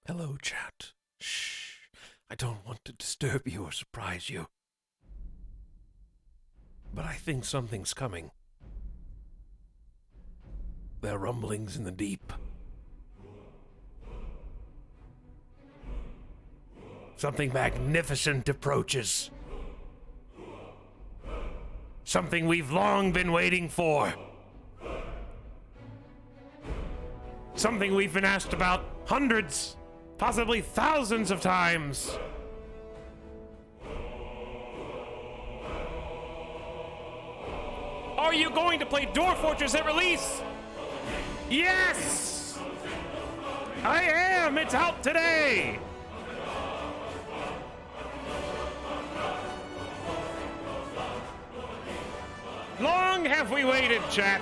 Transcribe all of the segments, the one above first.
Hello, chat. Shh. I don't want to disturb you or surprise you. But I think something's coming. There are rumblings in the deep. Something magnificent approaches. Something we've long been waiting for. Something we've been asked about hundreds, possibly thousands of times. Are you going to play Dwarf Fortress at release? Yes! I am! It's out today! Long have we waited, chat.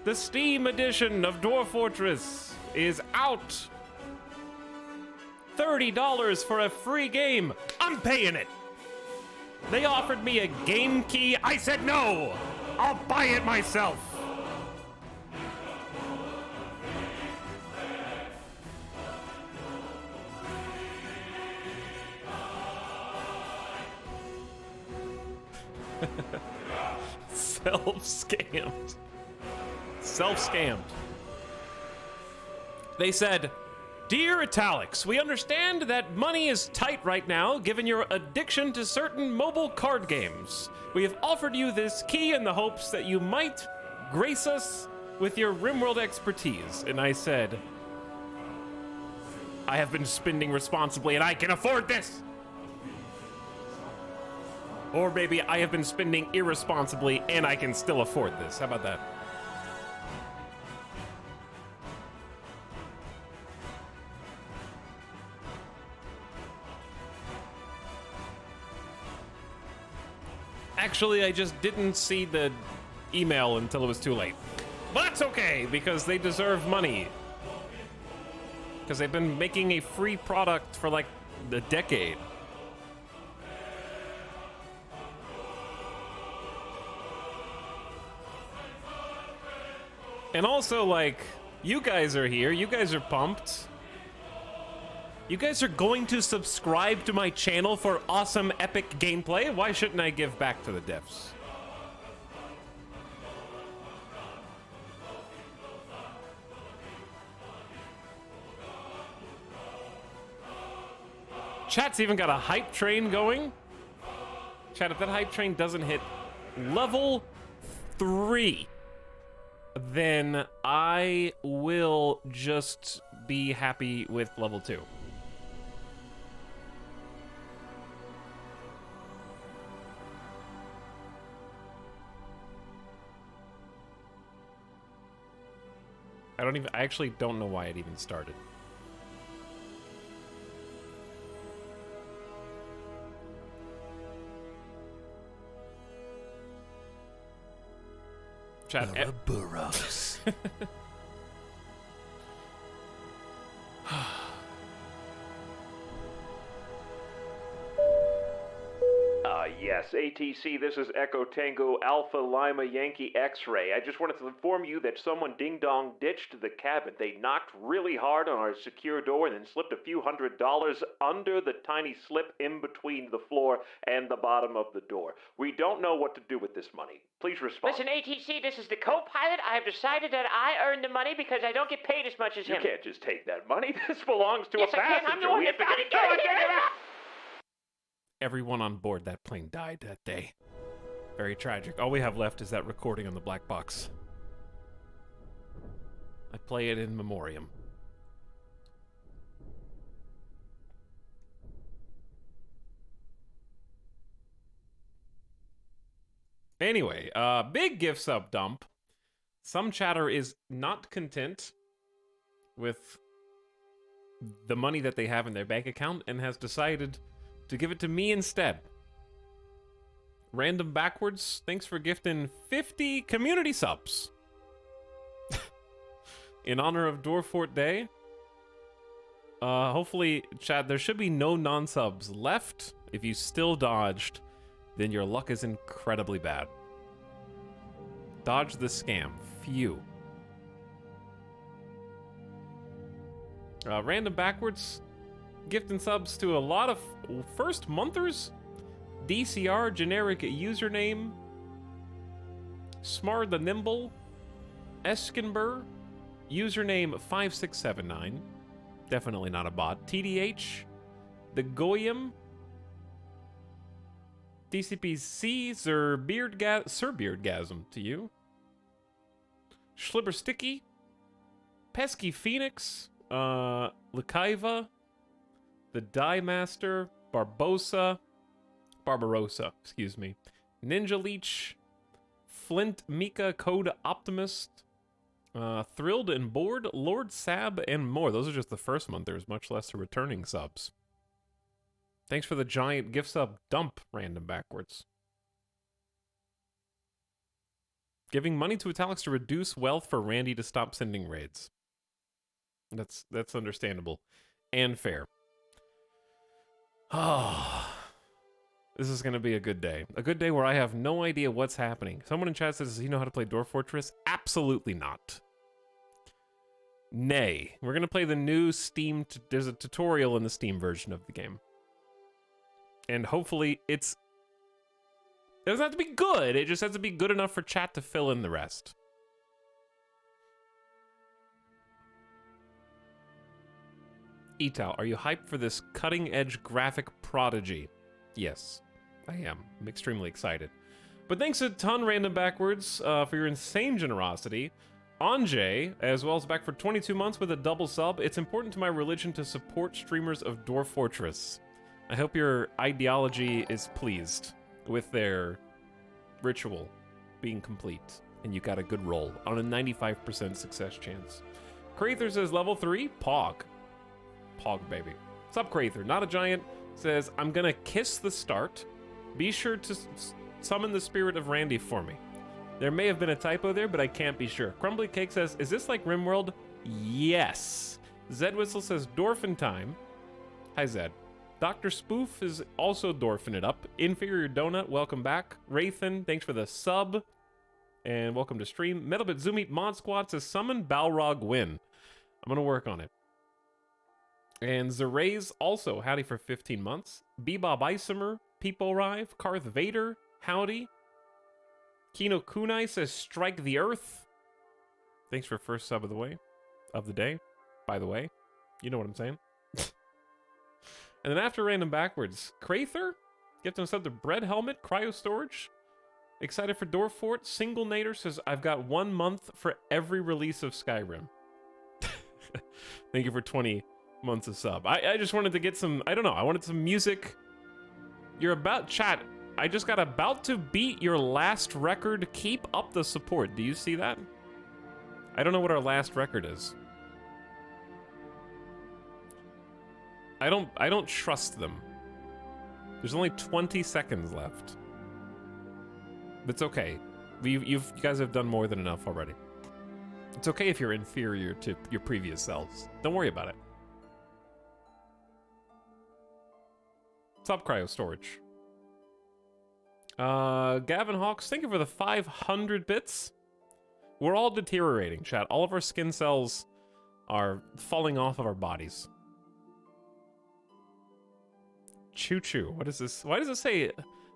The Steam edition of Dwarf Fortress is out. $30 for a free game. I'm paying it. They offered me a game key. I said no. I'll buy it myself. Self-scammed. Self-scammed. They said, "Dear Italics, we understand that money is tight right now given your addiction to certain mobile card games. We have offered you this key in the hopes that you might grace us with your RimWorld expertise." And I said, I have been spending responsibly and I can afford this. Or maybe I have been spending irresponsibly and I can still afford this. How about that? Actually, I just didn't see the email until it was too late. But that's okay, because they deserve money. Because they've been making a free product for like a decade. And also, like, you guys are here, you guys are pumped. You guys are going to subscribe to my channel for awesome, epic gameplay? Why shouldn't I give back to the devs? Chat's even got a hype train going. Chat, if that hype train doesn't hit level 3, then I will just be happy with level 2. I actually don't know why it even started. Chat. Burroughs. Yes, ATC, this is Echo Tango Alpha Lima Yankee X-Ray. I just wanted to inform you that someone ding-dong ditched the cabin. They knocked really hard on our secure door and then slipped a few $100s under the tiny slip in between the floor and the bottom of the door. We don't know what to do with this money. Please respond. Listen, ATC, this is the co-pilot. I have decided that I earned the money because I don't get paid as much as You him. can't just take that money. This belongs to Yes, a I passenger. can. I'm the one We that have to found get it. Everyone on board that plane died that day. Very tragic. All we have left is that recording on the black box. I play it in memoriam. Anyway, big gift sub dump. Some chatter is not content with the money that they have in their bank account and has decided to give it to me instead. Random Backwards, thanks for gifting 50 community subs. In honor of Dwarf Fort Day. Hopefully, chat, there should be no non-subs left. If you still dodged, then your luck is incredibly bad. Dodge the scam. Phew. Random backwards. Gifting subs to a lot of first monthers. DCR, generic username. Smart the Nimble. Eskinber. Username 5679. Definitely not a bot. TDH. The Goyim. DCPC, Sir Beardgasm to you. Schlibber Sticky. Pesky Phoenix. Lakaiva. The Die Master. Barbarossa, excuse me. Ninja Leech. Flint Mika Code Optimist. Thrilled and Bored, Lord Sab, and more. Those are just the first month. There's much less to returning subs. Thanks for the giant gift sub dump, random backwards. Giving money to Italics to reduce wealth for Randy to stop sending raids. That's understandable and fair. Oh, this is going to be a good day. A good day where I have no idea what's happening. Someone in chat says, does he know how to play Dwarf Fortress? Absolutely not. Nay. We're going to play the new Steam... There's a tutorial in the Steam version of the game. And hopefully it doesn't have to be good. It just has to be good enough for chat to fill in the rest. Etal, are you hyped for this cutting-edge graphic prodigy? Yes, I am. I'm extremely excited. But thanks a ton, Random Backwards, for your insane generosity. Anjay, as well as back for 22 months with a double sub. It's important to my religion to support streamers of Dwarf Fortress. I hope your ideology is pleased with their ritual being complete, and you got a good roll on a 95% success chance. Crather says level 3, Pog. Pog, baby. What's up, Crather? Not a giant. Says, I'm gonna kiss the start. Be sure to summon the spirit of Randy for me. There may have been a typo there, but I can't be sure. Crumbly Cake says, is this like RimWorld? Yes. Zed Whistle says, Dorfin time. Hi, Zed. Dr. Spoof is also dwarfing it up. Inferior Donut, welcome back. Wraithen, thanks for the sub. And welcome to stream. Metalbit Zoomit Mod Squad says, summon Balrog win. I'm gonna work on it. And Zeraze also, howdy for 15 months. Bebob Isomer, Peepo Rive, Karth Vader, howdy. Kino Kunai says, strike the earth. Thanks for first sub of the day. By the way, you know what I'm saying. And then after Random Backwards, Crather, gifting us up to Bread Helmet, Cryo Storage. Excited for Dwarf Fort. Single Nader says, I've got 1 month for every release of Skyrim. Thank you for 20 months of sub. I just wanted to get some, I don't know, I wanted some music. You're about, chat, I just got about to beat your last record. Keep up the support. Do you see that? I don't know what our last record is. I don't trust them. There's only 20 seconds left. It's okay. You guys have done more than enough already. It's okay if you're inferior to your previous selves. Don't worry about it. What's up, Cryo Storage? Gavin Hawks, thank you for the 500 bits. We're all deteriorating, chat. All of our skin cells are falling off of our bodies. Choo choo. What is this? Why does it say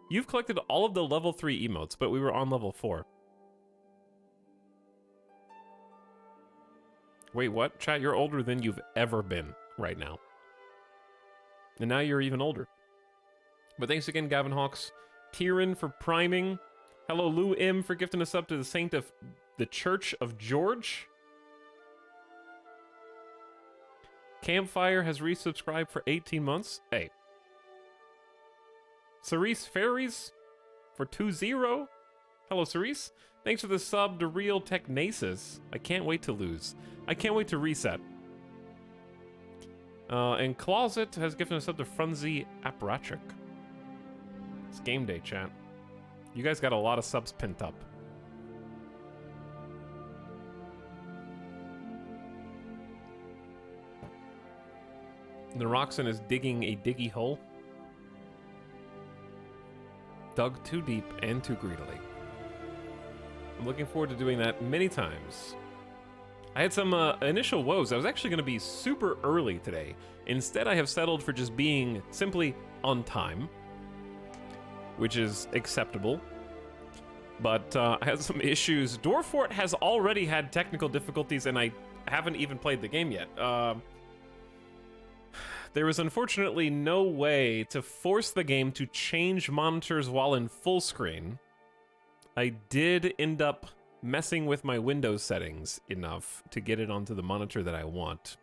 you've collected all of the level 3 emotes, but we were on level 4? Wait, what? Chat, you're older than you've ever been right now. And now you're even older. But thanks again, Gavin Hawks. Tyrion for priming. Hello, Lou M for gifting us up to the Saint of the Church of George. Campfire has resubscribed for 18 months. Hey. Cerise Fairies for 2-0. Hello, Cerise. Thanks for the sub to Real Technasis. I can't wait to lose. I can't wait to reset. And Closet has given us up to Frunzy Apparatchik. It's game day, chat. You guys got a lot of subs pent up. Naroxen is digging a diggy hole. Dug too deep and too greedily. I'm looking forward to doing that many times. I had some initial woes. I was actually going to be super early today. Instead, I have settled for just being simply on time, which is acceptable. But I had some issues. Dwarf Fort has already had technical difficulties, and I haven't even played the game yet. There was unfortunately no way to force the game to change monitors while in full screen. I did end up messing with my Windows settings enough to get it onto the monitor that I want.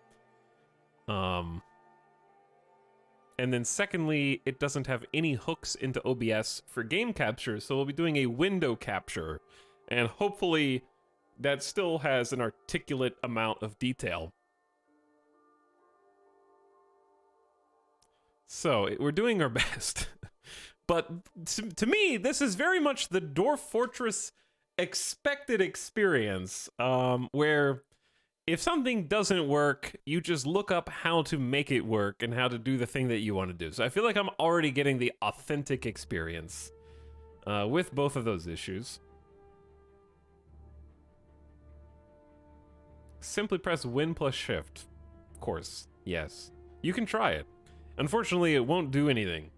And then secondly, it doesn't have any hooks into OBS for game capture, so we'll be doing a window capture, and hopefully that still has an articulate amount of detail. So, we're doing our best. But to me, this is very much the Dwarf Fortress expected experience, where if something doesn't work, you just look up how to make it work and how to do the thing that you want to do. So I feel like I'm already getting the authentic experience with both of those issues. Simply press Win plus Shift. Of course, yes. You can try it. Unfortunately, it won't do anything,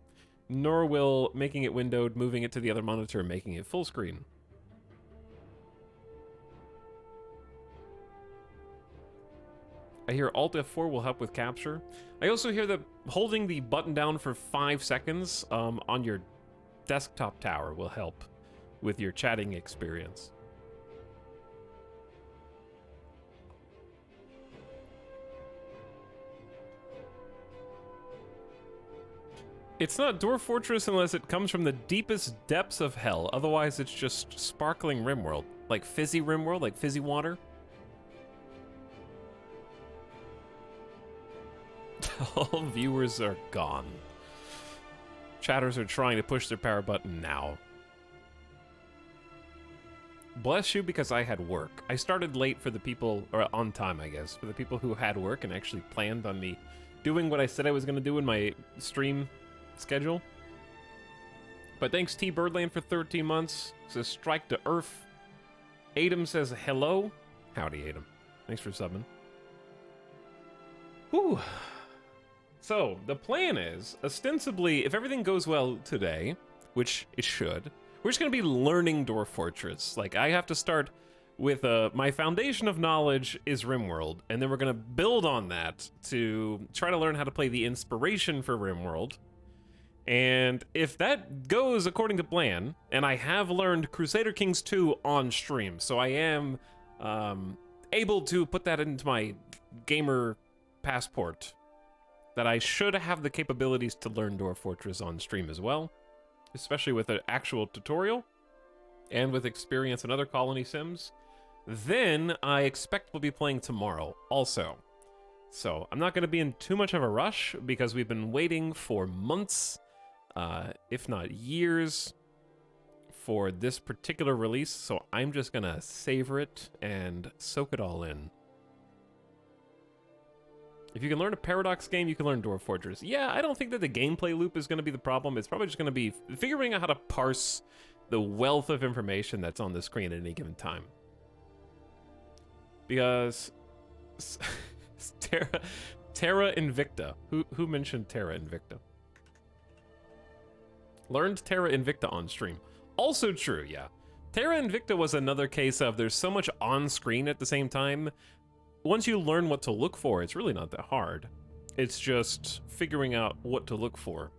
nor will making it windowed, moving it to the other monitor, and making it full screen. I hear Alt F4 will help with capture. I also hear that holding the button down for 5 seconds on your desktop tower will help with your chatting experience. It's not Dwarf Fortress unless it comes from the deepest depths of hell. Otherwise, it's just sparkling RimWorld. Like fizzy RimWorld, like fizzy water. All viewers are gone. Chatters are trying to push their power button now. Bless you, because I had work. I started late for the people, or on time, I guess, for the people who had work and actually planned on me doing what I said I was going to do in my stream schedule. But thanks T Birdland for 13 months. Says Strike to Earth. Adam says hello. Howdy, Adam. Thanks for subbing. Whew. So, the plan is, ostensibly, if everything goes well today, which it should, we're just going to be learning Dwarf Fortress. Like, I have to start with, my foundation of knowledge is RimWorld, and then we're going to build on that to try to learn how to play the inspiration for RimWorld. And if that goes according to plan, and I have learned Crusader Kings 2 on stream, so I am able to put that into my gamer passport, that I should have the capabilities to learn Dwarf Fortress on stream as well, especially with an actual tutorial and with experience in other colony sims. Then I expect we'll be playing tomorrow also. So I'm not going to be in too much of a rush because we've been waiting for months, if not years, for this particular release. So I'm just going to savor it and soak it all in. If you can learn a Paradox game, you can learn Dwarf Fortress. Yeah, I don't think that the gameplay loop is going to be the problem. It's probably just going to be figuring out how to parse the wealth of information that's on the screen at any given time. Because Terra Invicta. Who mentioned Terra Invicta? Learned Terra Invicta on stream. Also true, yeah. Terra Invicta was another case of there's so much on screen at the same time. Once you learn what to look for, it's really not that hard. It's just figuring out what to look for.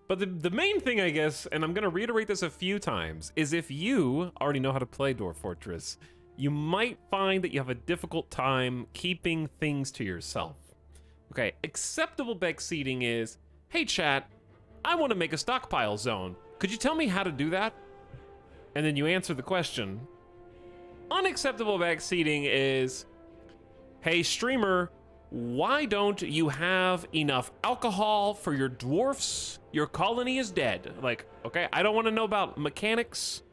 But the main thing, I guess, and I'm going to reiterate this a few times, is if you already know how to play Dwarf Fortress, you might find that you have a difficult time keeping things to yourself. Okay, acceptable backseating is, hey chat, I want to make a stockpile zone. Could you tell me how to do that? And then you answer the question. Unacceptable backseating is, hey streamer, why don't you have enough alcohol for your dwarfs? Your colony is dead. Like, okay, I don't want to know about mechanics.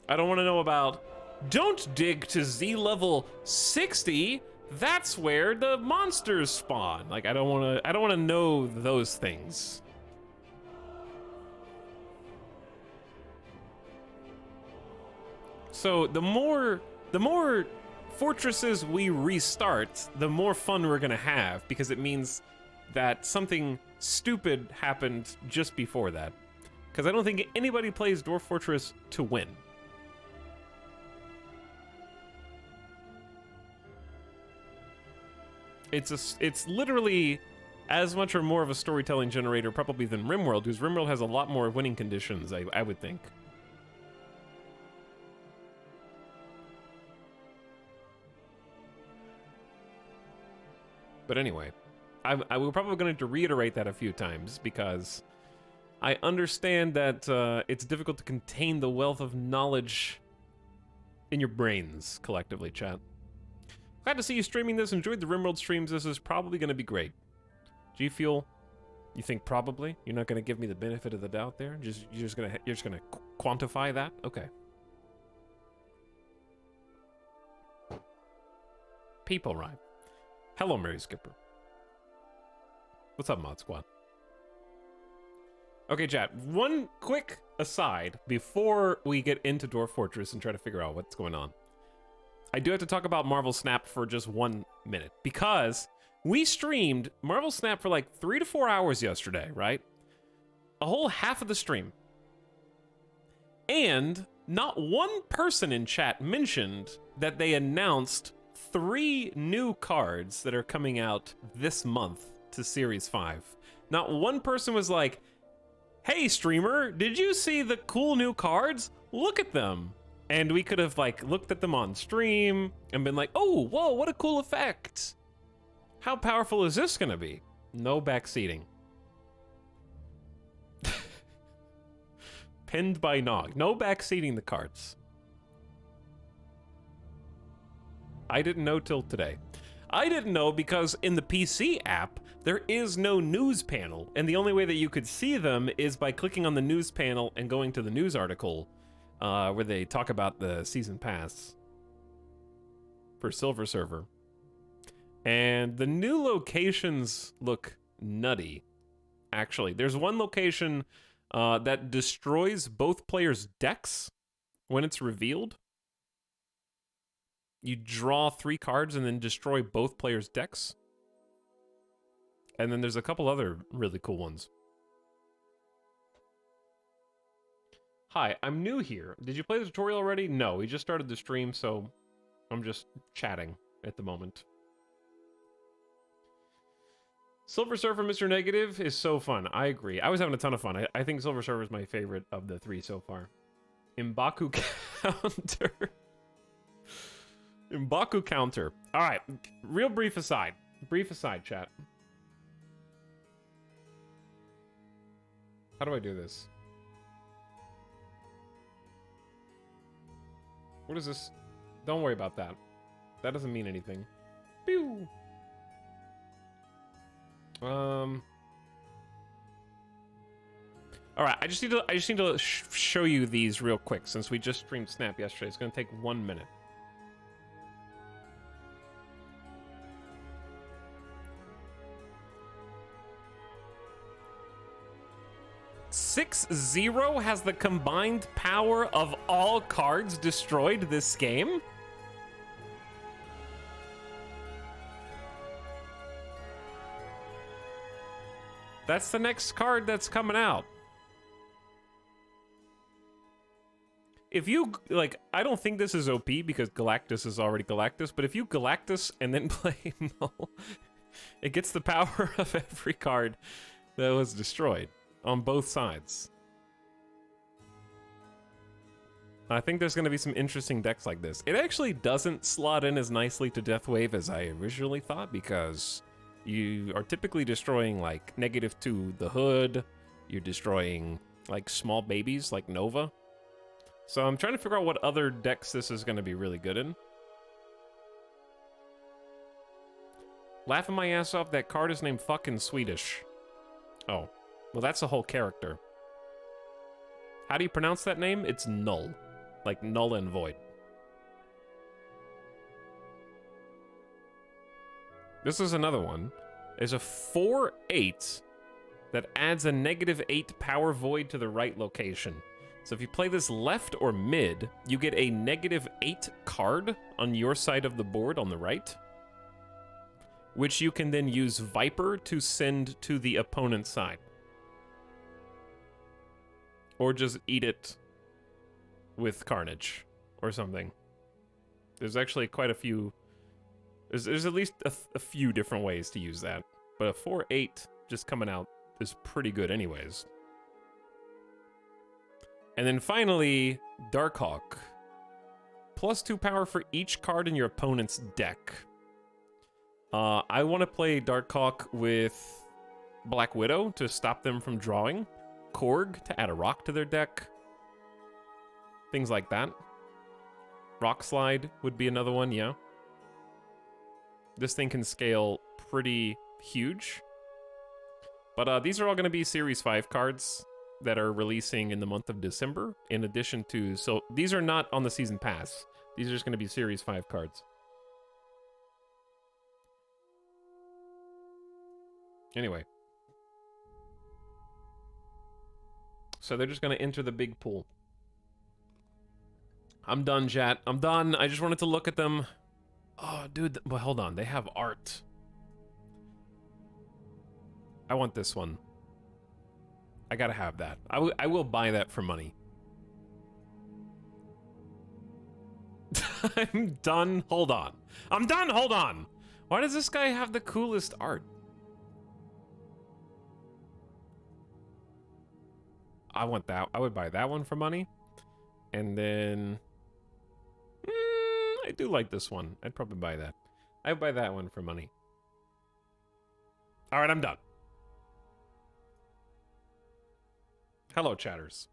I don't want to know about, don't dig to Z level 60. That's where the monsters spawn. Like, I don't want to know those things. So the more fortresses we restart, the more fun we're gonna have, because it means that something stupid happened just before that. Because I don't think anybody plays Dwarf Fortress to win. It's literally as much or more of a storytelling generator probably than RimWorld, because RimWorld has a lot more winning conditions, I would think. But anyway, we're probably going to reiterate that a few times, because I understand that it's difficult to contain the wealth of knowledge in your brains, collectively, chat. Glad to see you streaming this. Enjoyed the RimWorld streams. This is probably going to be great. G Fuel, you think probably? You're not going to give me the benefit of the doubt there? You're just gonna quantify that? Okay. People rhyme. Hello, Mary Skipper. What's up, Mod Squad? Okay, chat. One quick aside before we get into Dwarf Fortress and try to figure out what's going on. I do have to talk about Marvel Snap for just 1 minute, because we streamed Marvel Snap for like 3 to 4 hours yesterday, right? A whole half of the stream. And not one person in chat mentioned that they announced 3 new cards that are coming out this month to Series 5. Not one person was like, hey streamer, did you see the cool new cards? Look at them. And we could have like looked at them on stream and been like, oh, whoa, what a cool effect. How powerful is this gonna be? No backseating. Pinned by Nog. No backseating the cards. I didn't know till today. I didn't know because in the PC app, there is no news panel, and the only way that you could see them is by clicking on the news panel and going to the news article where they talk about the season pass for Silver Server. And the new locations look nutty, actually. There's one location that destroys both players' decks when it's revealed. You draw 3 cards and then destroy both players' decks. And then there's a couple other really cool ones. Hi, I'm new here. Did you play the tutorial already? No, we just started the stream, so I'm just chatting at the moment. Silver Surfer Mr. Negative is so fun. I agree. I was having a ton of fun. I think Silver Surfer is my favorite of the 3 so far. M'Baku counter. M'Baku counter. All right, real brief aside. Brief aside, chat. How do I do this? What is this? Don't worry about that. That doesn't mean anything. Pew! All right, I just need to show you these real quick since we just streamed Snap yesterday. It's going to take 1 minute. .60 has the combined power of all cards destroyed this game? That's the next card that's coming out. If you, like, I don't think this is OP because Galactus is already Galactus, but if you Galactus and then play Null, it gets the power of every card that was destroyed on both sides. I think there's going to be some interesting decks like this. It actually doesn't slot in as nicely to Deathwave as I originally thought, because you are typically destroying like -2 the hood, you're destroying like small babies like Nova. So I'm trying to figure out what other decks this is going to be really good in. Laughing my ass off, that card is named fucking Swedish. Oh, well that's a whole character. How do you pronounce that name? It's Null. Like null and void. This is another one. There's a 4/8 that adds a -8 power void to the right location. So if you play this left or mid, you get a -8 card on your side of the board on the right, which you can then use Viper to send to the opponent's side. Or just eat it with Carnage or something. There's actually quite a few... There's at least a few different ways to use that. But a 4/8 just coming out is pretty good anyways. And then finally, Darkhawk. +2 power for each card in your opponent's deck. I want to play Darkhawk with Black Widow to stop them from drawing. Korg to add a rock to their deck. Things like that. Rock Slide would be another one, yeah. This thing can scale pretty huge. But these are all going to be Series 5 cards that are releasing in the month of December, in addition to... So these are not on the Season Pass. These are just going to be Series 5 cards. Anyway. So they're just going to enter the big pool. I'm done, chat. I'm done. I just wanted to look at them. Oh, dude. Well, hold on. They have art. I want this one. I gotta have that. I will buy that for money. I'm done. Hold on. I'm done. Hold on. Why does this guy have the coolest art? I want that. I would buy that one for money. And then... I do like this one. I'd probably buy that. I'd buy that one for money. Alright, I'm done. Hello, chatters.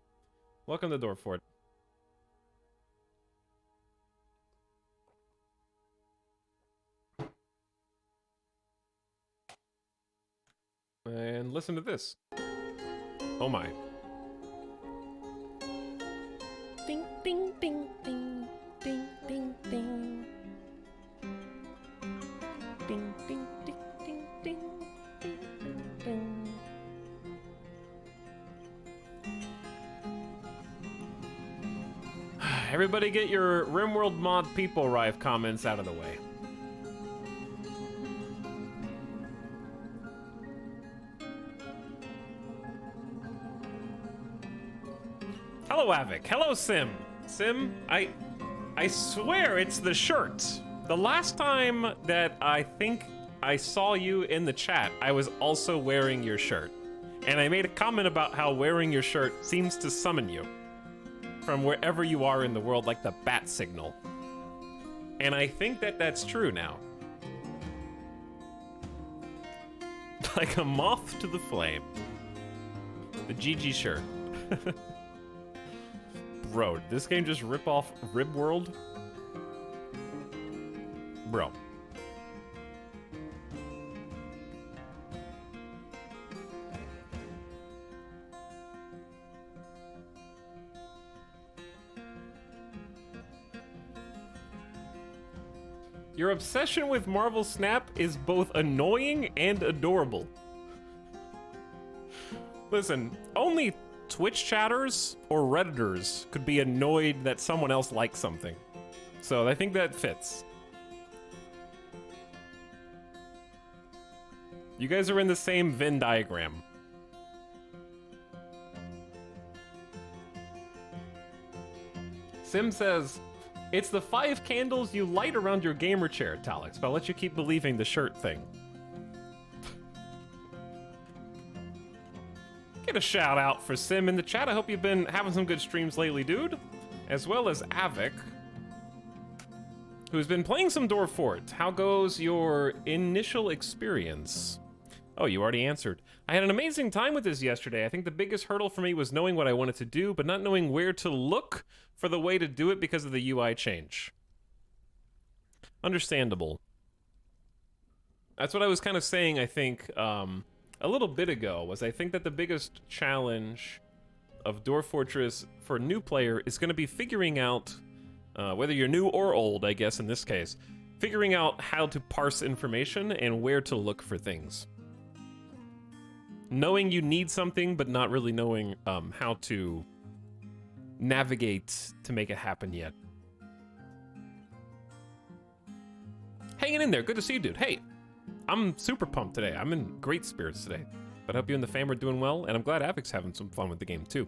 Welcome to Dwarf Fort. And listen to this. Oh my. Ding, ding, ding, ding, ding, ding, ding. Ding, ding, ding, ding, ding, ding, ding. Everybody get your RimWorld mod people arrive comments out of the way. Hello, Avik. Hello, Sim. Sim, I swear it's the shirt. The last time that I think I saw you in the chat, I was also wearing your shirt. And I made a comment about how wearing your shirt seems to summon you from wherever you are in the world, like the bat signal. And I think that that's true now. Like a moth to the flame. The GG shirt. Bro, did this game just rip off Rib World? Bro. Your obsession with Marvel Snap is both annoying and adorable. Listen, only Twitch chatters or Redditors could be annoyed that someone else likes something. So I think that fits. You guys are in the same Venn diagram. Sim says, it's the 5 candles you light around your gamer chair, Talix, but I'll let you keep believing the shirt thing. Get a shout out for Sim in the chat. I hope you've been having some good streams lately, dude. As well as Avik, who's been playing some Dwarf Fort. How goes your initial experience? Oh, you already answered. I had an amazing time with this yesterday. I think the biggest hurdle for me was knowing what I wanted to do, but not knowing where to look for the way to do it because of the UI change. Understandable. That's what I was kind of saying, I think, a little bit ago, was I think that the biggest challenge of Dwarf Fortress for a new player is going to be figuring out, whether you're new or old, I guess in this case, figuring out how to parse information and where to look for things. Knowing you need something, but not really knowing how to navigate to make it happen yet. Hanging in there. Good to see you, dude. Hey, I'm super pumped today. I'm in great spirits today. But I hope you and the fam are doing well, and I'm glad Avic's having some fun with the game, too.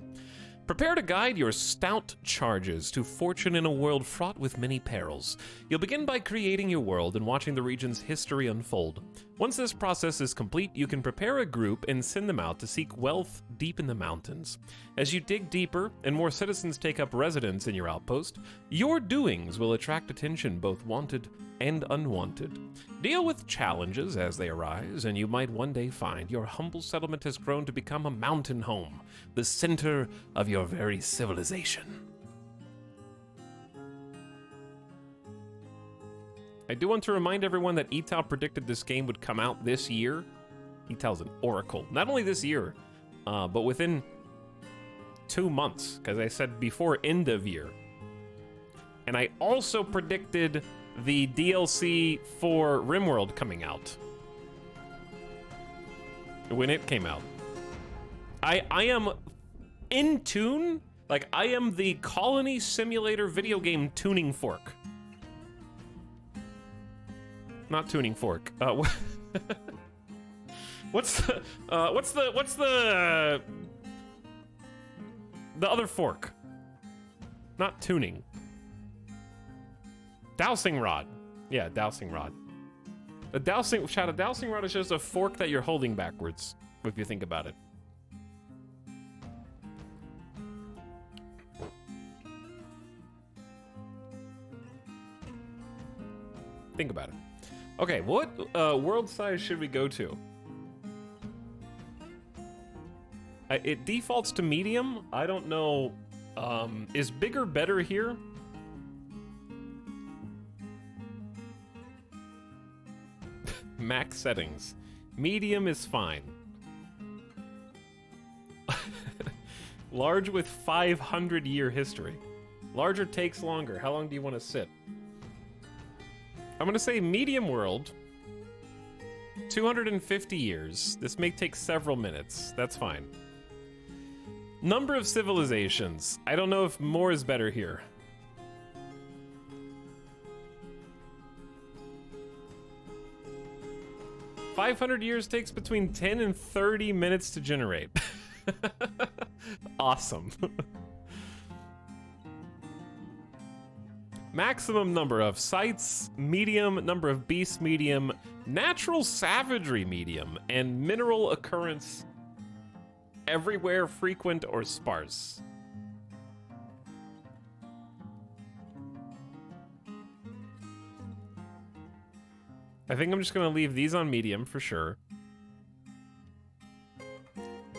Prepare to guide your stout charges to fortune in a world fraught with many perils. You'll begin by creating your world and watching the region's history unfold. Once this process is complete, you can prepare a group and send them out to seek wealth deep in the mountains. As you dig deeper and more citizens take up residence in your outpost, your doings will attract attention, both wanted and unwanted. Deal with challenges as they arise, and you might one day find your humble settlement has grown to become a mountain home, the center of your very civilization. I do want to remind everyone that Etal predicted this game would come out this year. Etal's an oracle. Not only this year, but within 2 months, because I said before end of year. And I also predicted the DLC for RimWorld coming out when it came out. I am in tune. Like, I am the Colony Simulator video game tuning fork. Not tuning fork. What's the other fork? Not tuning. Dowsing rod. Yeah, dowsing rod. A dowsing rod is just a fork that you're holding backwards, if you think about it. Think about it. Okay, what world size should we go to? It defaults to medium. I don't know. Is bigger better here? Max settings. Medium is fine. Large with 500-year history. Larger takes longer. How long do you want to sit? I'm gonna say medium world. 250 years. This may take several minutes. That's fine. Number of civilizations. I don't know if more is better here. $500 years takes between 10 and 30 minutes to generate. Awesome. Maximum number of sites, medium, number of beasts, medium, natural savagery, medium, and mineral occurrence everywhere, frequent or sparse. I think I'm just gonna leave these on medium for sure.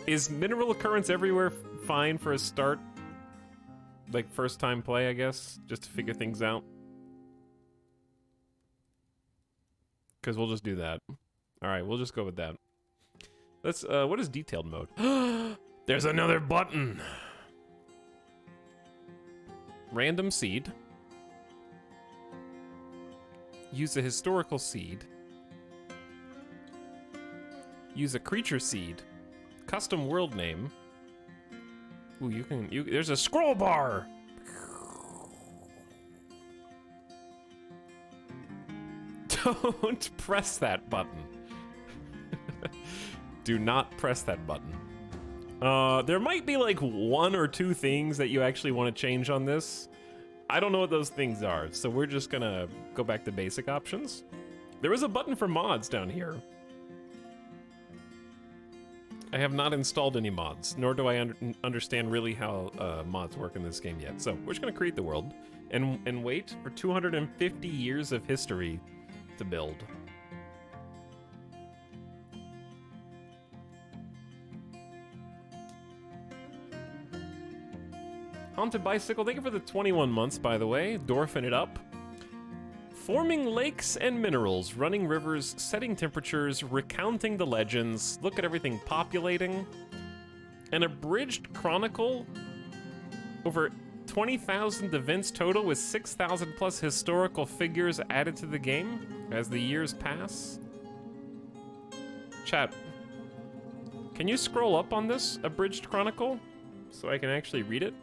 Is mineral occurrence everywhere fine for a start? Like first time play, I guess, just to figure things out. Because we'll just do that. All right, we'll just go with that. Let's, what is detailed mode? There's another button. Random seed. Use a historical seed. Use a creature seed. Custom world name. Ooh, there's a scroll bar! Don't press that button. Do not press that button. There might be like 1 or 2 things that you actually want to change on this. I don't know what those things are, so we're just gonna go back to basic options. There is a button for mods down here. I have not installed any mods, nor do I understand really how mods work in this game yet. So we're just gonna create the world and wait for 250 years of history to build. Haunted Bicycle, thank you for the 21 months, by the way. Dwarfing it up. Forming lakes and minerals, running rivers, setting temperatures, recounting the legends, look at everything populating. An abridged chronicle, over 20,000 events total with 6,000 plus historical figures added to the game as the years pass. Chat, can you scroll up on this abridged chronicle so I can actually read it?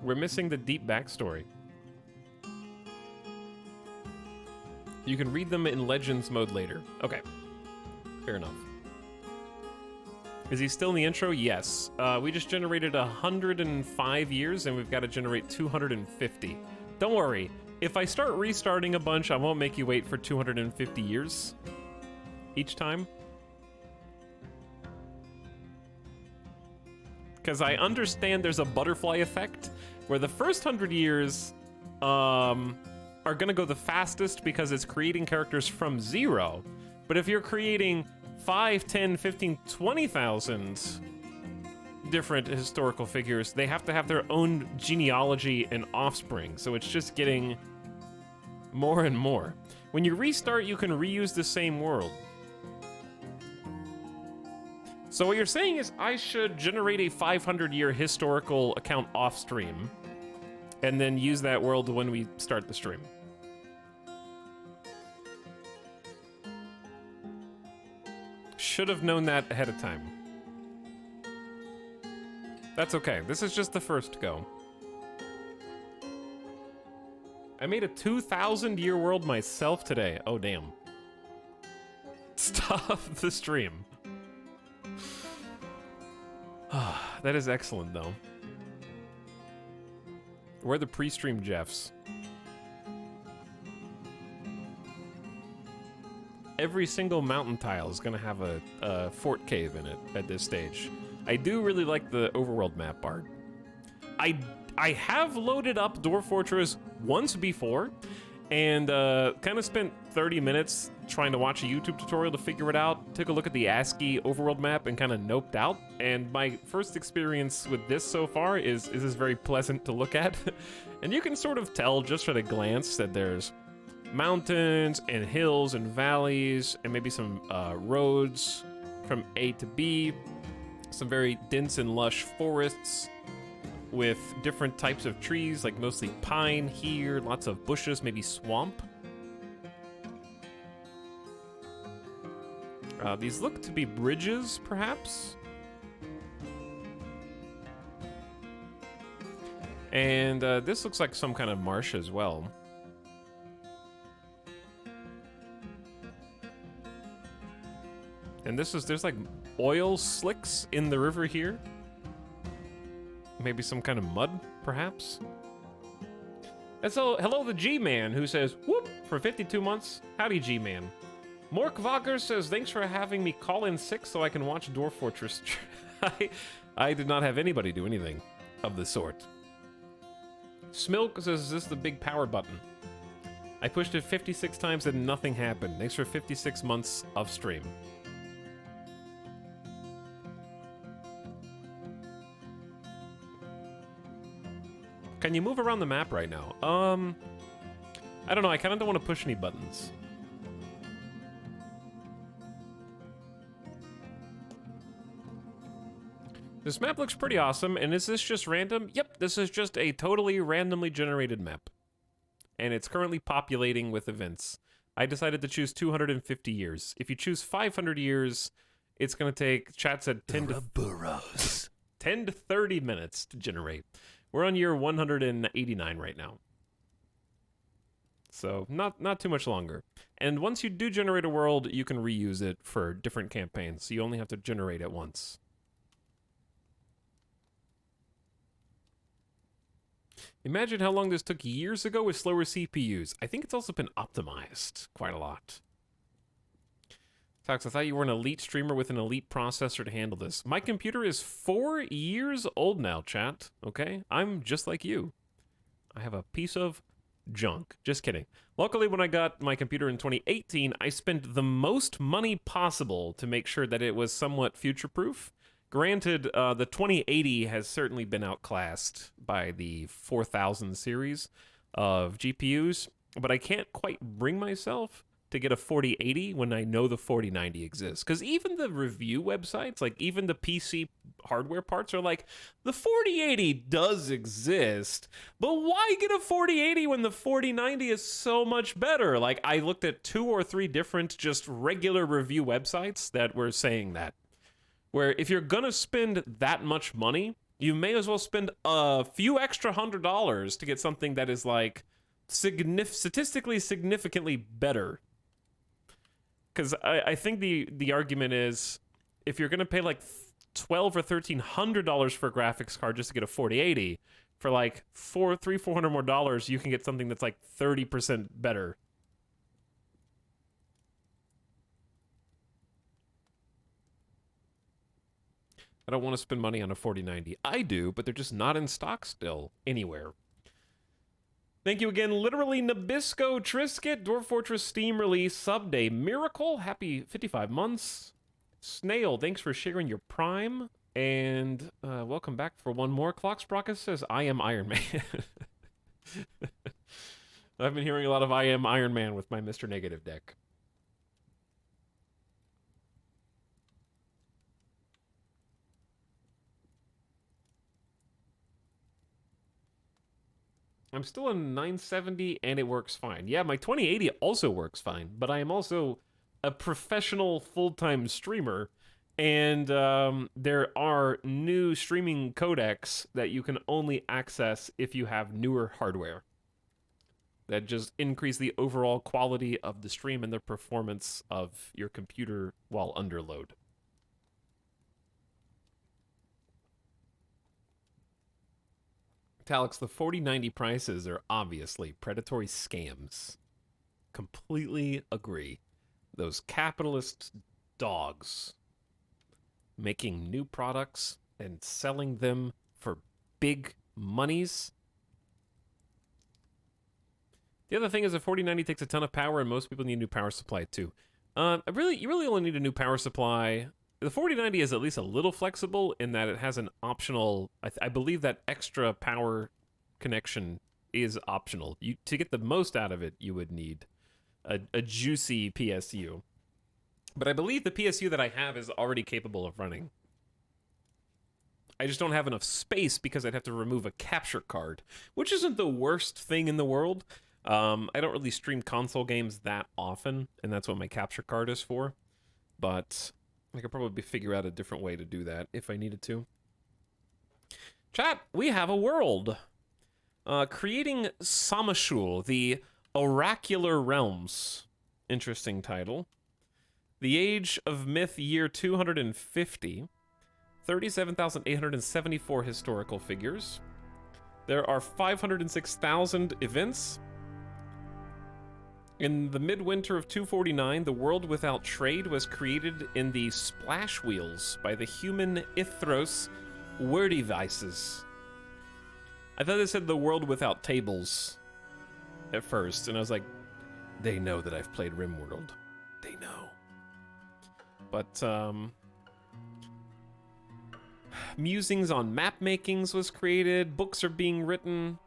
We're missing the deep backstory. You can read them in Legends mode later. Okay. Fair enough. Is he still in the intro? Yes. We just generated 105 years, and we've got to generate 250. Don't worry. If I start restarting a bunch, I won't make you wait for 250 years each time. Because I understand there's a butterfly effect, where the first 100 years are going to go the fastest because it's creating characters from zero. But if you're creating 5, 10, 15, 20,000 different historical figures, they have to have their own genealogy and offspring. So it's just getting more and more. When you restart, you can reuse the same world. So what you're saying is I should generate a 500-year historical account off stream and then use that world when we start the stream. Should have known that ahead of time. That's okay. This is just the first go. I made a 2,000-year world myself today. Oh, damn. Stop the stream. That is excellent, though. Where are the pre-stream Jeffs? Every single mountain tile is going to have a fort cave in it at this stage. I do really like the overworld map art. I have loaded up Dwarf Fortress once before, and kind of spent 30 minutes trying to watch a YouTube tutorial to figure it out. Took a look at the ASCII overworld map and kind of noped out. And my first experience with this so far is this very pleasant to look at. And you can sort of tell just at a glance that there's mountains and hills and valleys and maybe some roads from A to B. Some very dense and lush forests with different types of trees, like mostly pine here, lots of bushes, maybe swamp. These look to be bridges, perhaps? And this looks like some kind of marsh as well. And there's like oil slicks in the river here. Maybe some kind of mud, perhaps? And so, hello the G-Man, who says, whoop, for 52 months. Howdy, G-Man. Mork Wagner says, thanks for having me call in sick so I can watch Dwarf Fortress. I did not have anybody do anything of the sort. Smilk says, is this the big power button? I pushed it 56 times and nothing happened. Thanks for 56 months of stream. Can you move around the map right now? I don't know. I kind of don't want to push any buttons. This map looks pretty awesome. And is this just random? Yep, this is just a totally randomly generated map. And it's currently populating with events. I decided to choose 250 years. If you choose 500 years, it's going to take, chat said, 10 to 30 minutes to generate. We're on year 189 right now. So not too much longer. And once you do generate a world, you can reuse it for different campaigns. So you only have to generate it once. Imagine how long this took years ago with slower CPUs. I think it's also been optimized quite a lot. Tox, I thought you were an elite streamer with an elite processor to handle this. My computer is 4 years old now, chat. Okay? I'm just like you. I have a piece of junk. Just kidding. Luckily, when I got my computer in 2018, I spent the most money possible to make sure that it was somewhat future-proof. Granted, the 2080 has certainly been outclassed by the 4000 series of GPUs, but I can't quite bring myself to get a 4080 when I know the 4090 exists. Because even the review websites, like even the PC hardware parts are like, the 4080 does exist, but why get a 4080 when the 4090 is so much better? Like, I looked at 2 or 3 different just regular review websites that were saying that. Where if you're gonna spend that much money you may as well spend a few extra $100 to get something that is like statistically significantly better. Because I think the argument is, if you're gonna pay like $1,200 or $1,300 for a graphics card just to get a 4080, for like $400 more dollars, you can get something that's like 30% better. I don't want to spend money on a 4090. I do, but they're just not in stock still anywhere. Thank you again, literally Nabisco Trisket, Dwarf Fortress Steam release, Subday Miracle, happy 55 months. Snail, thanks for sharing your Prime. And welcome back for one more. Clock Sprocket says, I am Iron Man. I've been hearing a lot of I am Iron Man with my Mr. Negative deck. I'm still in 970 and it works fine. Yeah, my 2080 also works fine, but I am also a professional full-time streamer, and there are new streaming codecs that you can only access if you have newer hardware that just increase the overall quality of the stream and the performance of your computer while under load. Alex, the 4090 prices are obviously predatory scams. Completely agree. Those capitalist dogs making new products and selling them for big monies. The other thing is the 4090 takes a ton of power, and most people need a new power supply too. You really only need a new power supply. The 4090 is at least a little flexible in that it has an optional, I believe that extra power connection is optional. To get the most out of it, you would need a juicy PSU. But I believe the PSU that I have is already capable of running. I just don't have enough space because I'd have to remove a capture card, which isn't the worst thing in the world. I don't really stream console games that often, and that's what my capture card is for. But I could probably figure out a different way to do that if I needed to. Chat, we have a world. Creating Samashul, the Oracular Realms. Interesting title. The Age of Myth, year 250. 37,874 historical figures. There are 506,000 events. In the midwinter of 249, the world without trade was created in the splash wheels by the human Ithros Wordivices. I thought they said the world without tables at first, and I was like, they know that I've played RimWorld. They know. But, musings on map makings was created, books are being written.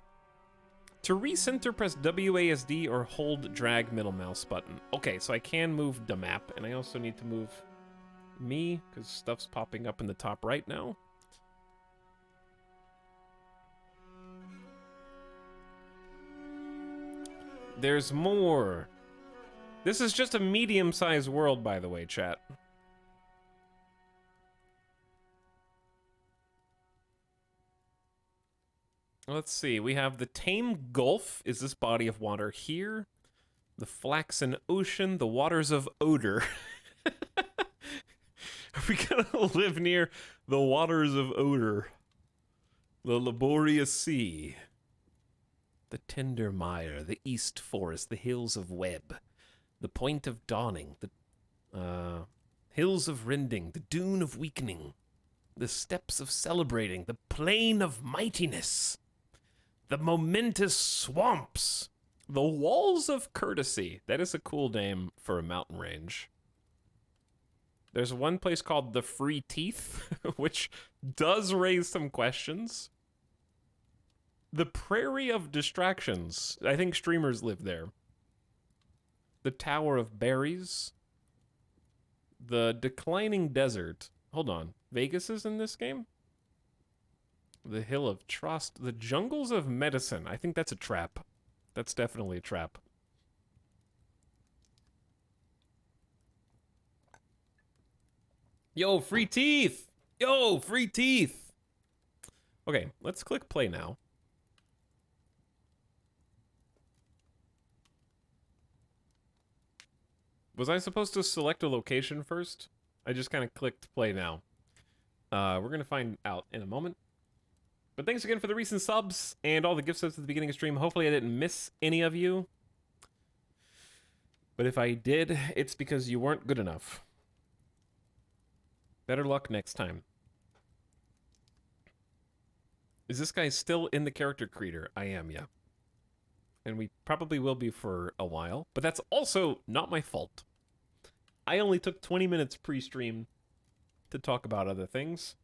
To recenter, press WASD or hold drag middle mouse button. Okay, so I can move the map, and I also need to move me, because stuff's popping up in the top right now. There's more. This is just a medium-sized world, by the way, chat. Let's see, we have the Tame Gulf, is this body of water here. The Flaxen Ocean, the Waters of Odor. Are we gonna live near the Waters of Odor? The Laborious Sea. The Tender Mire, the East Forest, the Hills of Web. The Point of Dawning, the Hills of Rending, the Dune of Weakening. The Steps of Celebrating, the Plain of Mightiness. The Momentous Swamps. The Walls of Courtesy. That is a cool name for a mountain range. There's one place called the Free Teeth, which does raise some questions. The Prairie of Distractions. I think streamers live there. The Tower of Berries. The Declining Desert. Hold on. Vegas is in this game? The Hill of Trust. The Jungles of Medicine. I think that's a trap. That's definitely a trap. Yo, free teeth! Yo, free teeth! Okay, let's click play now. Was I supposed to select a location first? I just kind of clicked play now. We're going to find out in a moment. But thanks again for the recent subs and all the gift subs at the beginning of stream. Hopefully I didn't miss any of you. But if I did, it's because you weren't good enough. Better luck next time. Is this guy still in the character creator? I am, yeah. And we probably will be for a while. But that's also not my fault. I only took 20 minutes pre-stream to talk about other things.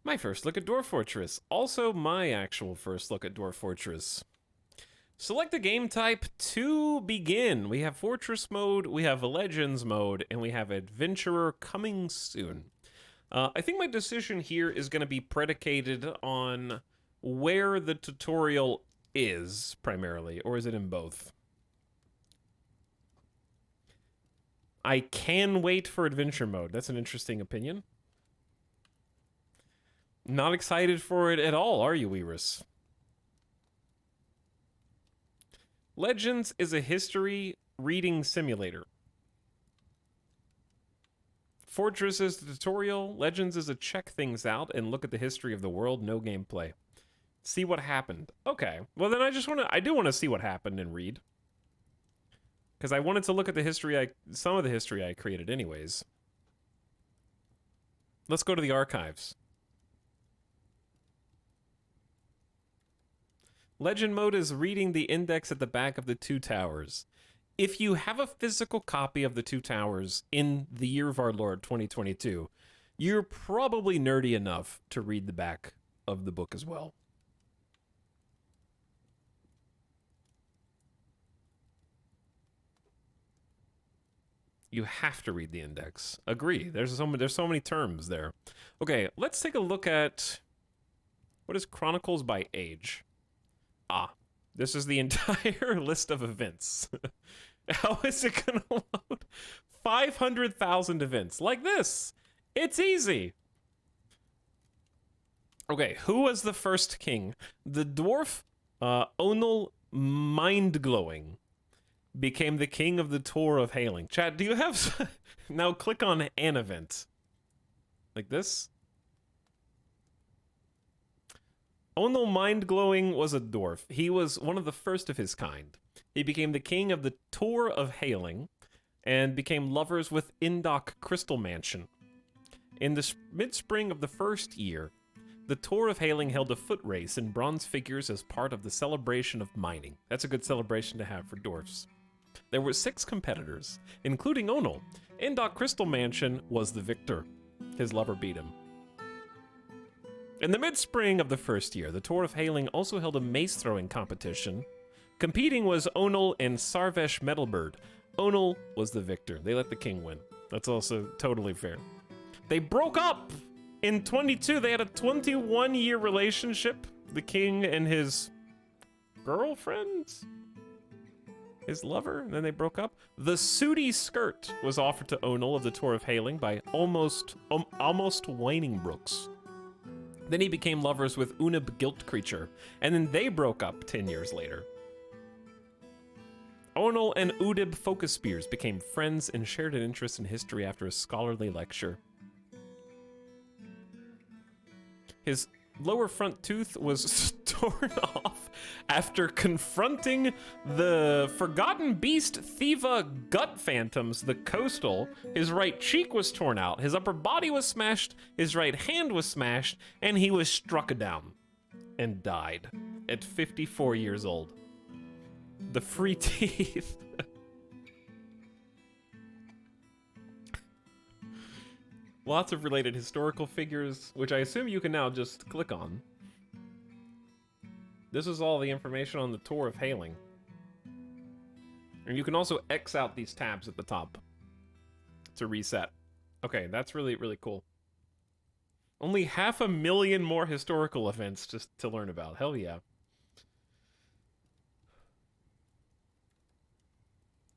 My first look at Dwarf Fortress. Also my actual first look at Dwarf Fortress. Select the game type to begin. We have Fortress mode, we have Legends mode, and we have Adventurer coming soon. I think my decision here is going to be predicated on where the tutorial is, primarily, or is it in both? I can wait for Adventure mode. That's an interesting opinion. Not excited for it at all, are you, Iris? Legends is a history reading simulator. Fortress is the tutorial. Legends is a check things out and look at the history of the world, no gameplay. See what happened. Okay. Well, then I do want to see what happened and read. Because I wanted to look at the history, some of the history I created anyways. Let's go to the archives. Legend mode is reading the index at the back of the Two Towers. If you have a physical copy of the Two Towers in the year of our Lord 2022, you're probably nerdy enough to read the back of the book as well. You have to read the index. Agree. There's so many terms there. Okay, let's take a look at what is Chronicles by Age. Ah, this is the entire list of events. How is it gonna load 500,000 events like this? It's easy. Okay, who was the first king? The dwarf Onal Mindglowing became the king of the Tour of Hailing. Chat, do you have... Now click on an event. Like this. Onal Mindglowing was a dwarf. He was one of the first of his kind. He became the king of the Tour of Hailing and became lovers with Indok Crystal Mansion. In the mid-spring of the first year, the Tour of Hailing held a foot race in bronze figures as part of the celebration of mining. That's a good celebration to have for dwarfs. There were 6 competitors, including Onal. Indok Crystal Mansion was the victor. His lover beat him. In the mid-spring of the first year, the Tour of Hailing also held a mace-throwing competition. Competing was Onal and Sarvesh Metalbird. Onal was the victor. They let the king win. That's also totally fair. They broke up in 22. They had a 21-year relationship. The king and his girlfriend? His lover? And then they broke up. The sooty skirt was offered to Onal of the Tour of Hailing by almost Whining Brooks. Then he became lovers with Unib Guilt Creature, and then they broke up 10 years later. Onal and Udib Focus Spears became friends and shared an interest in history after a scholarly lecture. His lower front tooth was torn off after confronting the forgotten beast Thiva Gut Phantoms, the Coastal. His right cheek was torn out, his upper body was smashed, his right hand was smashed, and he was struck down and died at 54 years old. The free teeth. Lots of related historical figures, which I assume you can now just click on. This is all the information on the Tour of Hailing. And you can also X out these tabs at the top to reset. Okay, that's really, really cool. Only 500,000 more historical events just to learn about. Hell yeah.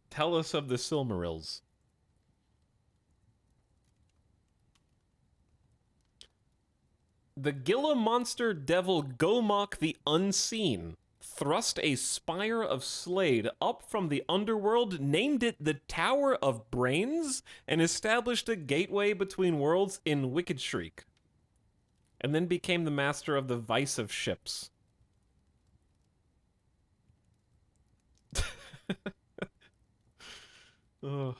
Tell us of the Silmarils. The Gila monster devil Gomok the Unseen thrust a spire of Slade up from the underworld, named it the Tower of Brains, and established a gateway between worlds in Wicked Shriek, and then became the master of the Vice of Ships. Ugh.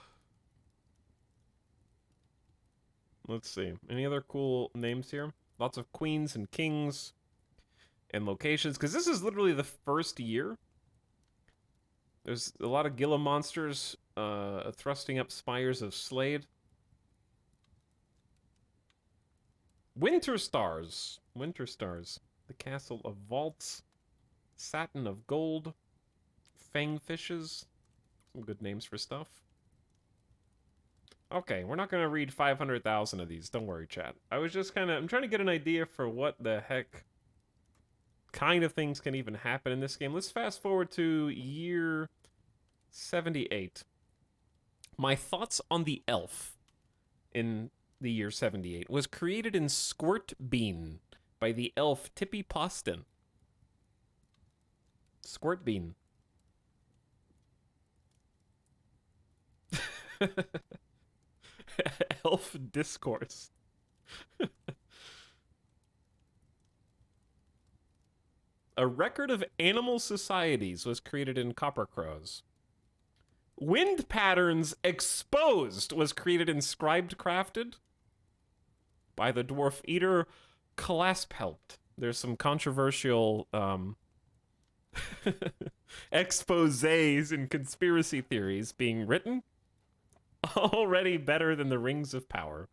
Let's see. Any other cool names here? Lots of queens and kings and locations, because this is literally the first year. There's a lot of Gila monsters thrusting up spires of Slade. Winter Stars. Winter Stars. The Castle of Vaults. Satin of Gold. Fangfishes. Some good names for stuff. Okay, we're not going to read 500,000 of these. Don't worry, chat. I was just I'm trying to get an idea for what the heck kind of things can even happen in this game. Let's fast forward to year 78. My thoughts on the elf in the year 78 was created in Squirt Bean by the elf Tippy Poston. Squirt Bean. Elf Discourse. A record of animal societies was created in Copper Crows. Wind Patterns Exposed was created in Scribed Crafted by the Dwarf Eater Clasphelped. There's some controversial exposés and conspiracy theories being written. Already better than the Rings of Power.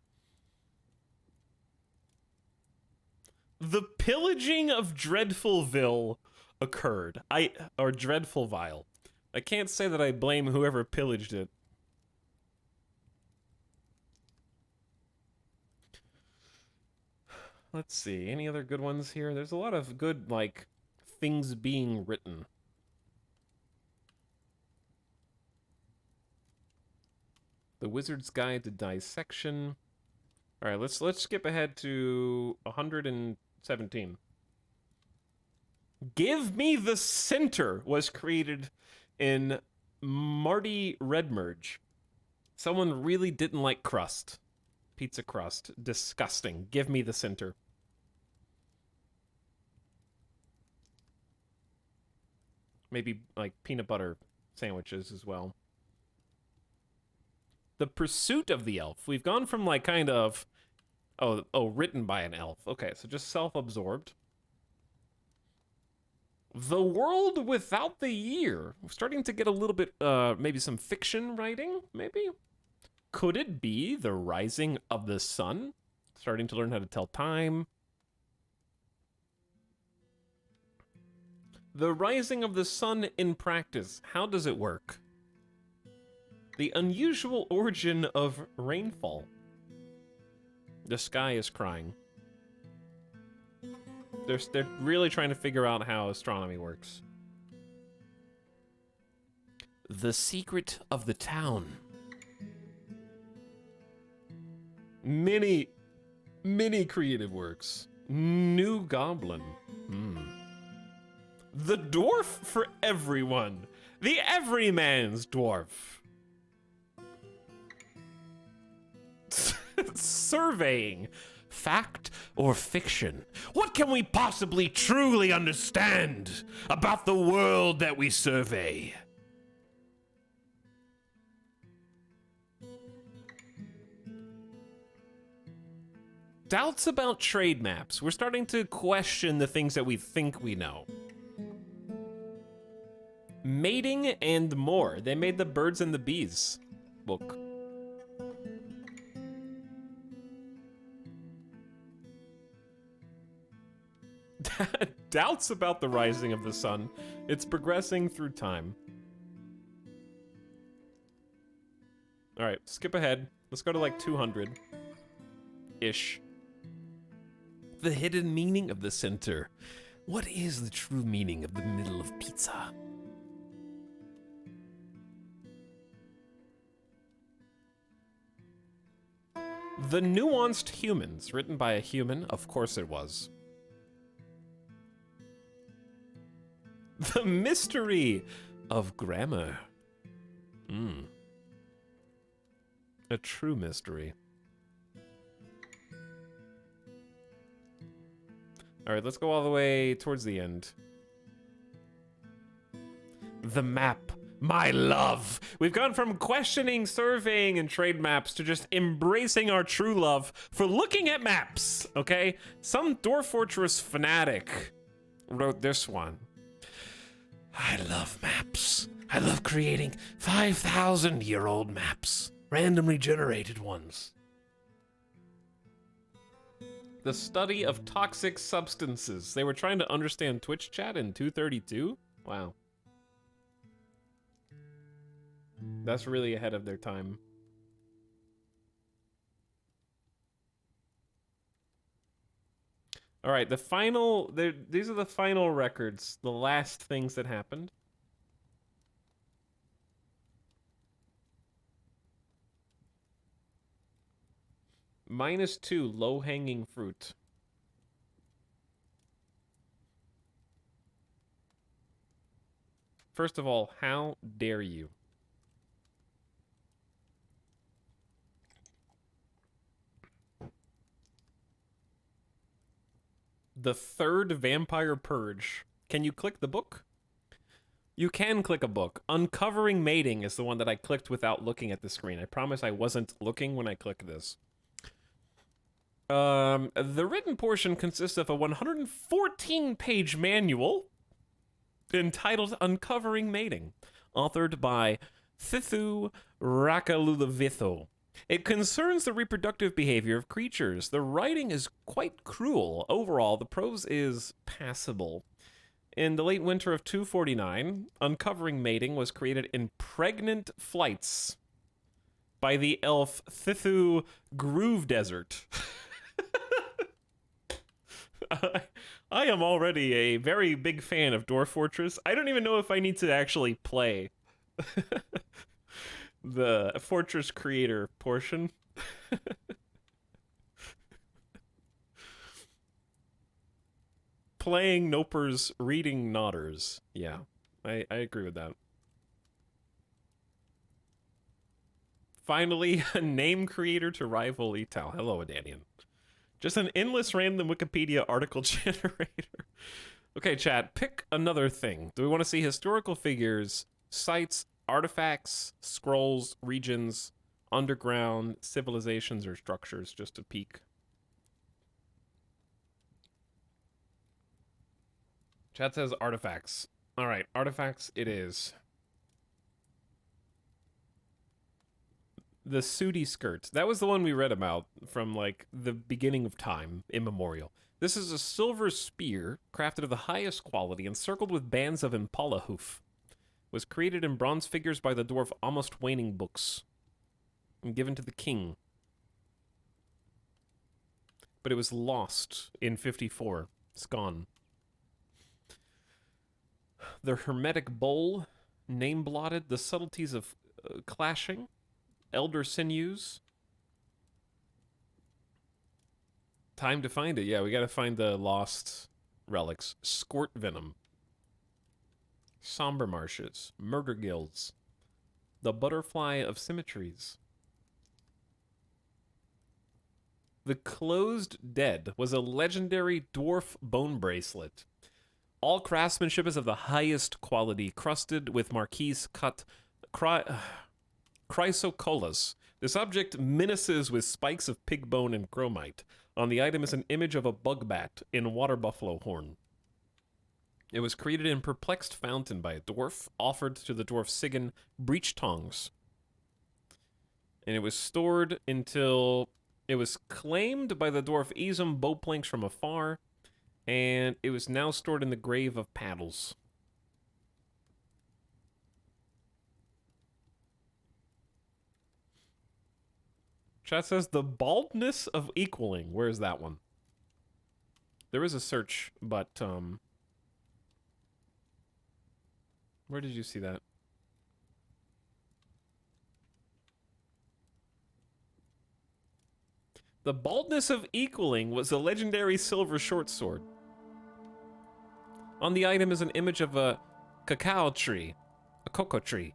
The pillaging of Dreadfulville occurred. Or Dreadfulville. I can't say that I blame whoever pillaged it. Let's see, any other good ones here? There's a lot of good, like, things being written. The Wizard's Guide to Dissection. All right, let's skip ahead to 117. Give Me the Center was created in Marty Redmerge. Someone really didn't like crust. Pizza crust. Disgusting. Give me the center. Maybe like peanut butter sandwiches as well. The Pursuit of the Elf. We've gone from like kind of, written by an elf. Okay, so just self-absorbed. The World Without the Year. We're starting to get a little bit, maybe some fiction writing, maybe? Could it be The Rising of the Sun? Starting to learn how to tell time. The Rising of the Sun in practice. How does it work? The unusual origin of rainfall. The sky is crying. They're really trying to figure out how astronomy works. The Secret of the Town. Many creative works. New Goblin. The Dwarf for Everyone. The Everyman's Dwarf. Surveying. Fact or fiction? What can we possibly truly understand about the world that we survey? Doubts about trade maps. We're starting to question the things that we think we know. Mating and More. They made the Birds and the Bees book. Doubts about the Rising of the Sun. It's progressing through time. All right, skip ahead. Let's go to like 200-ish. The hidden meaning of the center. What is the true meaning of the middle of pizza? The Nuanced Humans, written by a human. Of course it was. The Mystery of Grammar. A true mystery. Alright, let's go all the way towards the end. The map. My love. We've gone from questioning, surveying, and trade maps to just embracing our true love for looking at maps, okay? Some Dwarf Fortress fanatic wrote this one. I love maps. I love creating 5,000-year-old maps. Randomly generated ones. The study of toxic substances. They were trying to understand Twitch chat in 232? Wow. That's really ahead of their time. All right, the final... These are the final records. The last things that happened. -2, low-hanging fruit. First of all, how dare you? The third Vampire Purge. Can you click the book? You can click a book. Uncovering Mating is the one that I clicked without looking at the screen. I promise I wasn't looking when I clicked this. The written portion consists of a 114-page manual entitled Uncovering Mating, authored by Thithu Rakalulevitho. It concerns the reproductive behavior of creatures. The writing is quite cruel. Overall, the prose is passable. In the late winter of 249, Uncovering Mating was created in pregnant flights by the elf Thithu Groove Desert. I am already a very big fan of Dwarf Fortress. I don't even know if I need to actually play the Fortress Creator portion. Playing Nopers, reading Nodders. Yeah, I agree with that. Finally, a name creator to rival Ital. Hello, Adanian. Just an endless random Wikipedia article generator. Okay, chat, pick another thing. Do we want to see historical figures, sites, artifacts, scrolls, regions, underground, civilizations, or structures? Just a peek. Chat says artifacts. All right, artifacts it is. The sooty skirt. That was the one we read about from, like, the beginning of time, immemorial. This is a silver spear, crafted of the highest quality, encircled with bands of impala hoof. Was created in bronze figures by the dwarf Almost Waning Books, and given to the king. But it was lost in 54. It's gone. The hermetic bowl, name blotted, the subtleties of clashing, elder sinews. Time to find it. Yeah, we gotta find the lost relics. Squirt venom. Somber marshes. Murder guilds. The butterfly of symmetries. The closed dead was a legendary dwarf bone bracelet. All craftsmanship is of the highest quality, crusted with marquise cut chrysocolas. This object menaces with spikes of pig bone and chromite. On the item is an image of a bug bat in water buffalo horn. It was created in perplexed fountain by a dwarf, offered to the dwarf Sigyn breech tongs. And it was stored until it was claimed by the dwarf Izum bowplanks from afar, and it was now stored in the grave of paddles. Chat says the baldness of equaling. Where's that one? There is a search, but where did you see that? The baldness of equaling was a legendary silver short sword. On the item is an image of a cacao tree, a cocoa tree,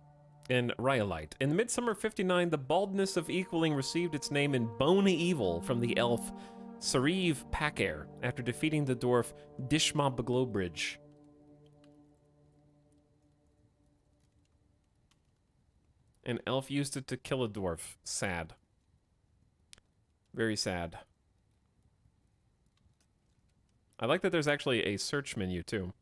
in rhyolite. In Midsummer 59, the baldness of equaling received its name in Bone Evil from the elf Sariv Pakair after defeating the dwarf Dishma Beglowbridge. An elf used it to kill a dwarf. Sad. Very sad. I like that there's actually a search menu, too.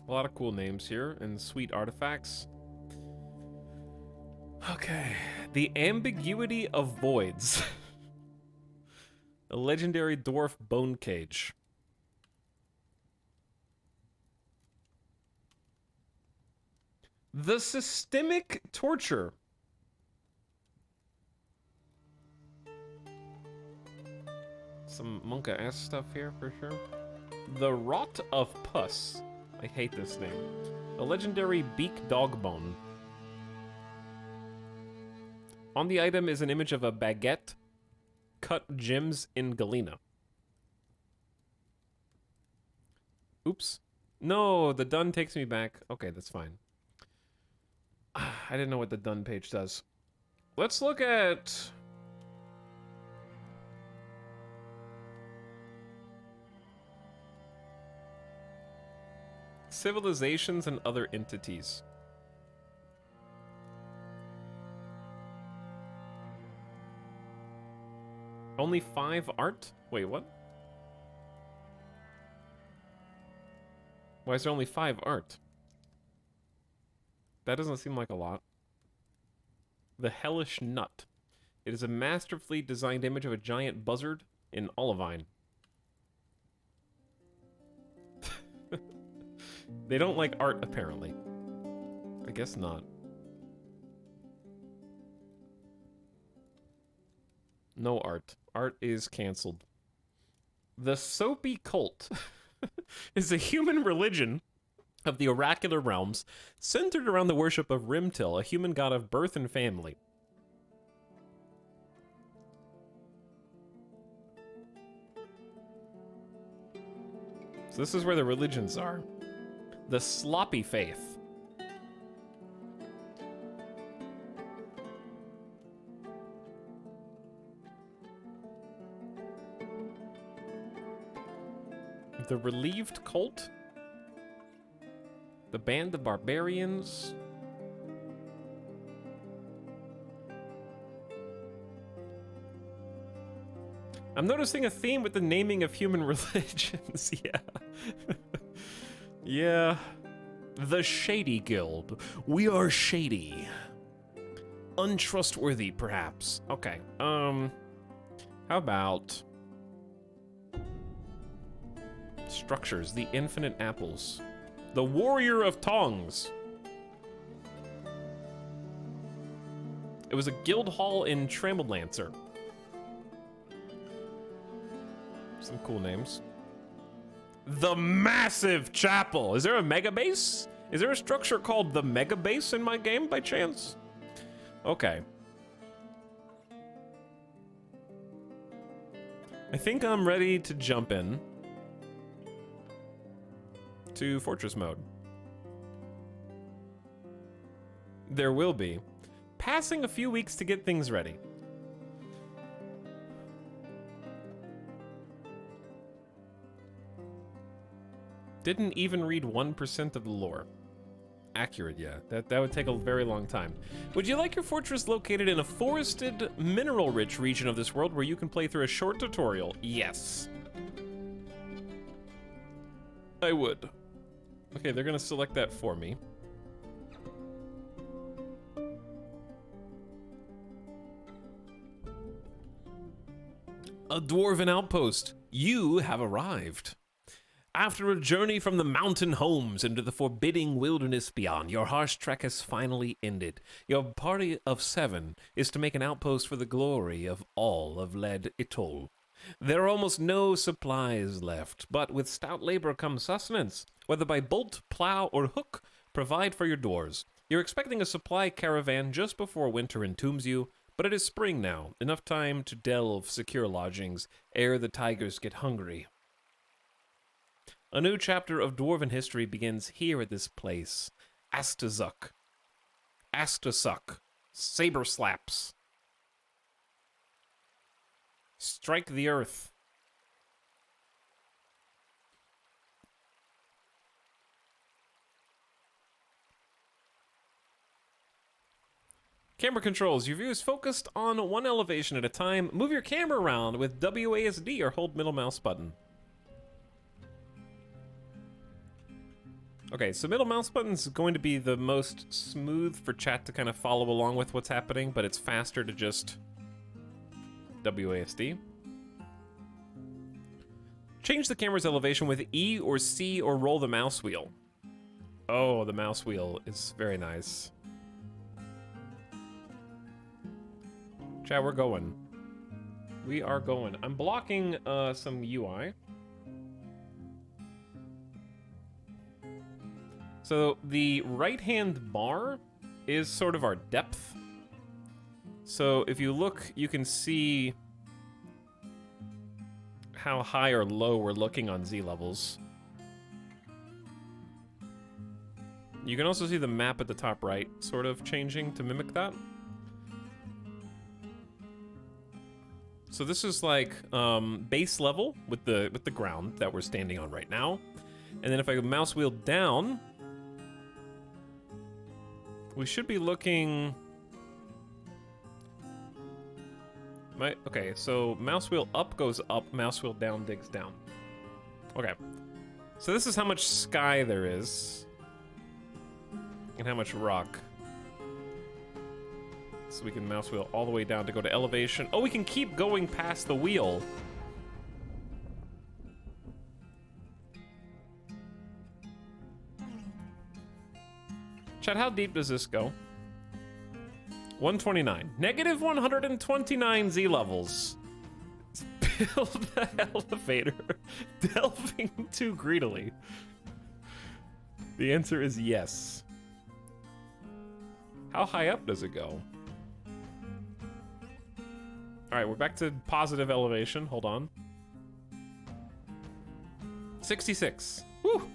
A lot of cool names here and sweet artifacts. Okay. The Ambiguity of Voids. A legendary dwarf bone cage. The Systemic Torture. Some Monka-ass stuff here for sure. The Rot of Pus. I hate this name. A legendary beak dog bone. On the item is an image of a baguette cut gems in galena. Oops. No, the done takes me back. Okay, that's fine. I didn't know what the done page does. Let's look at... civilizations and other entities. Only 5 art? Wait, what? Why is there only 5 art? That doesn't seem like a lot. The Hellish Nut. It is a masterfully designed image of a giant buzzard in olivine. They don't like art, apparently. I guess not. No art. Art is canceled. The Soapy Cult is a human religion of the oracular realms centered around the worship of Rimtil, a human god of birth and family. So this is where the religions are. The Sloppy Faith. The Relieved Cult. The Band of Barbarians. I'm noticing a theme with the naming of human religions. Yeah. Yeah. The Shady Guild. We are shady. Untrustworthy, perhaps. Okay. How about... structures. The Infinite Apples. The Warrior of Tongs. It was a guild hall in Tramellancer. Some cool names. The Massive Chapel. Is there a mega base? Is there a structure called the mega base in my game by chance? Okay. I think I'm ready to jump in to Fortress mode. There will be. Passing a few weeks to get things ready. Didn't even read 1% of the lore. Accurate, yeah. That would take a very long time. Would you like your fortress located in a forested, mineral-rich region of this world where you can play through a short tutorial? Yes. I would. Okay, they're gonna select that for me. A dwarven outpost. You have arrived. After a journey from the mountain homes into the forbidding wilderness beyond, your harsh trek has finally ended. Your party of 7 is to make an outpost for the glory of all of Led Itol. There are almost no supplies left, but with stout labor comes sustenance. Whether by bolt, plow, or hook, provide for your doors. You're expecting a supply caravan just before winter entombs you, but it is spring now, enough time to delve secure lodgings ere the tigers get hungry. A new chapter of dwarven history begins here at this place. Astazuk. Astasuck. Saber slaps. Strike the earth. Camera controls. Your view is focused on one elevation at a time. Move your camera around with WASD or hold middle mouse button. Okay, so middle mouse button is going to be the most smooth for chat to kind of follow along with what's happening, but it's faster to just WASD. Change the camera's elevation with E or C or roll the mouse wheel. Oh, the mouse wheel is very nice. Chat, we're going. We are going. I'm blocking some UI. So the right-hand bar is sort of our depth. So if you look, you can see how high or low we're looking on Z levels. You can also see the map at the top right sort of changing to mimic that. So this is like base level with the ground that we're standing on right now. And then if I mouse wheel down, we should be looking... Okay, so mouse wheel up goes up, mouse wheel down digs down. Okay. So this is how much sky there is. And how much rock. So we can mouse wheel all the way down to go to elevation. Oh, we can keep going past the wheel. Chat, how deep does this go? 129. Negative 129 Z levels. Let's build the elevator. Delving too greedily. The answer is yes. How high up does it go? Alright, we're back to positive elevation. Hold on. 66. Whew.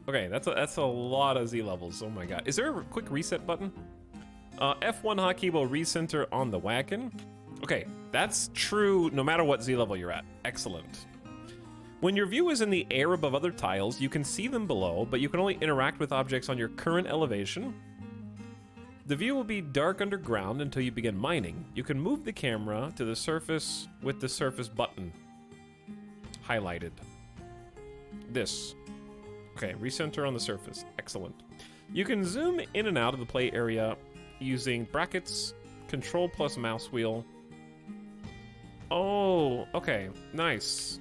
Okay, that's a lot of Z levels. Oh my god. Is there a quick reset button? F1 hotkey will recenter on the wagon. Okay, that's true no matter what Z level you're at. Excellent. When your view is in the air above other tiles, you can see them below, but you can only interact with objects on your current elevation. The view will be dark underground until you begin mining. You can move the camera to the surface with the surface button highlighted. This. Okay, recenter on the surface. Excellent. You can zoom in and out of the play area using brackets, control plus mouse wheel. Oh, okay, nice.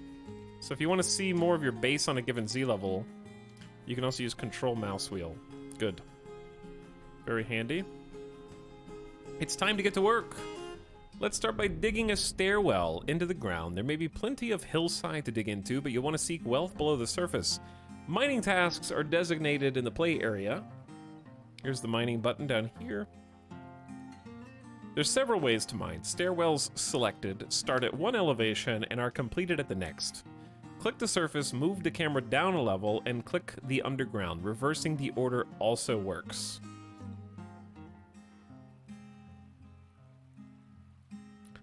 So if you want to see more of your base on a given Z level, you can also use control mouse wheel. Good. Very handy. It's time to get to work. Let's start by digging a stairwell into the ground. There may be plenty of hillside to dig into, but you'll want to seek wealth below the surface. Mining tasks are designated in the play area. Here's the mining button down here. There's several ways to mine. Stairwells selected start at one elevation and are completed at the next. Click the surface, move the camera down a level, and click the underground. Reversing the order also works.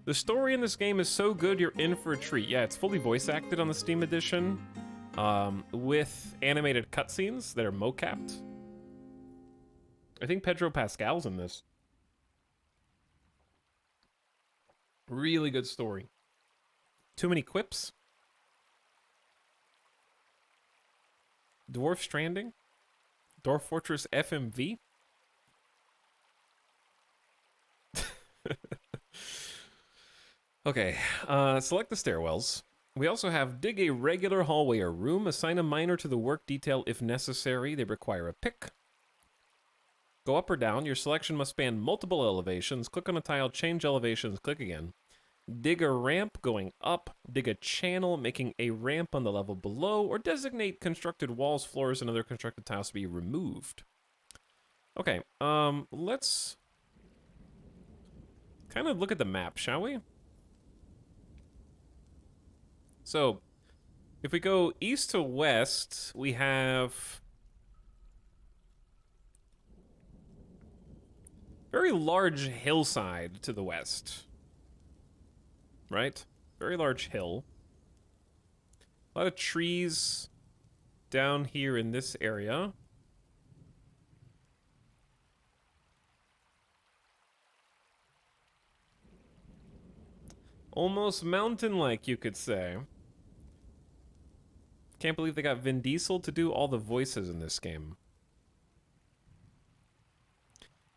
The story in this game is so good you're in for a treat. Yeah, it's fully voice acted on the Steam edition, with animated cutscenes that are mocapped. I think Pedro Pascal's in this. Really good story. Too many quips? Dwarf Stranding? Dwarf Fortress FMV? Okay, select the stairwells. We also have dig a regular hallway or room, assign a miner to the work detail if necessary. They require a pick. Go up or down. Your selection must span multiple elevations. Click on a tile, change elevations, click again. Dig a ramp going up, dig a channel making a ramp on the level below, or designate constructed walls, floors, and other constructed tiles to be removed. Okay, let's kind of look at the map, shall we? So, if we go east to west, we have very large hillside to the west. Right? Very large hill. A lot of trees down here in this area. Almost mountain-like, you could say. Can't believe they got Vin Diesel to do all the voices in this game.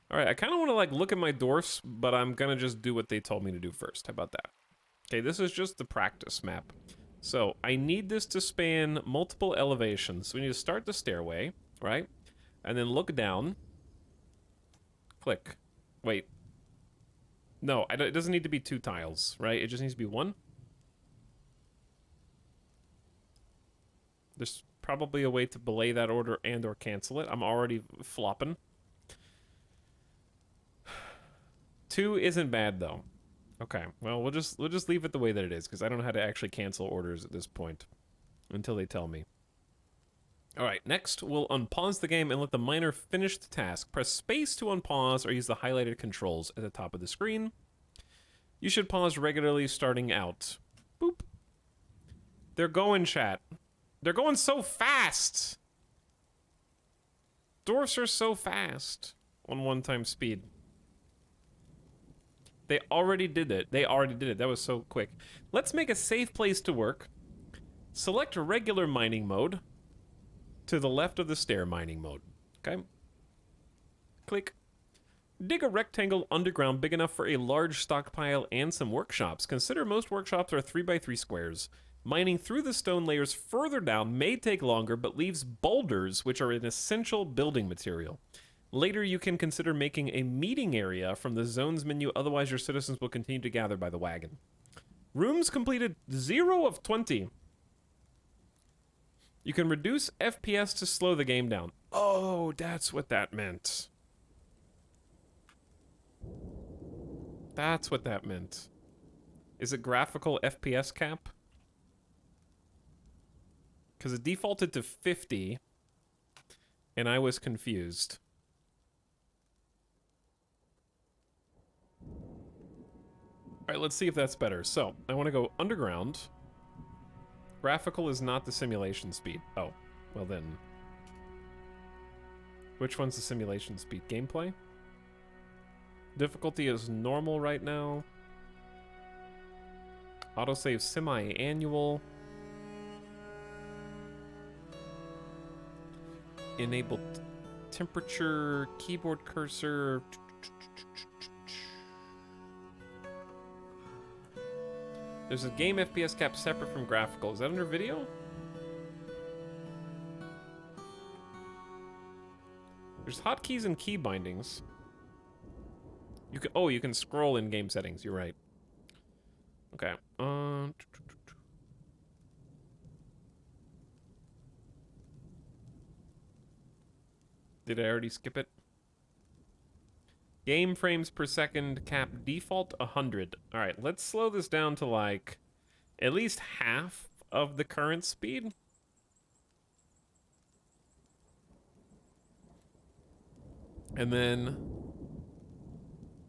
Alright, I kind of want to, like, look at my dwarfs, but I'm gonna just do what they told me to do first. How about that? Okay, this is just the practice map. So, I need this to span multiple elevations. So we need to start the stairway, right? And then look down. Click. Wait. No, it doesn't need to be 2 tiles, right? It just needs to be 1. There's probably a way to belay that order and or cancel it. I'm already flopping. 2 isn't bad, though. Okay, well, we'll just leave it the way that it is, because I don't know how to actually cancel orders at this point. Until they tell me. Alright, next, we'll unpause the game and let the miner finish the task. Press space to unpause or use the highlighted controls at the top of the screen. You should pause regularly starting out. Boop. They're going, chat. They're going so fast! Dwarfs are so fast on 1-time speed. They already did it. They already did it. That was so quick. Let's make a safe place to work. Select regular mining mode to the left of the stair mining mode. Okay? Click. Dig a rectangle underground big enough for a large stockpile and some workshops. Consider most workshops are 3x3 squares. Mining through the stone layers further down may take longer, but leaves boulders, which are an essential building material. Later, you can consider making a meeting area from the zones menu, otherwise your citizens will continue to gather by the wagon. Rooms completed 0 of 20. You can reduce FPS to slow the game down. Oh, that's what that meant. That's what that meant. Is it graphical FPS cap? Because it defaulted to 50, and I was confused. Alright, let's see if that's better. So, I want to go underground. Graphical is not the simulation speed. Oh, well then. Which one's the simulation speed? Gameplay? Difficulty is normal right now. Autosave semi-annual. Enabled temperature, keyboard cursor. There's a game FPS cap separate from graphical. Is that under video? There's hotkeys and key bindings. You can, oh, you can scroll in game settings. You're right. Okay. Did I already skip it? Game frames per second cap default 100. All right, let's slow this down to like at least half of the current speed. And then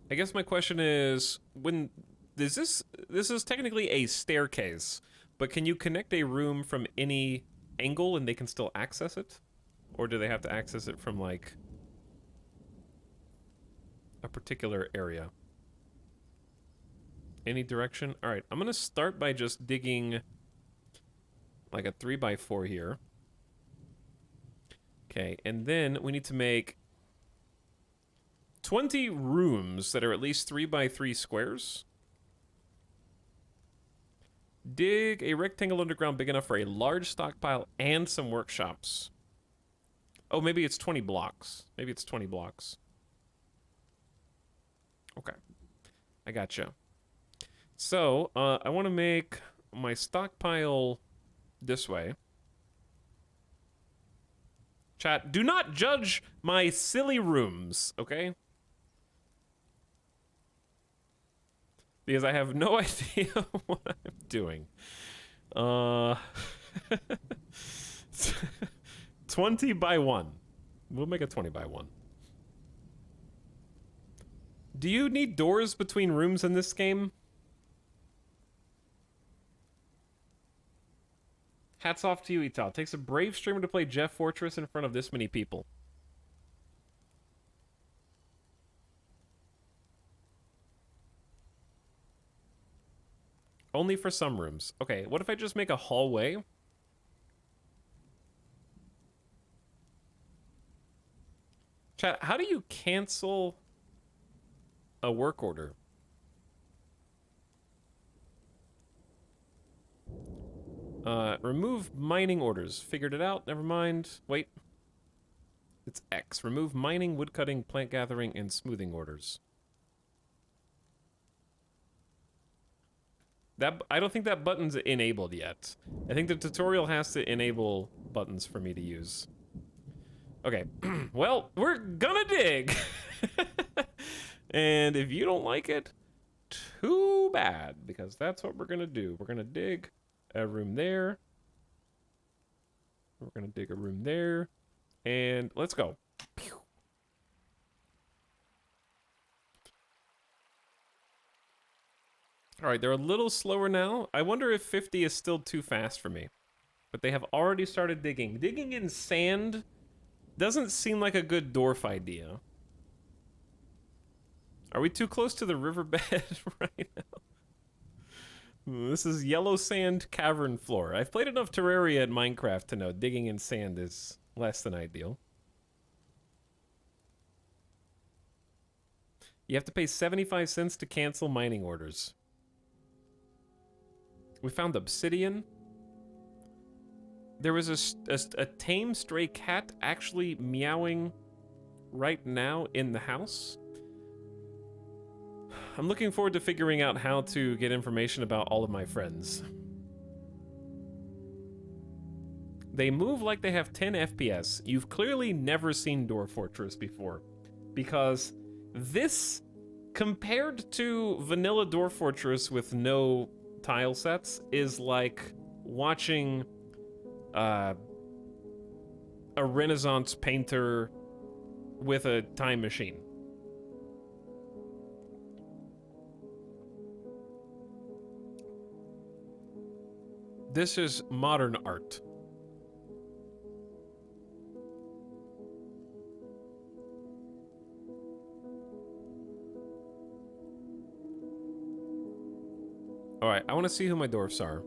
I guess my question is, when is this is technically a staircase, but can you connect a room from any angle and they can still access it? Or do they have to access it from like a particular area? Any direction? All right, I'm gonna start by just digging like a 3x4 here. Okay, and then we need to make 20 rooms that are at least 3x3 squares. Dig a rectangle underground big enough for a large stockpile and some workshops. Oh, maybe it's 20 blocks. Maybe it's 20 blocks. Okay. I gotcha. So, I want to make my stockpile this way. Chat, do not judge my silly rooms, okay? Because I have no idea what I'm doing. 20 by 1. We'll make a 20 by 1. Do you need doors between rooms in this game? Hats off to you, Ital. Takes a brave streamer to play Dwarf Fortress in front of this many people. Only for some rooms. Okay, what if I just make a hallway? Chat, how do you cancel a work order? Remove mining orders. Figured it out. Never mind. Wait. It's X. Remove mining, woodcutting, plant gathering, and smoothing orders. That I don't think that button's enabled yet. I think the tutorial has to enable buttons for me to use. Okay. Well, we're gonna dig. And if you don't like it, too bad, because that's what we're gonna do. We're gonna dig a room there. We're gonna dig a room there. And let's go. Pew. All right, they're a little slower now. I wonder if 50 is still too fast for me. But they have already started digging. Digging in sand doesn't seem like a good dwarf idea. Are we too close to the riverbed right now? This is yellow sand cavern floor. I've played enough Terraria in Minecraft to know digging in sand is less than ideal. You have to pay 75 cents to cancel mining orders. We found obsidian. There was a tame stray cat actually meowing right now in the house. I'm looking forward to figuring out how to get information about all of my friends. They move like they have 10 FPS. You've clearly never seen Dwarf Fortress before, because this, compared to vanilla Dwarf Fortress with no tile sets, is like watching a Renaissance painter with a time machine. This is modern art. Alright, I want to see who my dwarfs are.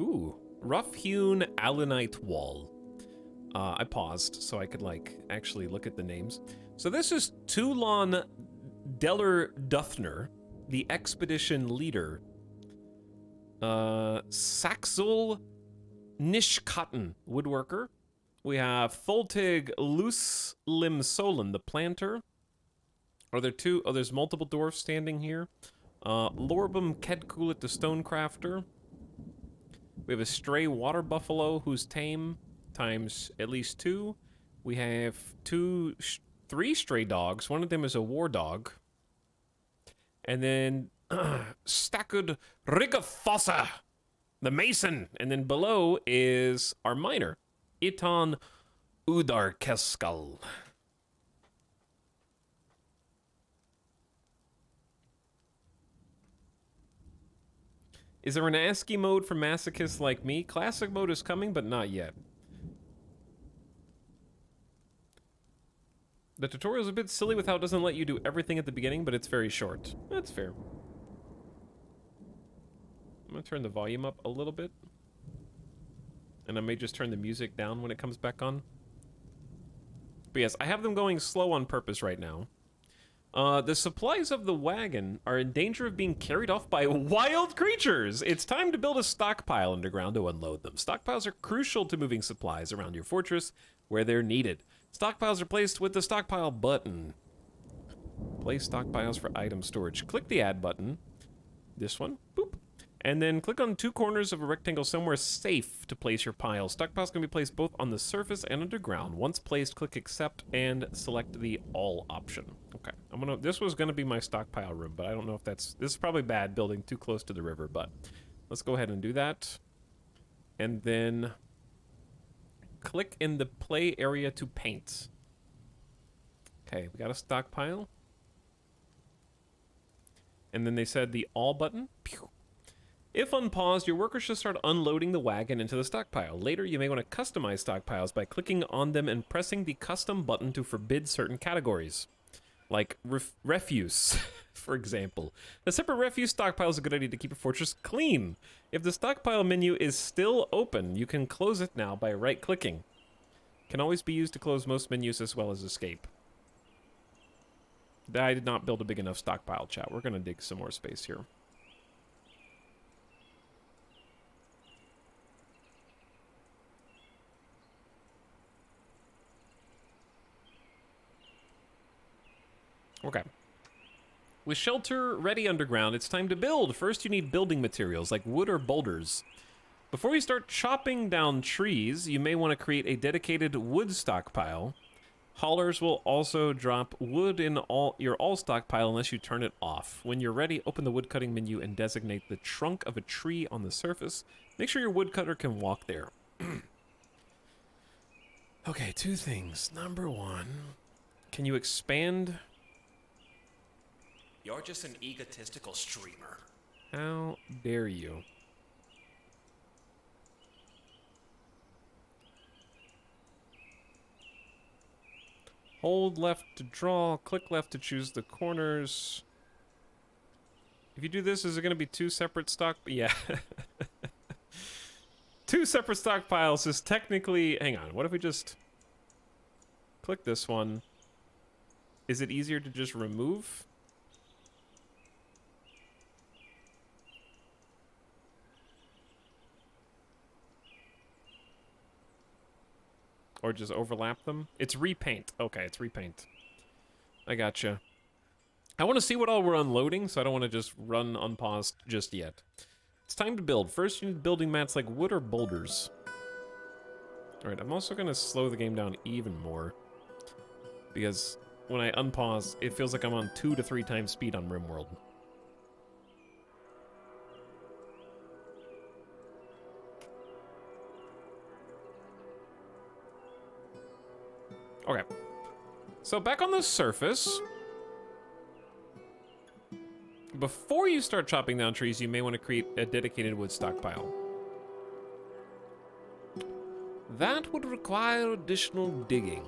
Ooh, rough-hewn allanite wall. I paused so I could, like, actually look at the names. So this is Toulon Deller Duthner, the expedition leader. Saxul Nishcotton, woodworker. We have Tholtig Loose Limb Solon, the planter. Are there two? Oh, there's multiple dwarfs standing here. Lorbum Kedkulit, the stonecrafter. We have a stray water buffalo who's tame, times at least 2. We have 3 stray dogs. One of them is a war dog. And then Stakud Rigafossa, the mason. And then below is our miner, Itan Udarkeskal. Is there an ASCII mode for masochists like me? Classic mode is coming, but not yet. The tutorial's a bit silly with how it doesn't let you do everything at the beginning, but it's very short. That's fair. I'm gonna turn the volume up a little bit. And I may just turn the music down when it comes back on. But yes, I have them going slow on purpose right now. The supplies of the wagon are in danger of being carried off by wild creatures. It's time to build a stockpile underground to unload them. Stockpiles are crucial to moving supplies around your fortress where they're needed. Stockpiles are placed with the stockpile button. Place stockpiles for item storage. Click the add button. This one. Boop. And then click on 2 corners of a rectangle somewhere safe to place your pile. Stockpiles can be placed both on the surface and underground. Once placed, click accept and select the all option. Okay, this was gonna be my stockpile room, but I don't know if this is probably bad building too close to the river, but let's go ahead and do that. And then click in the play area to paint. Okay, we got a stockpile. And then they said the all button. Pew. If unpaused, your workers should start unloading the wagon into the stockpile. Later, you may want to customize stockpiles by clicking on them and pressing the custom button to forbid certain categories. Like refuse, for example. A separate refuse stockpile is a good idea to keep your fortress clean. If the stockpile menu is still open, you can close it now by right-clicking. Can always be used to close most menus as well as escape. I did not build a big enough stockpile, chat. We're going to dig some more space here. Okay. With shelter ready underground, it's time to build. First, you need building materials like wood or boulders. Before you start chopping down trees, you may want to create a dedicated wood stockpile. Haulers will also drop wood in your all stockpile unless you turn it off. When you're ready, open the woodcutting menu and designate the trunk of a tree on the surface. Make sure your woodcutter can walk there. Okay, 2 things. Number 1, can you expand? You're just an egotistical streamer. How dare you? Hold left to draw, click left to choose the corners. If you do this, is it going to be 2 separate stock? Yeah. 2 separate stockpiles is technically... Hang on, what if we just click this one? Is it easier to just remove? Or just overlap them? It's repaint. Okay, it's repaint. I gotcha. I want to see what all we're unloading, so I don't want to just run unpaused just yet. It's time to build. First, you need building mats like wood or boulders. Alright, I'm also going to slow the game down even more. Because when I unpause, it feels like I'm on 2 to 3 times speed on RimWorld. Okay, so back on the surface, before you start chopping down trees, you may want to create a dedicated wood stockpile. That would require additional digging,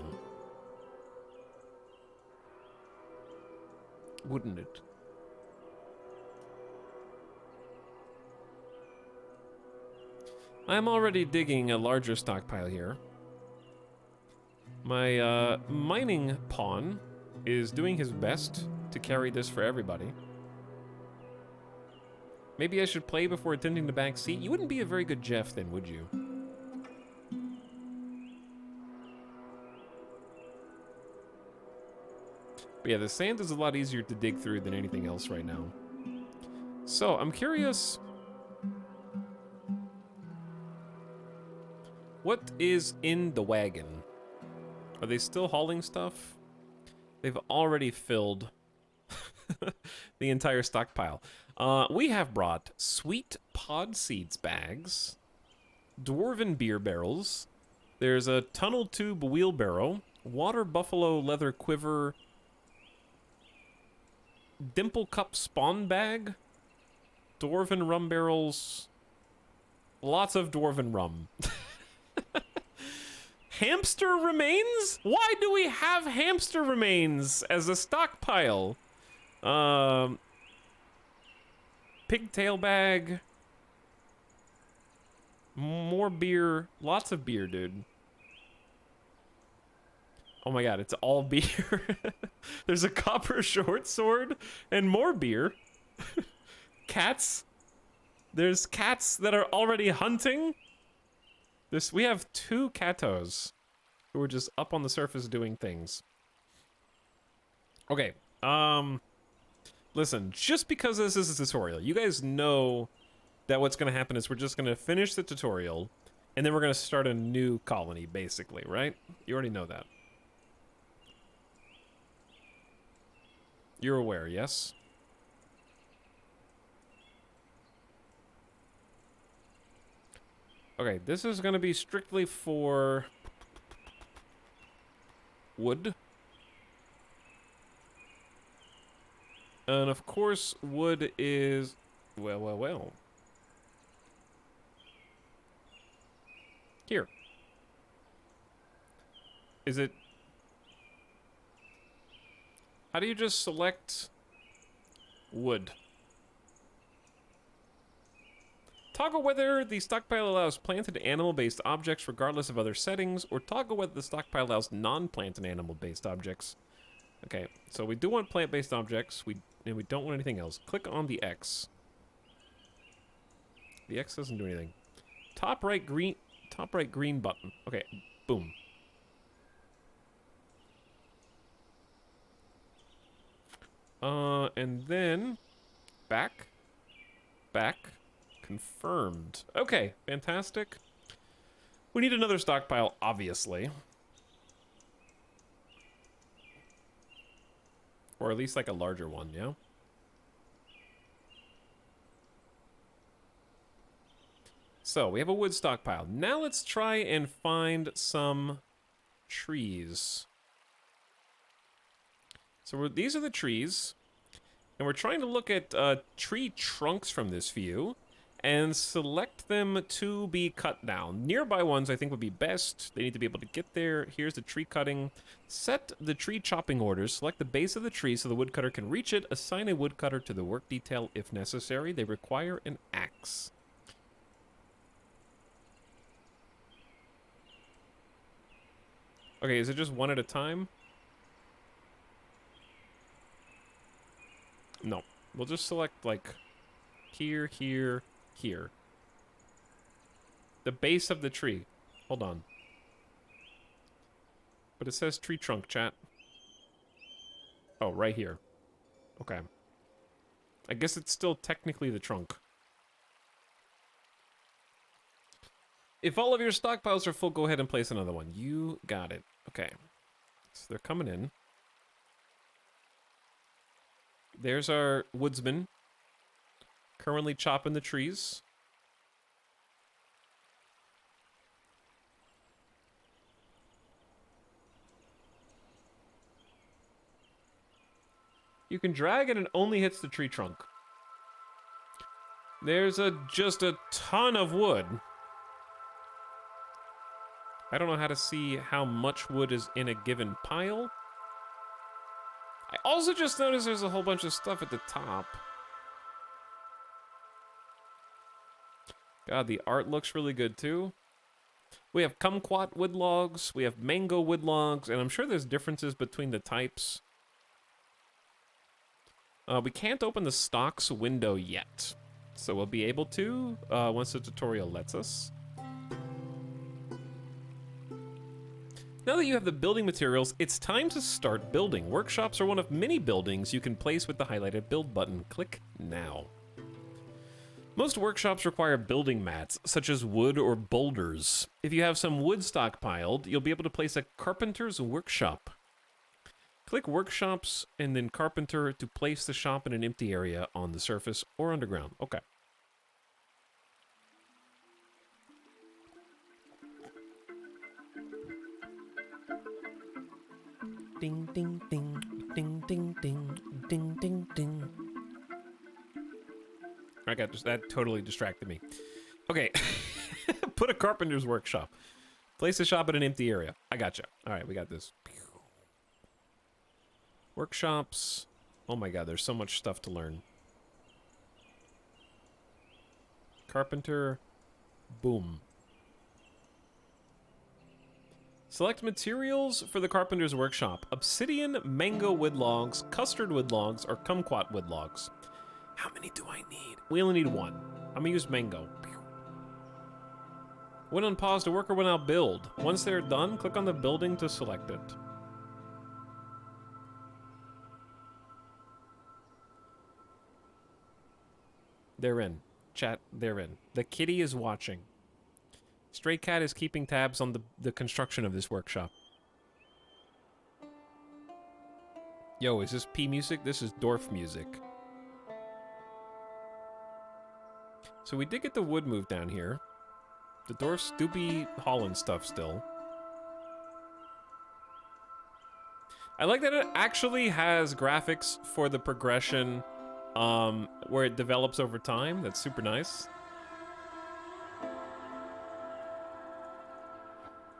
wouldn't it? I'm already digging a larger stockpile here. My mining pawn is doing his best to carry this for everybody. Maybe I should play before attempting the back seat. You wouldn't be a very good Jeff then, would you? But yeah, the sand is a lot easier to dig through than anything else right now. So, I'm curious... what is in the wagon? Are they still hauling stuff? They've already filled the entire stockpile. We have brought sweet pod seeds bags, dwarven beer barrels, there's a tunnel tube wheelbarrow, water buffalo leather quiver, dimple cup spawn bag, dwarven rum barrels, lots of dwarven rum. Hamster remains? Why do we have hamster remains as a stockpile? Pigtail bag. More beer. Lots of beer, dude. Oh my god, it's all beer. There's a copper short sword and more beer. Cats. There's cats that are already hunting. We have 2 catos who are just up on the surface doing things. Okay, Listen, just because this is a tutorial, you guys know that what's going to happen is we're just going to finish the tutorial, and then we're going to start a new colony, basically, right? You already know that. You're aware, yes? Okay, this is going to be strictly for wood. And of course, wood is... well. Here. Is it... How do you just select wood? Toggle whether the stockpile allows planted animal-based objects regardless of other settings, or toggle whether the stockpile allows non-plant and animal-based objects. Okay, so we do want plant-based objects, and we don't want anything else. Click on the X. The X doesn't do anything. Top right green button. Okay, boom. And then back, confirmed. Okay, fantastic. We need another stockpile, obviously. Or at least like a larger one, yeah? So, we have a wood stockpile. Now let's try and find some trees. So these are the trees. And we're trying to look at tree trunks from this view and select them to be cut down. Nearby ones I think would be best. They need to be able to get there. Here's the tree cutting. Set the tree chopping orders. Select the base of the tree so the woodcutter can reach it. Assign a woodcutter to the work detail if necessary. They require an axe. Okay, is it just one at a time? No. We'll just select, like, here, here, here. The base of the tree. Hold on. But it says tree trunk, chat. Oh, right here. Okay. I guess it's still technically the trunk. If all of your stockpiles are full, go ahead and place another one. You got it. Okay. So they're coming in. There's our woodsman. Currently chopping the trees. You can drag and it only hits the tree trunk. There's just a ton of wood. I don't know how to see how much wood is in a given pile. I also just noticed there's a whole bunch of stuff at the top. God, the art looks really good too. We have kumquat wood logs, we have mango wood logs, and I'm sure there's differences between the types. We can't open the stocks window yet, so we'll be able to once the tutorial lets us. Now that you have the building materials, it's time to start building. Workshops are one of many buildings you can place with the highlighted build button. Click now. Most workshops require building mats, such as wood or boulders. If you have some wood stockpiled, you'll be able to place a carpenter's workshop. Click workshops and then carpenter to place the shop in an empty area on the surface or underground. Okay. Ding, ding, ding, ding, ding, ding, ding, ding, ding. I got this. That totally distracted me. Okay. Put a carpenter's workshop. Place a shop in an empty area. I gotcha. All right, we got this. Workshops. Oh my god, there's so much stuff to learn. Carpenter. Boom. Select materials for the carpenter's workshop. Obsidian, mango wood logs, custard wood logs, or kumquat wood logs. How many do I need? We only need one. I'm gonna use mango. When on pause to worker will now build. Once they're done, click on the building to select it. They're in. Chat, they're in. The kitty is watching. Stray Cat is keeping tabs on the construction of this workshop. Yo, is this P music? This is Dwarf music. So we did get the wood moved down here. The dwarfs do be hauling stuff still. I like that it actually has graphics for the progression where it develops over time. That's super nice.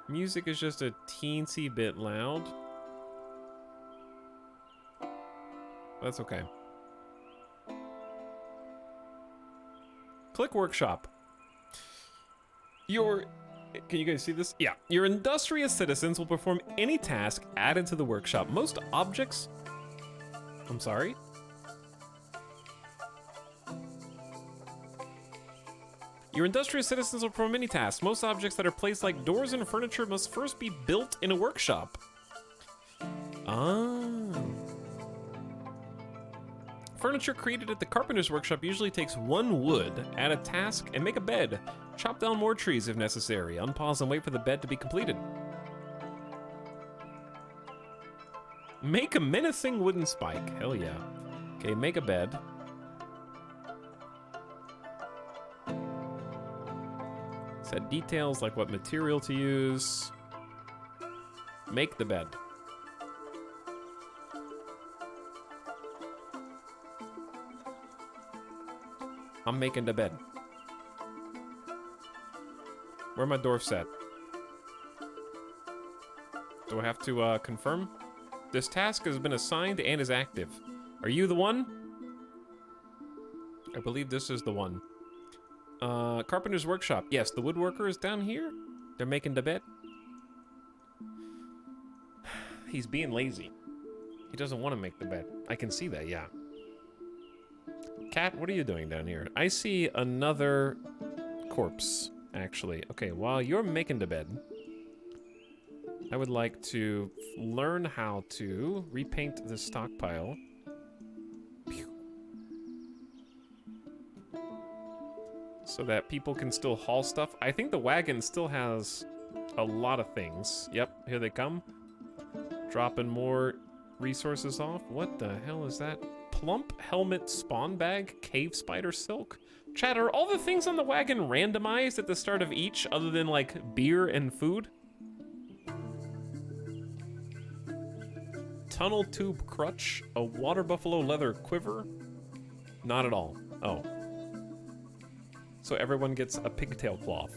Music is just a teensy bit loud. That's okay. Click workshop. Can you guys see this? Yeah. Your industrious citizens will perform any task added to the workshop. Most objects... I'm sorry? Your industrious citizens will perform any tasks. Most objects that are placed like doors and furniture must first be built in a workshop. Ah. Furniture created at the carpenter's workshop usually takes 1 wood, add a task, and make a bed. Chop down more trees if necessary. Unpause and wait for the bed to be completed. Make a menacing wooden spike. Hell yeah. Okay, make a bed. Set details like what material to use. Make the bed. I'm making the bed. Where are my dwarfs at? Do I have to confirm? This task has been assigned and is active. Are you the one? I believe this is the one. Carpenter's workshop. Yes, the woodworker is down here. They're making the bed. He's being lazy. He doesn't want to make the bed. I can see that, yeah. Cat, what are you doing down here? I see another corpse, actually. Okay, while you're making the bed, I would like to learn how to repaint the stockpile. So that people can still haul stuff. I think the wagon still has a lot of things. Yep, here they come. Dropping more resources off. What the hell is that? Plump helmet spawn bag, cave spider silk. Chat, are all the things on the wagon randomized at the start of each other than like beer and food? Tunnel tube crutch, a water buffalo leather quiver. Not at all. Oh. So everyone gets a pigtail cloth.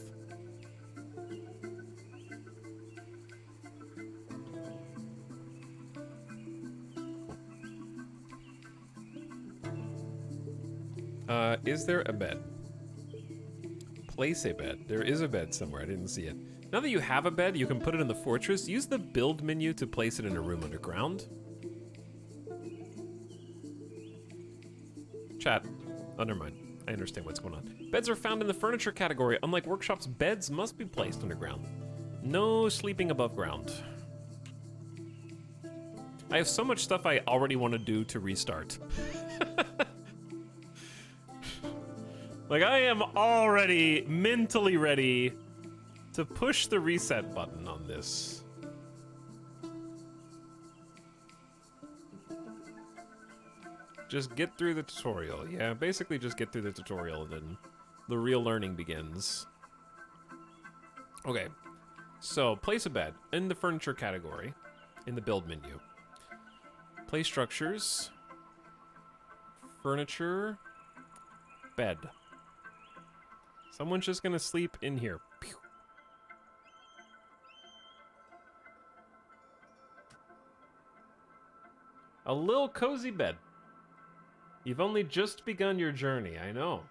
Is there a bed? Place a bed. There is a bed somewhere. I didn't see it. Now that you have a bed, you can put it in the fortress. Use the build menu to place it in a room underground. Chat. Oh, never mind. I understand what's going on. Beds are found in the furniture category. Unlike workshops, beds must be placed underground. No sleeping above ground. I have so much stuff I already want to do to restart. Like, I am already mentally ready to push the reset button on this. Just get through the tutorial. Yeah, basically just get through the tutorial and then the real learning begins. Okay, so place a bed in the furniture category in the build menu. Place structures, furniture, bed. Someone's just gonna sleep in here. Pew. A little cozy bed. You've only just begun your journey, I know.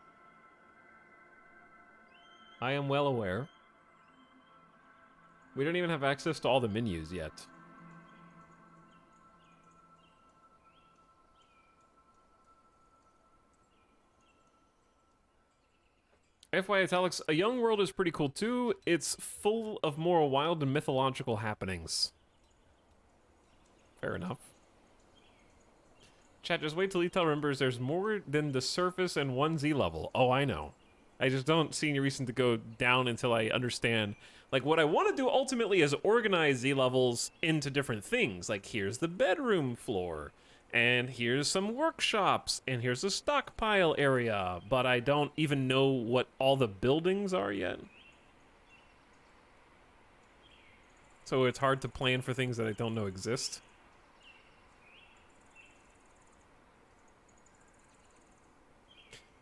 I am well aware. We don't even have access to all the menus yet. FYI Italics, A Young World is pretty cool too. It's full of more wild and mythological happenings. Fair enough. Chat, just wait till Etel remembers there's more than the surface and one Z level. Oh, I know. I just don't see any reason to go down until I understand. Like, what I want to do ultimately is organize Z levels into different things. Like, here's the bedroom floor, and here's some workshops, and here's the stockpile area, but I don't even know what all the buildings are yet. So it's hard to plan for things that I don't know exist.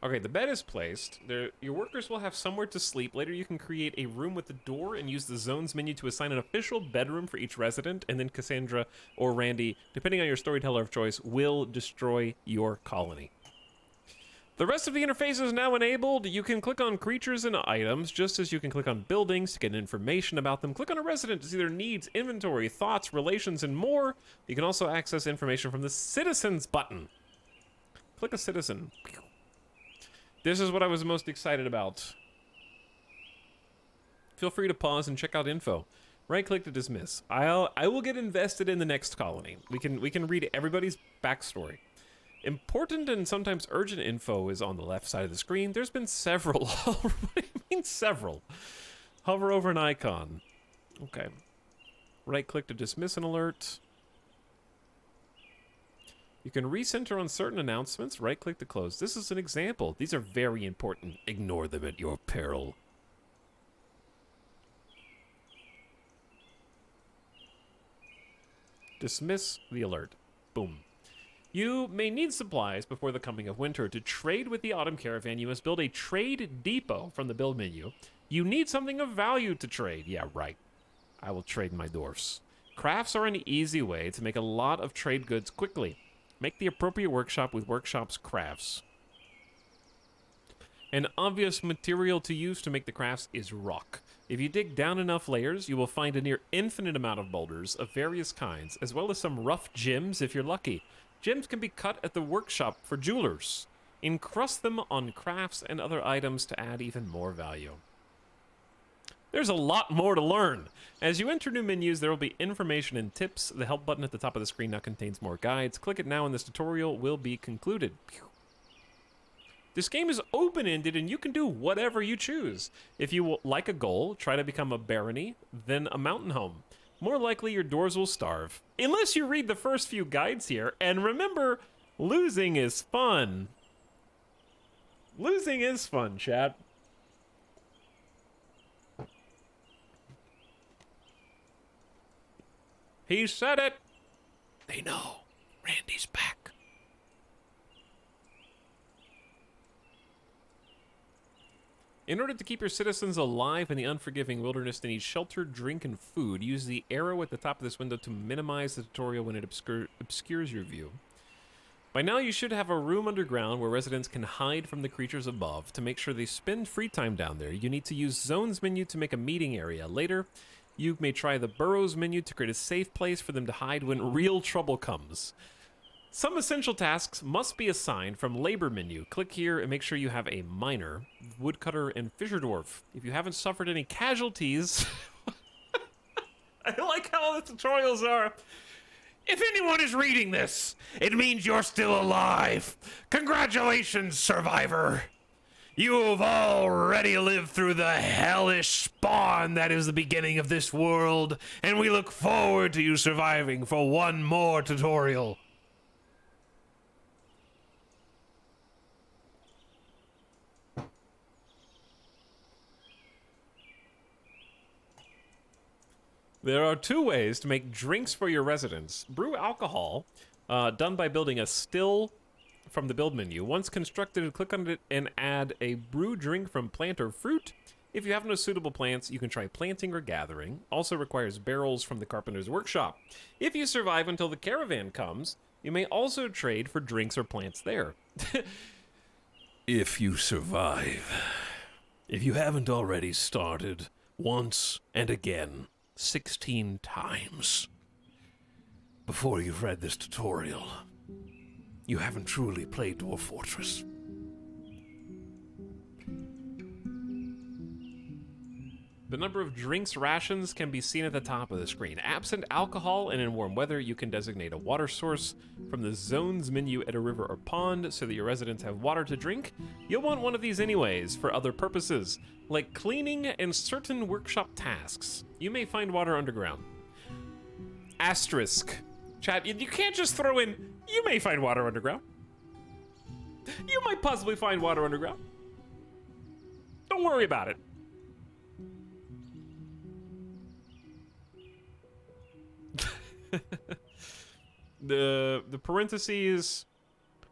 Okay, the bed is placed. Your workers will have somewhere to sleep. Later, you can create a room with a door and use the zones menu to assign an official bedroom for each resident, and then Cassandra or Randy, depending on your storyteller of choice, will destroy your colony. The rest of the interface is now enabled. You can click on creatures and items, just as you can click on buildings to get information about them. Click on a resident to see their needs, inventory, thoughts, relations, and more. You can also access information from the Citizens button. Click a citizen. This is what I was most excited about. Feel free to pause and check out info. Right-click to dismiss. I will get invested in the next colony. We can read everybody's backstory. Important and sometimes urgent info is on the left side of the screen. There's been several. What do you mean several? Hover over an icon. Okay. Right-click to dismiss an alert. You can recenter on certain announcements. Right-click to close. This is an example. These are very important. Ignore them at your peril. Dismiss the alert. Boom. You may need supplies before the coming of winter. To trade with the Autumn Caravan, you must build a trade depot from the build menu. You need something of value to trade. Yeah, right. I will trade my dwarfs. Crafts are an easy way to make a lot of trade goods quickly. Make the appropriate workshop with workshop's crafts. An obvious material to use to make the crafts is rock. If you dig down enough layers, you will find a near infinite amount of boulders of various kinds, as well as some rough gems if you're lucky. Gems can be cut at the workshop for jewelers. Encrust them on crafts and other items to add even more value. There's a lot more to learn. As you enter new menus, there will be information and tips. The help button at the top of the screen now contains more guides. Click it now and this tutorial will be concluded. This game is open-ended and you can do whatever you choose. If you like a goal, try to become a barony, then a mountain home. More likely your doors will starve. Unless you read the first few guides here, and remember, losing is fun. Losing is fun, chat. He said it. They know. Randy's back. In order to keep your citizens alive in the unforgiving wilderness, they need shelter, drink, and food. Use the arrow at the top of this window to minimize the tutorial when it obscures your view. By now, you should have a room underground where residents can hide from the creatures above. To make sure they spend free time down there, you need to use Zones menu to make a meeting area. Later, you may try the Burrows menu to create a safe place for them to hide when real trouble comes. Some essential tasks must be assigned from Labor menu. Click here and make sure you have a miner, woodcutter, and fisher dwarf. If you haven't suffered any casualties... I like how the tutorials are. If anyone is reading this, it means you're still alive. Congratulations, survivor. You've already lived through the hellish spawn that is the beginning of this world, and we look forward to you surviving for one more tutorial. There are two ways to make drinks for your residents. Brew alcohol, done by building a still from the build menu. Once constructed, click on it and add a brew drink from plant or fruit. If you have no suitable plants, you can try planting or gathering. Also requires barrels from the carpenter's workshop. If you survive until the caravan comes, you may also trade for drinks or plants there. If you survive. If you haven't already started, once and again. 16 times before you've read this tutorial. You haven't truly played Dwarf Fortress. The number of drinks rations can be seen at the top of the screen. Absent alcohol and in warm weather, you can designate a water source from the zones menu at a river or pond so that your residents have water to drink. You'll want one of these anyways for other purposes, like cleaning and certain workshop tasks. You may find water underground. Asterisk. Chat, you can't just throw in, you may find water underground. You might possibly find water underground. Don't worry about it. The parentheses,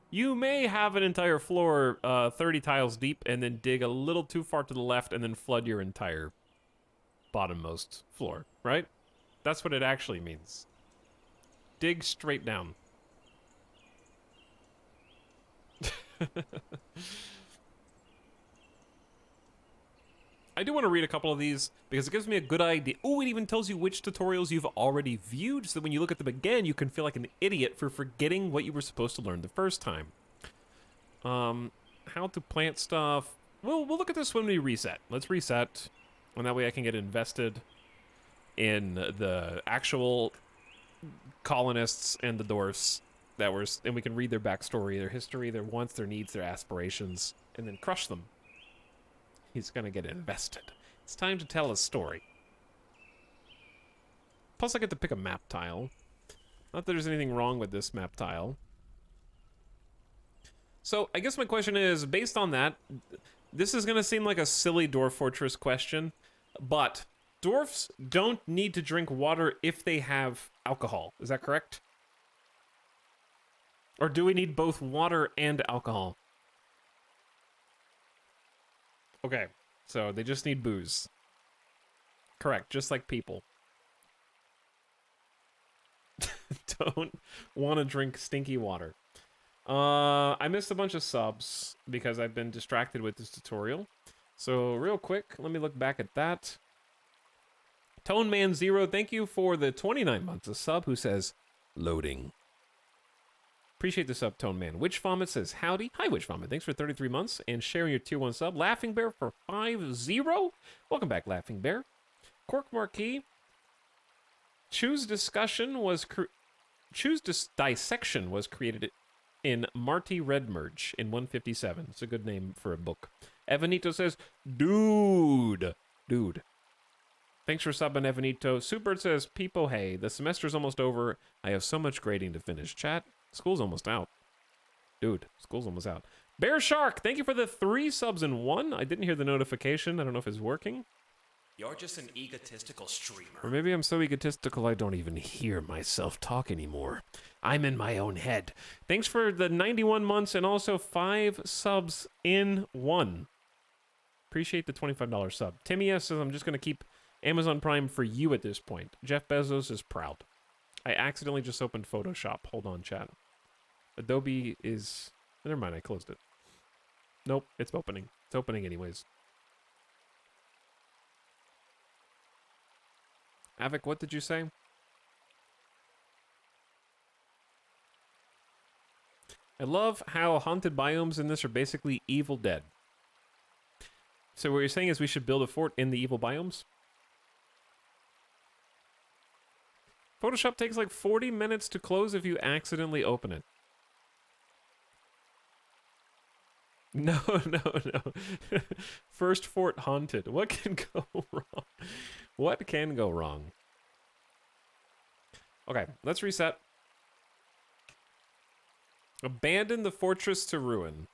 you may have an entire floor 30 tiles deep and then dig a little too far to the left and then flood your entire bottommost floor, right? That's what it actually means. Dig straight down. I do want to read a couple of these because it gives me a good idea. Oh, it even tells you which tutorials you've already viewed, so that when you look at them again, you can feel like an idiot for forgetting what you were supposed to learn the first time. How to plant stuff. We'll look at this when we reset. Let's reset, and that way I can get invested in the actual colonists and the dwarfs and we can read their backstory, their history, their wants, their needs, their aspirations, and then crush them. He's gonna get invested. It's time to tell a story. Plus I get to pick a map tile. Not that there's anything wrong with this map tile. So I guess my question is, based on that, this is gonna seem like a silly Dwarf Fortress question, but dwarfs don't need to drink water if they have alcohol. Is that correct? Or do we need both water and alcohol? Okay, so they just need booze. Correct, just like people. Don't want to drink stinky water. I missed a bunch of subs because I've been distracted with this tutorial. So real quick, let me look back at that. ToneMan0, thank you for the 29 months of sub, who says, loading. Appreciate the sub, Tone Man. Witch Vomit says, howdy. Hi, Witch Vomit. Thanks for 33 months and sharing your tier 1 sub. Laughing Bear for 5-0. Welcome back, Laughing Bear. Cork Marquis. Choose Dissection was created in Marty Redmerge in 157. It's a good name for a book. Evanito says, dude. Thanks for subbing, Evanito. Supert says, Peepo, hey, the semester's almost over. I have so much grading to finish. Chat, school's almost out. Dude, school's almost out. Bear Shark, thank you for the 3 subs in 1. I didn't hear the notification. I don't know if it's working. You're just an egotistical streamer. Or maybe I'm so egotistical I don't even hear myself talk anymore. I'm in my own head. Thanks for the 91 months and also 5 subs in 1. Appreciate the $25 sub. Timmy S says, I'm just going to keep Amazon Prime for you at this point. Jeff Bezos is proud. I accidentally just opened Photoshop. Hold on, chat. Adobe is... Never mind, I closed it. Nope, it's opening. It's opening anyways. Avik, what did you say? I love how haunted biomes in this are basically Evil Dead. So what you're saying is we should build a fort in the evil biomes? Photoshop takes like 40 minutes to close if you accidentally open it. No. First fort haunted. What can go wrong? What can go wrong? Okay, let's reset. Abandon the fortress to ruin.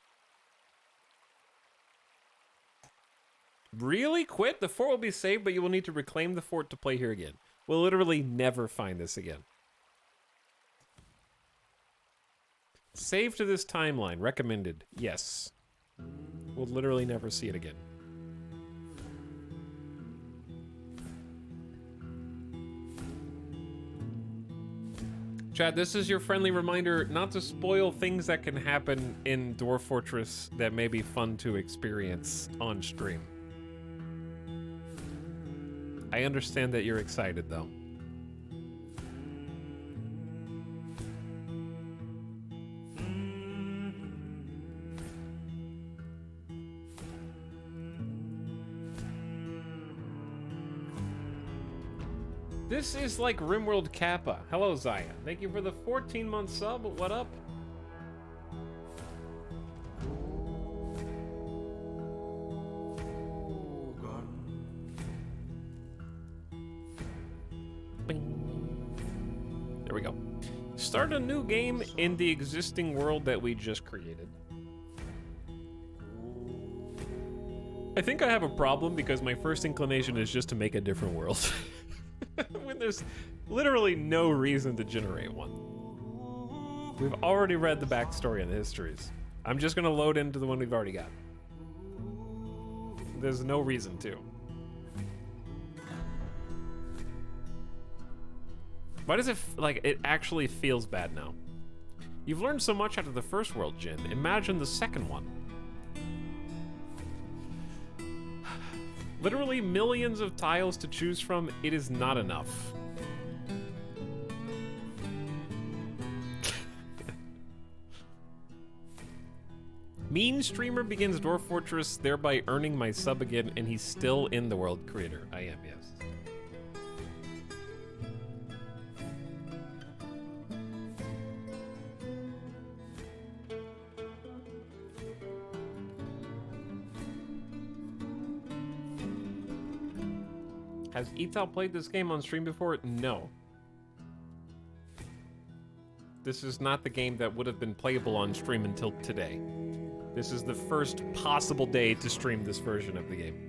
Really? Quit? The fort will be saved, but you will need to reclaim the fort to play here again. We'll literally never find this again. Save to this timeline. Recommended. Yes. We'll literally never see it again. Chat, this is your friendly reminder not to spoil things that can happen in Dwarf Fortress that may be fun to experience on stream. I understand that you're excited, though. This is like RimWorld Kappa. Hello, Zaya. Thank you for the 14-month sub. What up? Bing. There we go. Start a new game in the existing world that we just created. I think I have a problem because my first inclination is just to make a different world. When there's literally no reason to generate one. We've already read the backstory and the histories. I'm just gonna load into the one we've already got. There's no reason to. Why does it, like, it actually feels bad now? You've learned so much out of the first world, Jin. Imagine the second one. Literally millions of tiles to choose from, it is not enough. Mean streamer begins Dwarf Fortress, thereby earning my sub again, and he's still in the world creator. I am, yes. Has Etal played this game on stream before? No. This is not the game that would have been playable on stream until today. This is the first possible day to stream this version of the game.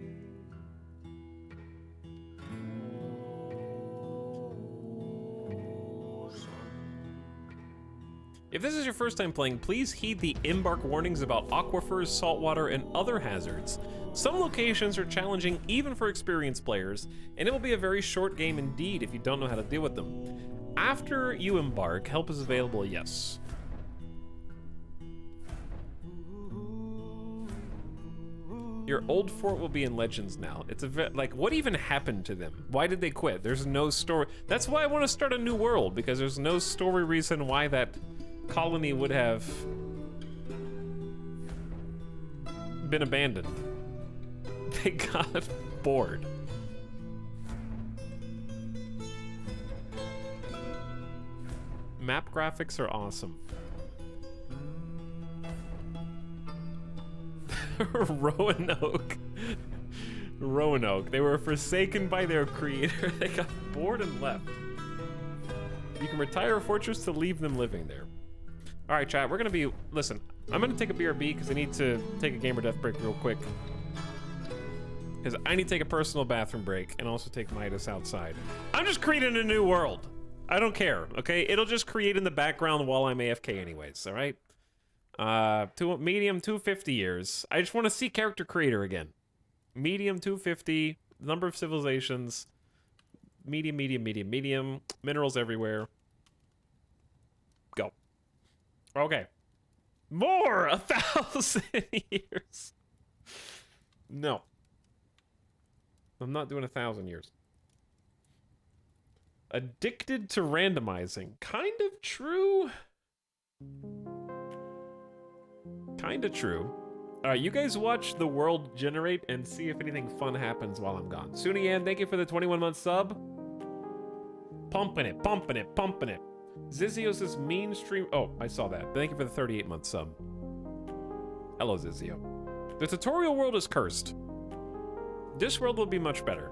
If this is your first time playing, please heed the embark warnings about aquifers, saltwater, and other hazards. Some locations are challenging even for experienced players, and it will be a very short game indeed if you don't know how to deal with them. After you embark, help is available, yes. Your old fort will be in Legends now. It's a like, what even happened to them? Why did they quit? There's no story. That's why I want to start a new world, because there's no story reason why that colony would have been abandoned. They got bored. Map graphics are awesome. Roanoke. Roanoke. They were forsaken by their creator. They got bored and left. You can retire a fortress to leave them living there. All right, chat, we're gonna be, listen, I'm gonna take a BRB because I need to take a gamer death break real quick. Because I need to take a personal bathroom break and also take Midas outside. I'm just creating a new world. I don't care, okay? It'll just create in the background while I'm AFK anyways, all right? Medium 250 years. I just want to see character creator again. Medium 250, number of civilizations. Medium, medium, medium, medium. Minerals everywhere. Go. Okay. More! 1,000 years. No. I'm not doing 1,000 years. Addicted to randomizing. Kind of true. Kind of true. All right, you guys watch the world generate and see if anything fun happens while I'm gone. Sunian, thank you for the 21-month sub. Pumping it, pumping it, pumping it. Zizios' mean stream. Oh, I saw that. Thank you for the 38-month sub. Hello, Zizio. The tutorial world is cursed. This world will be much better.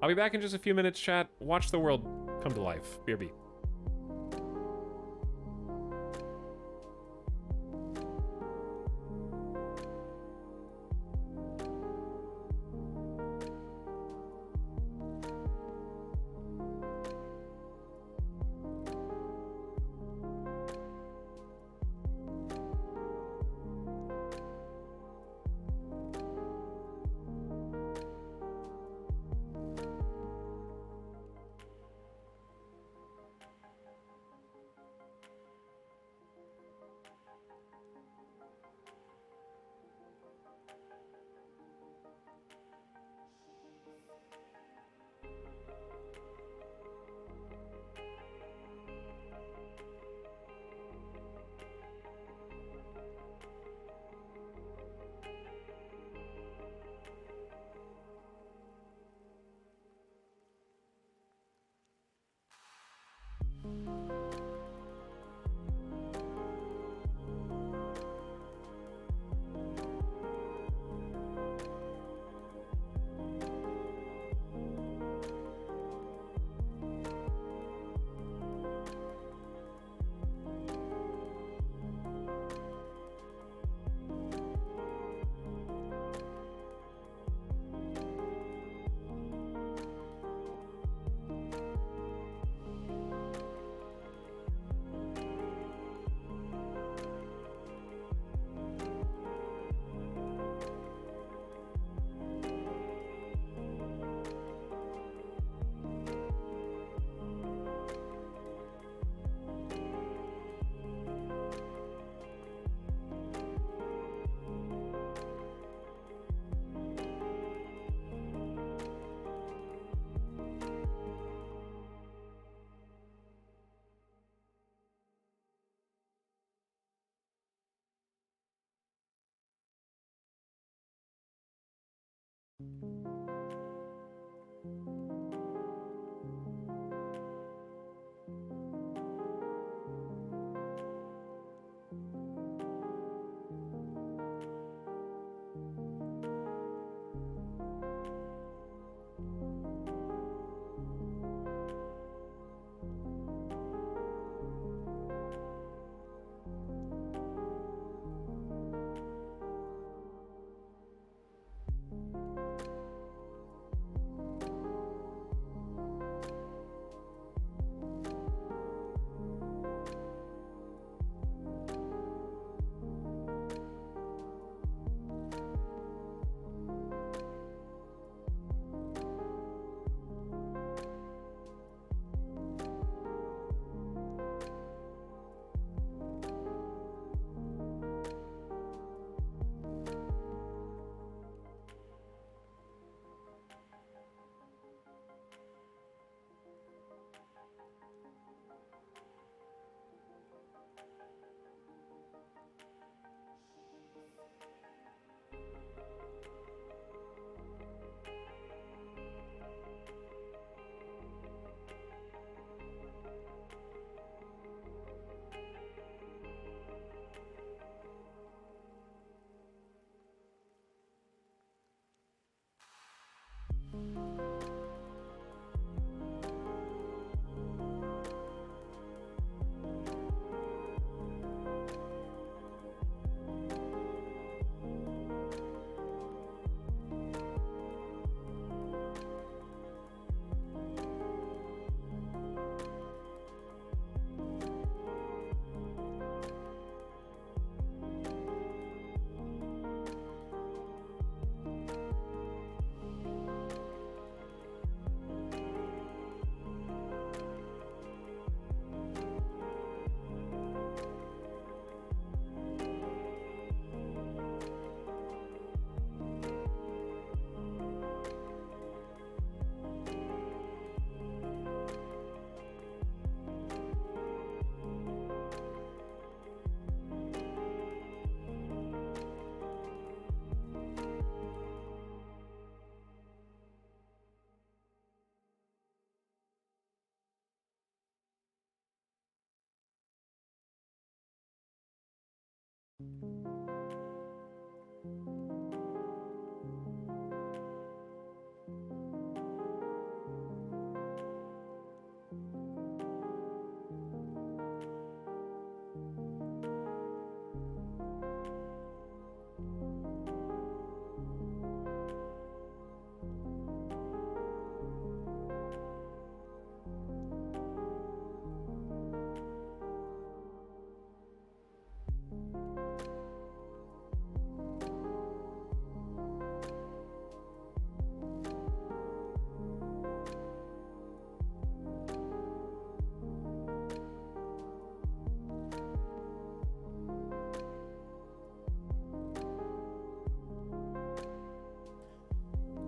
I'll be back in just a few minutes, chat. Watch the world come to life. BRB.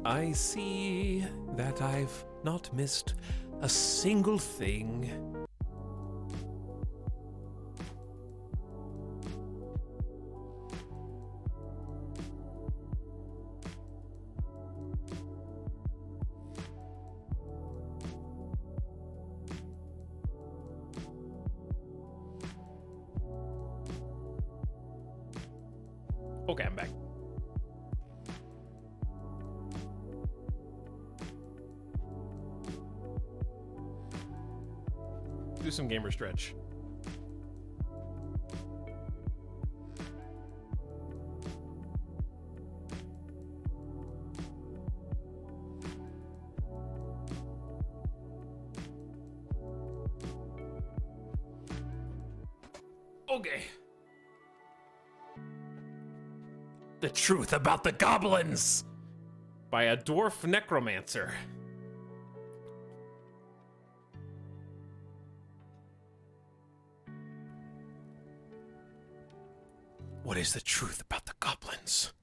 I see that I've not missed a single thing. Okay, I'm back. Do some gamer stretch. Okay. The Truth About the Goblins by a dwarf necromancer. What is the truth about the goblins?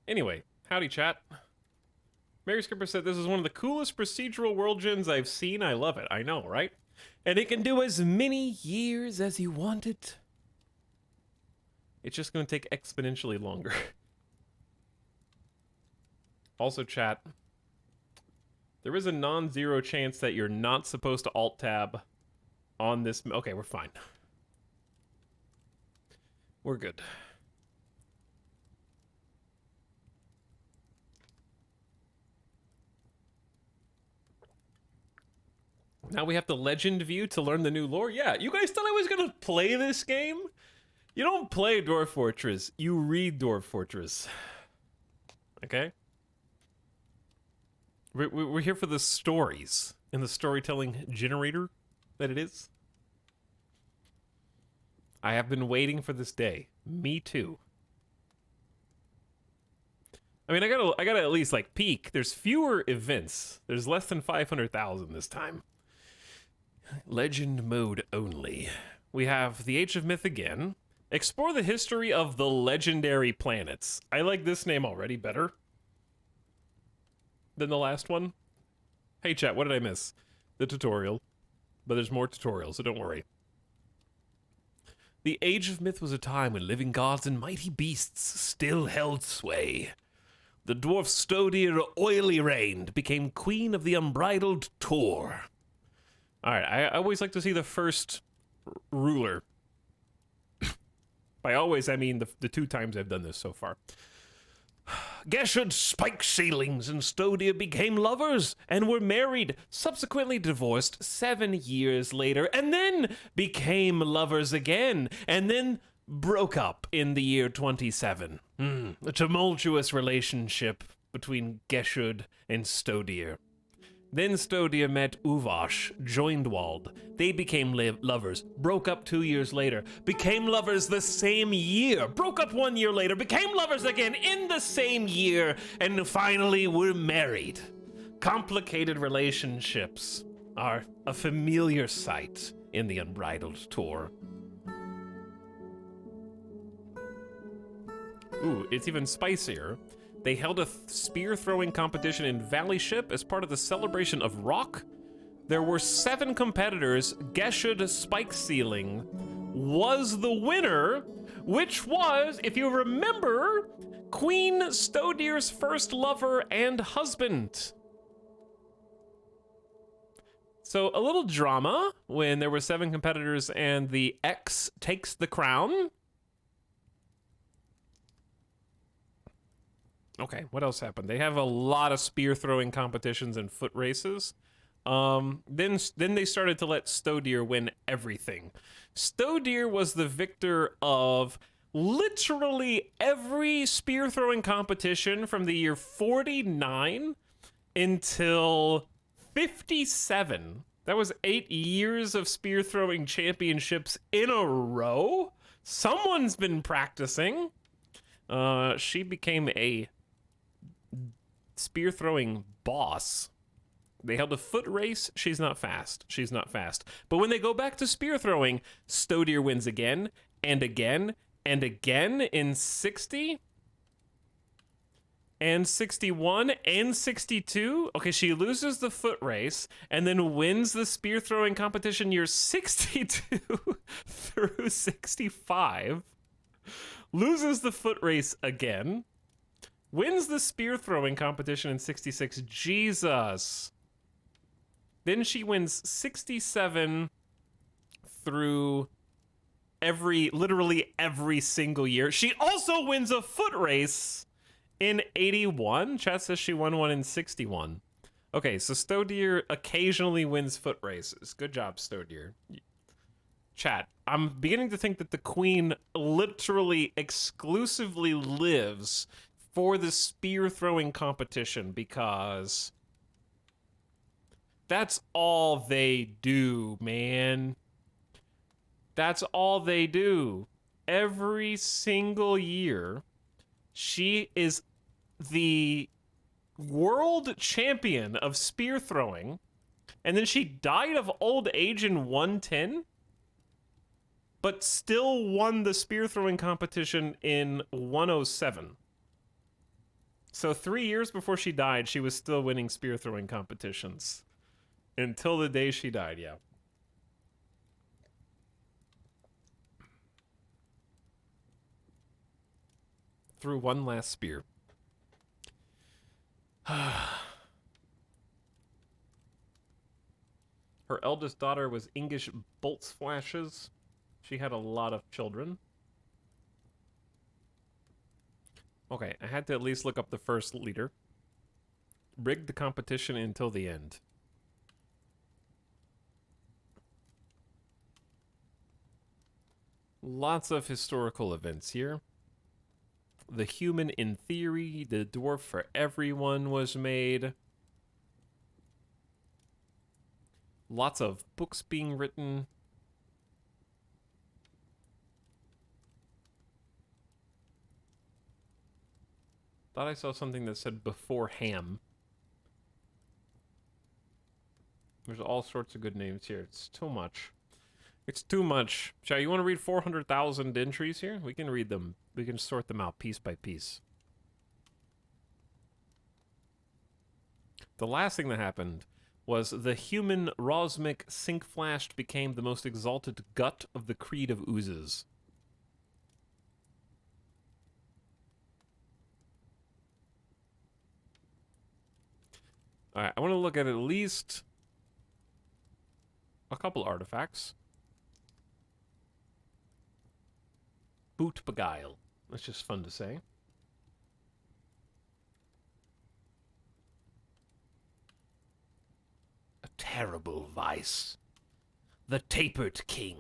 Anyway, howdy chat. Mary Skipper said this is one of the coolest procedural world gens I've seen. I love it. I know, right? And it can do as many years as you want it. It's just going to take exponentially longer. Also, chat, there is a non-zero chance that you're not supposed to alt-tab on this. Okay, we're fine. We're good. Now we have the legend view to learn the new lore. Yeah, you guys thought I was gonna play this game? You don't play Dwarf Fortress, you read Dwarf Fortress. Okay? We're here for the stories and the storytelling generator that it is. I have been waiting for this day. Me too. I mean, I gotta at least like peek. There's fewer events. There's less than 500,000 this time. Legend mode only. We have the Age of Myth again. Explore the history of the legendary planets. I like this name already better than the last one. Hey chat, what did I miss? The tutorial. But there's more tutorials, so don't worry. The Age of Myth was a time when living gods and mighty beasts still held sway. The dwarf Stodir Oily Reigned became queen of the unbridled Tor. Alright, I always like to see the first ruler. By always, I mean the 2 times I've done this so far. Geshud's spike ceilings and Stodir became lovers and were married, subsequently divorced 7 years later, and then became lovers again, and then broke up in the year 27. A tumultuous relationship between Geshud and Stodir. Then Stodir met Uvash, joined Wald. They became lovers, broke up 2 years later, became lovers the same year, broke up 1 year later, became lovers again in the same year, and finally were married. Complicated relationships are a familiar sight in the Unbridled Tour. Ooh, it's even spicier. They held a spear-throwing competition in Valley Ship as part of the celebration of Rock. There were 7 competitors. Geshud Spike Ceiling was the winner, which was, if you remember, Queen Stodir's first lover and husband. So a little drama when there were 7 competitors and the X takes the crown. Okay, what else happened? They have a lot of spear throwing competitions and foot races. Then they started to let Stodeer win everything. Stodeer was the victor of literally every spear throwing competition from the year 49 until 57. That was 8 years of spear throwing championships in a row. Someone's been practicing. She became a spear throwing boss. They held a foot race. She's not fast. She's not fast. But when they go back to spear throwing, Stodeer wins again and again and again in 60 and 61 and 62. Okay, she loses the foot race and then wins the spear throwing competition year 62 through 65. Loses the foot race again. Wins the spear throwing competition in 66. Jesus. Then she wins 67 through literally every single year. She also wins a foot race in 81. Chat says she won one in 61. Okay, so Stodeer occasionally wins foot races. Good job, Stodeer. Chat, I'm beginning to think that the queen literally exclusively lives for the spear throwing competition because that's all they do, man. That's all they do. Every single year, she is the world champion of spear throwing, and then she died of old age in 110, but still won the spear throwing competition in 107. So 3 years before she died, she was still winning spear throwing competitions. Until the day she died, yeah. Threw one last spear. Her eldest daughter was English Bolts Flashes. She had a lot of children. Okay, I had to at least look up the first leader. Rigged the competition until the end. Lots of historical events here. The Human in Theory, the Dwarf for Everyone was made. Lots of books being written. Thought I saw something that said before ham. There's all sorts of good names here. It's too much. It's too much. Chad, you want to read 400,000 entries here? We can read them. We can sort them out piece by piece. The last thing that happened was the human Rosmic Sync-Flashed became the most exalted gut of the Creed of Oozes. Alright, I want to look at least a couple artifacts. Boot Beguile. That's just fun to say. A terrible vice. The Tapered King.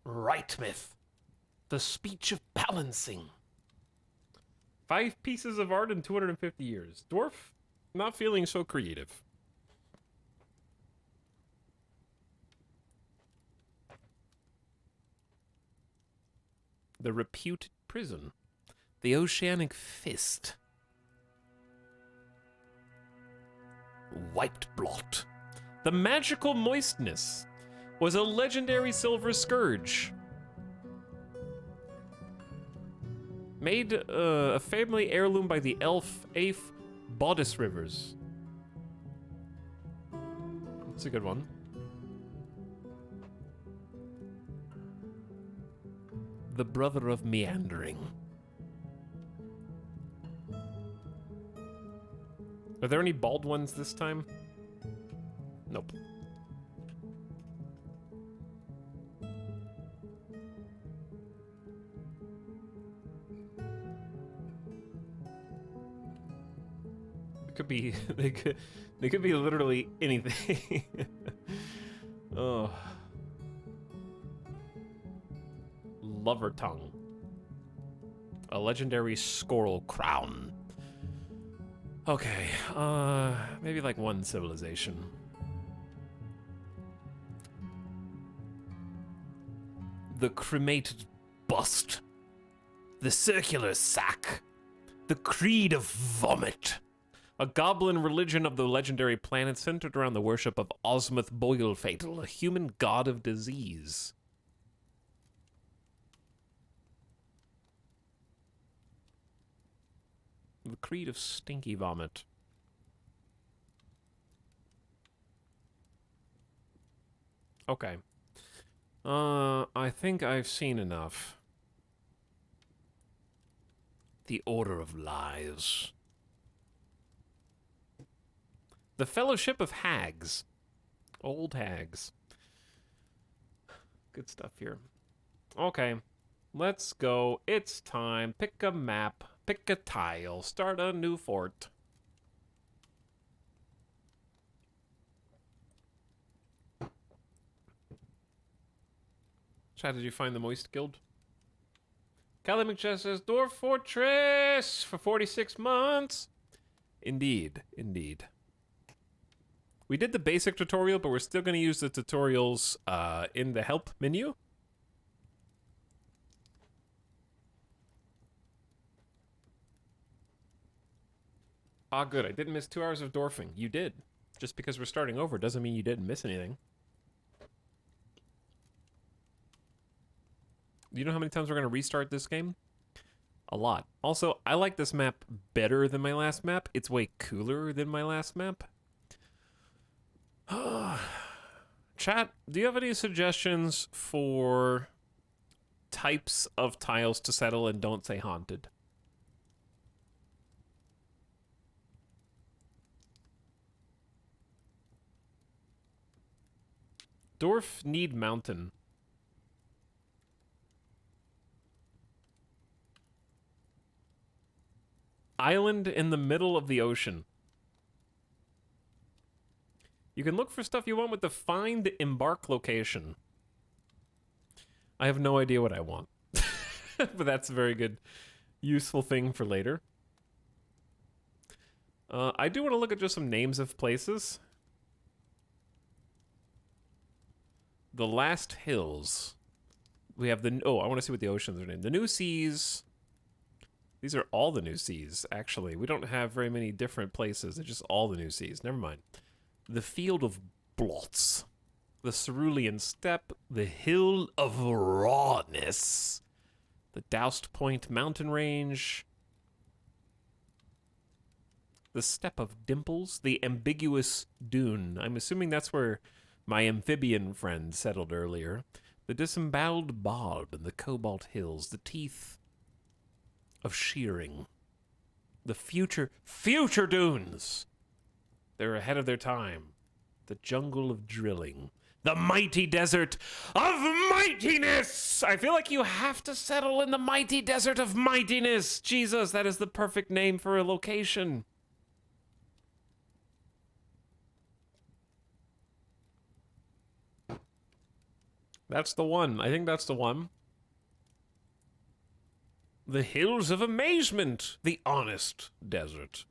Right myth. The Speech of Balancing. 5 pieces of art in 250 years. Dwarf, not feeling so creative. The Reputed Prison. The Oceanic Fist. Wiped Blot. The Magical Moistness was a legendary silver scourge. Made a family heirloom by the elf Afe Bodice Rivers. That's a good one. The Brother of Meandering. Are there any bald ones this time? Nope. It could be they could be literally anything. Oh. Lover tongue. A legendary squirrel crown. Okay, maybe like one civilization. The cremated bust. The circular sack. The creed of vomit. A goblin religion of the legendary planet centered around the worship of Osmuth Boylefatal, a human god of disease. The creed of stinky vomit. Okay. I think I've seen enough. The Order of Lies. The Fellowship of Hags. Old hags. Good stuff here. Okay. Let's go. It's time. Pick a map. Pick a tile. Start a new fort. Chat, did you find the Moist Guild? Callie McChess says, Dwarf Fortress for 46 months. Indeed. Indeed. We did the basic tutorial, but we're still going to use the tutorials in the help menu. Ah, good. I didn't miss 2 hours of dwarfing. You did. Just because we're starting over doesn't mean you didn't miss anything. You know how many times we're going to restart this game? A lot. Also, I like this map better than my last map. It's way cooler than my last map. Chat, do you have any suggestions for types of tiles to settle and don't say haunted? Dwarf need mountain. Island in the middle of the ocean. You can look for stuff you want with the find embark location. I have no idea what I want. But that's a very good, useful thing for later. I do want to look at just some names of places. The Last Hills. We have the... Oh, I want to see what the oceans are named. The New Seas. These are all the New Seas, actually. We don't have very many different places. They're just all the New Seas. Never mind. The Field of Blots. The Cerulean Steppe. The Hill of Rawness. The Doused Point Mountain Range. The Steppe of Dimples. The Ambiguous Dune. I'm assuming that's where my amphibian friend settled earlier. The Disemboweled Barb and the Cobalt Hills. The Teeth of Shearing. The future dunes. They're ahead of their time. The Jungle of Drilling. The Mighty Desert of Mightiness. I feel like you have to settle in the Mighty Desert of Mightiness. Jesus, that is the perfect name for a location. That's the one. I think that's the one. The Hills of Amazement. The Honest Desert.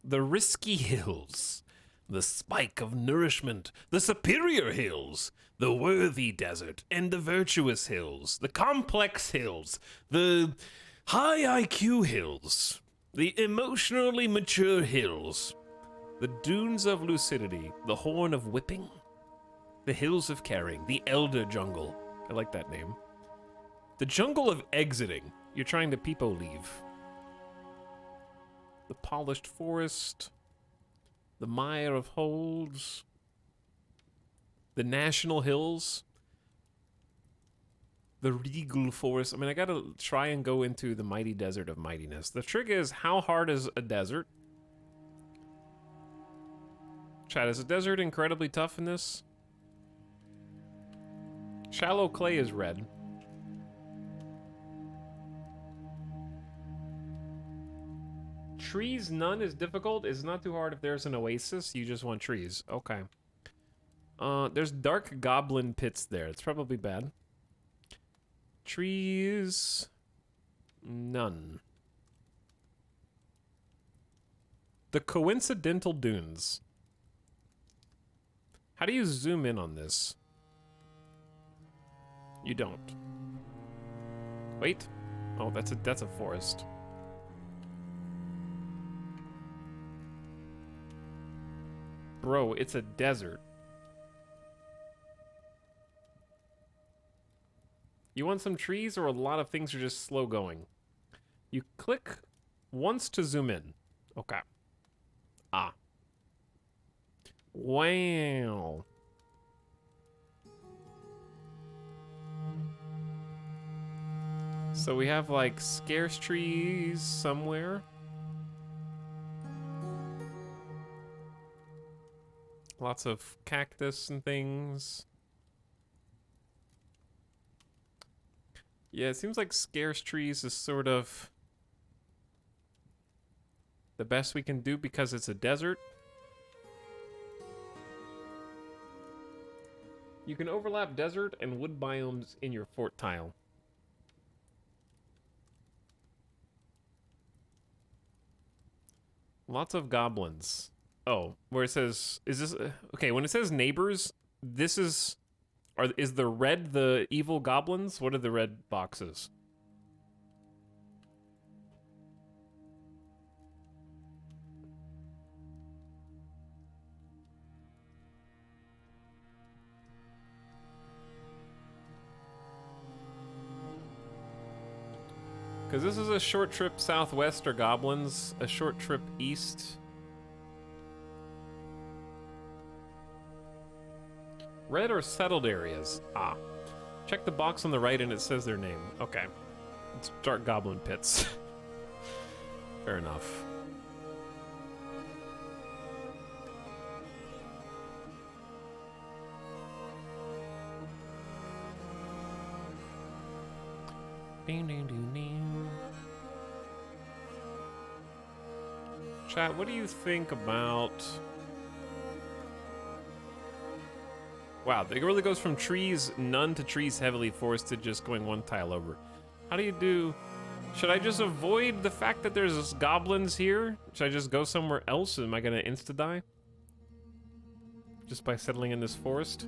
The Risky Hills. The Spike of Nourishment. The Superior Hills. The Worthy Desert. And the Virtuous Hills. The Complex Hills. The High IQ Hills. The Emotionally Mature Hills. The Dunes of Lucidity. The Horn of Whipping. The Hills of Caring. The Elder Jungle. I like that name. The Jungle of Exiting. You're trying to peepo leave. The Polished Forest. The Mire of Holds. The National Hills. The Regal Forest. I mean, I gotta try and go into the Mighty Desert of Mightiness. The trick is, how hard is a desert? Chat, is the desert incredibly tough in this? Shallow clay is red. Trees none is difficult. It's not too hard if there's an oasis. You just want trees. Okay. There's dark goblin pits there. It's probably bad. Trees... none. The coincidental dunes. How do you zoom in on this? You don't. Wait. Oh, that's a forest. Bro, it's a desert. You want some trees or a lot of things are just slow going? You click once to zoom in. Okay. Ah. Wow. So we have like scarce trees somewhere. Lots of cactus and things. Yeah, it seems like scarce trees is sort of the best we can do because it's a desert. You can overlap desert and wood biomes in your fort tile. Lots of goblins. Oh, where it says, is this, okay, when it says neighbors, this is the red the evil goblins? What are the red boxes? Because this is a short trip southwest are goblins, a short trip east. Red or settled areas? Ah. Check the box on the right and it says their name. Okay. It's dark goblin pits. Fair enough. Chat, what do you think about... Wow, it really goes from trees none to trees heavily forested, just going one tile over. How do you do... Should I just avoid the fact that there's goblins here? Should I just go somewhere else? Am I gonna insta-die? Just by settling in this forest?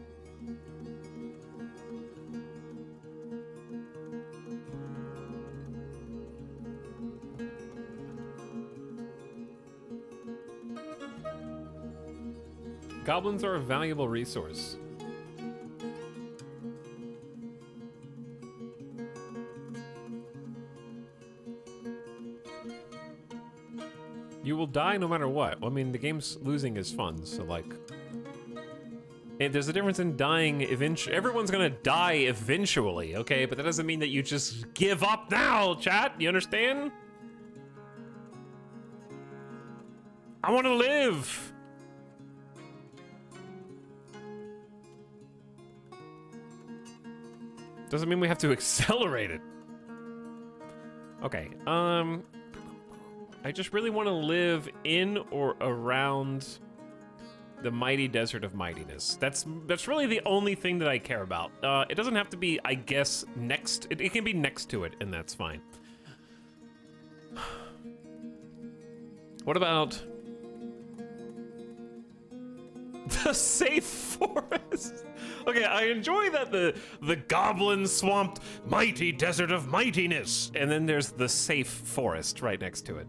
Goblins are a valuable resource. You will die no matter what. I mean, the game's losing is fun, so like... And there's a difference in dying eventually. Everyone's gonna die eventually, okay? But that doesn't mean that you just give up now, chat. You understand? I want to live! Doesn't mean we have to accelerate it. Okay, I just really want to live in or around the mighty desert of mightiness. That's really the only thing that I care about. It doesn't have to be, I guess, next. It can be next to it, and that's fine. What about the safe forest? Okay, I enjoy that the goblin swamped mighty desert of mightiness, and then there's the safe forest right next to it.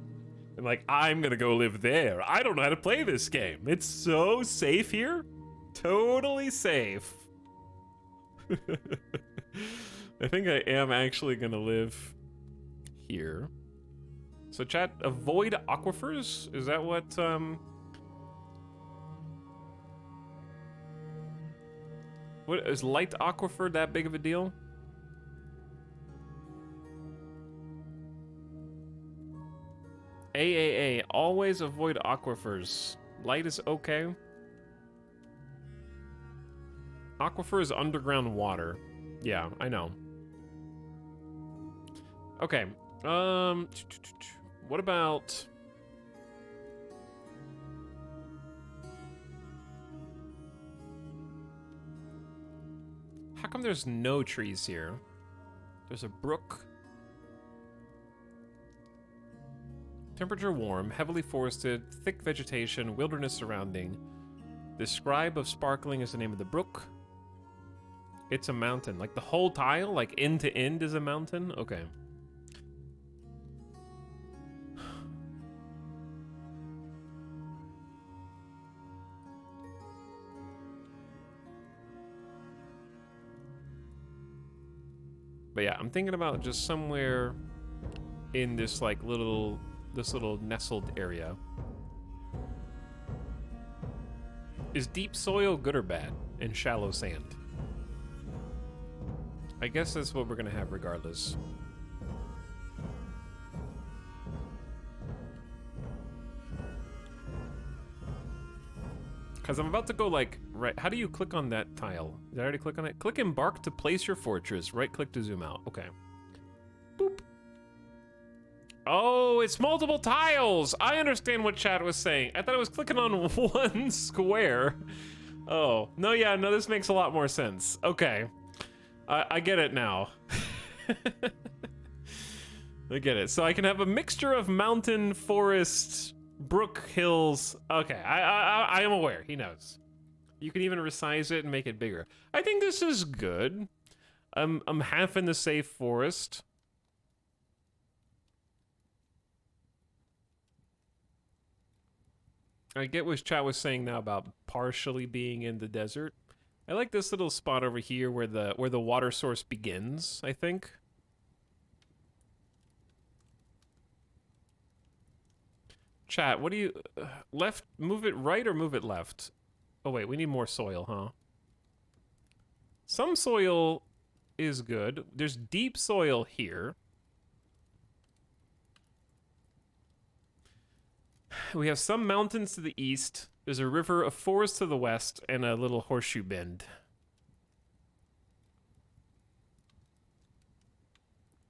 And like, I'm gonna go live there. I don't know how to play this game. It's so safe here. Totally safe. I think I am actually gonna live here. So chat, avoid aquifers? Is that what, What, is light aquifer that big of a deal? AAA, always avoid aquifers. Light is okay. Aquifer is underground water. Yeah, I know. Okay. What about... How come there's no trees here? There's a brook. Temperature warm, heavily forested, thick vegetation, wilderness surrounding. The Scribe of Sparkling is the name of the brook. It's a mountain. Like the whole tile, like end to end is a mountain? Okay. But yeah, I'm thinking about just somewhere in this like little nestled area. Is deep soil good or bad? And shallow sand? I guess that's what we're gonna have regardless. Because I'm about to go like, right, how do you click on that tile? Did I already click on it? Click embark to place your fortress. Right click to zoom out. Okay. Boop. Oh, it's multiple tiles. I understand what chat was saying. I thought I was clicking on one square. Oh, no, yeah, no, this makes a lot more sense. Okay. I get it now. I get it. So I can have a mixture of mountain, forest, brook, hills. Okay, I am aware. He knows. You can even resize it and make it bigger. I think this is good. I'm half in the safe forest. I get what chat was saying now about partially being in the desert. I like this little spot over here where the water source begins, I think. Chat, what do you... left, move it right or move it left? Oh wait, we need more soil, huh? Some soil is good. There's deep soil here. We have some mountains to the east. There's a river, a forest to the west, and a little horseshoe bend.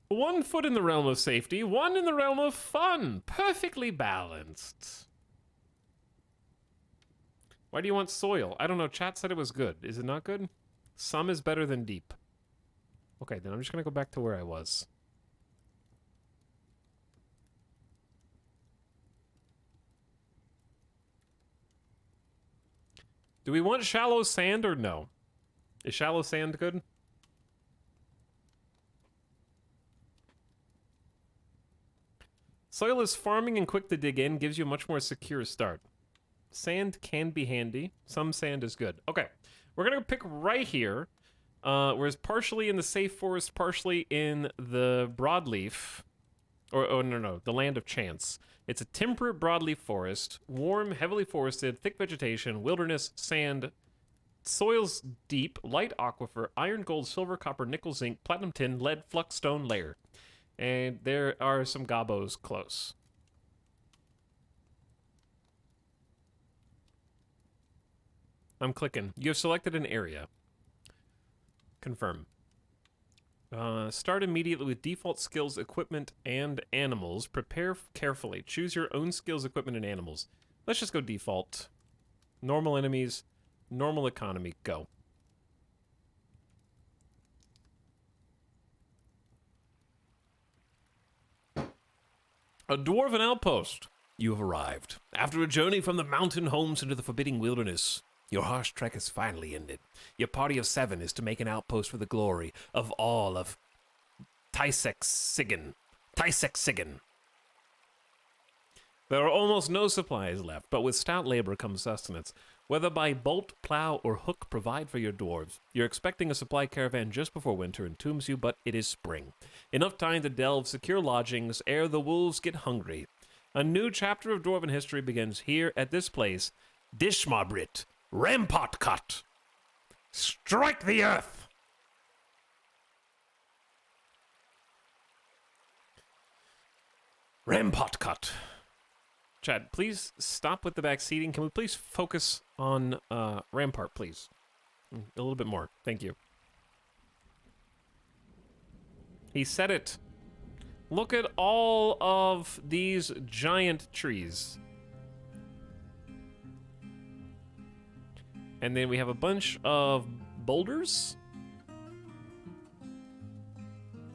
One foot in the realm of safety, one in the realm of fun. Perfectly balanced. Why do you want soil? I don't know. Chat said it was good. Is it not good? Some is better than deep. Okay, then I'm just going to go back to where I was. Do we want shallow sand or no? Is shallow sand good? Soil is farming and quick to dig in, gives you a much more secure start. Sand can be handy. Some sand is good. Okay, we're gonna pick right here. Whereas partially in the safe forest, partially in the broadleaf. Oh, no, the land of chance. It's a temperate broadleaf forest, warm, heavily forested, thick vegetation, wilderness, sand, soils deep, light aquifer, iron, gold, silver, copper, nickel, zinc, platinum, tin, lead, flux, stone, layer. And there are some gobos close. I'm clicking. You have selected an area. Confirm. Start immediately with default skills, equipment, and animals. Prepare carefully. Choose your own skills, equipment, and animals. Let's just go default. Normal enemies, normal economy, go. A dwarven outpost. You have arrived. After a journey from the mountain homes into the forbidding wilderness, your harsh trek has finally ended. Your party of 7 is to make an outpost for the glory of all of Tysexigan. There are almost no supplies left, but with stout labor comes sustenance. Whether by bolt, plow, or hook, provide for your dwarves. You're expecting a supply caravan just before winter entombs you, but it is spring. Enough time to delve secure lodgings ere the wolves get hungry. A new chapter of dwarven history begins here at this place, Dishmarbrit. Rampart cut! Strike the earth! Rampart cut. Chad, please stop with the back seating. Can we please focus on Rampart, please? A little bit more. Thank you. He said it. Look at all of these giant trees. And then we have a bunch of boulders.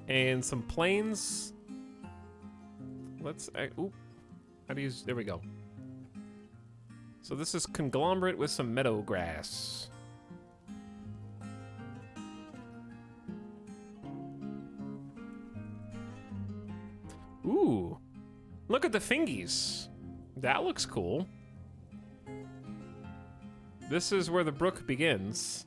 And some plains. Let's, oop. How do you, there we go. So this is conglomerate with some meadow grass. Ooh, look at the fingies. That looks cool. This is where the brook begins.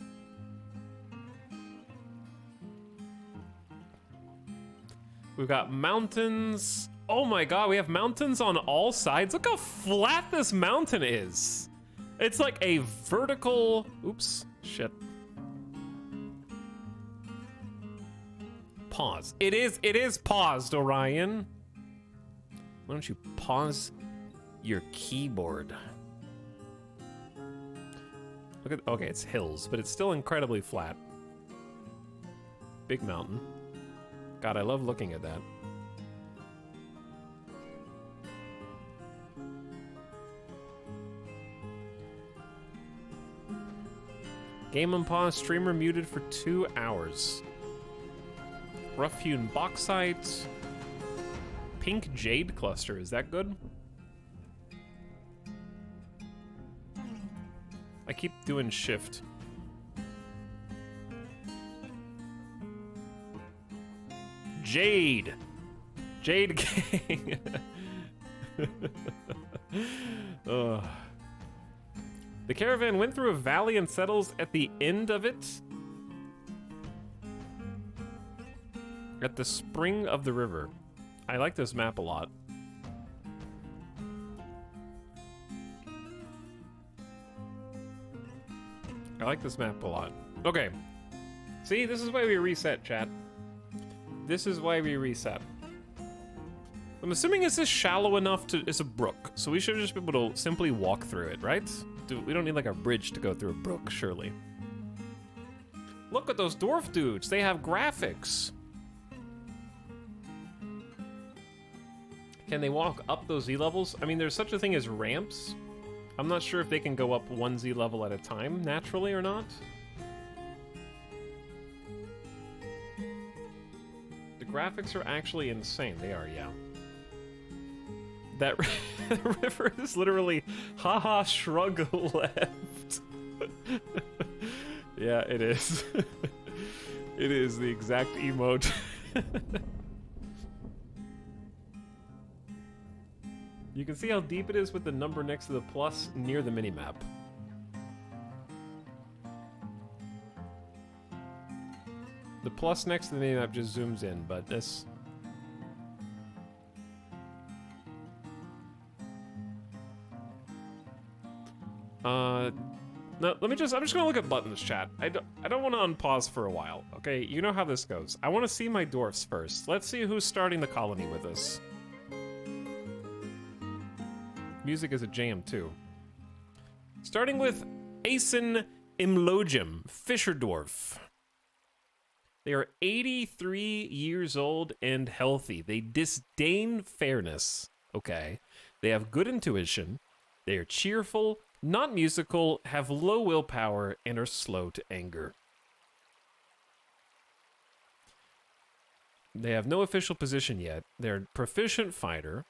We've got mountains. Oh my god, we have mountains on all sides. Look how flat this mountain is. It's like a vertical, oops, shit. Pause. It is paused, Orion. Why don't you pause your keyboard? Look at, okay, it's hills, but it's still incredibly flat. Big mountain. God, I love looking at that. Game on pause, streamer muted for 2 hours. Rough-hewn bauxite. Pink jade cluster, is that good? I keep doing shift. Jade! Jade Gang! Ugh. The caravan went through a valley and settles at the end of it. At the spring of the river. I like this map a lot. I like this map a lot. Okay. See, this is why we reset, chat. This is why we reset. I'm assuming this is shallow enough to... It's a brook, so we should just be able to simply walk through it, right? We don't need like a bridge to go through a brook, surely. Look at those dwarf dudes. They have graphics. Can they walk up those Z levels? I mean, there's such a thing as ramps. I'm not sure if they can go up 1 Z level at a time, naturally or not. The graphics are actually insane. They are, yeah. That river is literally, haha, shrug left. Yeah, it is. It is the exact emote. You can see how deep it is with the number next to the plus near the minimap. The plus next to the minimap just zooms in, but this... No, I'm just gonna look at buttons, chat. I don't want to unpause for a while, okay? You know how this goes. I want to see my dwarfs first. Let's see who's starting the colony with us. Music is a jam, too. Starting with Asen Imlogem, Fisher Dwarf. They are 83 years old and healthy. They disdain fairness, okay? They have good intuition. They are cheerful, not musical, have low willpower, and are slow to anger. They have no official position yet. They're a proficient fighter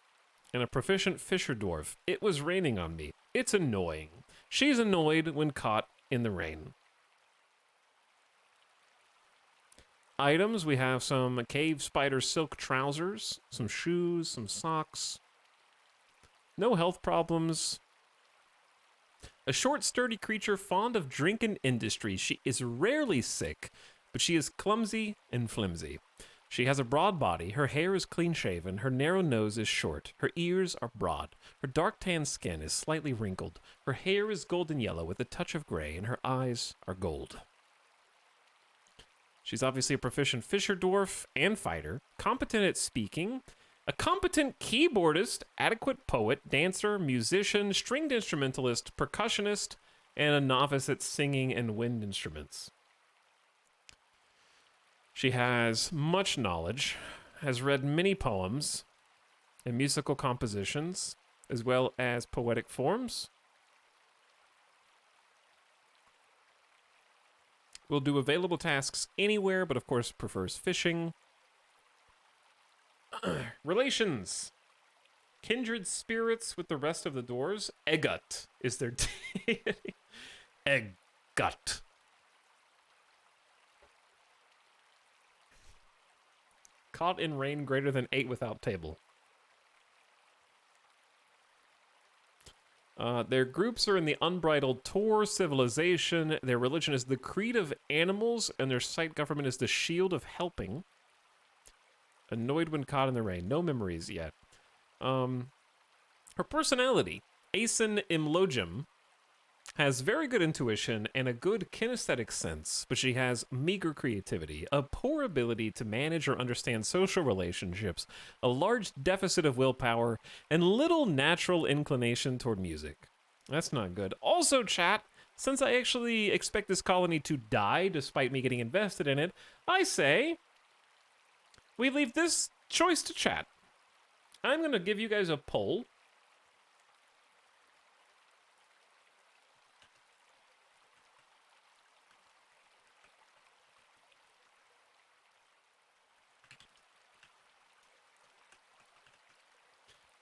and a proficient fisher dwarf. It was raining on me. It's annoying. She's annoyed when caught in the rain. Items, we have some cave spider silk trousers, some shoes, some socks. No health problems. A short, sturdy creature fond of drink and industry. She is rarely sick, but she is clumsy and flimsy. She has a broad body, her hair is clean-shaven, her narrow nose is short, her ears are broad, her dark tan skin is slightly wrinkled, her hair is golden yellow with a touch of gray, and her eyes are gold. She's obviously a proficient fisher dwarf and fighter, competent at speaking, a competent keyboardist, adequate poet, dancer, musician, stringed instrumentalist, percussionist, and a novice at singing and wind instruments. She has much knowledge, has read many poems and musical compositions, as well as poetic forms. Will do available tasks anywhere, but of course prefers fishing. Relations. Kindred spirits with the rest of the dwarves. Egut is their deity. Egut. Caught in rain greater than 8 without table. Their groups are in the unbridled Tor civilization. Their religion is the creed of animals, and their site government is the shield of helping. Annoyed when caught in the rain. No memories yet. Her personality, Asen Imlogem, has very good intuition and a good kinesthetic sense, but she has meager creativity, a poor ability to manage or understand social relationships, a large deficit of willpower, and little natural inclination toward music. That's not good. Also, chat, since I actually expect this colony to die despite me getting invested in it, I say we leave this choice to chat. I'm going to give you guys a poll.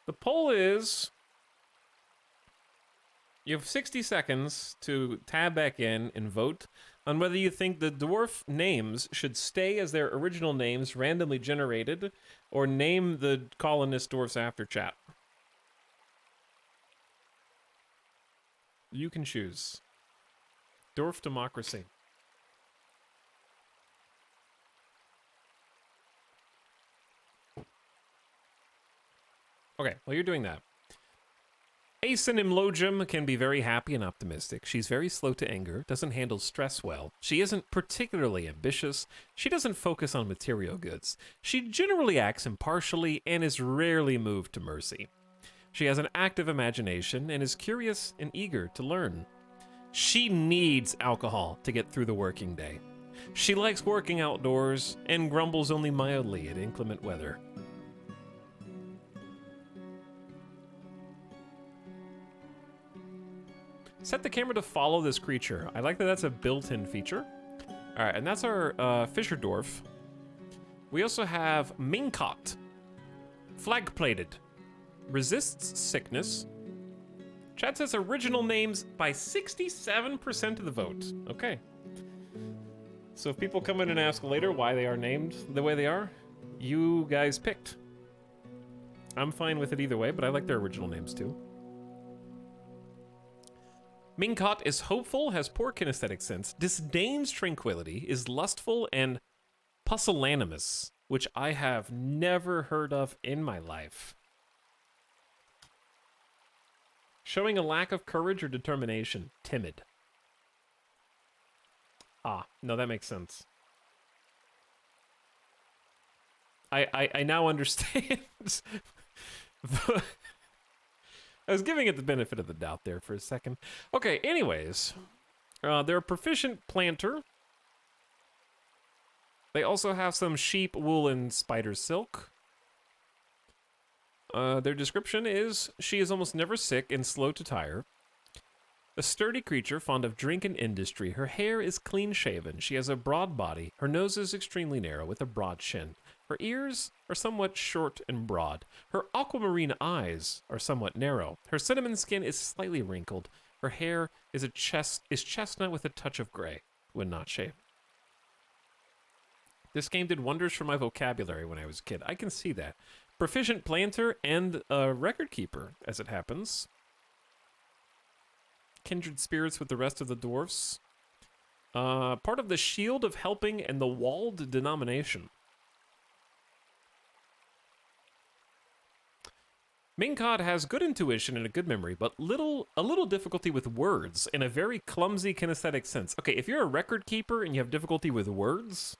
The poll is, you have 60 seconds to tab back in and vote on whether you think the dwarf names should stay as their original names randomly generated or name the colonist dwarfs after chat. You can choose. Dwarf democracy. Okay, well, you're doing that. Asen Imlogem can be very happy and optimistic. She's very slow to anger, doesn't handle stress well. She isn't particularly ambitious. She doesn't focus on material goods. She generally acts impartially and is rarely moved to mercy. She has an active imagination and is curious and eager to learn. She needs alcohol to get through the working day. She likes working outdoors and grumbles only mildly at inclement weather. Set the camera to follow this creature. I like that that's a built-in feature. All right, and that's our Fisher Dwarf. We also have Minkot. Flag-plated. Resists sickness. Chat says original names by 67% of the vote. Okay. So if people come in and ask later why they are named the way they are, you guys picked. I'm fine with it either way, but I like their original names too. Minkot is hopeful, has poor kinesthetic sense, disdains tranquility, is lustful, and pusillanimous, which I have never heard of in my life. Showing a lack of courage or determination, timid. Ah, no, that makes sense. I now understand. I was giving it the benefit of the doubt there for a second. Okay, anyways. They're a proficient planter. They also have some sheep, wool, and spider silk. Their description is, she is almost never sick and slow to tire. A sturdy creature fond of drink and industry. Her hair is clean-shaven. She has a broad body. Her nose is extremely narrow with a broad chin. Her ears are somewhat short and broad. Her aquamarine eyes are somewhat narrow. Her cinnamon skin is slightly wrinkled. Her hair is chestnut with a touch of gray when not shaved. This game did wonders for my vocabulary when I was a kid. I can see that. Proficient planter and a record keeper, as it happens. Kindred spirits with the rest of the dwarfs. Part of the Shield of Helping and the Walled denomination. Minkot has good intuition and a good memory, but a little difficulty with words and a very clumsy kinesthetic sense. Okay, if you're a record keeper and you have difficulty with words,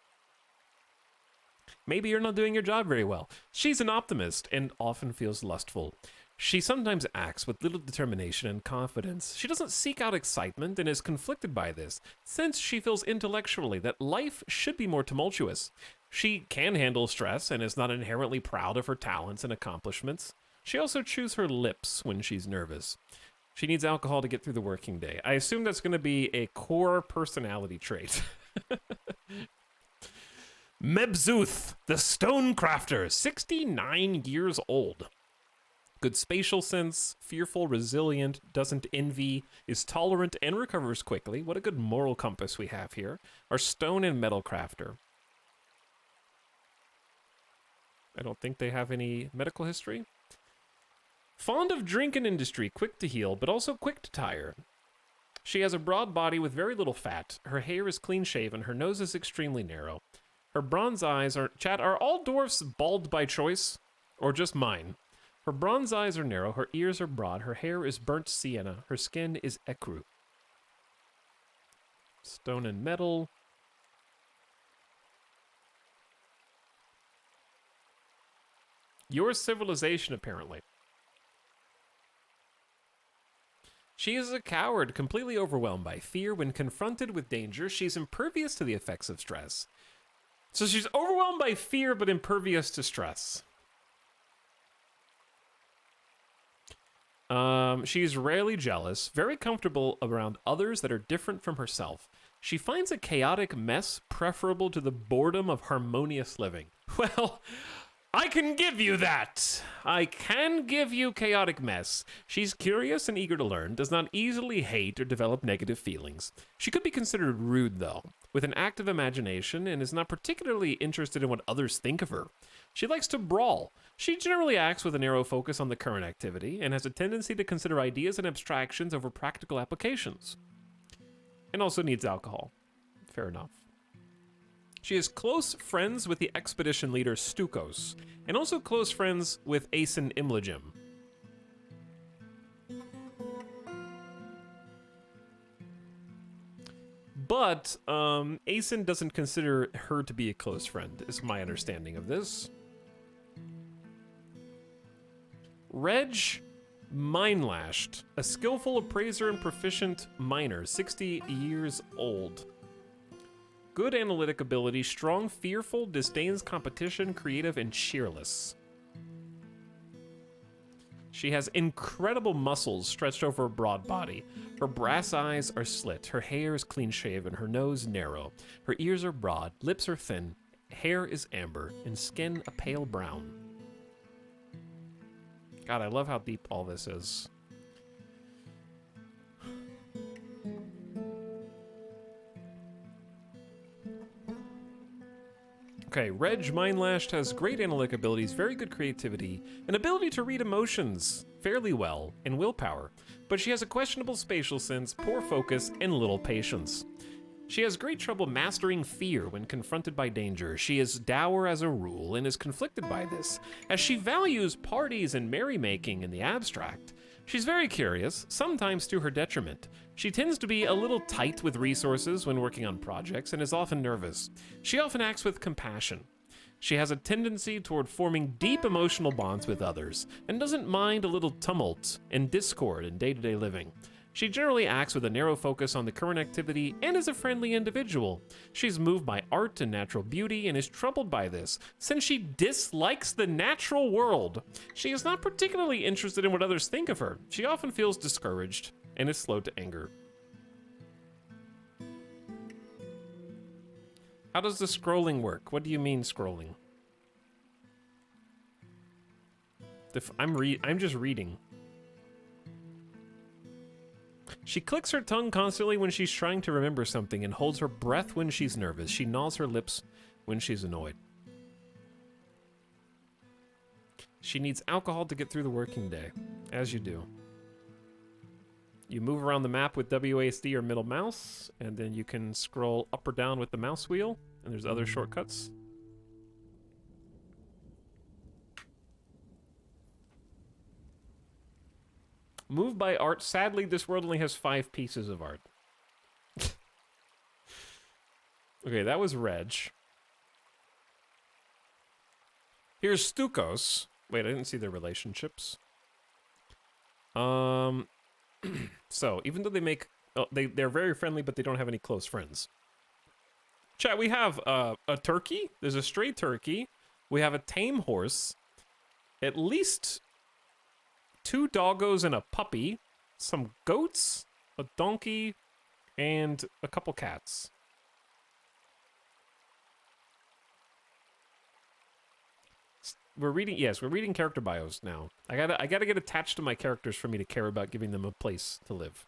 maybe you're not doing your job very well. She's an optimist and often feels lustful. She sometimes acts with little determination and confidence. She doesn't seek out excitement and is conflicted by this, since she feels intellectually that life should be more tumultuous. She can handle stress and is not inherently proud of her talents and accomplishments. She also chews her lips when she's nervous. She needs alcohol to get through the working day. I assume that's going to be a core personality trait. Mebzuth, the Stone Crafter, 69 years old. Good spatial sense, fearful, resilient, doesn't envy, is tolerant, and recovers quickly. What a good moral compass we have here. Our stone and metal crafter. I don't think they have any medical history. Fond of drink and industry, quick to heal, but also quick to tire. She has a broad body with very little fat. Her hair is clean shaven. Her nose is extremely narrow. Her bronze eyes are... Chat, are all dwarfs bald by choice? Or just mine? Her bronze eyes are narrow. Her ears are broad. Her hair is burnt sienna. Her skin is ecru. Stone and metal. Your civilization, apparently. She is a coward, completely overwhelmed by fear. When confronted with danger, she's impervious to the effects of stress. So she's overwhelmed by fear, but impervious to stress. She's rarely jealous, very comfortable around others that are different from herself. She finds a chaotic mess preferable to the boredom of harmonious living. Well, I can give you that. I can give you chaotic mess. She's curious and eager to learn, does not easily hate or develop negative feelings. She could be considered rude, though, with an active imagination, and is not particularly interested in what others think of her. She likes to brawl. She generally acts with a narrow focus on the current activity, and has a tendency to consider ideas and abstractions over practical applications. And also needs alcohol. Fair enough. She is close friends with the expedition leader Stukos, and also close friends with Asen Imlajim. But Asen doesn't consider her to be a close friend, is my understanding of this. Reg Minelashed, a skillful appraiser and proficient miner, 60 years old. Good analytic ability, strong, fearful, disdains competition, creative, and cheerless. She has incredible muscles stretched over a broad body. Her brass eyes are slit, her hair is clean-shaven, her nose narrow. Her ears are broad, lips are thin, hair is amber, and skin a pale brown. God, I love how deep all this is. Okay, Reg Minelashed has great analytic abilities, very good creativity, an ability to read emotions fairly well, and willpower, but she has a questionable spatial sense, poor focus, and little patience. She has great trouble mastering fear when confronted by danger. She is dour as a rule and is conflicted by this, as she values parties and merrymaking in the abstract. She's very curious, sometimes to her detriment. She tends to be a little tight with resources when working on projects and is often nervous. She often acts with compassion. She has a tendency toward forming deep emotional bonds with others and doesn't mind a little tumult and discord in day-to-day living. She generally acts with a narrow focus on the current activity and is a friendly individual. She's moved by art and natural beauty and is troubled by this, since she dislikes the natural world. She is not particularly interested in what others think of her. She often feels discouraged and is slow to anger. How does the scrolling work? What do you mean scrolling? I'm just reading. She clicks her tongue constantly when she's trying to remember something and holds her breath when she's nervous. She gnaws her lips when she's annoyed. She needs alcohol to get through the working day, as you do. You move around the map with WASD or middle mouse, and then you can scroll up or down with the mouse wheel, and there's other shortcuts. Move by art. Sadly, this world only has 5 pieces of art. Okay, that was Reg. Here's Stukos. Wait, I didn't see their relationships. So even though they make they're very friendly, but they don't have any close friends. Chat, we have a turkey. There's a stray turkey. We have a tame horse. At least 2 doggos and a puppy. Some goats, a donkey, and a couple cats. We're reading character bios now. I gotta get attached to my characters for me to care about giving them a place to live.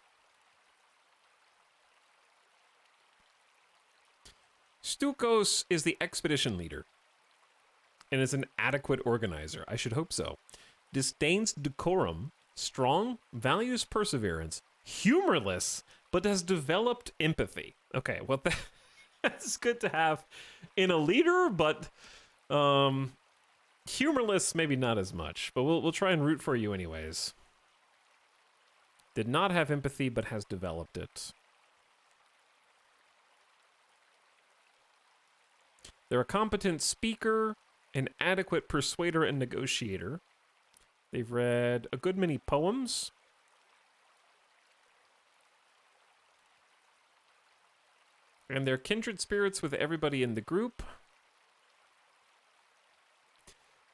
Stukos is the expedition leader and is an adequate organizer. I should hope so. Disdains decorum, strong, values perseverance, humorless, but has developed empathy. Okay, well, that's good to have in a leader, but humorless, maybe not as much. But we'll try and root for you anyways. Did not have empathy, but has developed it. They're a competent speaker, an adequate persuader and negotiator. They've read a good many poems. And they're kindred spirits with everybody in the group.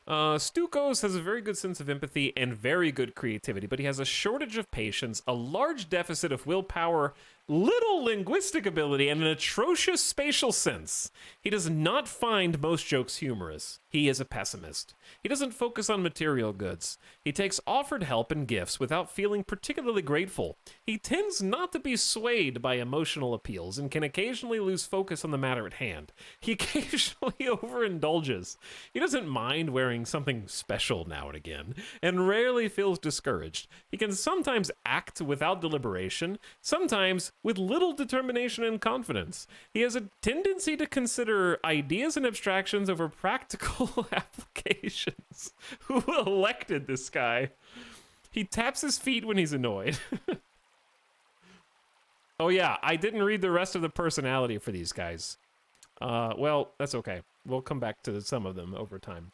Stukos has a very good sense of empathy and very good creativity, but he has a shortage of patience, a large deficit of willpower, little linguistic ability, and an atrocious spatial sense. He does not find most jokes humorous. He is a pessimist. He doesn't focus on material goods. He takes offered help and gifts without feeling particularly grateful. He tends not to be swayed by emotional appeals and can occasionally lose focus on the matter at hand. He occasionally overindulges. He doesn't mind wearing something special now and again, and rarely feels discouraged. He can sometimes act without deliberation, sometimes with little determination and confidence. He has a tendency to consider ideas and abstractions over practical applications. Who elected this guy? He taps his feet when he's annoyed. Oh yeah, I didn't read the rest of the personality for these guys. Well, that's okay. We'll come back to some of them over time.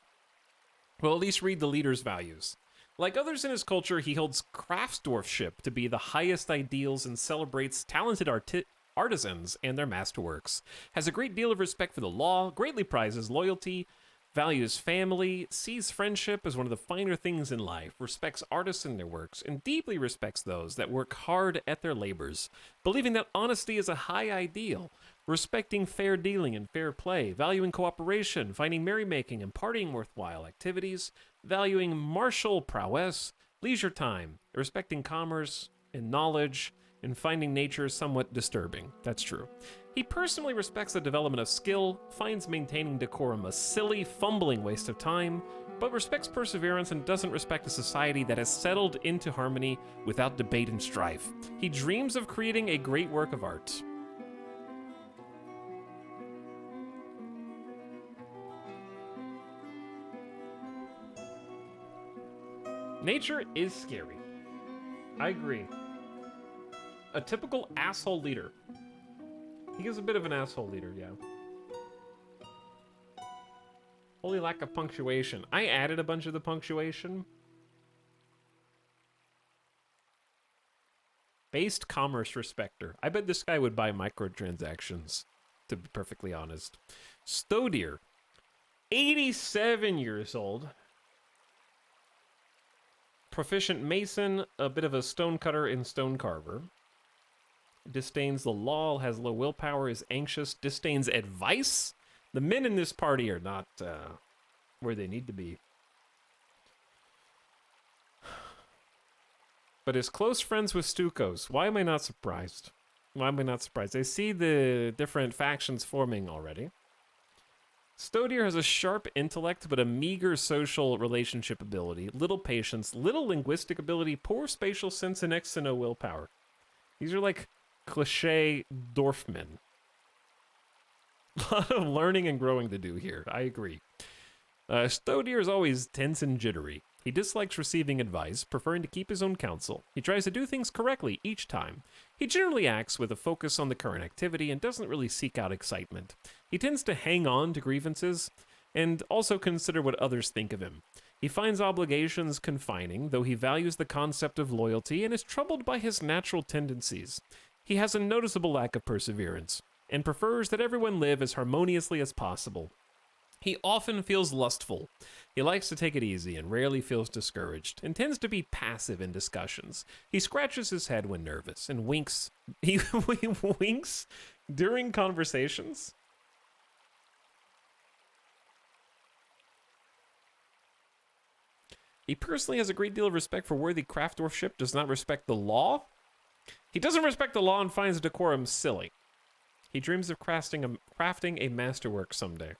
We'll at least read the leader's values. Like others in his culture, he holds craftsdwarfship to be the highest ideals and celebrates talented artisans and their masterworks. Has a great deal of respect for the law, greatly prizes loyalty, values family, sees friendship as one of the finer things in life, respects artists and their works, and deeply respects those that work hard at their labors, believing that honesty is a high ideal, respecting fair dealing and fair play, valuing cooperation, finding merrymaking and partying worthwhile activities, valuing martial prowess, leisure time, respecting commerce and knowledge, and finding nature somewhat disturbing. That's true. He personally respects the development of skill, finds maintaining decorum a silly, fumbling waste of time, but respects perseverance and doesn't respect a society that has settled into harmony without debate and strife. He dreams of creating a great work of art. Nature is scary. I agree. A typical asshole leader. He is a bit of an asshole leader, yeah. Holy lack of punctuation. I added a bunch of the punctuation. Based commerce respecter. I bet this guy would buy microtransactions, to be perfectly honest. Stodir. 87 years old. Proficient mason, a bit of a stonecutter and stonecarver. Disdains the law, has low willpower, is anxious, disdains advice. The men in this party are not where they need to be. But is close friends with Stukos. Why am I not surprised? Why am I not surprised? I see the different factions forming already. Stodir has a sharp intellect, but a meager social relationship ability, little patience, little linguistic ability, poor spatial sense, and next to no willpower. These are like cliche dwarfmen. A lot of learning and growing to do here. I agree. Stodir is always tense and jittery. He dislikes receiving advice, preferring to keep his own counsel. He tries to do things correctly each time. He generally acts with a focus on the current activity and doesn't really seek out excitement. He tends to hang on to grievances and also consider what others think of him. He finds obligations confining, though he values the concept of loyalty and is troubled by his natural tendencies. He has a noticeable lack of perseverance, and prefers that everyone live as harmoniously as possible. He often feels lustful. He likes to take it easy and rarely feels discouraged, and tends to be passive in discussions. He scratches his head when nervous and winks. He winks during conversations. He personally has a great deal of respect for worthy craft dwarfship, does not respect the law. He doesn't respect the law and finds decorum silly. He dreams of crafting a masterwork someday.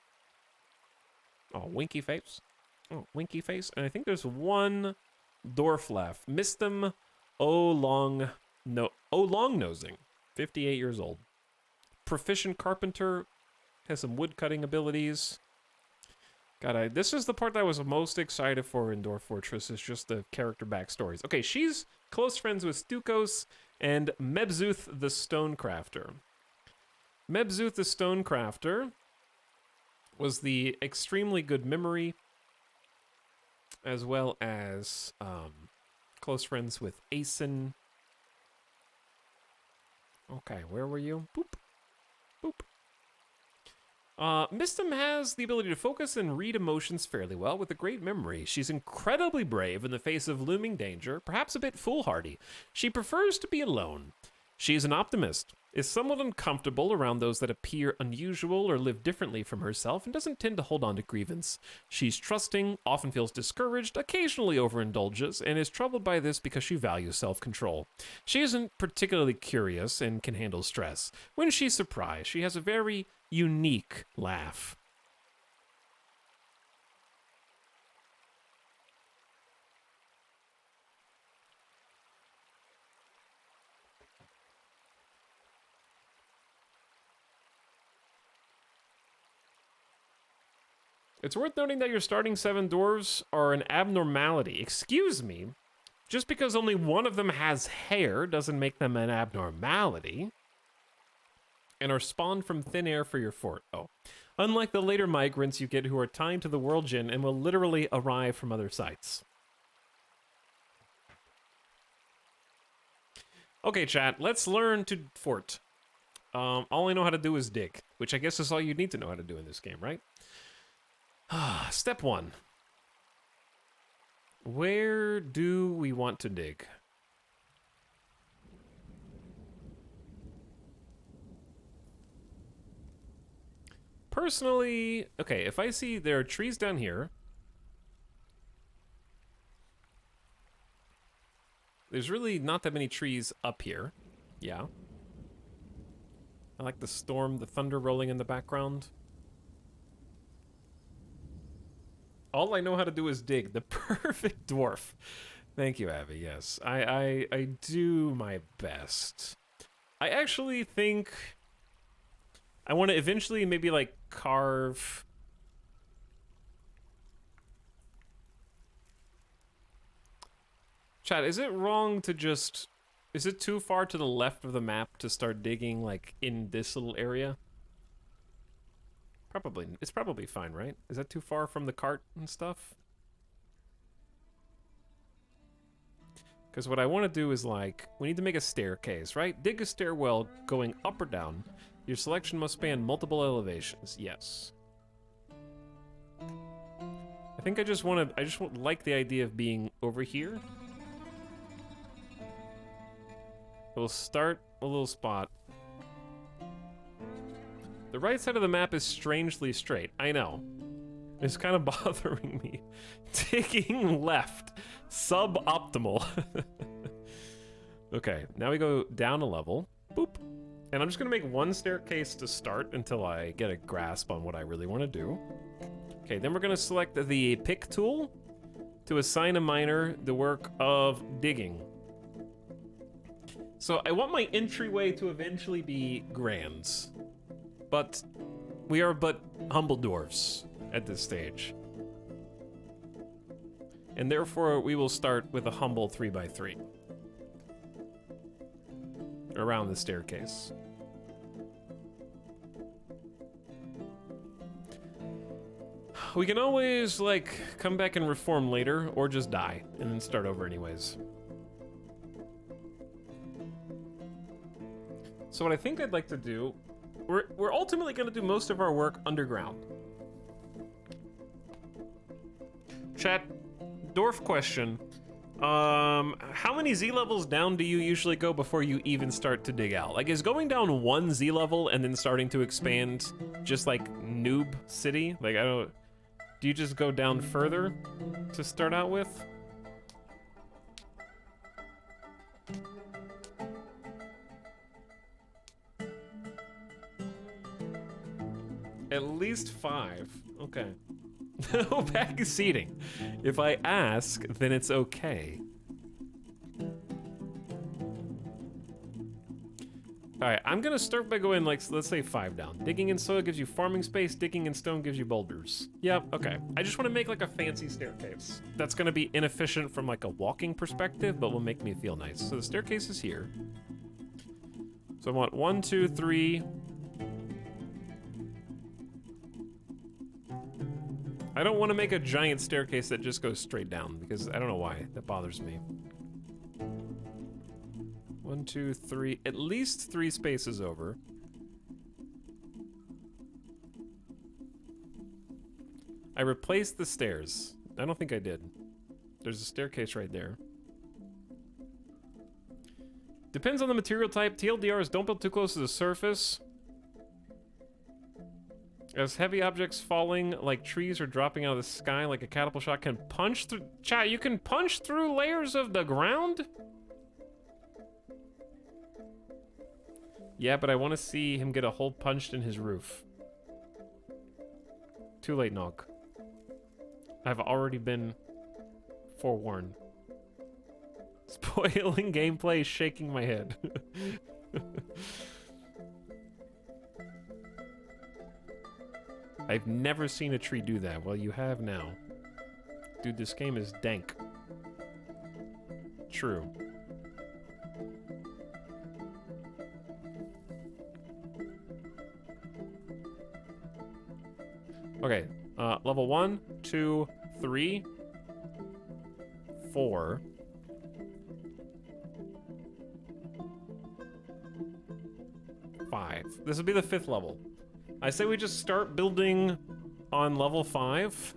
Oh, winky face. Oh, winky face. And I think there's one dwarf left. Mistem long nosing. 58 years old. Proficient carpenter. Has some wood cutting abilities. God, this is the part that I was most excited for in Dwarf Fortress, is just the character backstories. Okay, she's close friends with Stukos and Mebzuth the Stonecrafter. Mebzuth the Stonecrafter was the extremely good memory, as well as close friends with Asen. Okay, where were you? Boop. Boop. Mistem has the ability to focus and read emotions fairly well with a great memory. She's incredibly brave in the face of looming danger, perhaps a bit foolhardy. She prefers to be alone. She's an optimist, is somewhat uncomfortable around those that appear unusual or live differently from herself, and doesn't tend to hold on to grievance. She's trusting, often feels discouraged, occasionally overindulges, and is troubled by this because she values self-control. She isn't particularly curious and can handle stress. When she's surprised, she has a very unique laugh. It's worth noting that your starting 7 dwarves are an abnormality. Excuse me. Just because only one of them has hair doesn't make them an abnormality. And are spawned from thin air for your fort. Oh. Unlike the later migrants you get who are tied to the world gin and will literally arrive from other sites. Okay, chat, let's learn to fort. All I know how to do is dig, which I guess is all you need to know how to do in this game, right? Step 1. Where do we want to dig? Personally, okay, if I see there are trees down here, there's really not that many trees up here. Yeah. I like the storm, the thunder rolling in the background. All I know how to do is dig. The perfect dwarf. Thank you, Abby. Yes, I do my best. I actually think I want to eventually maybe like carve. Chat, is it wrong to just? Is it too far to the left of the map to start digging like in this little area? Probably. It's probably fine, right? Is that too far from the cart and stuff? Because what I want to do is like, we need to make a staircase, right? Dig a stairwell going up or down. Your selection must span multiple elevations. Yes. I think I just like the idea of being over here. We'll start a little spot. The right side of the map is strangely straight. I know. It's kind of bothering me. Digging left. Suboptimal. Okay, now we go down a level. Boop. And I'm just going to make one staircase to start until I get a grasp on what I really want to do. Okay, then we're going to select the pick tool to assign a miner the work of digging. So I want my entryway to eventually be grand. But we are but humble dwarves at this stage. And therefore, we will start with a humble 3x3. Around the staircase. We can always, like, come back and reform later, or just die, and then start over anyways. So what I think I'd like to do, we're ultimately gonna do most of our work underground. Chat, Dwarf question. How many Z levels down do you usually go before you even start to dig out? Like, is going down 1 Z level and then starting to expand just like Noob City? Like, I don't, do you just go down further to start out with? At least 5, okay. No back seating. If I ask, then it's okay. All right, I'm gonna start by going like, let's say 5 down. Digging in soil gives you farming space, digging in stone gives you boulders. Yep, okay. I just wanna make like a fancy staircase. That's gonna be inefficient from like a walking perspective, but will make me feel nice. So the staircase is here. So I want 1, 2, 3. I don't want to make a giant staircase that just goes straight down, because I don't know why. That bothers me. 1, 2, 3. At least 3 spaces over. I replaced the stairs. I don't think I did. There's a staircase right there. Depends on the material type. TLDRs don't build too close to the surface. As heavy objects falling like trees or dropping out of the sky like a catapult shot can punch through... Chat, you can punch through layers of the ground? Yeah, but I want to see him get a hole punched in his roof. Too late, Nog. I've already been forewarned. Spoiling gameplay, shaking my head. I've never seen a tree do that. Well, you have now. Dude, this game is dank. True. Okay, level 1, 2, 3, 4. 5. This would be the 5th level. I say we just start building on level 5.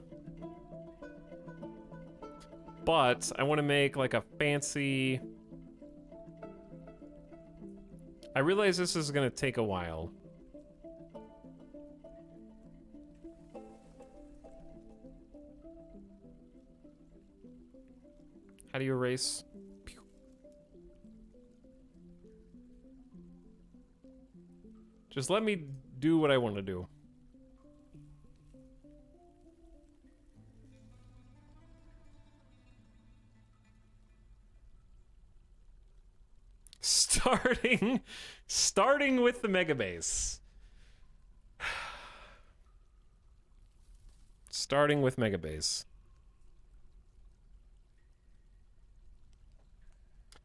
But I want to make like a fancy... I realize this is going to take a while. How do you erase? Pew. Just let me do what I want to do. Starting with the mega base. Starting with mega base.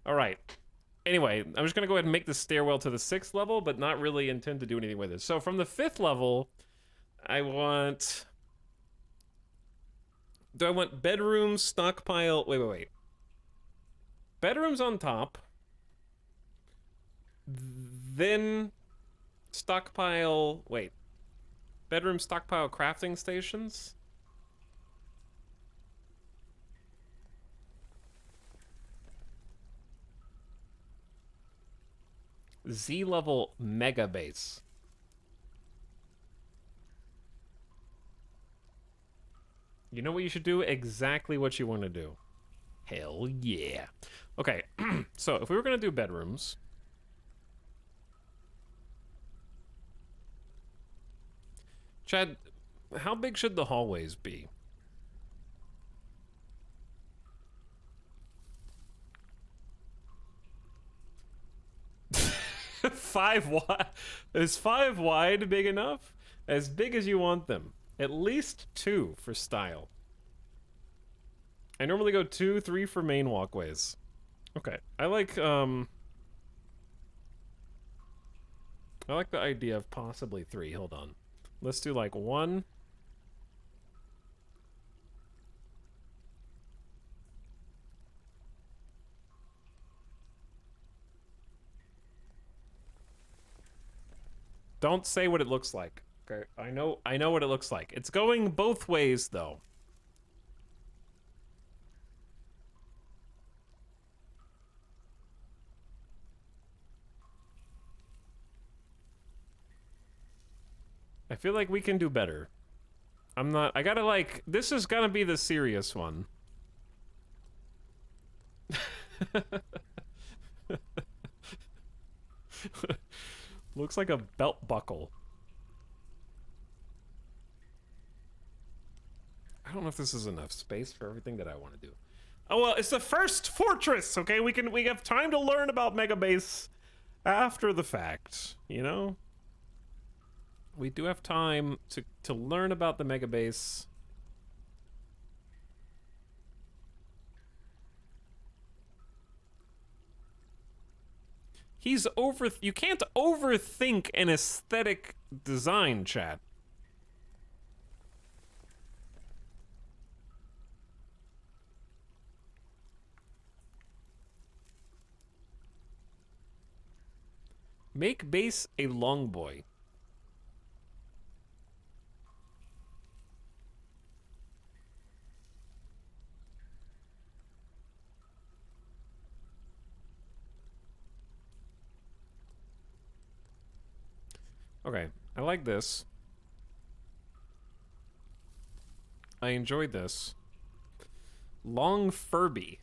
All right. Anyway, I'm just gonna go ahead and make the stairwell to the 6th level, but not really intend to do anything with it. So from the 5th level, I want... Do I want bedrooms, stockpile... Wait. Bedrooms on top. Then stockpile... Wait. Bedroom, stockpile, crafting stations? Z-level mega base. You know what you should do? Exactly what you want to do. Hell yeah. Okay, so if we were going to do bedrooms... Chad, how big should the hallways be? Is 5 wide big enough? As big as you want them. At least 2 for style. I normally go 2, 3 for main walkways. Okay, I like the idea of possibly 3. Hold on. Let's do like 1, Don't say what it looks like. Okay, I know what it looks like. It's going both ways, though. I feel like we can do better. I gotta, like, this is gonna be the serious one. Looks like a belt buckle. I don't know if this is enough space for everything that I want to do. Oh, well, it's the first fortress, okay? We have time to learn about Mega Base after the fact, you know? We do have time to learn about the Mega Base. You can't overthink an aesthetic design, chat. Make base a long boy. Okay, I like this. I enjoyed this. Long Furby.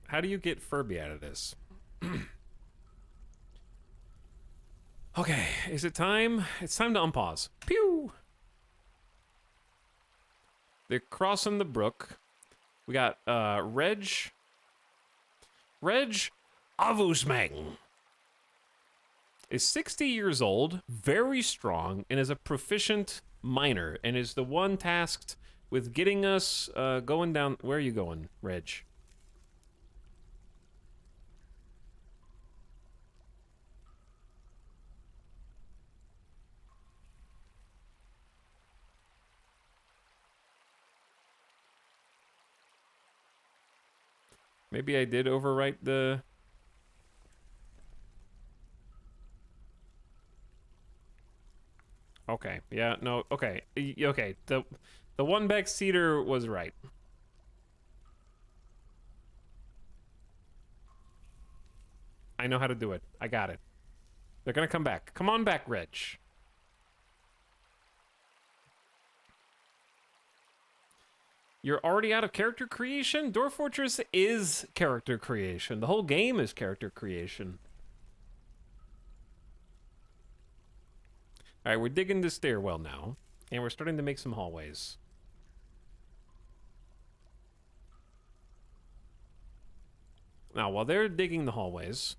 How do you get Furby out of this? Okay, is it time? It's time to unpause. Pew! They're crossing the brook. We got, Reg Avusmang is 60 years old, very strong, and is a proficient miner, and is the one tasked with getting us, going down... Where are you going, Reg? Maybe I did overwrite the... Okay, yeah, no, okay, okay, the one backseater was right. I know how to do it. I got it. They're gonna come back. Come on back, Reg. You're already out of character creation? Dwarf Fortress is character creation. The whole game is character creation. Alright, we're digging the stairwell now. And we're starting to make some hallways. Now, while they're digging the hallways...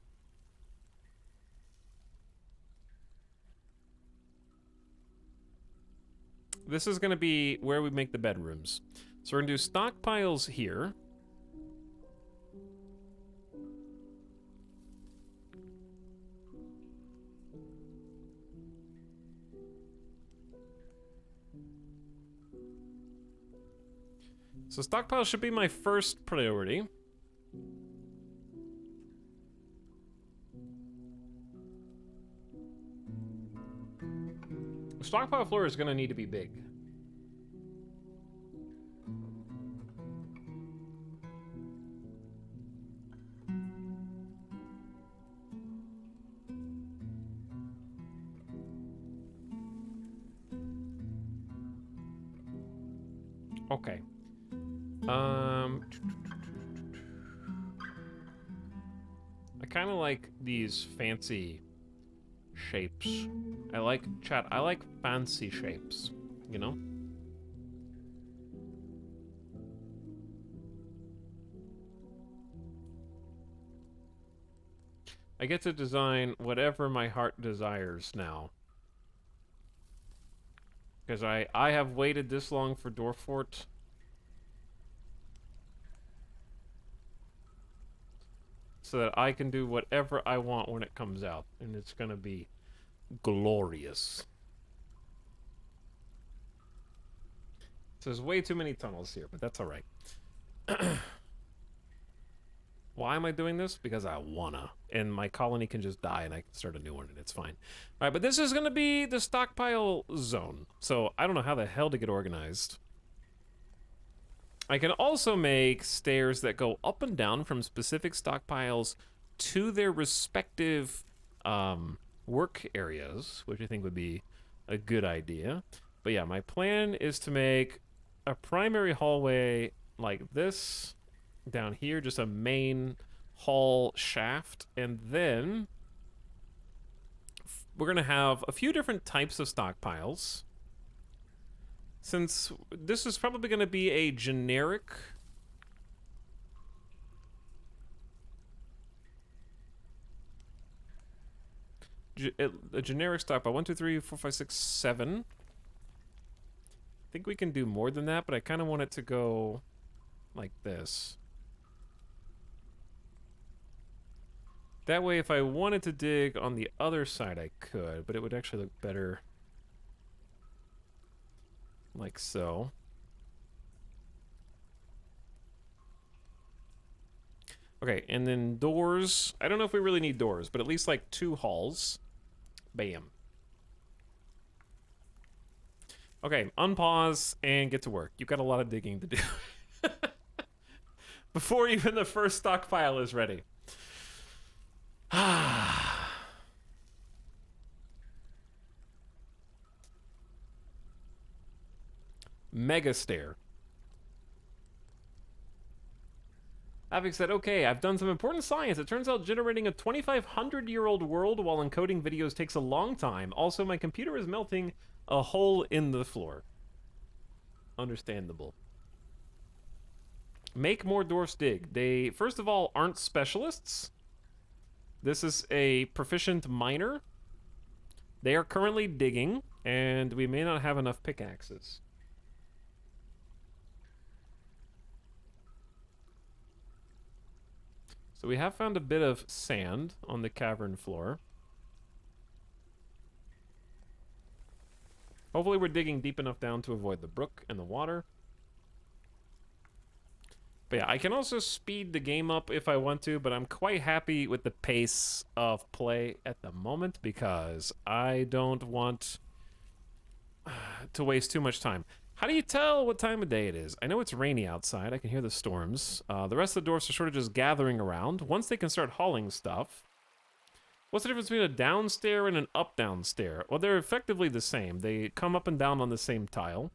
This is going to be where we make the bedrooms. So we're going to do stockpiles here. So stockpile should be my first priority. The stockpile floor is going to need to be big. Okay. I kind of like these fancy shapes. I like fancy shapes, you know? I get to design whatever my heart desires now. Because I have waited this long for Dwarf Fort. So that I can do whatever I want when it comes out. And it's gonna be glorious. So there's way too many tunnels here, but that's alright. Why am I doing this? Because I wanna. And my colony can just die and I can start a new one and it's fine. Alright, but this is gonna be the stockpile zone. So I don't know how the hell to get organized. I can also make stairs that go up and down from specific stockpiles to their respective work areas, which I think would be a good idea. But yeah, my plan is to make a primary hallway like this down here, just a main hall shaft, and then we're gonna have a few different types of stockpiles. Since this is probably gonna be a generic a generic stockpile. 1, 2, 3, 4, 5, 6, 7. I think we can do more than that, but I kind of want it to go like this. That way, if I wanted to dig on the other side, I could, but it would actually look better like so. Okay, and then doors. I don't know if we really need doors, but at least like 2 halls. Bam. Okay, unpause and get to work. You've got a lot of digging to do. Before even the first stockpile is ready. Mega stair. Having said, okay, I've done some important science. It turns out generating a 2,500-year-old world while encoding videos takes a long time. Also, my computer is melting a hole in the floor. Understandable. Make more dwarfs dig. They, first of all, aren't specialists. This is a proficient miner. They are currently digging, and we may not have enough pickaxes. So we have found a bit of sand on the cavern floor. Hopefully we're digging deep enough down to avoid the brook and the water. But yeah, I can also speed the game up if I want to, but I'm quite happy with the pace of play at the moment because I don't want to waste too much time. How do you tell what time of day it is? I know it's rainy outside. I can hear the storms. The rest of the dwarfs are sort of just gathering around. Once they can start hauling stuff. What's the difference between a down stair and an up-down stair? Well, they're effectively the same. They come up and down on the same tile.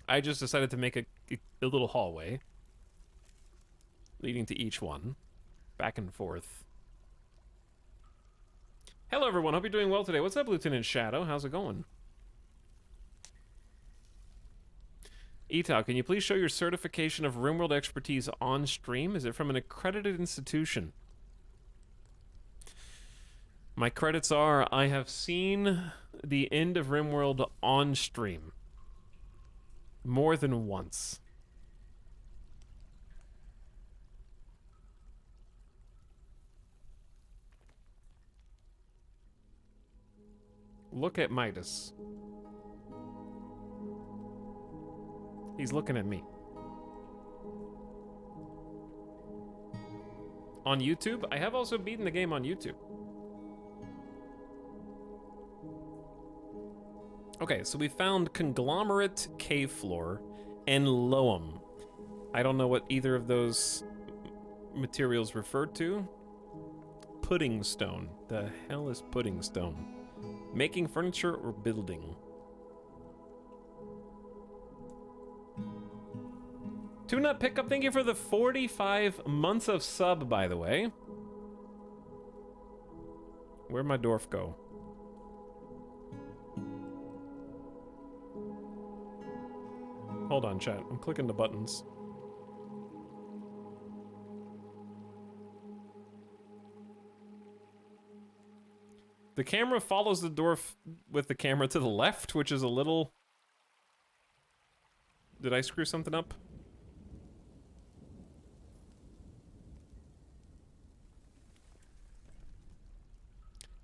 I just decided to make a little hallway leading to each one. Back and forth. Hello, everyone. Hope you're doing well today. What's up, Lieutenant Shadow? How's it going? Etal, can you please show your certification of RimWorld expertise on stream? Is it from an accredited institution? My credits are, I have seen the end of RimWorld on stream. More than once. Look at Midas. He's looking at me. On YouTube? I have also beaten the game on YouTube. Okay, so we found Conglomerate Cave Floor and Loam. I don't know what either of those materials refer to. Pudding stone. The hell is pudding stone? Making furniture or building? Tune-up pickup, thank you for the 45 months of sub, by the way. Where'd my dwarf go? Hold on, chat. I'm clicking the buttons. The camera follows the dwarf with the camera to the left, which is a little... Did I screw something up?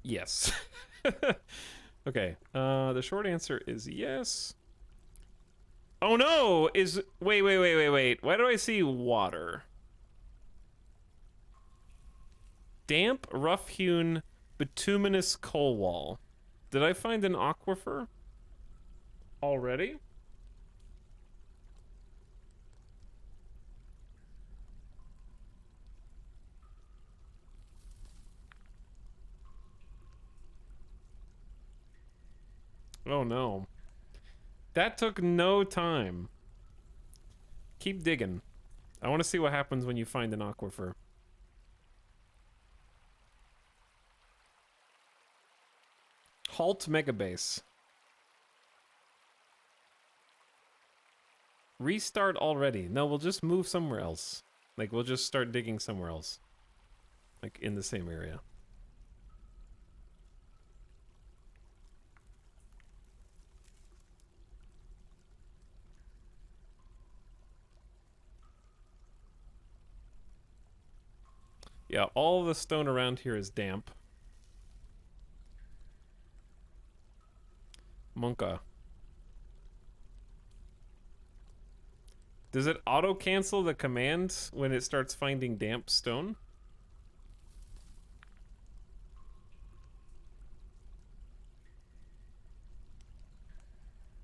Yes. Okay, the short answer is yes. Oh no! Wait. Why do I see water? Damp, rough-hewn, bituminous coal wall. Did I find an aquifer? Already? Oh no. That took no time. Keep digging. I want to see what happens when you find an aquifer. Halt megabase. Restart already. No, we'll just move somewhere else. Like, we'll just start digging somewhere else. Like, in the same area. Yeah, all the stone around here is damp. Monka. Does it auto-cancel the command when it starts finding damp stone?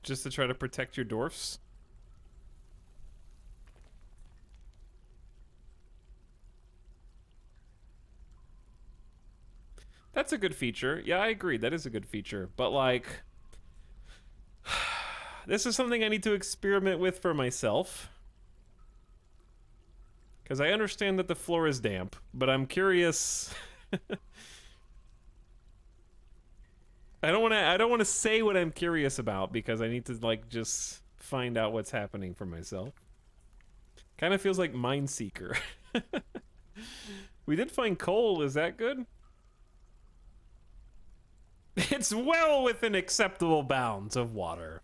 Just to try to protect your dwarfs? That's a good feature. Yeah, I agree. That is a good feature. But, like... this is something I need to experiment with for myself. Because I understand that the floor is damp, but I'm curious... I don't want to say what I'm curious about, because I need to, like, just find out what's happening for myself. Kind of feels like Mineseeker. We did find coal. Is that good? It's well within acceptable bounds of water.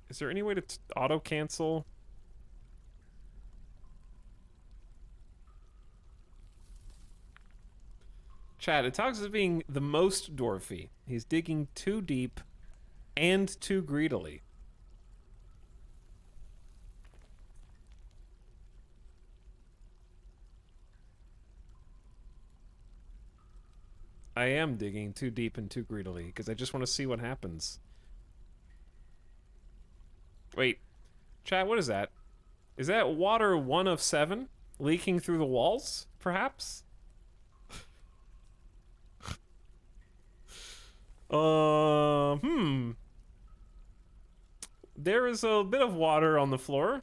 Is there any way to auto-cancel? Chat, it talks as being the most dwarfy. He's digging too deep and too greedily. I am digging too deep and too greedily, because I just want to see what happens. Wait. Chat, what is that? Is that water 1 of 7? Leaking through the walls, perhaps? There is a bit of water on the floor.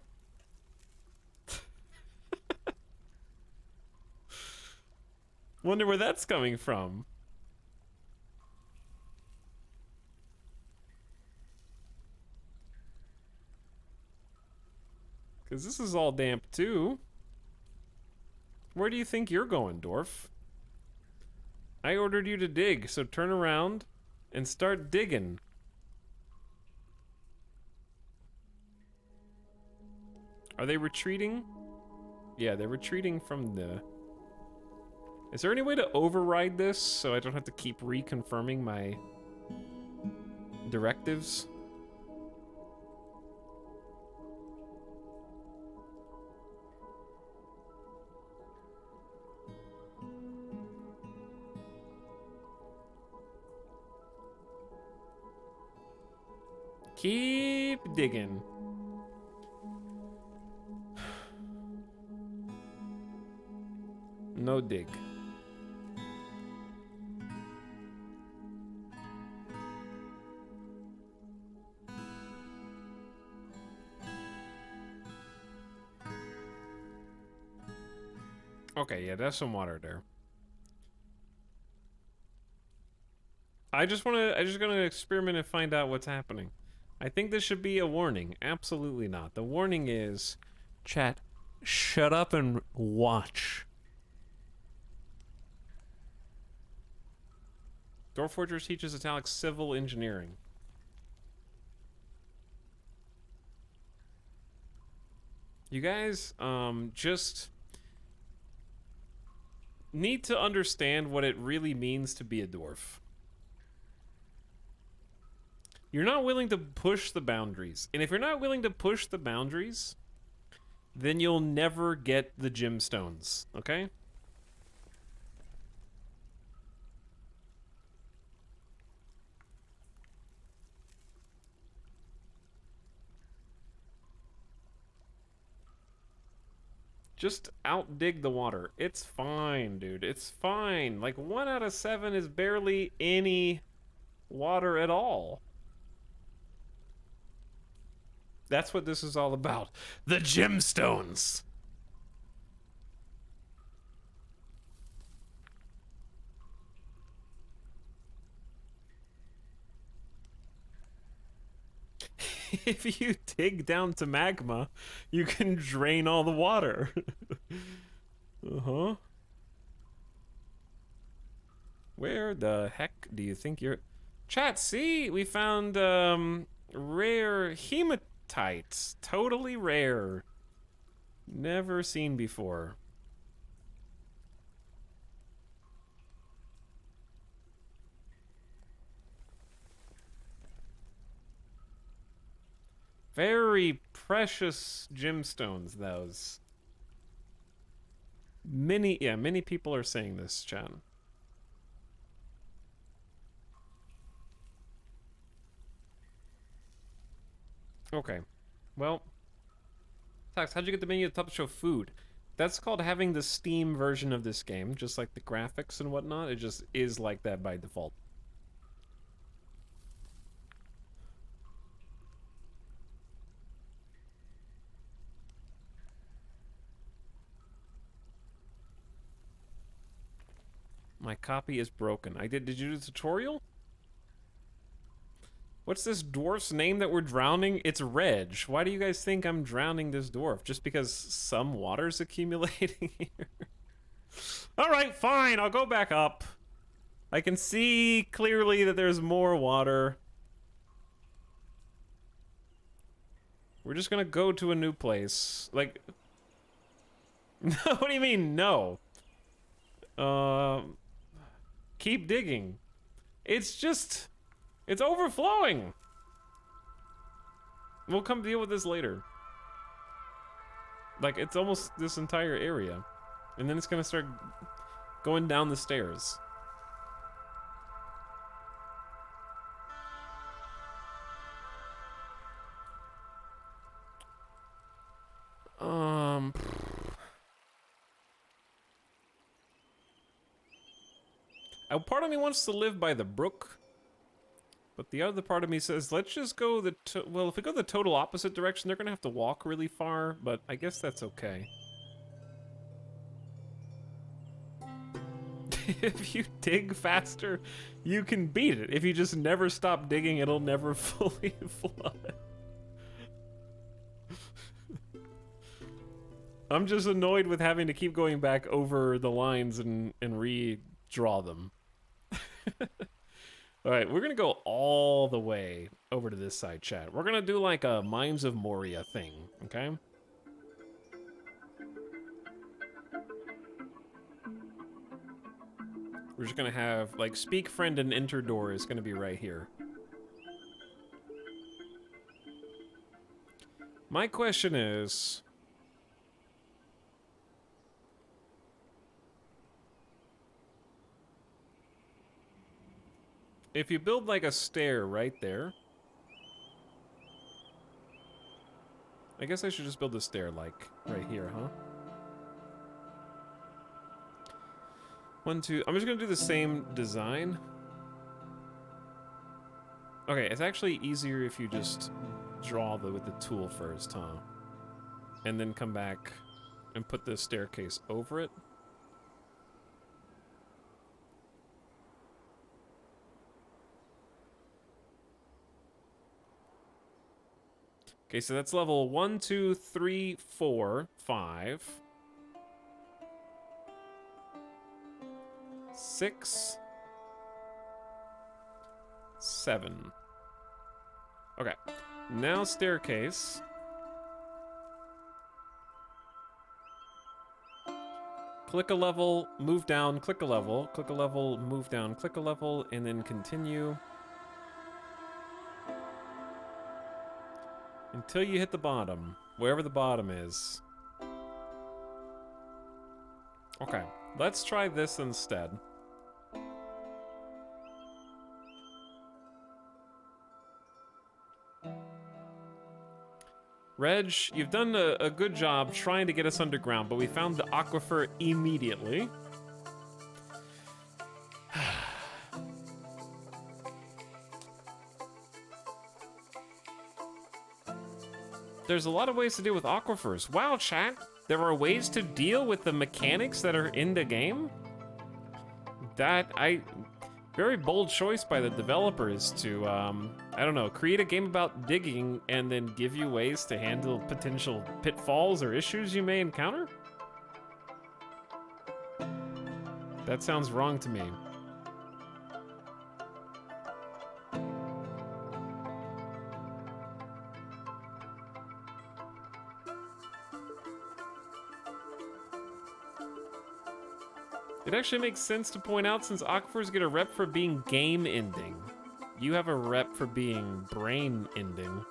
Wonder where that's coming from. Because this is all damp, too. Where do you think you're going, Dwarf? I ordered you to dig, so turn around and start digging. Are they retreating? Yeah, they're retreating from the... Is there any way to override this so I don't have to keep reconfirming my directives? Keep digging. No dig. Okay, yeah, there's some water there. I just gonna experiment and find out what's happening. I think this should be a warning. Absolutely not. The warning is, chat, shut up and watch. Dwarf Fortress teaches Italics civil engineering. You guys, just need to understand what it really means to be a dwarf. You're not willing to push the boundaries. And if you're not willing to push the boundaries, then you'll never get the gemstones, okay? Just outdig the water. It's fine, dude. It's fine. Like, 1 out of 7 is barely any water at all. That's what this is all about. The gemstones! If you dig down to magma, you can drain all the water. Uh-huh. Where the heck do you think you're... Chat, see? We found, rare hematites. Totally rare. Never seen before. Very precious gemstones, those. Many people are saying this, chat. Okay. Well, Tax, how'd you get the menu at the top to show food? That's called having the Steam version of this game, just like the graphics and whatnot. It just is like that by default. My copy is broken. Did you do the tutorial? What's this dwarf's name that we're drowning? It's Reg. Why do you guys think I'm drowning this dwarf? Just because some water's accumulating here? Alright, fine, I'll go back up. I can see clearly that there's more water. We're just gonna go to a new place. Like... What do you mean, no? Keep digging. It's just... It's overflowing! We'll come deal with this later. Like, it's almost this entire area. And then it's gonna start going down the stairs. Part of me wants to live by the brook. But the other part of me says, let's just go well, if we go the total opposite direction, they're gonna have to walk really far, but I guess that's okay. If you dig faster, you can beat it. If you just never stop digging, it'll never fully flood. I'm just annoyed with having to keep going back over the lines and redraw them. Alright, we're gonna go all the way over to this side, chat. We're gonna do like a Mines of Moria thing, okay? We're just gonna have, like, Speak Friend and Enter Door is gonna be right here. My question is... if you build like a stair right there, I guess I should just build a stair like right here, huh? 1, 2, I'm just gonna do the same design. Okay, it's actually easier if you just draw with the tool first, huh? And then come back and put the staircase over it. Okay, so that's level 1, 2, 3, 4, 5, 6, 7. Okay, now staircase. Click a level, move down, click a level, move down, click a level, and then continue. Until you hit the bottom, wherever the bottom is. Okay, let's try this instead. Reg, you've done a good job trying to get us underground, but we found the aquifer immediately. There's a lot of ways to deal with aquifers. Wow, chat, there are ways to deal with the mechanics that are in the game? Very bold choice by the developers to, I don't know, create a game about digging and then give you ways to handle potential pitfalls or issues you may encounter? That sounds wrong to me. It actually makes sense to point out since aquifers get a rep for being game ending. You have a rep for being brain ending.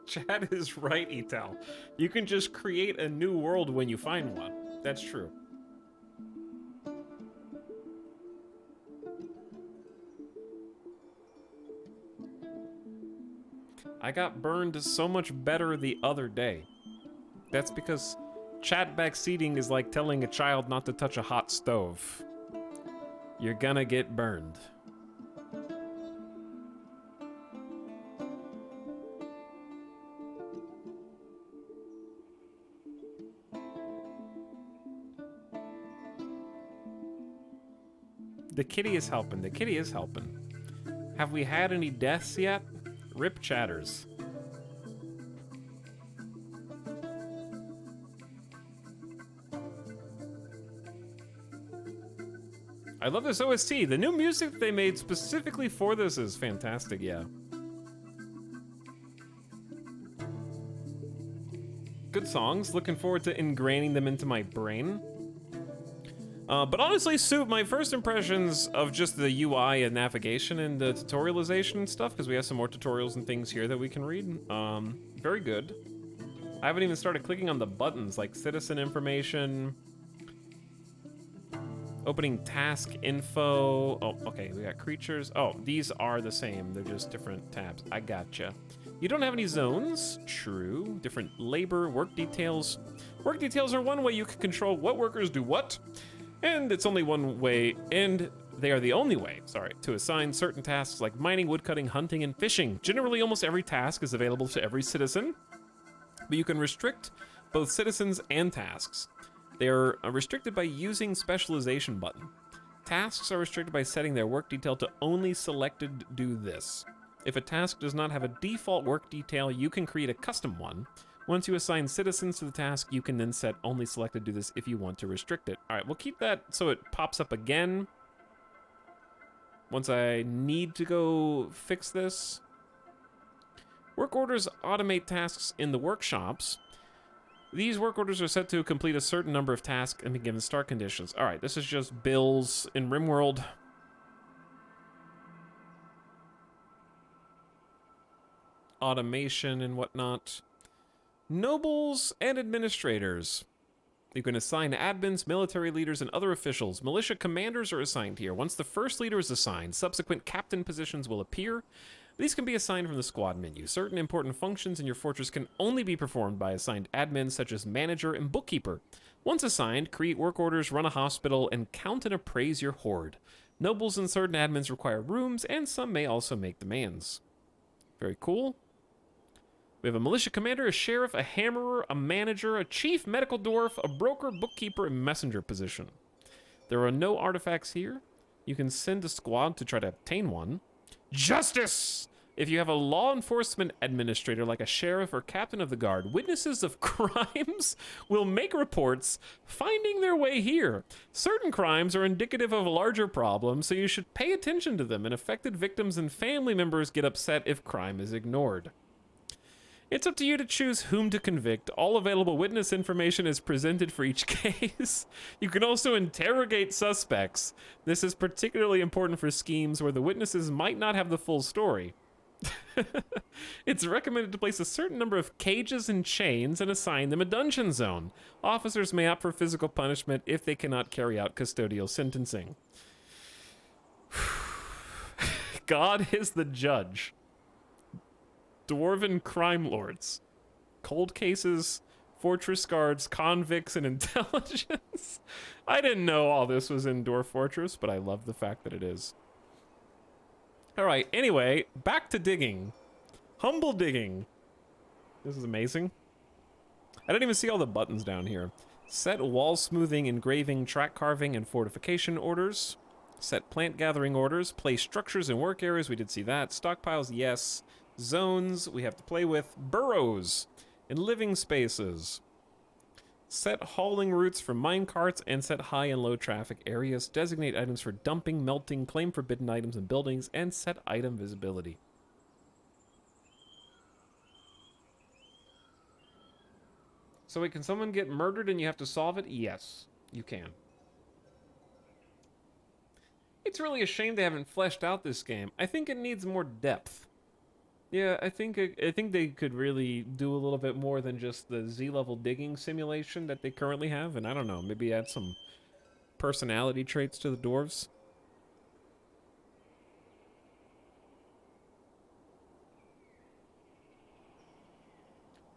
Chad is right, Etal. You can just create a new world when you find one. That's true. I got burned so much better the other day. That's because chat backseating is like telling a child not to touch a hot stove. You're gonna get burned. The kitty is helping. The kitty is helping. Have we had any deaths yet? Rip chatters. I love this OST. The new music that they made specifically for this is fantastic, yeah. Good songs. Looking forward to ingraining them into my brain. But honestly, Sue, my first impressions of just the UI and navigation and the tutorialization and stuff, because we have some more tutorials and things here that we can read, very good. I haven't even started clicking on the buttons, like citizen information, opening task info. Oh, okay, we got creatures. Oh, these are the same. They're just different tabs. I gotcha. You don't have any zones. True. Different labor, work details. Work details are one way you can control what workers do what. And it's only one way, and they are the only way, to assign certain tasks like mining, woodcutting, hunting, and fishing. Generally, almost every task is available to every citizen, but you can restrict both citizens and tasks. They are restricted by using specialization button. Tasks are restricted by setting their work detail to only selected do this. If a task does not have a default work detail, you can create a custom one. Once you assign citizens to the task, you can then set only selected do this if you want to restrict it. All right, we'll keep that so it pops up again once I need to go fix this. Work orders automate tasks in the workshops. These work orders are set to complete a certain number of tasks and be given start conditions. All right, this is just bills in RimWorld. Automation and whatnot. Nobles and administrators. You can assign admins, military leaders, and other officials. Militia commanders are assigned here. Once the first leader is assigned, subsequent captain positions will appear. These can be assigned from the squad menu. Certain important functions in your fortress can only be performed by assigned admins, such as manager and bookkeeper. Once assigned, create work orders, run a hospital, and count and appraise your hoard. Nobles and certain admins require rooms, and some may also make demands. Very cool. We have a militia commander, a sheriff, a hammerer, a manager, a chief medical dwarf, a broker, bookkeeper, and messenger position. There are no artifacts here. You can send a squad to try to obtain one. Justice! If you have a law enforcement administrator like a sheriff or captain of the guard, witnesses of crimes will make reports finding their way here. Certain crimes are indicative of a larger problem, so you should pay attention to them, and affected victims and family members get upset if crime is ignored. It's up to you to choose whom to convict. All available witness information is presented for each case. You can also interrogate suspects. This is particularly important for schemes where the witnesses might not have the full story. It's recommended to place a certain number of cages and chains and assign them a dungeon zone. Officers may opt for physical punishment if they cannot carry out custodial sentencing. God is the judge. Dwarven crime lords. Cold cases, fortress guards, convicts, and intelligence. I didn't know all this was in Dwarf Fortress, but I love the fact that it is. Alright, anyway, back to digging. Humble digging. This is amazing. I didn't even see all the buttons down here. Set wall smoothing, engraving, track carving, and fortification orders. Set plant gathering orders. Place structures in work areas. We did see that. Stockpiles, yes. Zones we have to play with. Burrows and living spaces. Set hauling routes for minecarts and set high and low traffic areas. Designate items for dumping, melting, claim forbidden items and buildings, and set item visibility. So wait, can someone get murdered and you have to solve it? Yes, you can. It's really a shame they haven't fleshed out this game. I think it needs more depth. Yeah, I think they could really do a little bit more than just the Z-level digging simulation that they currently have, and I don't know, maybe add some personality traits to the dwarves.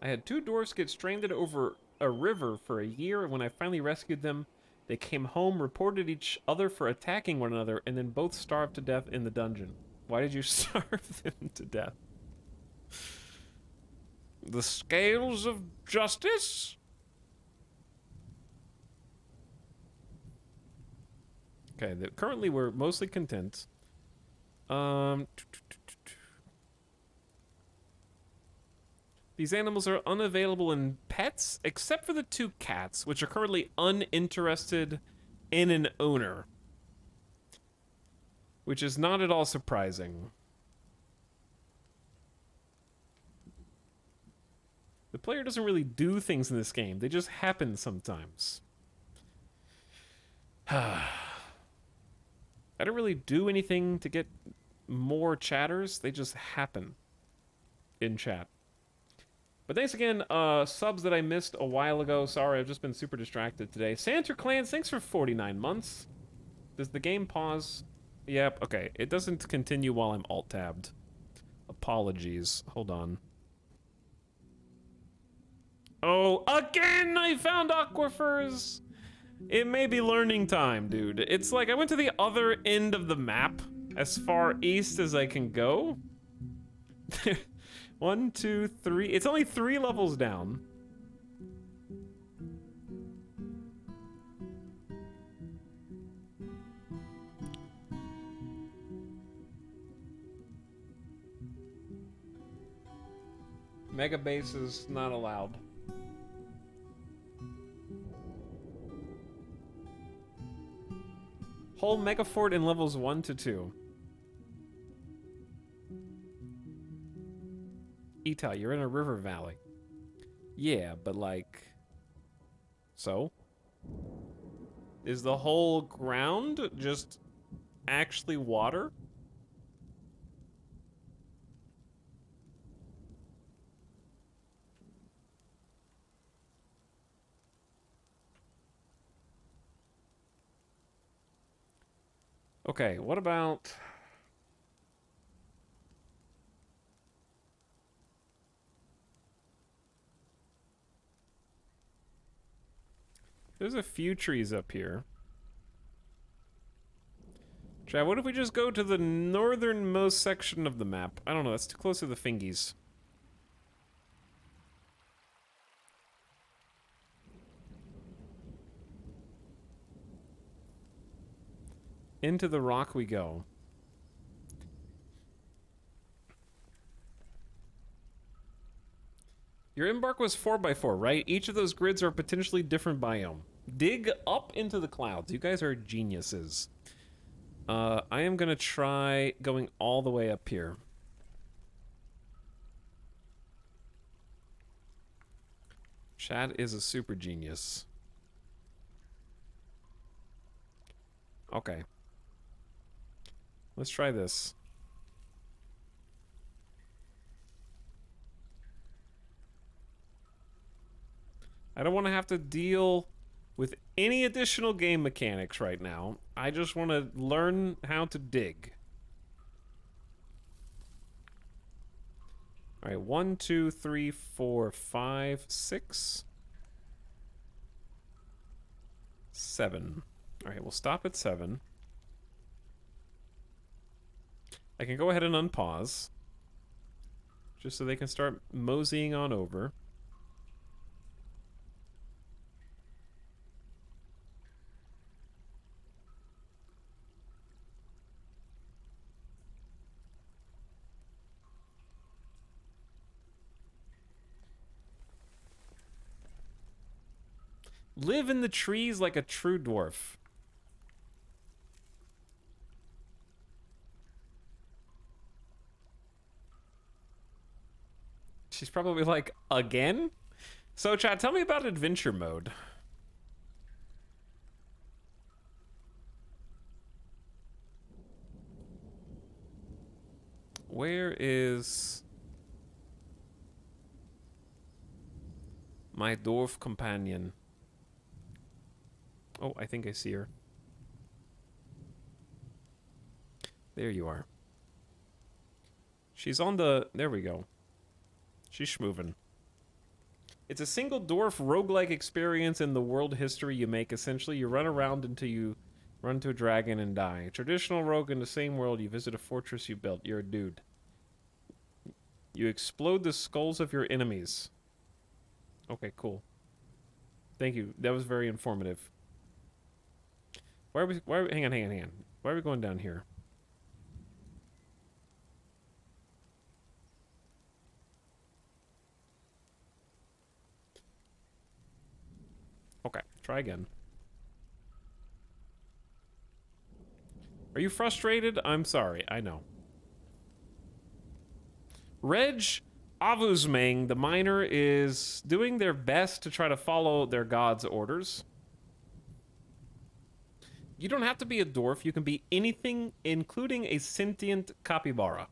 I had 2 dwarves get stranded over a river for a year, and when I finally rescued them, they came home, reported each other for attacking one another, and then both starved to death in the dungeon. Why did you starve them to death? The scales of justice? Okay, currently we're mostly content. These animals are unavailable in pets, except for the 2 cats, which are currently uninterested in an owner. Which is not at all surprising. The player doesn't really do things in this game. They just happen sometimes. I don't really do anything to get more chatters. They just happen in chat. But thanks again, subs that I missed a while ago. Sorry, I've just been super distracted today. Santa Clans, thanks for 49 months. Does the game pause? Yep, okay. It doesn't continue while I'm alt-tabbed. Apologies. Hold on. Oh, again I found aquifers! It may be learning time, dude. It's like I went to the other end of the map, as far east as I can go. 1, 2, 3. It's only 3 levels down. Mega base is not allowed. Whole mega fort in levels 1 to 2. Eta, you're in a river valley. Yeah, but like... So? Is the whole ground just actually water? Okay, what about... There's a few trees up here. Chad, what if we just go to the northernmost section of the map? I don't know, that's too close to the fingies. Into the rock we go. Your embark was 4x4, right? Each of those grids are a potentially different biome. Dig up into the clouds. You guys are geniuses. I am gonna try going all the way up here. Chad is a super genius. Okay. Let's try this. I don't want to have to deal with any additional game mechanics right now. I just want to learn how to dig. All right, 1, 2, 3, 4, 5, 6, 7. All right, we'll stop at 7. I can go ahead and unpause, just so they can start moseying on over. Live in the trees like a true dwarf. She's probably like, again? So, chat, tell me about adventure mode. Where is my dwarf companion? Oh, I think I see her. There you are. She's on the... There we go. She's schmoovin'. It's a single dwarf roguelike experience in the world history you make. Essentially, you run around until you run into a dragon and die. Traditional rogue in the same world, you visit a fortress you built. You're a dude. You explode the skulls of your enemies. Okay, cool. Thank you. That was very informative. Why are we... hang on. Why are we going down here? Okay, try again. Are you frustrated? I'm sorry, I know. Reg Avuzmang, the miner, is doing their best to try to follow their god's orders. You don't have to be a dwarf, you can be anything, including a sentient capybara.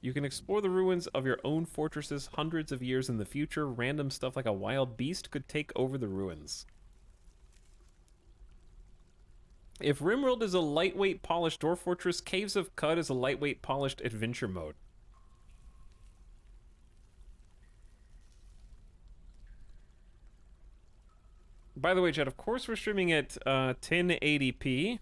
You can explore the ruins of your own fortresses hundreds of years in the future. Random stuff like a wild beast could take over the ruins. If Rimworld is a lightweight polished Dwarf Fortress, Caves of Cud is a lightweight polished adventure mode. By the way, chat, of course we're streaming at 1080p.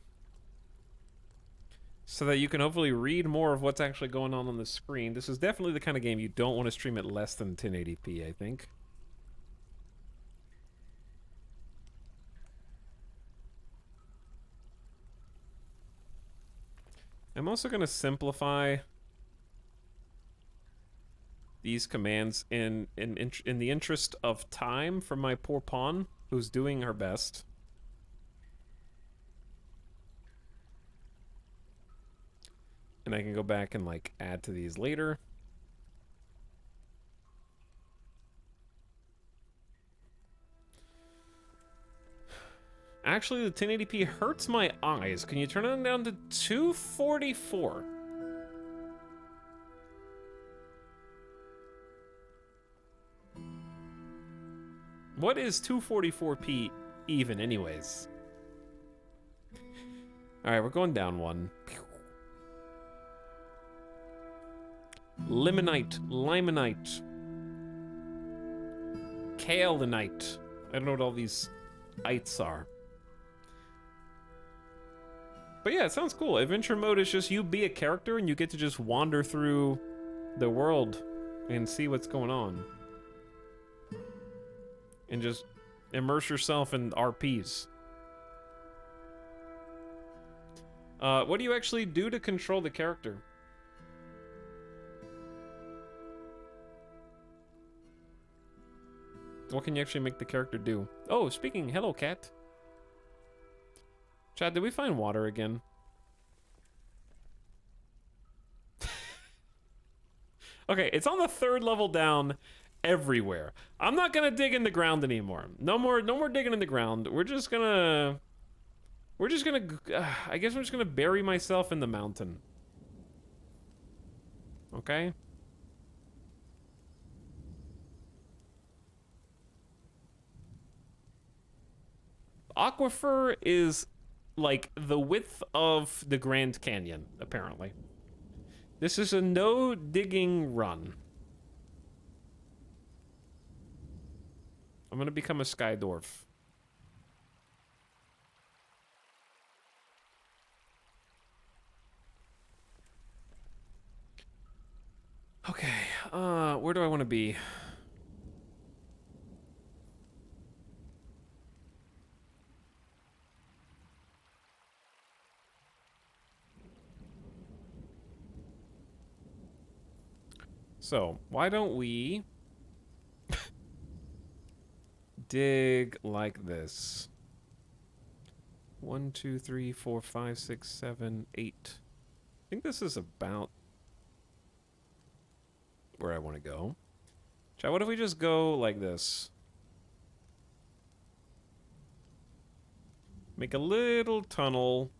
So that you can hopefully read more of what's actually going on the screen. This is definitely the kind of game you don't want to stream at less than 1080p, I think. I'm also going to simplify these commands in the interest of time for my poor pawn, who's doing her best. And I can go back and, like, add to these later. Actually, the 1080p hurts my eyes. Can you turn it down to 244? What is 244p even, anyways? Alright, we're going down one. Limonite, limonite, kaolinite. I don't know what all these ites are. But yeah, it sounds cool. Adventure mode is just you be a character and you get to just wander through the world and see what's going on. And just immerse yourself in RPs. What do you actually do to control the character? What can you actually make the character do? Oh, speaking, hello, cat. Chad, did we find water again? Okay, it's on the 3rd level down everywhere. I'm not gonna dig in the ground anymore. No more digging in the ground. I guess I'm just gonna bury myself in the mountain. Okay? Aquifer is like the width of the Grand Canyon, apparently. This is a no digging run. I'm gonna become a sky dwarf. Okay, where do I want to be? So, why don't we dig like this? 1, 2, 3, 4, 5, 6, 7, 8. I think this is about where I want to go. Chad, what if we just go like this? Make a little tunnel.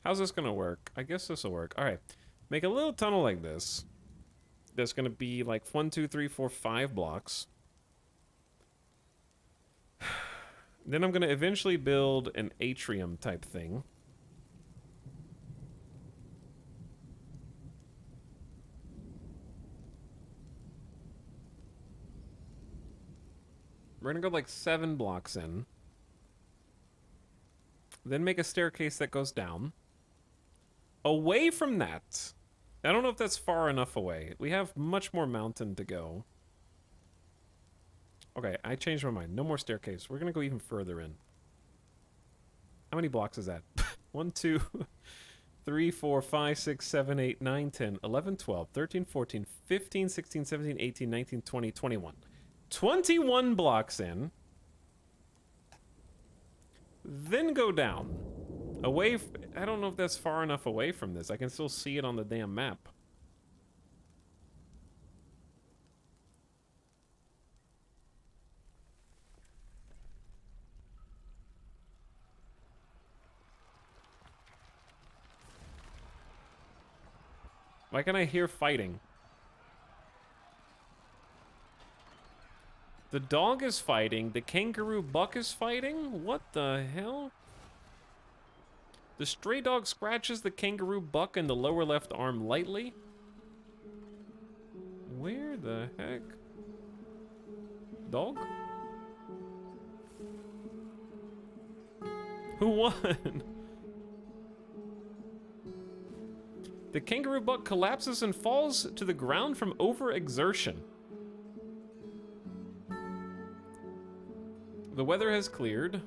How's this gonna work? I guess this will work. All right, make a little tunnel like this. There's gonna be like 1, 2, 3, 4, 5 blocks. Then I'm gonna eventually build an atrium type thing. We're gonna go like 7 blocks in. Then make a staircase that goes down. Away from that, I don't know if that's far enough away. We have much more mountain to go. Okay, I changed my mind. No more staircase. We're gonna go even further in. How many blocks is that? 1, 2, 3, 4, 5, 6, 7, 8, 9, 10, 11, 12, 13, 14, 15, 16, 17, 18, 19, 20, 21. 21 blocks in. Then go down. Away, I don't know if that's far enough away from this. I can still see it on the damn map. Why can I hear fighting? The dog is fighting. The kangaroo buck is fighting? What the hell? The stray dog scratches the kangaroo buck in the lower left arm lightly. Where the heck? Dog? Who won? The kangaroo buck collapses and falls to the ground from overexertion. The weather has cleared.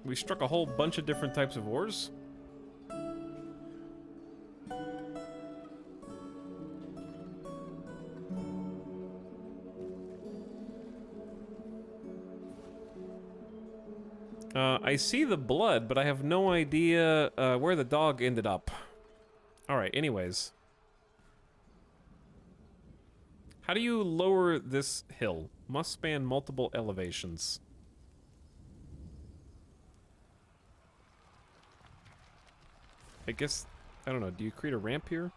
We struck a whole bunch of different types of ores. I see the blood, but I have no idea where the dog ended up. Alright, anyways. How do you lower this hill? Must span multiple elevations. I guess, I don't know, do you create a ramp here?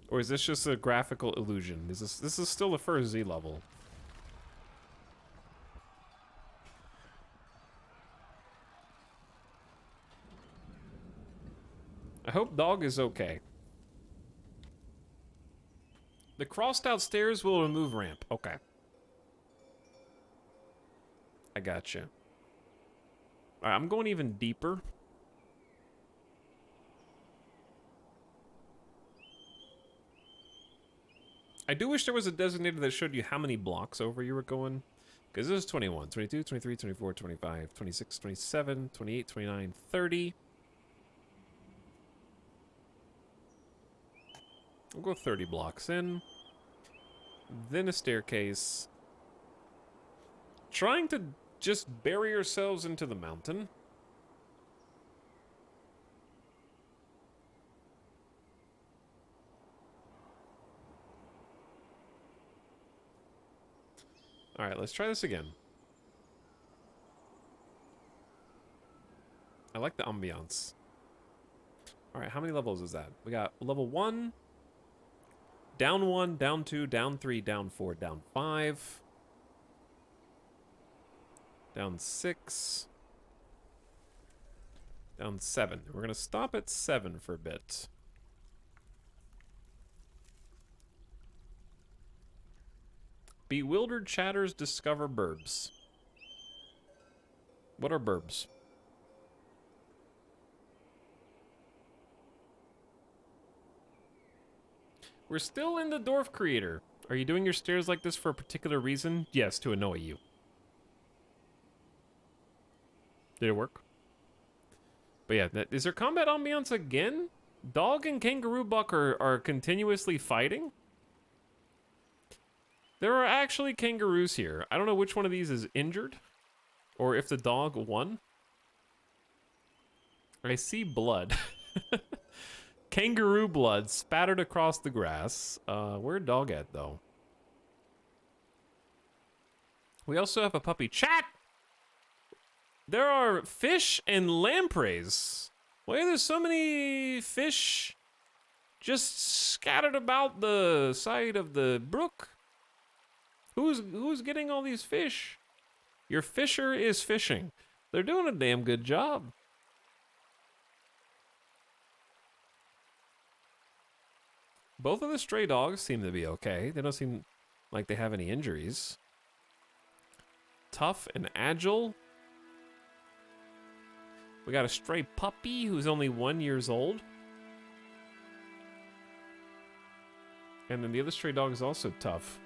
Or is this just a graphical illusion? This is still the first Z level. I hope dog is okay. The crossed out stairs will remove ramp. Okay. I gotcha. Alright, I'm going even deeper. I do wish there was a designator that showed you how many blocks over you were going. Because this is 21, 22, 23, 24, 25, 26, 27, 28, 29, 30. We'll go 30 blocks in. Then a staircase. Trying to just bury ourselves into the mountain. Alright, let's try this again. I like the ambiance. Alright, how many levels is that? We got level 1, down 1, down 2, down 3, down 4, down 5, down 6, down 7. We're going to stop at 7 for a bit. Bewildered chatters discover burbs. What are burbs? We're still in the Dwarf Creator. Are you doing your stairs like this for a particular reason? Yes, to annoy you. Did it work? But yeah, is there combat ambiance again? Dog and Kangaroo Buck are continuously fighting? There are actually kangaroos here. I don't know which one of these is injured, or if the dog won. I see blood. Kangaroo blood spattered across the grass. Where'd dog at, though? We also have a puppy. Chat! There are fish and lampreys. Why are there so many fish just scattered about the side of the brook? Who's getting all these fish? Your fisher is fishing. They're doing a damn good job. Both of the stray dogs seem to be okay. They don't seem like they have any injuries. Tough and agile. We got a stray puppy who's only 1 year old. And then the other stray dog is also tough.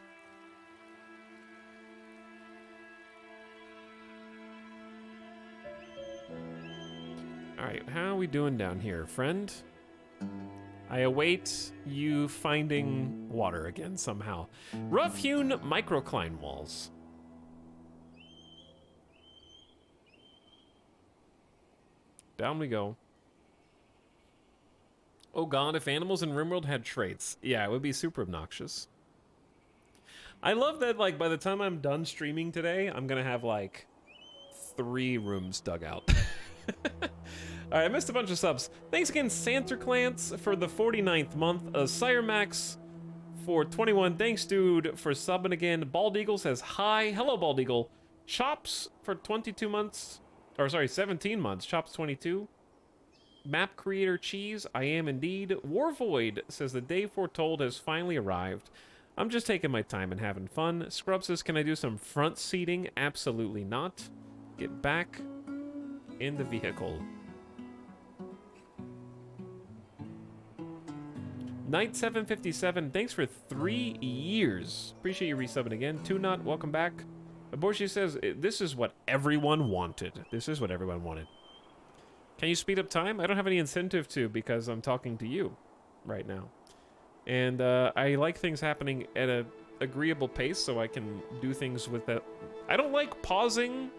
Alright, how are we doing down here, friend? I await you finding water again somehow. Rough-hewn microcline walls. Down we go. Oh god, if animals in RimWorld had traits. Yeah, it would be super obnoxious. I love that, like, by the time I'm done streaming today, I'm gonna have, like, 3 rooms dug out. Alright, I missed a bunch of subs. Thanks again, Santerclance, for the 49th month. Sire Max for 21. Thanks, dude, for subbing again. Bald Eagle says hi. Hello, Bald Eagle. Chops for 22 months. Or, sorry, 17 months. Chops 22. Map Creator Cheese, I am indeed. Warvoid says the day foretold has finally arrived. I'm just taking my time and having fun. Scrub says, can I do some front seating? Absolutely not. Get back in the vehicle. Night 757, thanks for 3 years. Appreciate you resubbing again. Two-Nut, welcome back. Aborshi says, this is what everyone wanted. This is what everyone wanted. Can you speed up time? I don't have any incentive to because I'm talking to you right now. And I like things happening at an agreeable pace so I can do things with that. I don't like pausing.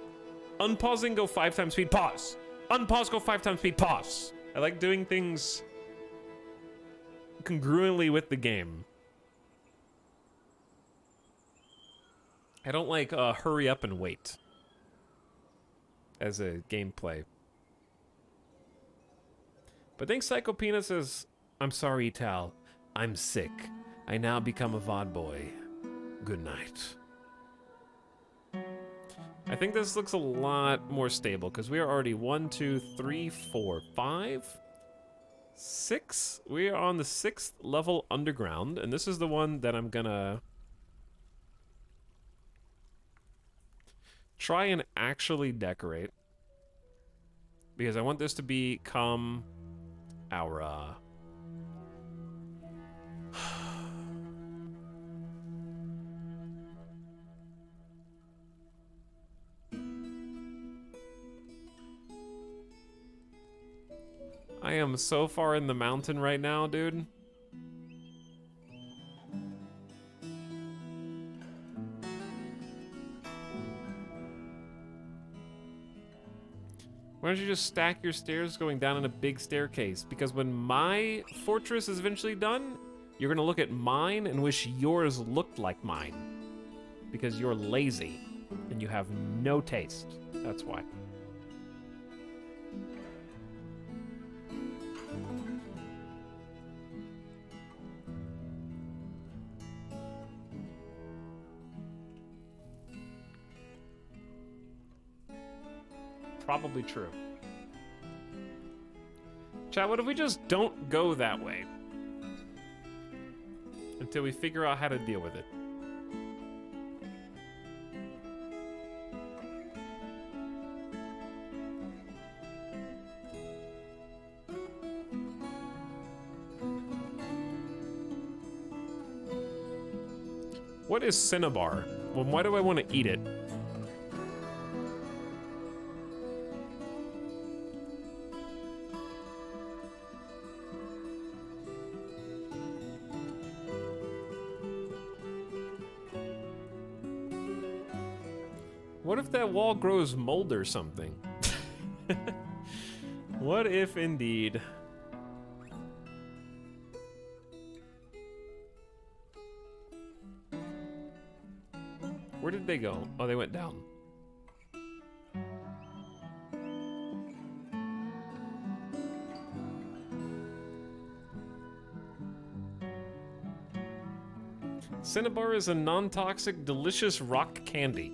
Unpausing, go 5 times speed, pause. Unpause, go 5 times speed, pause. I like doing things congruently with the game. I don't like hurry up and wait as a gameplay. But thanks, Psycho Peanut says, I'm sorry, Tal. I'm sick. I now become a VOD boy. Good night. I think this looks a lot more stable because we are already 1, 2, 3, 4, 5, 6. We are on the 6th level underground, and this is the one that I'm gonna try and actually decorate. because I want this to become our, I am so far in the mountain right now, dude. Why don't you just stack your stairs going down in a big staircase? Because when my fortress is eventually done, you're gonna look at mine and wish yours looked like mine. Because you're lazy and you have no taste. That's why. Probably true. Chat, what if we just don't go that way? Until we figure out how to deal with it. What is cinnabar? Well, why do I want to eat it? What if that wall grows mold or something? What if indeed? Where did they go? Oh, they went down. Cinnabar is a non-toxic, delicious rock candy.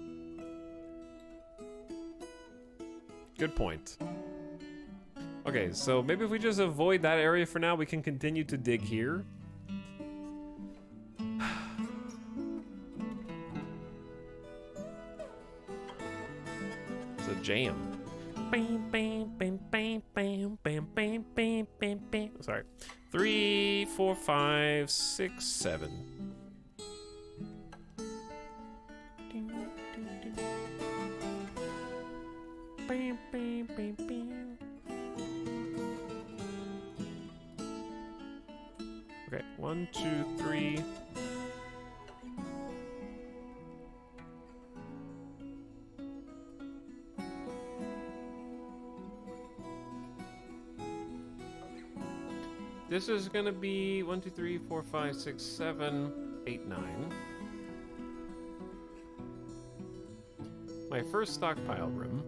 Good point. Okay, so maybe if we just avoid that area for now, we can continue to dig here. It's a jam. Sorry. 3, 4, 5, 6, 7. Okay, 1, 2, 3. This is gonna be 1, 2, 3, 4, 5, 6, 7, 8, 9. My first stockpile room.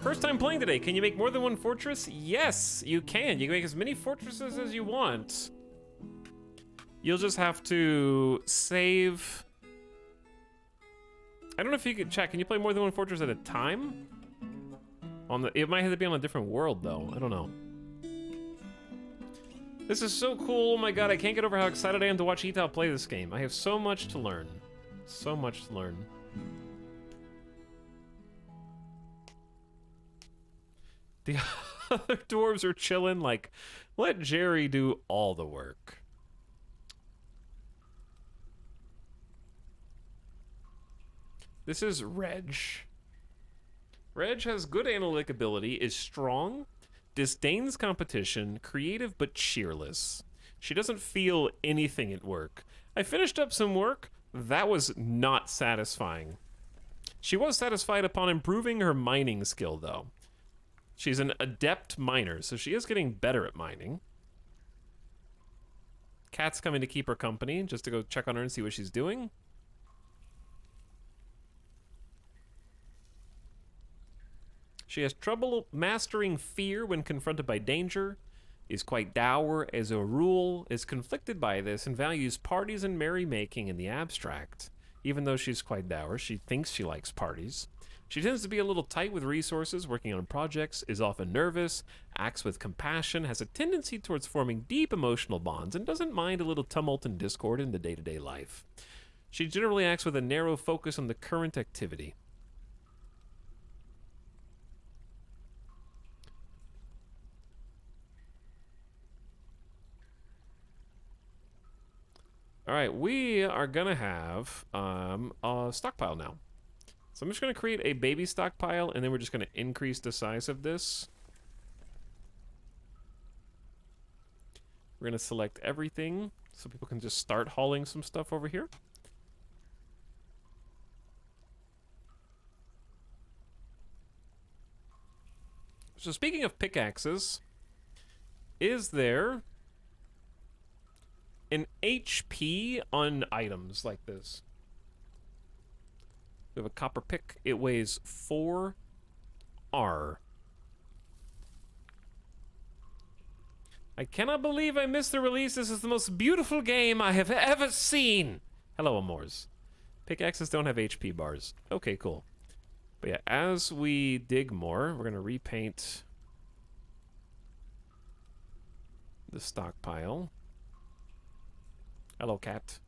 First time playing today, can you make more than one fortress? Yes, you can. You can make as many fortresses as you want. You'll just have to save. I don't know if you can check. Can you play more than one fortress at a time? It might have to be on a different world though. I don't know. This is so cool. Oh my god, I can't get over how excited I am to watch Etau play this game. I have so much to learn. So much to learn. The other dwarves are chilling, like, let Jerry do all the work. This is Reg. Reg has good analytic ability, is strong, disdains competition, creative but cheerless. She doesn't feel anything at work. I finished up some work. That was not satisfying. She was satisfied upon improving her mining skill, though. She's an adept miner, so she is getting better at mining. Cat's coming to keep her company, just to go check on her and see what she's doing. She has trouble mastering fear when confronted by danger, is quite dour as a rule, is conflicted by this, and values parties and merrymaking in the abstract. Even though she's quite dour, she thinks she likes parties. She tends to be a little tight with resources, working on projects, is often nervous, acts with compassion, has a tendency towards forming deep emotional bonds, and doesn't mind a little tumult and discord in the day-to-day life. She generally acts with a narrow focus on the current activity. All right, we are gonna have a stockpile now. So I'm just gonna create a baby stockpile, and then we're just gonna increase the size of this. We're gonna select everything so people can just start hauling some stuff over here. So speaking of pickaxes, is there an HP on items like this? We have a copper pick. It weighs 4R. I cannot believe I missed the release. This is the most beautiful game I have ever seen. Hello, Amors. Pickaxes don't have HP bars. Okay, cool. But yeah, as we dig more, we're going to repaint the stockpile. Hello, cat.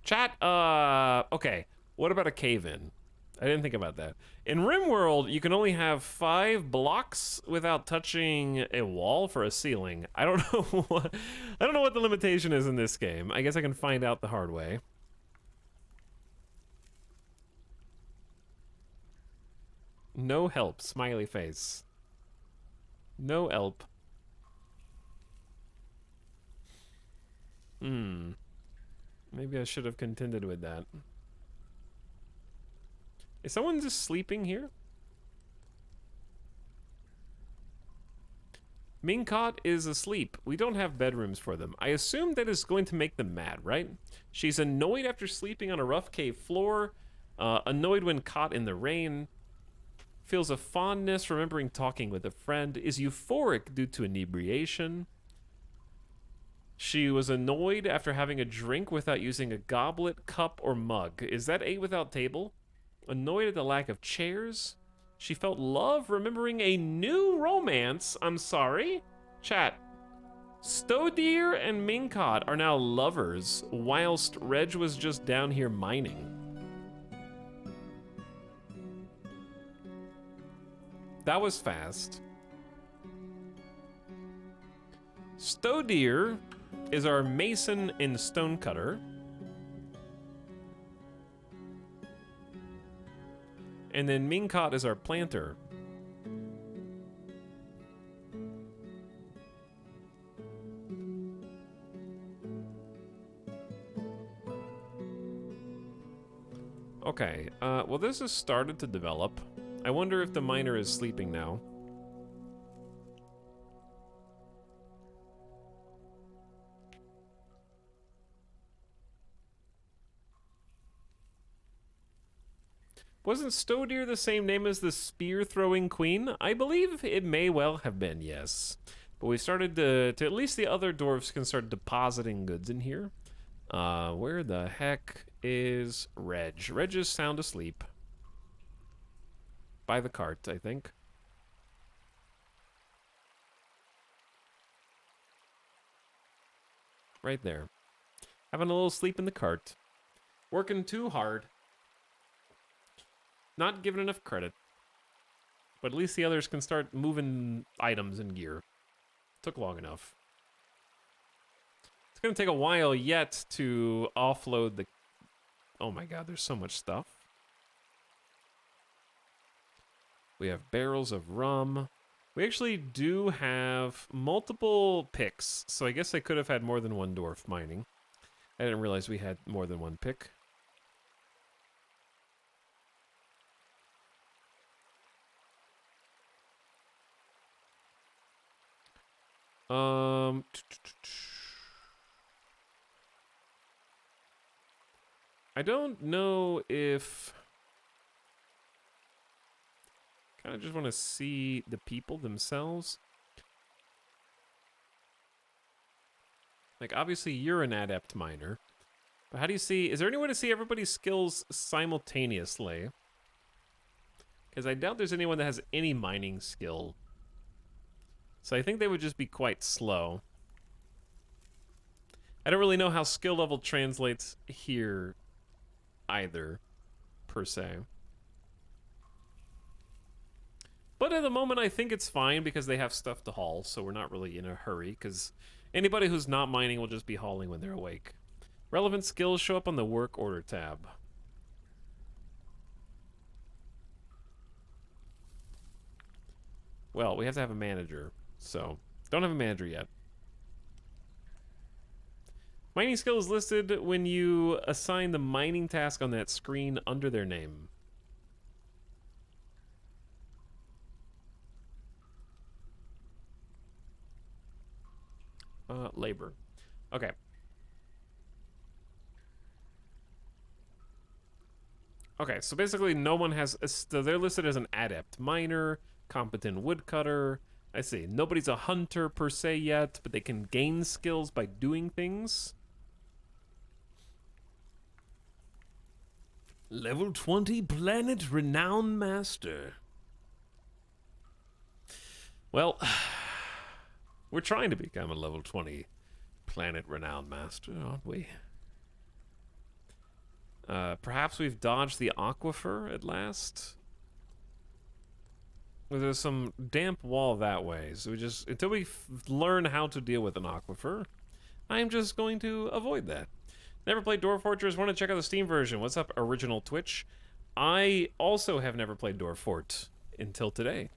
Chat, okay. What about a cave-in? I didn't think about that. In RimWorld, you can only have 5 blocks without touching a wall for a ceiling. I don't know what the limitation is in this game. I guess I can find out the hard way. No help, smiley face. No help. Maybe I should have contended with that. Is someone just sleeping here? Minkot is asleep. We don't have bedrooms for them. I assume that is going to make them mad, right? She's annoyed after sleeping on a rough cave floor, annoyed when caught in the rain, feels a fondness remembering talking with a friend, is euphoric due to inebriation. She was annoyed after having a drink without using a goblet, cup, or mug. Is that 8 without table? Annoyed at the lack of chairs. She felt love remembering a new romance. I'm sorry. Chat. Stodeer and Minkot are now lovers, whilst Reg was just down here mining. That was fast. Stodeer is our mason and stonecutter. And then Minkot is our planter. Okay, well this has started to develop. I wonder if the miner is sleeping now. Wasn't Stodeer the same name as the spear-throwing queen? I believe it may well have been, yes. But we started to at least the other dwarves can start depositing goods in here. Where the heck is Reg? Reg is sound asleep. By the cart, I think. Right there. Having a little sleep in the cart. Working too hard. Not given enough credit. But at least the others can start moving items and gear. Took long enough. It's going to take a while yet to offload the... Oh my god, there's so much stuff. We have barrels of rum. We actually do have multiple picks, so I guess I could have had more than one dwarf mining. I didn't realize we had more than one pick. I don't know if... Kind of just want to see the people themselves. Like, obviously you're an adept miner. But how do you see... Is there any way to see everybody's skills simultaneously? Because I doubt there's anyone that has any mining skill. So I think they would just be quite slow. I don't really know how skill level translates here either, per se. But at the moment, I think it's fine because they have stuff to haul, so we're not really in a hurry, because Anybody who's not mining will just be hauling when they're awake. Relevant skills show up on the work order tab. Well, we have to have a manager, so don't have a manager yet. Mining skill is listed when you assign the mining task on that screen under their name. Labor. Okay. Okay, so basically no one has... So they're listed as an adept miner, competent woodcutter. I see. Nobody's a hunter per se yet, but they can gain skills by doing things. Level 20 planet renowned master. Well, we're trying to become a level 20 planet renowned master, aren't we? Perhaps we've dodged the aquifer at last. Well, there's some damp wall that way, so we just, until we learn how to deal with an aquifer, I'm just going to avoid that. Never played Dwarf Fortress, want to check out the Steam version. What's up, original Twitch? I also have never played Dwarf Fort until today.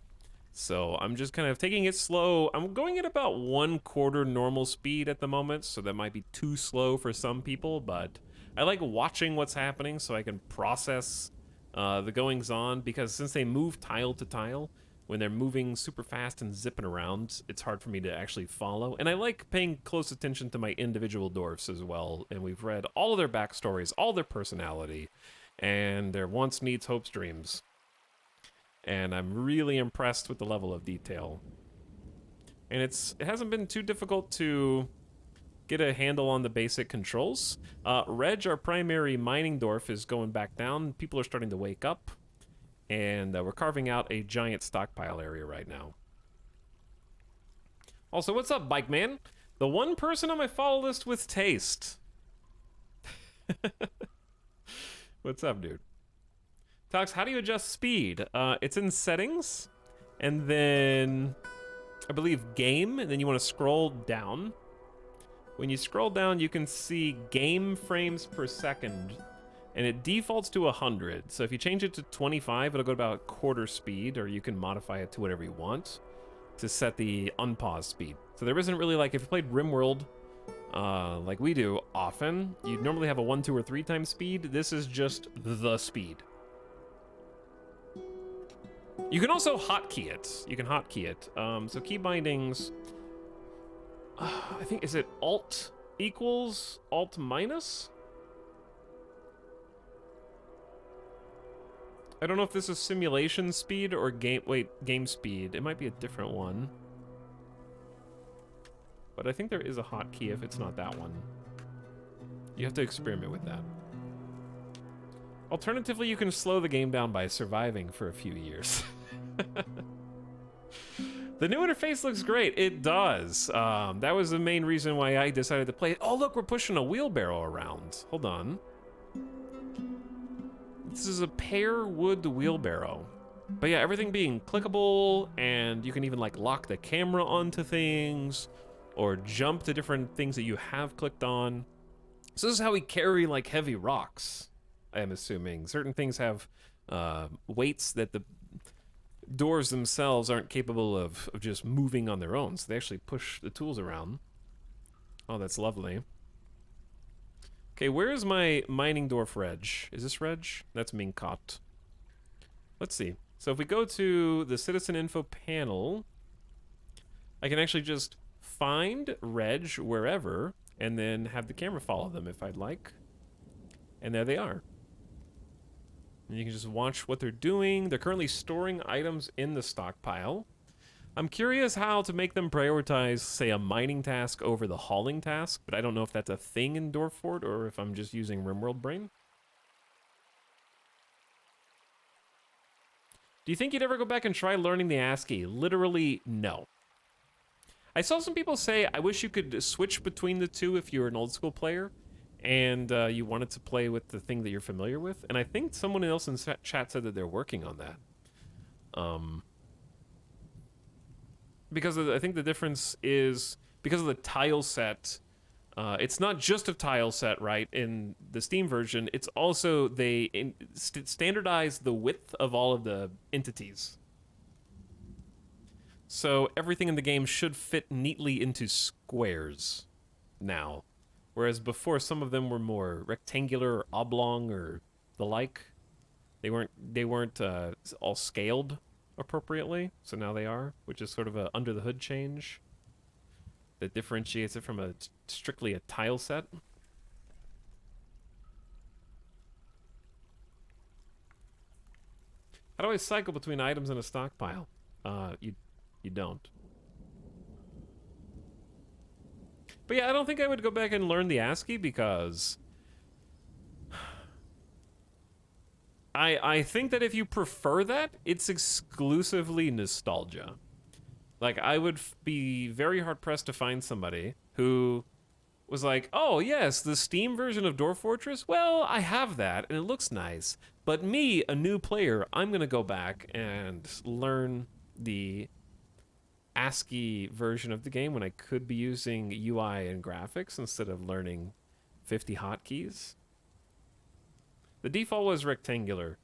So I'm just kind of taking it slow. I'm going at about 1/4 normal speed at the moment, so that might be too slow for some people, but I like watching what's happening so I can process the goings on, because since they move tile to tile, when they're moving super fast and zipping around, it's hard for me to actually follow. And I like paying close attention to my individual dwarfs as well, and we've read all of their backstories, all their personality, and their wants, needs, hopes, dreams. And I'm really impressed with the level of detail. And it hasn't been too difficult to get a handle on the basic controls. Reg, our primary mining dwarf, is going back down. People are starting to wake up. And we're carving out a giant stockpile area right now. Also, what's up, Bike Man? The one person on my follow list with taste. What's up, dude? Tox, how do you adjust speed? It's in settings, and then I believe game, and then you want to scroll down. When you scroll down, you can see game frames per second, and it defaults to 100. So if you change it to 25, it'll go to about 1/4 speed, or you can modify it to whatever you want to set the unpause speed. So there isn't really, like, if you played RimWorld, like we do often, you'd normally have a 1, 2, or 3 times speed. This is just the speed. You can also hotkey it. You can hotkey it. So key bindings, I think, is it Alt equals Alt minus? I don't know if this is simulation speed or game speed. It might be a different one. But I think there is a hotkey if it's not that one. You have to experiment with that. Alternatively, you can slow the game down by surviving for a few years. The new interface looks great. It does. That was the main reason why I decided to play it. Oh, look, we're pushing a wheelbarrow around. Hold on. This is a pear wood wheelbarrow. But yeah, everything being clickable, and you can even, like, lock the camera onto things or jump to different things that you have clicked on. So this is how we carry, like, heavy rocks, I am assuming. Certain things have weights that the doors themselves aren't capable of just moving on their own, so they actually push the tools around. Oh, that's lovely. Okay, where is my mining dwarf Reg? Is this Reg? That's Minkot. Let's see. So if we go to the citizen info panel, I can actually just find Reg wherever and then have the camera follow them if I'd like. And there they are. And you can just watch what they're doing. They're currently storing items in the stockpile. I'm curious how to make them prioritize, say, a mining task over the hauling task, but I don't know if that's a thing in Dwarf Fort or if I'm just using RimWorld brain. Do you think you'd ever go back and try learning the ASCII? Literally, no. I saw some people say, I wish you could switch between the two if you're an old school player and you wanted to play with the thing that you're familiar with. And I think someone else in chat said that they're working on that. Because I think the difference is because of the tile set. It's not just a tile set, right? In the Steam version, it's also they standardize the width of all of the entities. So everything in the game should fit neatly into squares now, whereas before some of them were more rectangular or oblong or the like. They weren't all scaled appropriately, so now they are, which is sort of a under the hood change that differentiates it from strictly a tile set. How do I cycle between items in a stockpile? You don't. But yeah, I don't think I would go back and learn the ASCII because I think that if you prefer that, it's exclusively nostalgia. Like, I would be very hard-pressed to find somebody who was like, oh, yes, the Steam version of Dwarf Fortress? Well, I have that, and it looks nice. But me, a new player, I'm going to go back and learn the ASCII version of the game when I could be using UI and graphics instead of learning 50 hotkeys. The default was rectangular.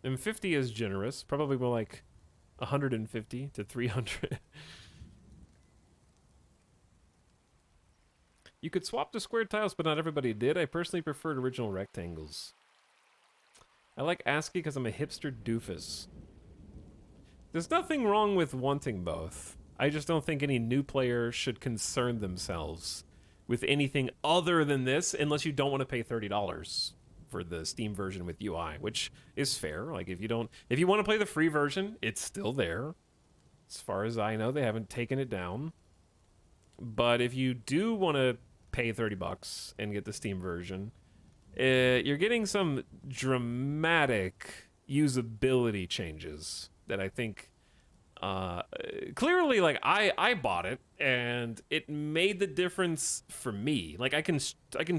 And 50 is generous, probably more like 150 to 300. You could swap to square tiles, but not everybody did. I personally preferred original rectangles. I like ASCII because I'm a hipster doofus. There's nothing wrong with wanting both. I just don't think any new player should concern themselves with anything other than this unless you don't want to pay $30 for the Steam version with UI, which is fair. Like, if you want to play the free version, it's still there. As far as I know, they haven't taken it down. But if you do want to pay $30 and get the Steam version, you're getting some dramatic usability changes that I think clearly, like, I bought it and it made the difference for me. Like, I can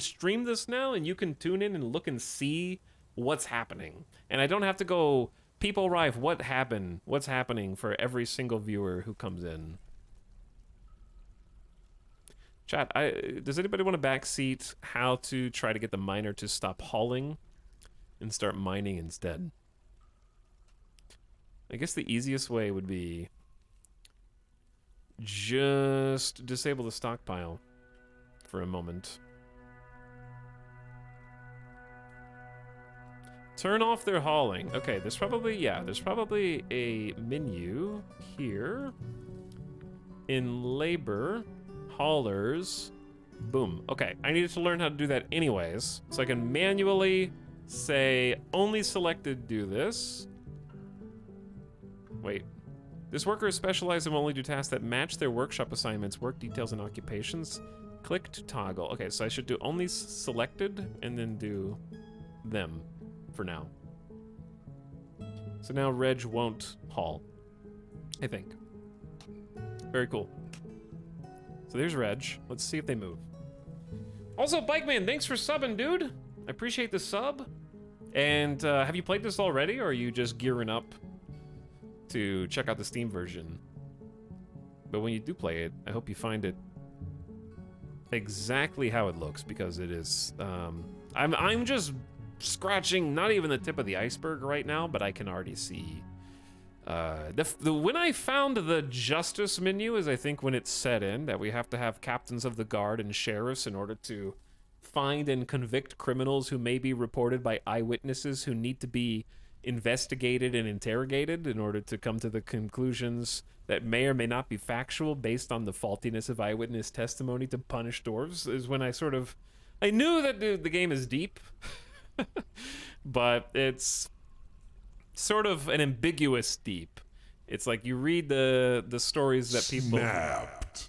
stream this now and you can tune in and look and see what's happening, and I don't have to go people rife what's happening for every single viewer who comes in. Chat, does anybody want to backseat how to try to get the miner to stop hauling and start mining instead? I guess the easiest way would be just disable the stockpile for a moment. Turn off their hauling. Okay, there's probably a menu here. In labor, haulers, boom. Okay, I needed to learn how to do that anyways, so I can manually say only selected do this. Wait. This worker is specialized and will only do tasks that match their workshop assignments, work details, and occupations. Click to toggle. Okay, so I should do only selected and then do them for now. So now Reg won't haul, I think. Very cool. So there's Reg. Let's see if they move. Also, Bikeman, thanks for subbing, dude. I appreciate the sub. And have you played this already, or are you just gearing up to check out the Steam version? But when you do play it, I hope you find it exactly how it looks, because it is. I'm just scratching not even the tip of the iceberg right now, but I can already see. When I found the justice menu is, I think, when it's set in that we have to have captains of the guard and sheriffs in order to find and convict criminals who may be reported by eyewitnesses who need to be investigated and interrogated in order to come to the conclusions that may or may not be factual based on the faultiness of eyewitness testimony to punish dwarves, is when I knew that the game is deep, but it's sort of an ambiguous deep. It's like you read the stories that people... Snapped.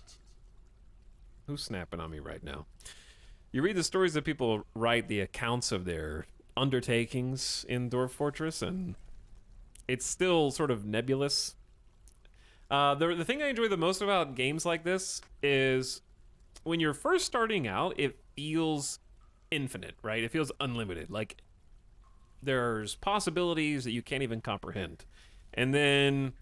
Who's snapping on me right now? You read the stories that people write, the accounts of their undertakings in Dwarf Fortress, and it's still sort of nebulous. The thing I enjoy the most about games like this is when you're first starting out, it feels infinite, right? It feels unlimited. Like, there's possibilities that you can't even comprehend. And then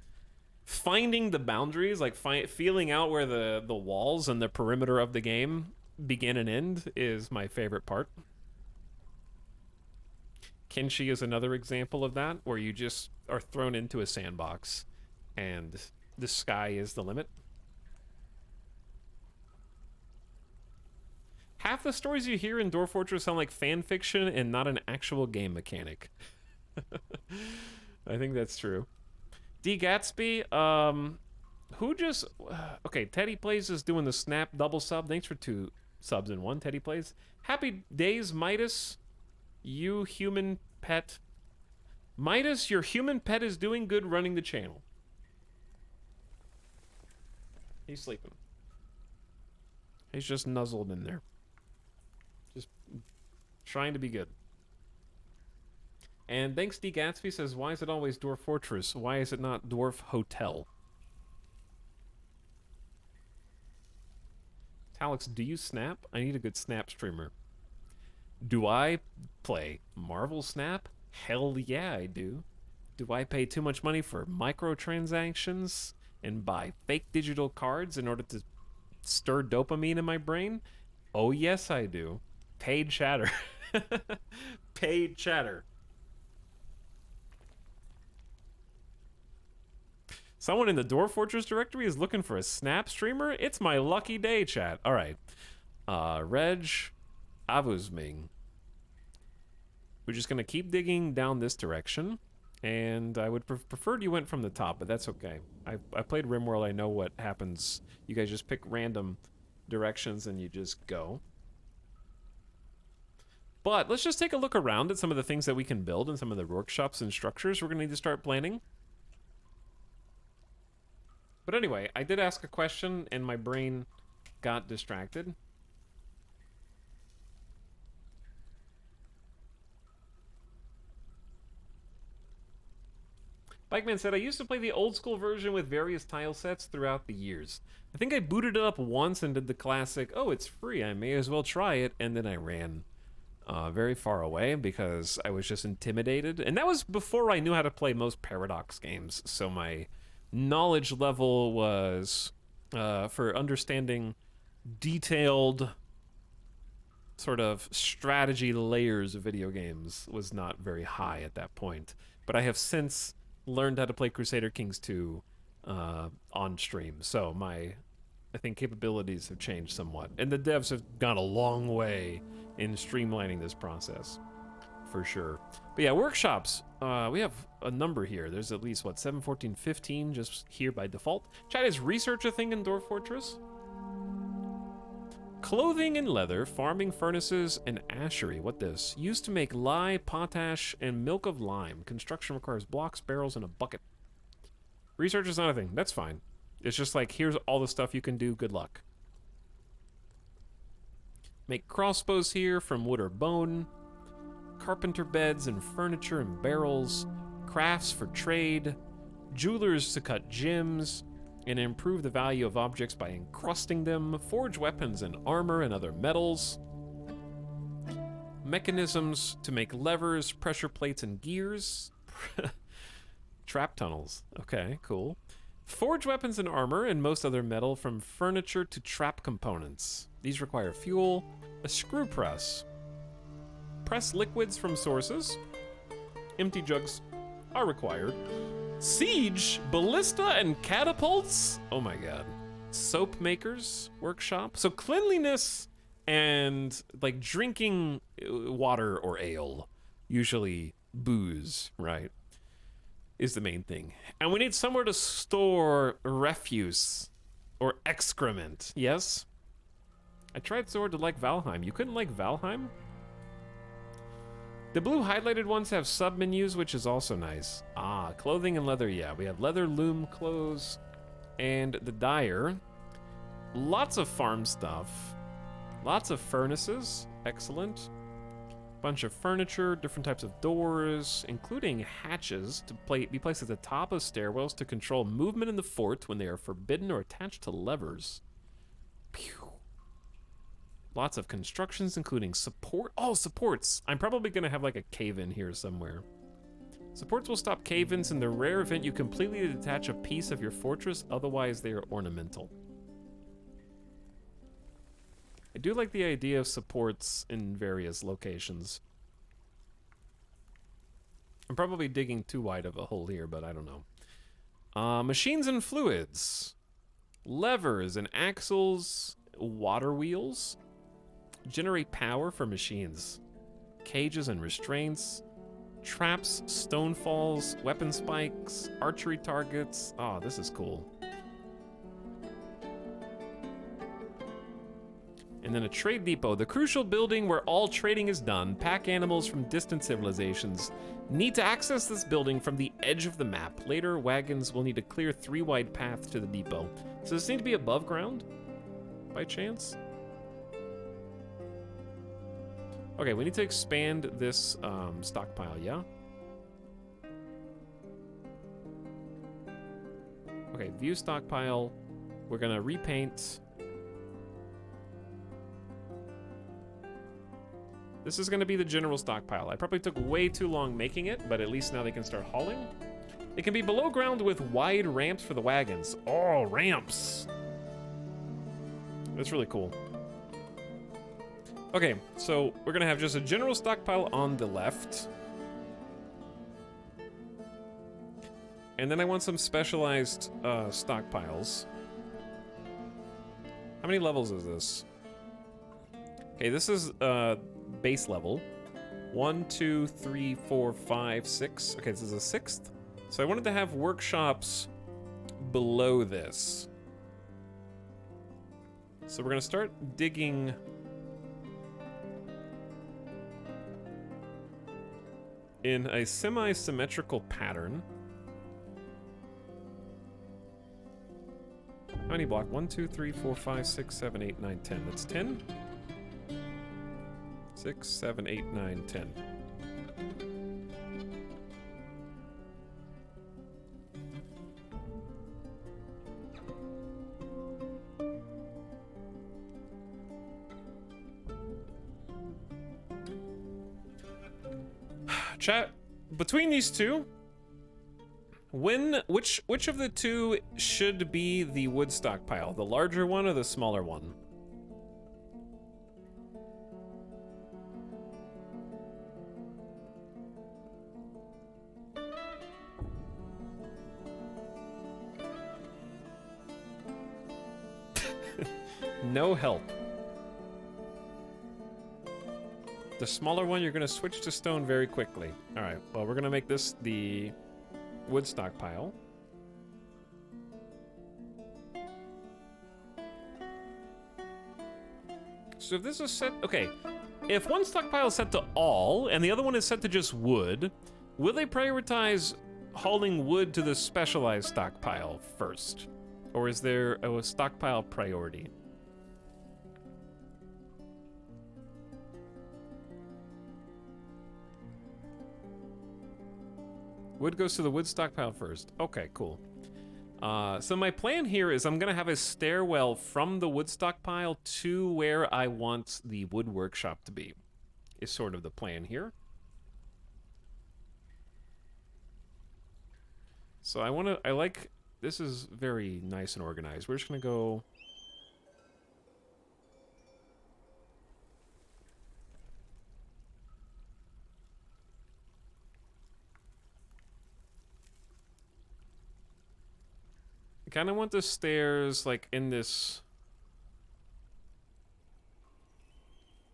finding the boundaries, like feeling out where the walls and the perimeter of the game begin and end is my favorite part. Kenshi is another example of that, where you just are thrown into a sandbox and the sky is the limit. Half the stories you hear in Dwarf Fortress sound like fan fiction and not an actual game mechanic. I think that's true. D. Gatsby, who just... Okay, Teddy Plays is doing the snap double sub. Thanks for 2 subs in 1, Teddy Plays. Happy days, Midas. You human pet. Midas, your human pet is doing good running the channel. He's sleeping. He's just nuzzled in there. Just trying to be good. And thanks, D. Gatsby says, why is it always Dwarf Fortress? Why is it not Dwarf Hotel? Alex, do you snap? I need a good snap streamer. Do I play Marvel Snap? Hell yeah, I do. Do I pay too much money for microtransactions and buy fake digital cards in order to stir dopamine in my brain? Oh, yes, I do. Paid chatter. Paid chatter. Someone in the Dwarf Fortress directory is looking for a snap streamer? It's my lucky day, chat. All right. Reg Avuzming. We're just going to keep digging down this direction. And I would prefer you went from the top, but that's okay. I played RimWorld. I know what happens. You guys just pick random directions and you just go. But let's just take a look around at some of the things that we can build and some of the workshops and structures we're going to need to start planning. But anyway, I did ask a question and my brain got distracted. Bikeman said, I used to play the old school version with various tile sets throughout the years. I think I booted it up once and did the classic, oh, it's free, I may as well try it, and then I ran very far away because I was just intimidated. And that was before I knew how to play most Paradox games, so my knowledge level was, for understanding detailed sort of strategy layers of video games, was not very high at that point. But I have since learned how to play Crusader Kings 2 on stream, so my, I think, capabilities have changed somewhat. And the devs have gone a long way in streamlining this process, for sure. But yeah, workshops, we have a number here. There's at least, what, 7, 14, 15 just here by default. Chat, is research a thing in Dwarf Fortress? Clothing and leather, farming furnaces, and ashery. What this? Used to make lye, potash, and milk of lime. Construction requires blocks, barrels, and a bucket. Research is not a thing. That's fine. It's just like, here's all the stuff you can do. Good luck. Make crossbows here from wood or bone. Carpenter beds and furniture and barrels. Crafts for trade. Jewelers to cut gems and improve the value of objects by encrusting them, forge weapons and armor and other metals, mechanisms to make levers, pressure plates, and gears, trap tunnels, okay, cool, forge weapons and armor and most other metal from furniture to trap components. These require fuel, a screw press, press liquids from sources, empty jugs are required, siege, ballista, and catapults? Oh my god. Soap makers workshop. So cleanliness and like drinking water or ale, usually booze, right, is the main thing. And we need somewhere to store refuse or excrement. Yes? I tried so hard to like Valheim. You couldn't like Valheim? The blue highlighted ones have sub-menus, which is also nice. Ah, clothing and leather, yeah. We have leather, loom, clothes, and the dyer. Lots of farm stuff. Lots of furnaces. Excellent. Bunch of furniture, different types of doors, including hatches to be placed at the top of stairwells to control movement in the fort when they are forbidden or attached to levers. Pew. Lots of constructions, including support. Oh, supports. I'm probably going to have like a cave in here somewhere. Supports will stop cave-ins in the rare event you completely detach a piece of your fortress, otherwise they are ornamental. I do like the idea of supports in various locations. I'm probably digging too wide of a hole here, but I don't know. Machines and fluids. Levers and axles, water wheels. Generate power for machines. Cages and restraints. Traps, stone falls, weapon spikes, archery targets. Oh, this is cool. And then a trade depot, the crucial building where all trading is done. Pack animals from distant civilizations need to access this building from the edge of the map. Later, wagons will need a clear 3-wide path to the depot. So does this need to be above ground, by chance? Okay, we need to expand this stockpile, yeah? Okay, view stockpile. We're gonna repaint. This is gonna be the general stockpile. I probably took way too long making it, but at least now they can start hauling. It can be below ground with wide ramps for the wagons. Oh, ramps! That's really cool. Okay, so we're gonna have just a general stockpile on the left. And then I want some specialized stockpiles. How many levels is this? Okay, this is base level. 1, 2, 3, 4, 5, 6. Okay, this is a 6th. So I wanted to have workshops below this. So we're gonna start digging in a semi-symmetrical pattern. How many blocks? 1, 2, 3, 4, 5, 6, 7, 8, 9, 10. That's 10. 6, 7, 8, 9, 10. Chat, between these two, which of the two should be the wood stockpile? The larger one or the smaller one? No help. The smaller one, you're gonna switch to stone very quickly. All right, well, we're gonna make this the wood stockpile. So if this is set, okay, if one stockpile is set to all and the other one is set to just wood, will they prioritize hauling wood to the specialized stockpile first? Or is there a stockpile priority? Wood goes to the wood stockpile first. Okay, cool. So my plan here is I'm gonna have a stairwell from the wood stockpile to where I want the wood workshop to be, is sort of the plan here. So I like, this is very nice and organized. We're just gonna go... I kind of want the stairs like in this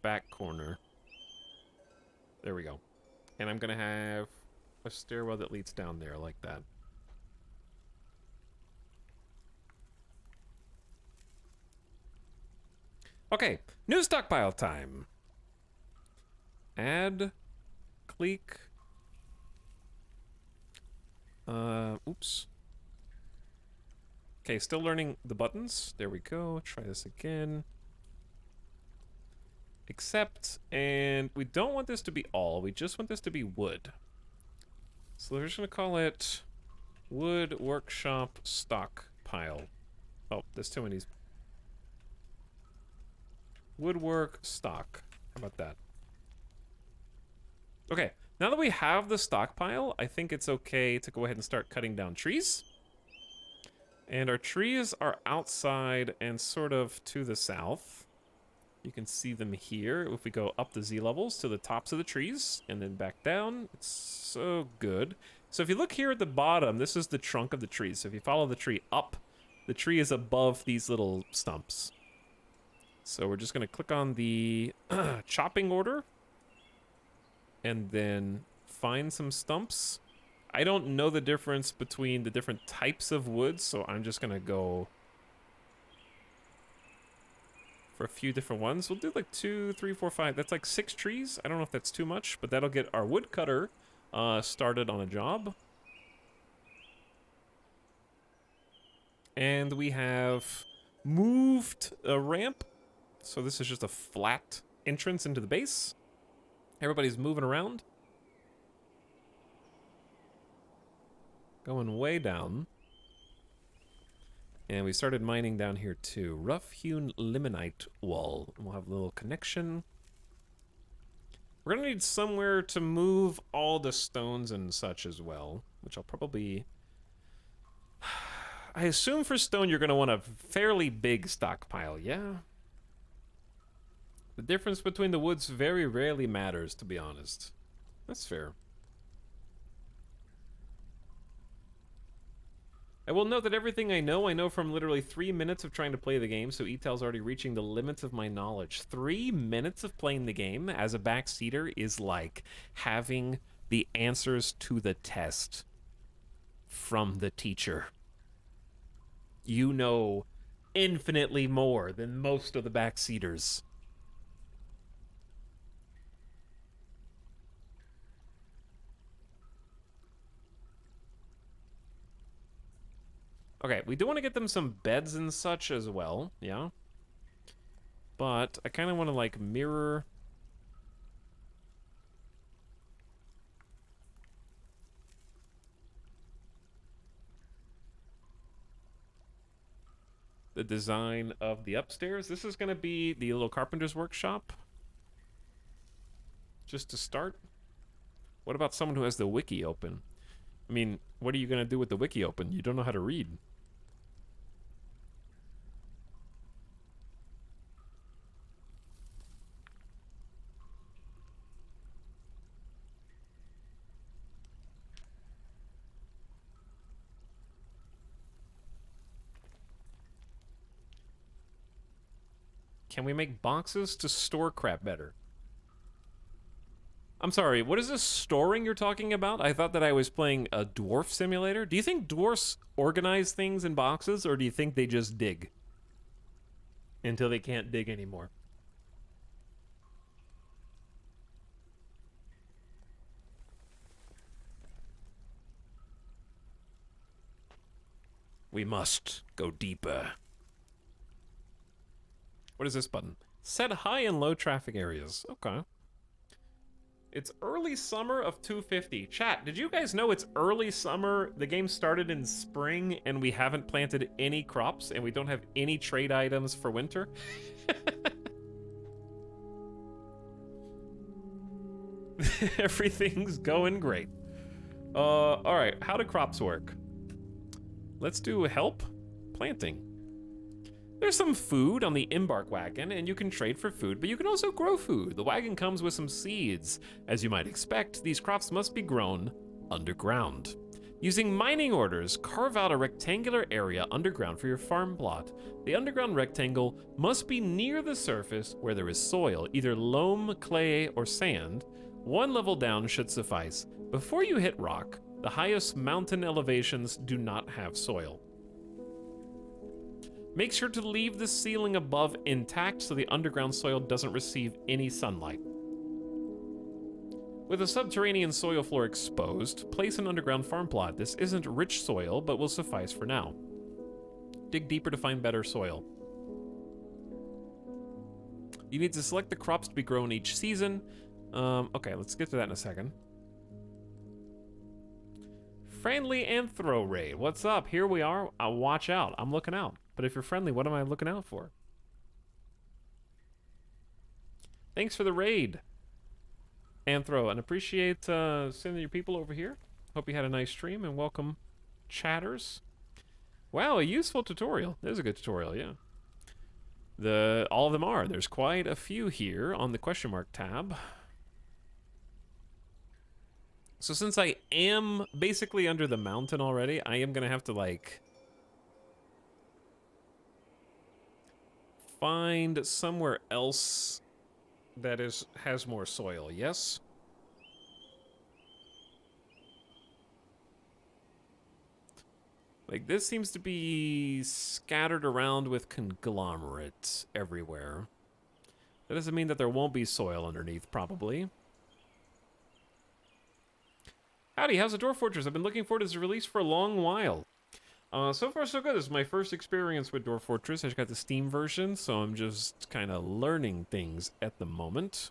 back corner. There we go. And I'm gonna have a stairwell that leads down there like that. Okay, new stockpile time. Add, click. Oops. Okay, still learning the buttons. There we go. Try this again. Accept, and we don't want this to be all. We just want this to be wood. So we're just gonna call it wood workshop stockpile. Oh, there's too many. Woodwork stock. How about that? Okay, Now that we have the stockpile, I think it's okay to go ahead and start cutting down trees. And our trees are outside and sort of to the south. You can see them here. If we go up the Z levels to the tops of the trees and then back down, it's so good. So if you look here at the bottom, this is the trunk of the tree. So if you follow the tree up, the tree is above these little stumps. So we're just going to click on the chopping order and then find some stumps. I don't know the difference between the different types of woods, so I'm just going to go for a few different ones. We'll do like 2, 3, 4, 5. That's like 6 trees. I don't know if that's too much, but that'll get our woodcutter started on a job. And we have moved a ramp. So this is just a flat entrance into the base. Everybody's moving around. Going way down. And we started mining down here too. Rough-hewn limonite wall. We'll have a little connection. We're gonna need somewhere to move all the stones and such as well, which I'll probably... I assume for stone you're gonna want a fairly big stockpile, yeah? The difference between the woods very rarely matters, to be honest. That's fair. I will note that everything I know from literally 3 minutes of trying to play the game, so Etel's already reaching the limits of my knowledge. 3 minutes of playing the game as a backseater is like having the answers to the test from the teacher. You know infinitely more than most of the backseaters. Okay, we do want to get them some beds and such as well, yeah. But I kind of want to, like, mirror... the design of the upstairs. This is going to be the little carpenter's workshop. Just to start. What about someone who has the wiki open? I mean, what are you going to do with the wiki open? You don't know how to read. Can we make boxes to store crap better? I'm sorry, what is this storing you're talking about? I thought that I was playing a dwarf simulator. Do you think dwarfs organize things in boxes, or do you think they just dig? Until they can't dig anymore. We must go deeper. What is this button? Set high and low traffic areas. Okay. It's early summer of 250. Chat, did you guys know it's early summer? The game started in spring and we haven't planted any crops and we don't have any trade items for winter? Everything's going great. Alright, how do crops work? Let's do help planting. There's some food on the embark wagon, and you can trade for food, but you can also grow food. The wagon comes with some seeds. As you might expect, these crops must be grown underground. Using mining orders, carve out a rectangular area underground for your farm plot. The underground rectangle must be near the surface where there is soil, either loam, clay, or sand. 1 level down should suffice. Before you hit rock, the highest mountain elevations do not have soil. Make sure to leave the ceiling above intact so the underground soil doesn't receive any sunlight. With a subterranean soil floor exposed, place an underground farm plot. This isn't rich soil, but will suffice for now. Dig deeper to find better soil. You need to select the crops to be grown each season. Okay, let's get to that in a second. Friendly Anthro Raid. What's up? Here we are. Watch out. I'm looking out. But if you're friendly, what am I looking out for? Thanks for the raid. Anthro, and appreciate sending your people over here. Hope you had a nice stream, and welcome, chatters. Wow, a useful tutorial. There's a good tutorial, yeah. All of them are. There's quite a few here on the question mark tab. So since I am basically under the mountain already, I am gonna have to, like, find somewhere else that has more soil, yes? Like, this seems to be scattered around with conglomerates everywhere. That doesn't mean that there won't be soil underneath, probably. Howdy, how's the Dwarf Fortress? I've been looking forward to this release for a long while. So far, so good. This is my first experience with Dwarf Fortress. I just got the Steam version, so I'm just kind of learning things at the moment.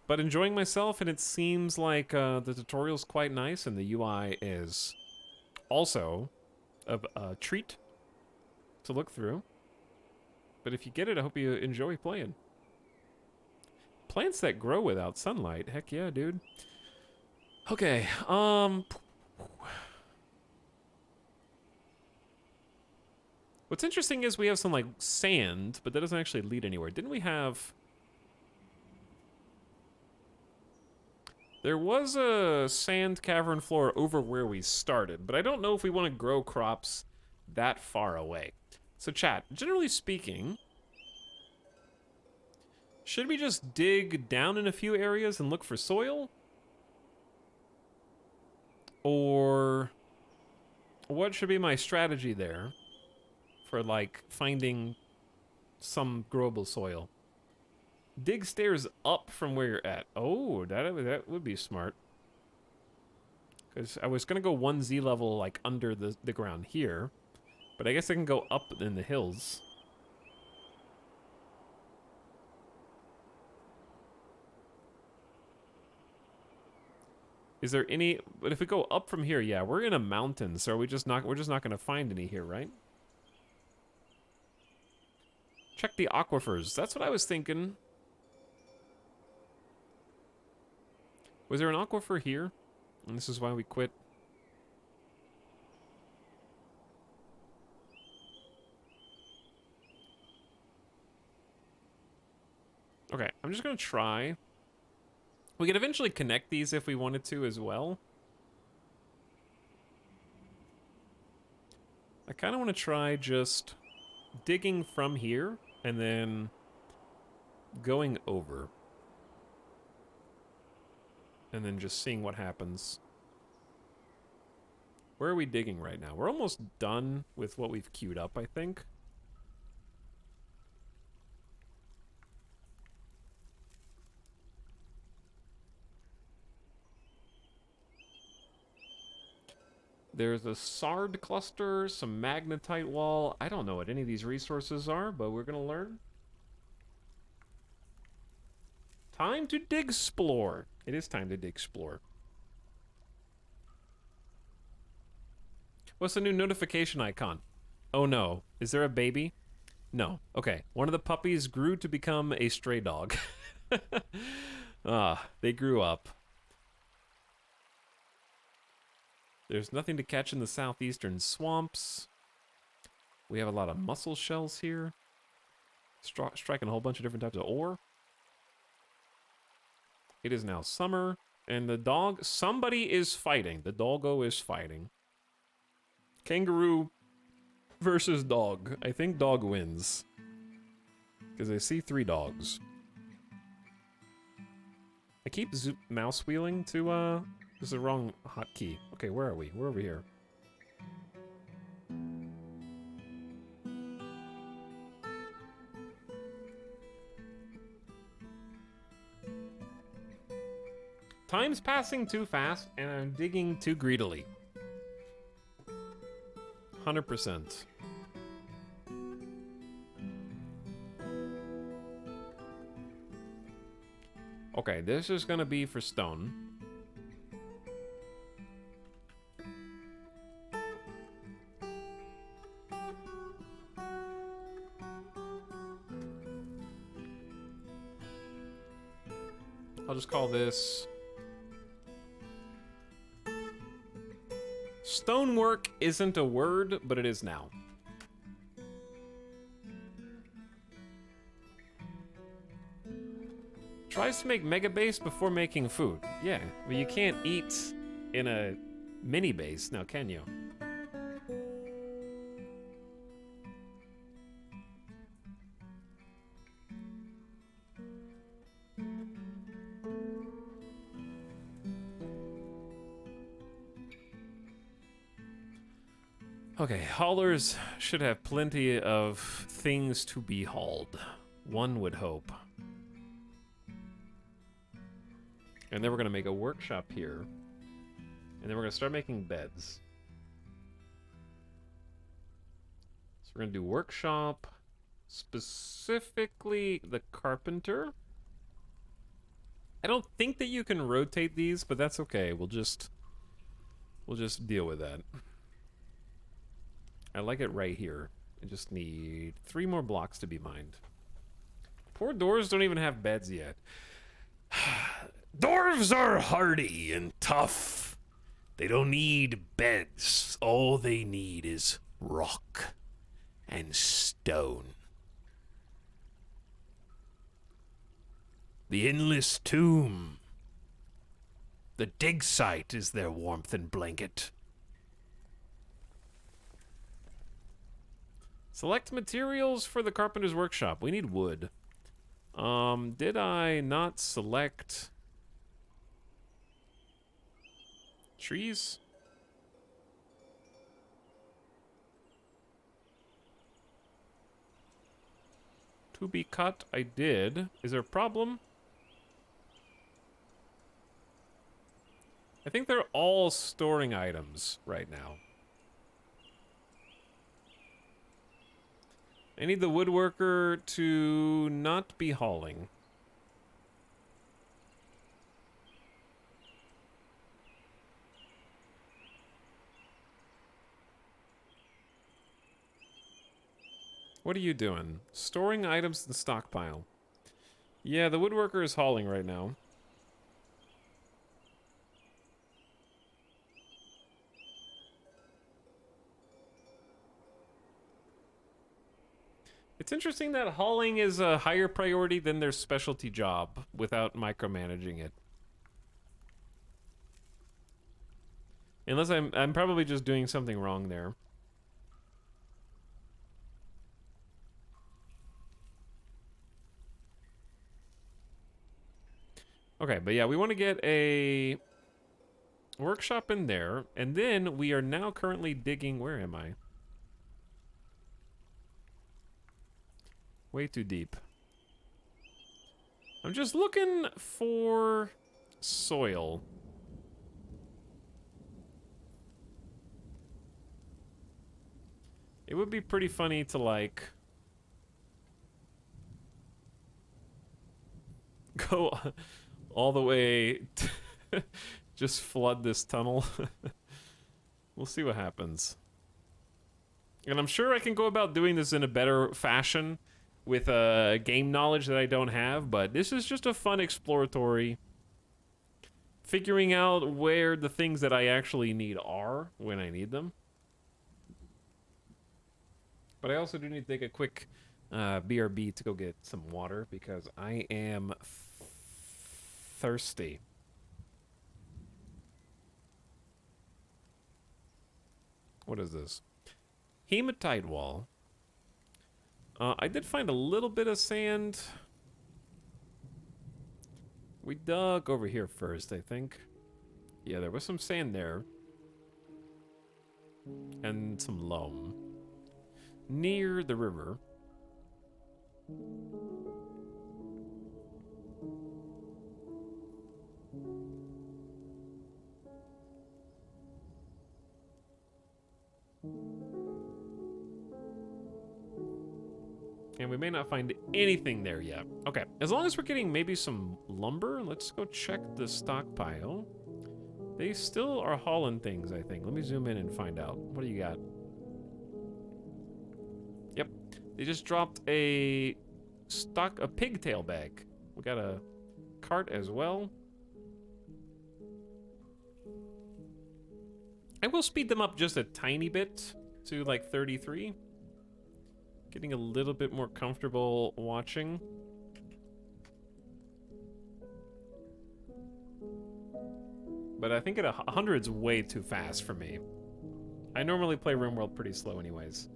But enjoying myself, and it seems like the tutorial's quite nice, and the UI is also a treat to look through. But if you get it, I hope you enjoy playing. Plants that grow without sunlight. Heck yeah, dude. Okay, what's interesting is we have some, like, sand, but that doesn't actually lead anywhere. Didn't we have... There was a sand cavern floor over where we started, but I don't know if we want to grow crops that far away. So chat, generally speaking, should we just dig down in a few areas and look for soil? Or what should be my strategy there for, like, finding some growable soil? Dig stairs up from where you're at. Oh, that would be smart. Because I was going to go 1 Z level, like, under the ground here. But I guess I can go up in the hills. Is there any... But if we go up from here, yeah, we're in a mountain, so we're just not going to find any here, right? Check the aquifers. That's what I was thinking. Was there an aquifer here? And this is why we quit. Okay, I'm just going to try. We could eventually connect these if we wanted to as well. I kind of want to try just digging from here and then going over. And then just seeing what happens. Where are we digging right now? We're almost done with what we've queued up, I think. There's a Sard cluster, some magnetite wall. I don't know what any of these resources are, but we're gonna learn. Time to dig explore. It is time to dig explore. What's the new notification icon? Oh no, is there a baby? No. Okay, one of the puppies grew to become a stray dog. They grew up. There's nothing to catch in the southeastern swamps. We have a lot of mussel shells here. Striking a whole bunch of different types of ore. It is now summer, and the dog... Somebody is fighting. The doggo is fighting. Kangaroo versus dog. I think dog wins. Because I see 3 dogs. I keep mouse wheeling to, This is the wrong hotkey. Okay, where are we? We're over here. Time's passing too fast, and I'm digging too greedily. 100%. Okay, this is gonna be for stone. I'll just call this... Stonework isn't a word, but it is now. Tries to make mega base before making food. Yeah, but you can't eat in a mini base now, can you? Okay, haulers should have plenty of things to be hauled. One would hope. And then we're gonna make a workshop here. And then we're gonna start making beds. So we're gonna do workshop, specifically the carpenter. I don't think that you can rotate these, but that's okay. We'll just deal with that. I like it right here. I just need 3 more blocks to be mined. Poor dwarves don't even have beds yet. Dwarves are hardy and tough. They don't need beds. All they need is rock and stone. The endless tomb. The dig site is their warmth and blanket. Select materials for the carpenter's workshop. We need wood. Did I not select trees? To be cut, I did. Is there a problem? I think they're all storing items right now. I need the woodworker to not be hauling. What are you doing? Storing items in stockpile. Yeah, the woodworker is hauling right now. It's interesting that hauling is a higher priority than their specialty job without micromanaging it. Unless I'm probably just doing something wrong there. Okay, but yeah, we want to get a workshop in there, and then we are now currently digging. Where am I? Way too deep. I'm just looking for soil. It would be pretty funny to, like, go all the way to just flood this tunnel. We'll see what happens. And I'm sure I can go about doing this in a better fashion with game knowledge that I don't have, but this is just a fun exploratory, figuring out where the things that I actually need are when I need them. But I also do need to take a quick BRB to go get some water because I am thirsty. What is this? Hematite wall. I did find a little bit of sand. We dug over here first, I think. Yeah, there was some sand there. And some loam. Near the river. And we may not find anything there yet. Okay, as long as we're getting maybe some lumber, let's go check the stockpile. They still are hauling things, I think. Let me zoom in and find out. What do you got? Yep, they just dropped a pigtail bag. We got a cart as well. I will speed them up just a tiny bit to like 33. Getting a little bit more comfortable watching. But I think at 100's way too fast for me. I normally play RimWorld pretty slow anyways.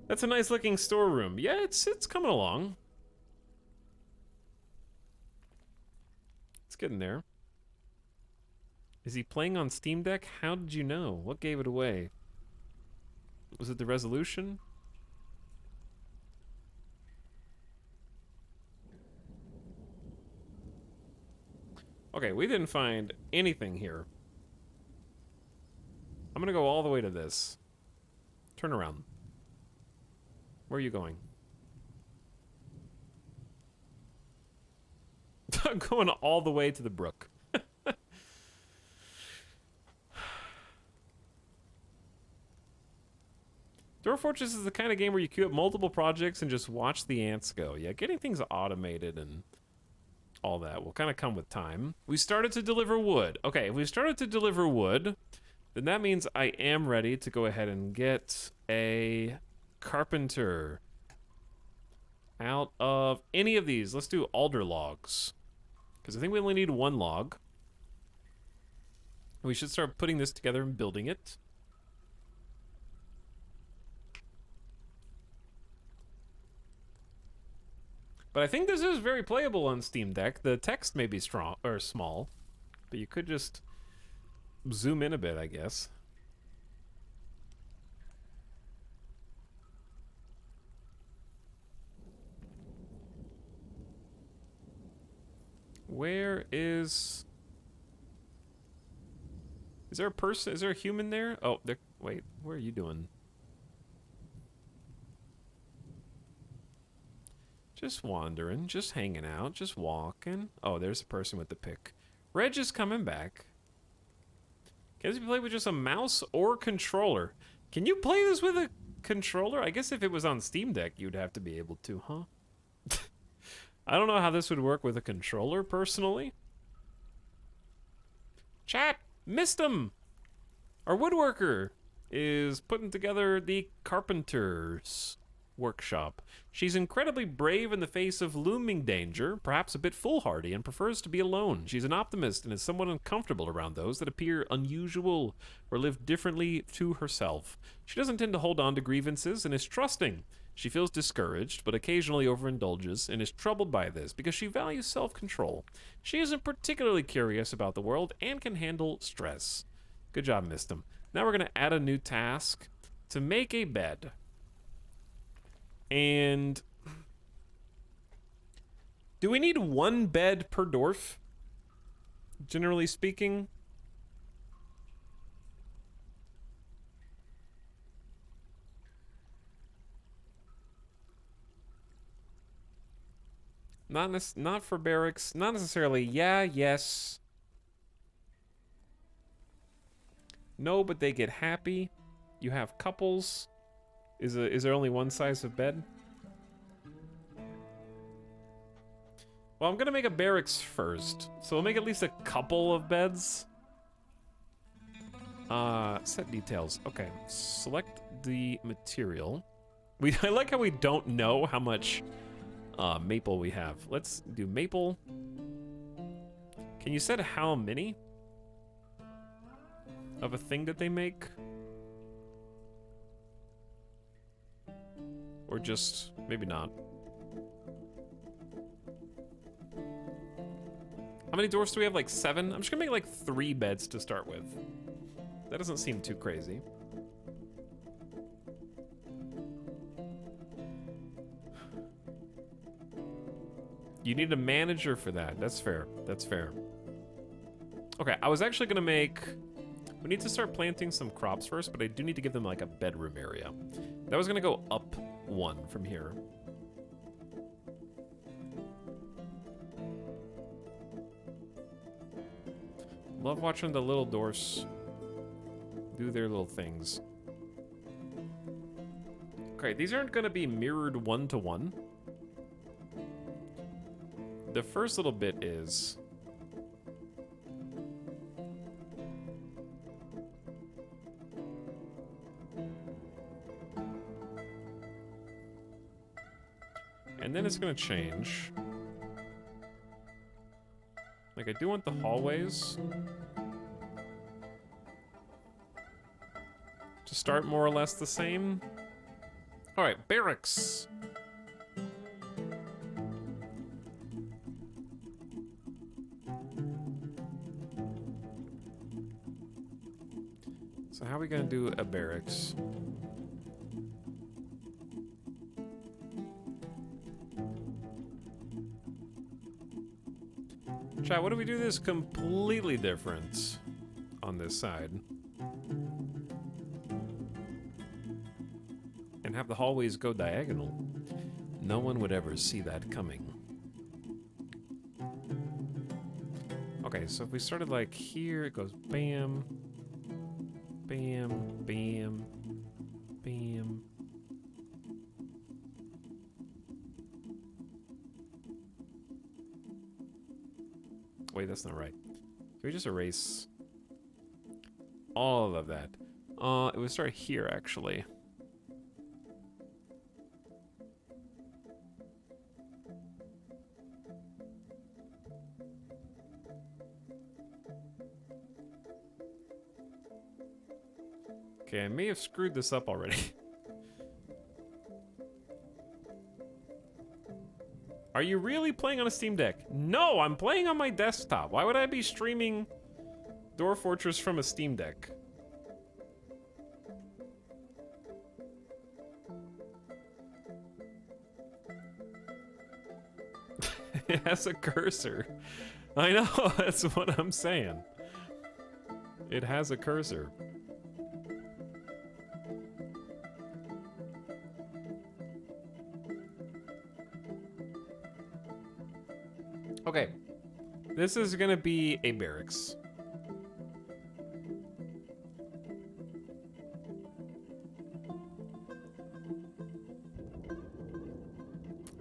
That's a nice looking storeroom. Yeah, it's coming along. It's getting there. Is he playing on Steam Deck? How did you know? What gave it away? Was it the resolution? Okay, we didn't find anything here. I'm gonna go all the way to this. Turn around. Where are you going? I'm going all the way to the brook. Dwarf Fortress is the kind of game where you queue up multiple projects and just watch the ants go. Yeah, getting things automated and all that will kind of come with time. We started to deliver wood. Okay, if we started to deliver wood, then that means I am ready to go ahead and get a carpenter out of any of these. Let's do alder logs, because I think we only need one log. We should start putting this together and building it. But I think this is very playable on Steam Deck. The text may be strong or small, but you could just zoom in a bit, I guess. Where is there a person? Is there a human there? Oh, there. Wait, what are you doing? Just wandering, just hanging out, just walking. Oh, there's a person with the pick. Reg is coming back. Can this be played with just a mouse or controller? Can you play this with a controller? I guess if it was on Steam Deck, you'd have to be able to, huh? I don't know how this would work with a controller, personally. Chat, missed him! Our woodworker is putting together the carpenter's workshop. She's incredibly brave in the face of looming danger, perhaps a bit foolhardy, and prefers to be alone. She's an optimist and is somewhat uncomfortable around those that appear unusual or live differently to herself. She doesn't tend to hold on to grievances and is trusting. She feels discouraged, but occasionally overindulges and is troubled by this because she values self-control. She isn't particularly curious about the world and can handle stress. Good job, Mistum. Now we're going to add a new task to make a bed. And do we need one bed per dwarf? Generally speaking. Not for barracks. Not necessarily. Yeah, yes. No, but they get happy. You have couples. Is there only one size of bed? Well, I'm gonna make a barracks first, so we'll make at least a couple of beds. Set details. Okay, select the material. I like how we don't know how much maple we have. Let's do maple. Can you set how many of a thing that they make? Or just, maybe not. How many dwarfs do we have? Like 7? I'm just gonna make like 3 beds to start with. That doesn't seem too crazy. You need a manager for that. That's fair. That's fair. Okay, I was actually gonna make... We need to start planting some crops first, but I do need to give them like a bedroom area. That was gonna go up 1 from here. Love watching the little dwarfs do their little things. Okay, these aren't gonna be mirrored 1-to-1. the first little bit is... And then it's gonna change. Like, I do want the hallways to start more or less the same. Alright, barracks. So how are we gonna do a barracks? Chat, what if we do this completely different on this side? And have the hallways go diagonal. No one would ever see that coming. Okay, so if we started like here, it goes bam, bam, bam, bam. Wait, that's not right. Can we just erase all of that? It would start here, actually. Okay, I may have screwed this up already. Are you really playing on a Steam Deck? No, I'm playing on my desktop. Why would I be streaming Dwarf Fortress from a Steam Deck? It has a cursor. I know, that's what I'm saying. It has a cursor. Okay, this is gonna be a barracks.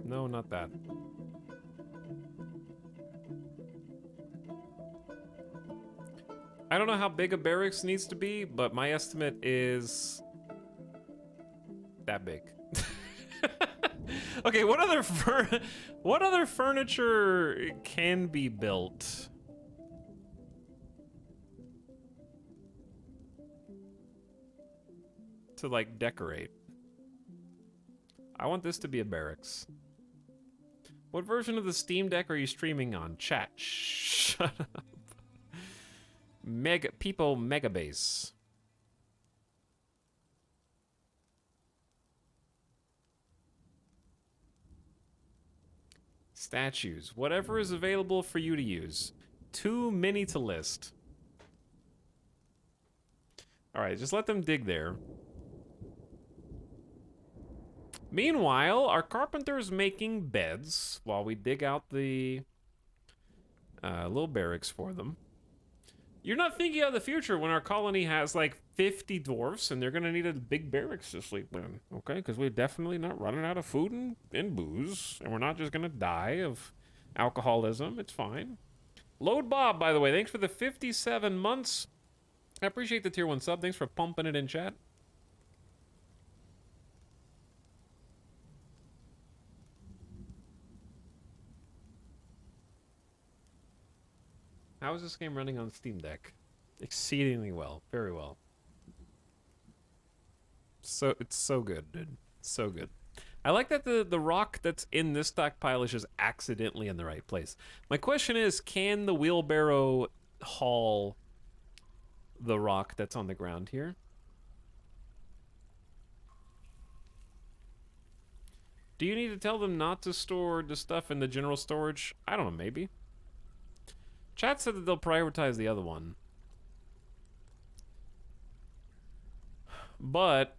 No, not that. I don't know how big a barracks needs to be, but my estimate is that big. Okay, what other furniture can be built? To like decorate. I want this to be a barracks. What version of the Steam Deck are you streaming on? Chat. Shut up. Megabase. Statues. Whatever is available for you to use. Too many to list. Alright, just let them dig there. Meanwhile, our carpenter's making beds while we dig out the little barracks for them. You're not thinking of the future when our colony has like 50 dwarfs and they're gonna need a big barracks to sleep in, okay? Because we're definitely not running out of food and booze, and we're not just gonna die of alcoholism. It's fine. Load Bob, by the way, thanks for the 57 months. I appreciate the tier 1 sub. Thanks for pumping it in chat. How is this game running on Steam Deck? Exceedingly well. Very well. So, it's so good, dude. So good. I like that the rock that's in this stockpile is just accidentally in the right place. My question is, can the wheelbarrow haul the rock that's on the ground here? Do you need to tell them not to store the stuff in the general storage? I don't know, maybe. Chat said that they'll prioritize the other one. But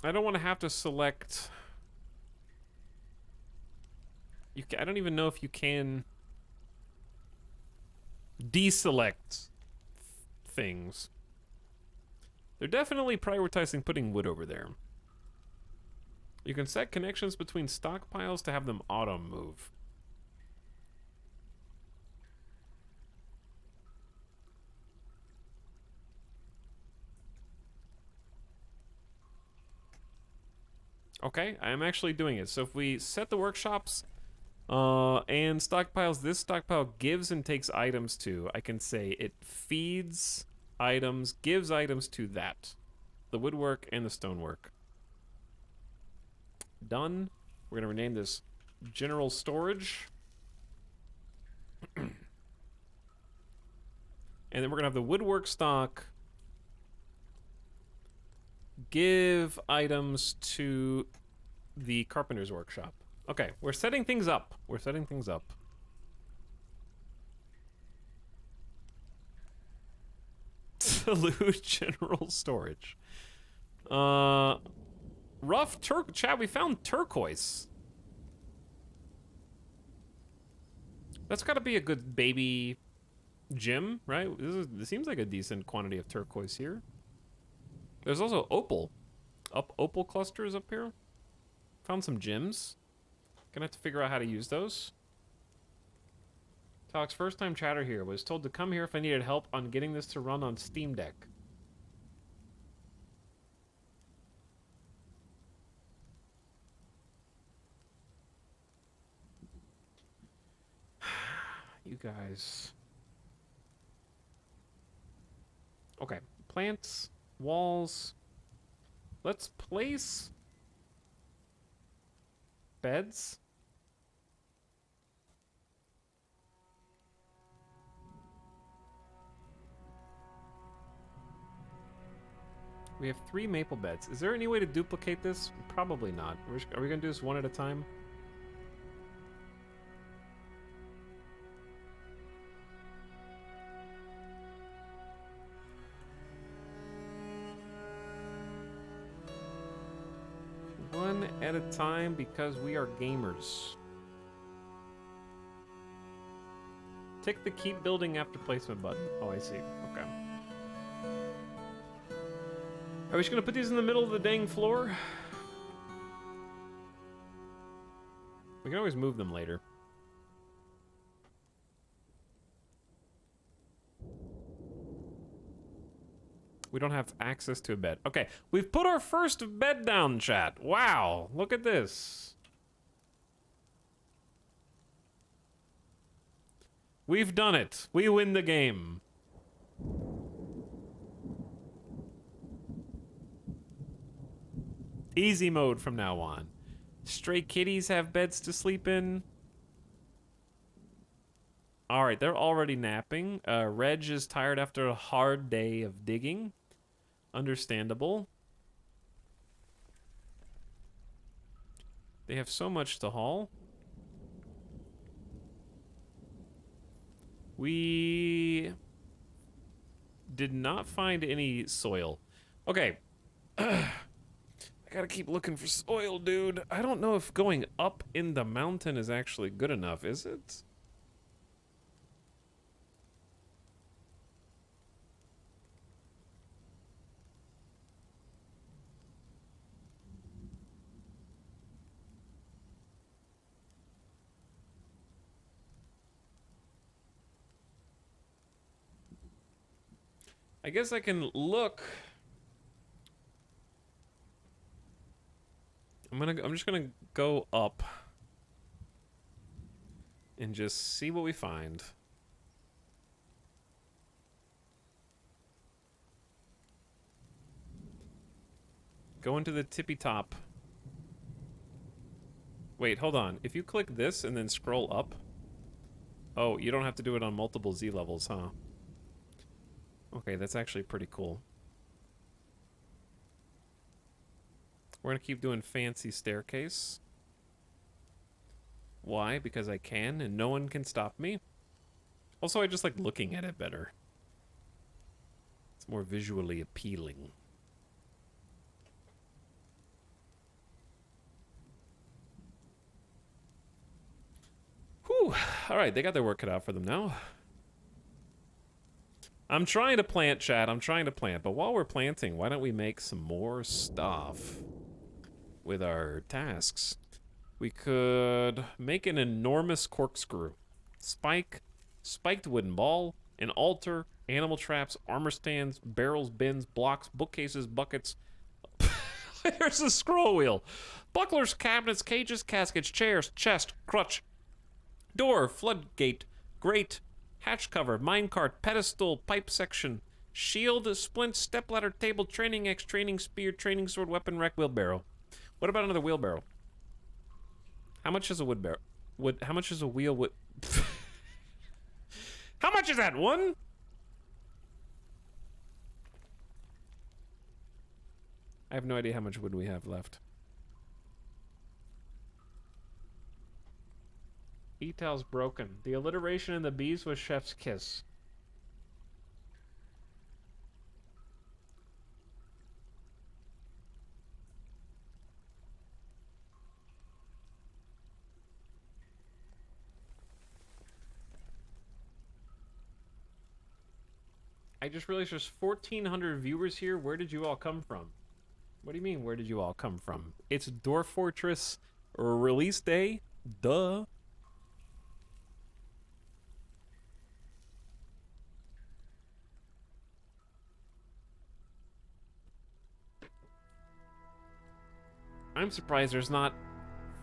I don't want to have to select. I don't even know if you can deselect things. They're definitely prioritizing putting wood over there. You can set connections between stockpiles to have them auto move. Okay, I am actually doing it. So if we set the workshops and stockpiles, this stockpile gives and takes items to, I can say it feeds items, gives items to that. The woodwork and the stonework. Done. We're gonna rename this general storage. And then we're gonna have the woodwork stock give items to the carpenter's workshop. Okay, we're setting things up. We're setting things up. Salute general storage. Rough Chad, we found turquoise. That's gotta be a good baby gem, right? This seems like a decent quantity of turquoise here. There's also opal. Opal clusters up here. Found some gems. Gonna have to figure out how to use those. Talk's first time chatter here. Was told to come here if I needed help on getting this to run on Steam Deck. You guys. Okay. Plants. Walls. Let's place beds. We have 3 maple beds. Is there any way to duplicate this? Probably not. Are we going to do this one at a time? One at a time because we are gamers. Tick the keep building after placement button. Oh, I see. Okay. Are we just gonna put these in the middle of the dang floor? We can always move them later. We don't have access to a bed. Okay, we've put our first bed down, chat. Wow, look at this. We've done it. We win the game. Easy mode from now on. Stray kitties have beds to sleep in. Alright, they're already napping. Reg is tired after a hard day of digging. Understandable. They have so much to haul. We did not find any soil. Okay. I gotta keep looking for soil, dude. I don't know if going up in the mountain is actually good enough, is it? I guess I can look. I'm just gonna go up and just see what we find. Go into the tippy top. Wait, hold on. If you click this and then scroll up. Oh, you don't have to do it on multiple Z levels, huh? Okay, that's actually pretty cool. We're gonna keep doing fancy staircase. Why? Because I can, and no one can stop me. Also, I just like looking at it better. It's more visually appealing. Whew. Alright, they got their work cut out for them now. I'm trying to plant, chat. I'm trying to plant. But while we're planting, why don't we make some more stuff? with our tasks. We could make an enormous corkscrew. Spiked wooden ball, an altar, animal traps, armor stands, barrels, bins, blocks, bookcases, buckets. There's a scroll wheel. Bucklers, cabinets, cages, caskets, chairs, chest, crutch, door, floodgate, grate, hatch cover, minecart, pedestal, pipe section, shield, splint, stepladder, table, training axe, training spear, training sword, weapon rack, wheelbarrow. What about another wheelbarrow? How much is a wood barrel? How much is a wheel wood? How much is that? One? I have no idea how much wood we have left. Etal's broken. The alliteration in the bees was chef's kiss. I just realized there's 1,400 viewers here. Where did you all come from? What do you mean, where did you all come from? It's Dwarf Fortress release day? Duh. I'm surprised there's not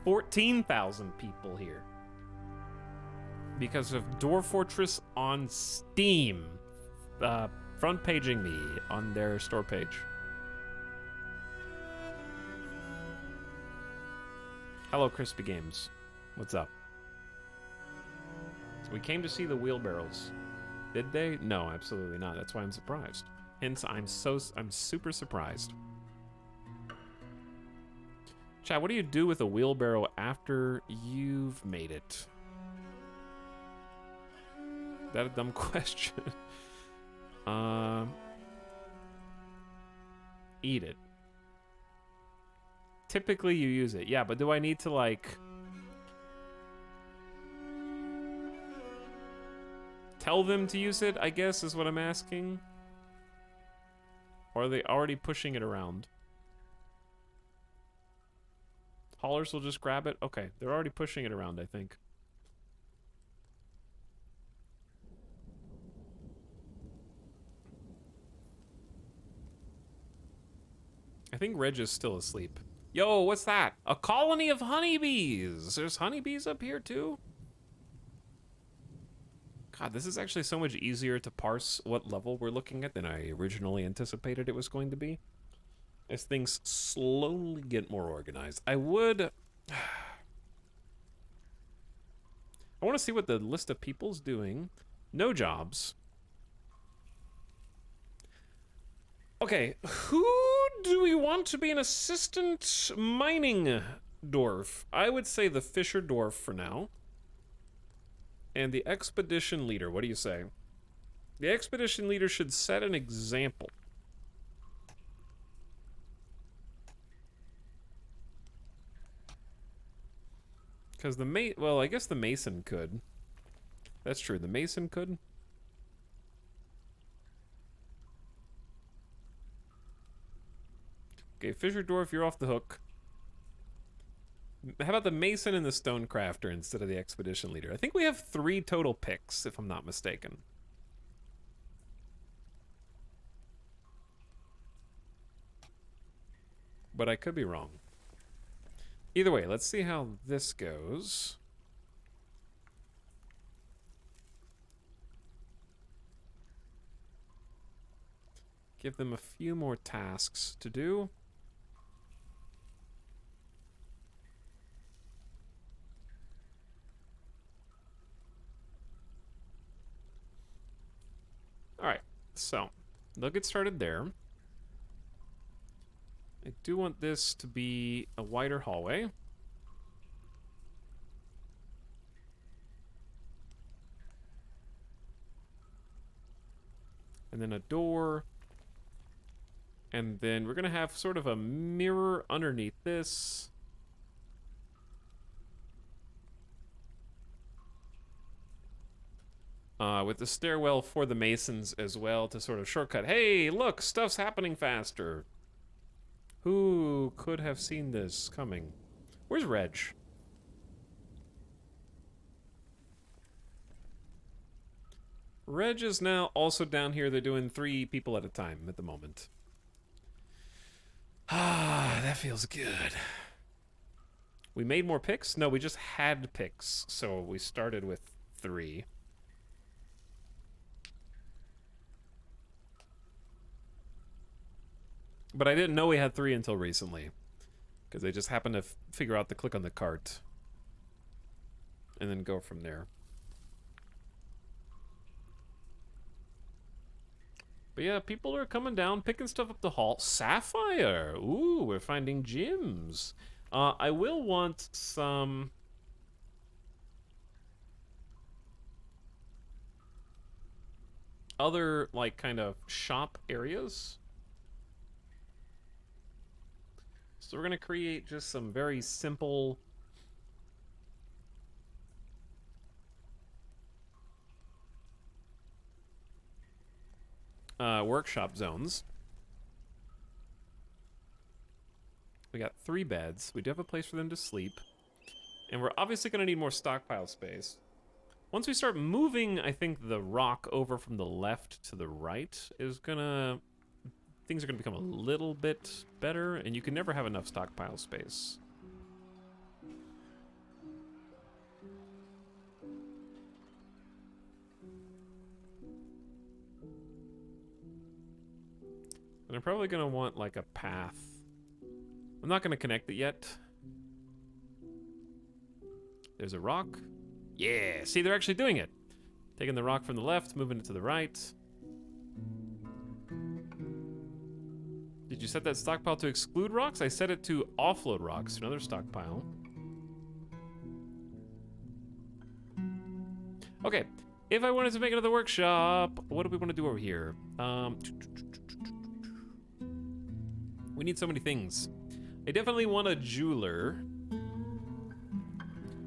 14,000 people here. Because of Dwarf Fortress on Steam. Front paging me on their store page. Hello, Crispy Games. What's up? So we came to see the wheelbarrows. Did they? No, absolutely not. That's why I'm surprised. Hence, I'm super surprised. Chat, what do you do with a wheelbarrow after you've made it? Is that a dumb question? Eat it. Typically you use it. Yeah, but do I need to, like, tell them to use it, I guess, is what I'm asking? Or are they already pushing it around? Haulers will just grab it? Okay, they're already pushing it around, I think. I think Reg is still asleep. Yo, what's that? A colony of honeybees! There's honeybees up here, too? God, this is actually so much easier to parse what level we're looking at than I originally anticipated it was going to be. As things slowly get more organized. I want to see what the list of people's doing. No jobs. Okay, who do we want to be an assistant mining dwarf? I would say the Fisher dwarf for now. And the expedition leader, what do you say? The expedition leader should set an example. Because well, I guess the mason could. That's true, the mason could. Okay, Fisher Dwarf, you're off the hook. How about the Mason and the Stonecrafter instead of the Expedition Leader? I think we have 3 total picks, if I'm not mistaken. But I could be wrong. Either way, let's see how this goes. Give them a few more tasks to do. Alright, so they'll get started there. I do want this to be a wider hallway. And then a door. And then we're going to have sort of a mirror underneath this. With the stairwell for the masons as well to sort of shortcut. Hey, look, stuff's happening faster. Who could have seen this coming? Where's Reg? Reg is now also down here. They're doing 3 people at a time at the moment. Ah, that feels good. We made more picks? No, we just had picks. So we started with 3. But I didn't know we had 3 until recently. Because they just happened to figure out to click on the cart. And then go from there. But yeah, people are coming down, picking stuff up the hall. Sapphire! Ooh, we're finding gems. I will want some... other, like, kind of shop areas. So we're gonna create just some very simple... workshop zones. We got 3 beds. We do have a place for them to sleep. And we're obviously going to need more stockpile space. Once we start moving, I think the rock over from the left to the right is gonna... things are gonna become a little bit better, and you can never have enough stockpile space. And I'm probably gonna want like a path. I'm not gonna connect it yet. There's a rock. Yeah, see, they're actually doing it. Taking the rock from the left, moving it to the right. Did you set that stockpile to exclude rocks? I set it to offload rocks, another stockpile. Okay, if I wanted to make another workshop, what do we want to do over here? We need so many things. I definitely want a jeweler. I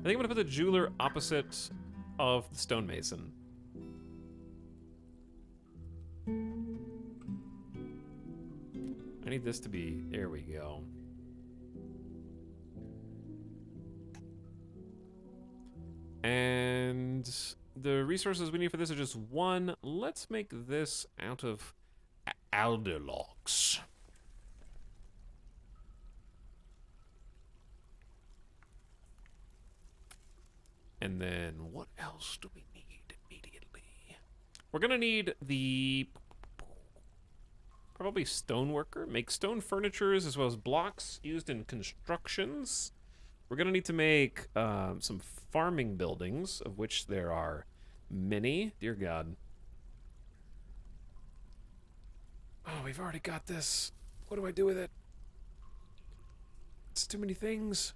think I'm gonna put the jeweler opposite of the stonemason. I need this to be, there we go. And the resources we need for this are just 1. Let's make this out of alder logs. And then what else do we need immediately? We're gonna need the probably stoneworker. Make stone furnitures as well as blocks used in constructions. We're gonna need to make some farming buildings, of which there are many. Dear God. Oh, we've already got this. What do I do with it? It's too many things.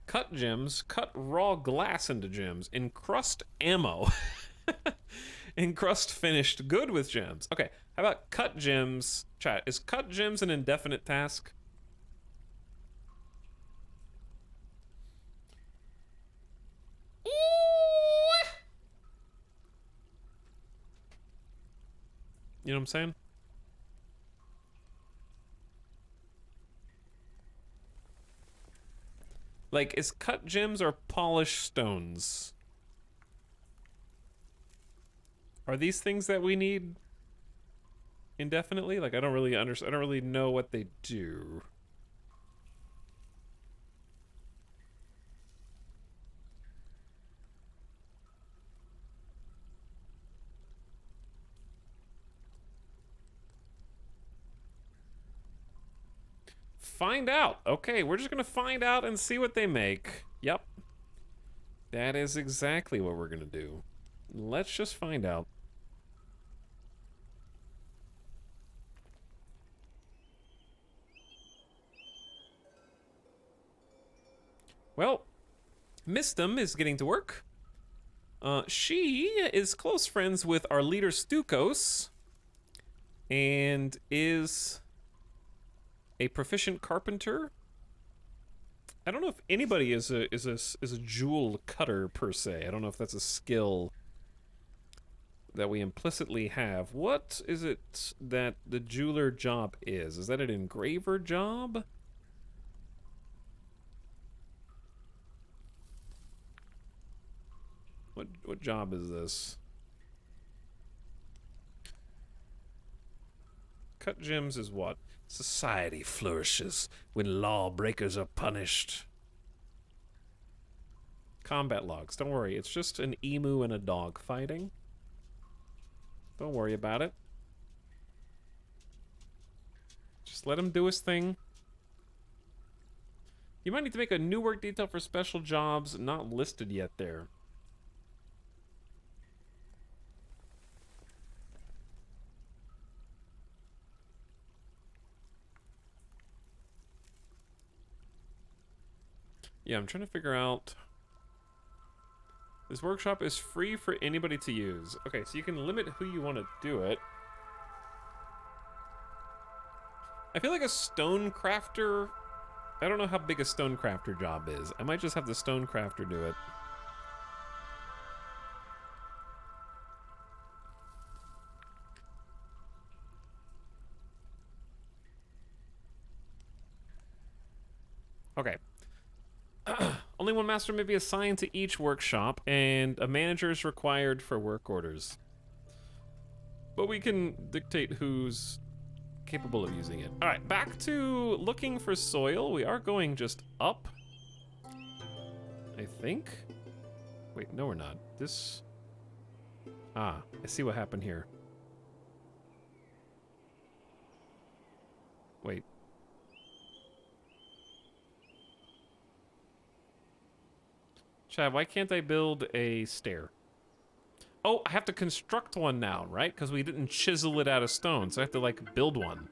Cut gems, cut raw glass into gems, encrust ammo. Encrust finished good with gems. Okay, how about cut gems? Chat, is cut gems an indefinite task? You know what I'm saying? Like, is cut gems or polished stones? Are these things that we need indefinitely? Like, I don't really understand. I don't really know what they do. Find out. Okay, we're just gonna find out and see what they make. Yep. That is exactly what we're gonna do. Let's just find out. Well, Mistum is getting to work. She is close friends with our leader Stukos and is a proficient carpenter. I don't know if anybody is a jewel cutter per se. I don't know if that's a skill that we implicitly have. What is it that the jeweler job is? Is that an engraver job? What job is this? Cut gems is what? Society flourishes when lawbreakers are punished. Combat logs. Don't worry, it's just an emu and a dog fighting. Don't worry about it. Just let him do his thing. You might need to make a new work detail for special jobs not listed yet there. Yeah, I'm trying to figure out... This workshop is free for anybody to use. Okay, so you can limit who you want to do it. I feel like a stone crafter... I don't know how big a stone crafter job is. I might just have the stone crafter do it. Okay. Only one master may be assigned to each workshop, and a manager is required for work orders. But we can dictate who's capable of using it. Alright, back to looking for soil. We are going just up. I think. Wait, no we're not. This... Ah, I see what happened here. Wait. Chad, why can't I build a stair? Oh, I have to construct one now, right? Because we didn't chisel it out of stone, so I have to, like, build one.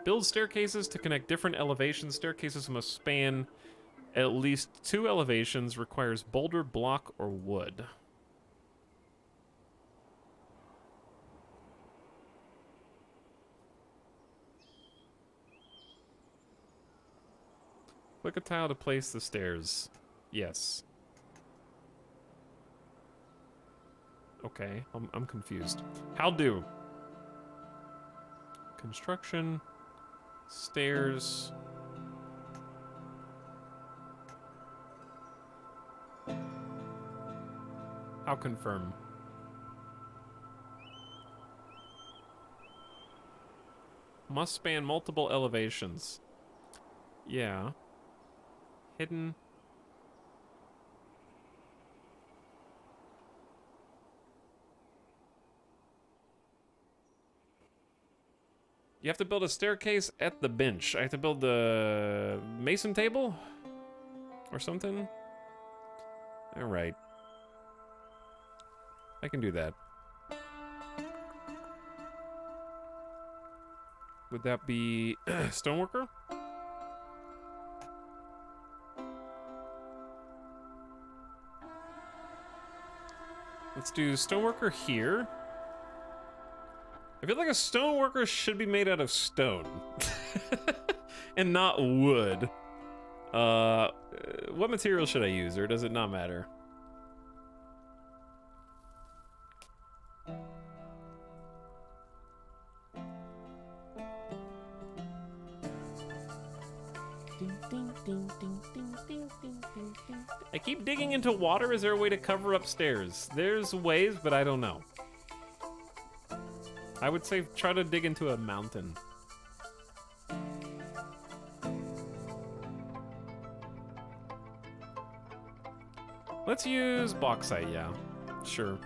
Build staircases to connect different elevations. Staircases must span at least 2 elevations, requires boulder, block, or wood. Click a tile to place the stairs. Yes. Okay, I'm confused. How do? Construction. Stairs. How confirm? Must span multiple elevations. Yeah. Hidden. You have to build a staircase at the bench. I have to build the mason table? Or something? Alright. I can do that. Would that be stoneworker? Let's do stoneworker here. I feel like a stoneworker should be made out of stone. And not wood. What material should I use, or does it not matter? I keep digging into water. Is there a way to cover up stairs? There's ways, but I don't know. I would say try to dig into a mountain. Let's use bauxite, yeah. Sure.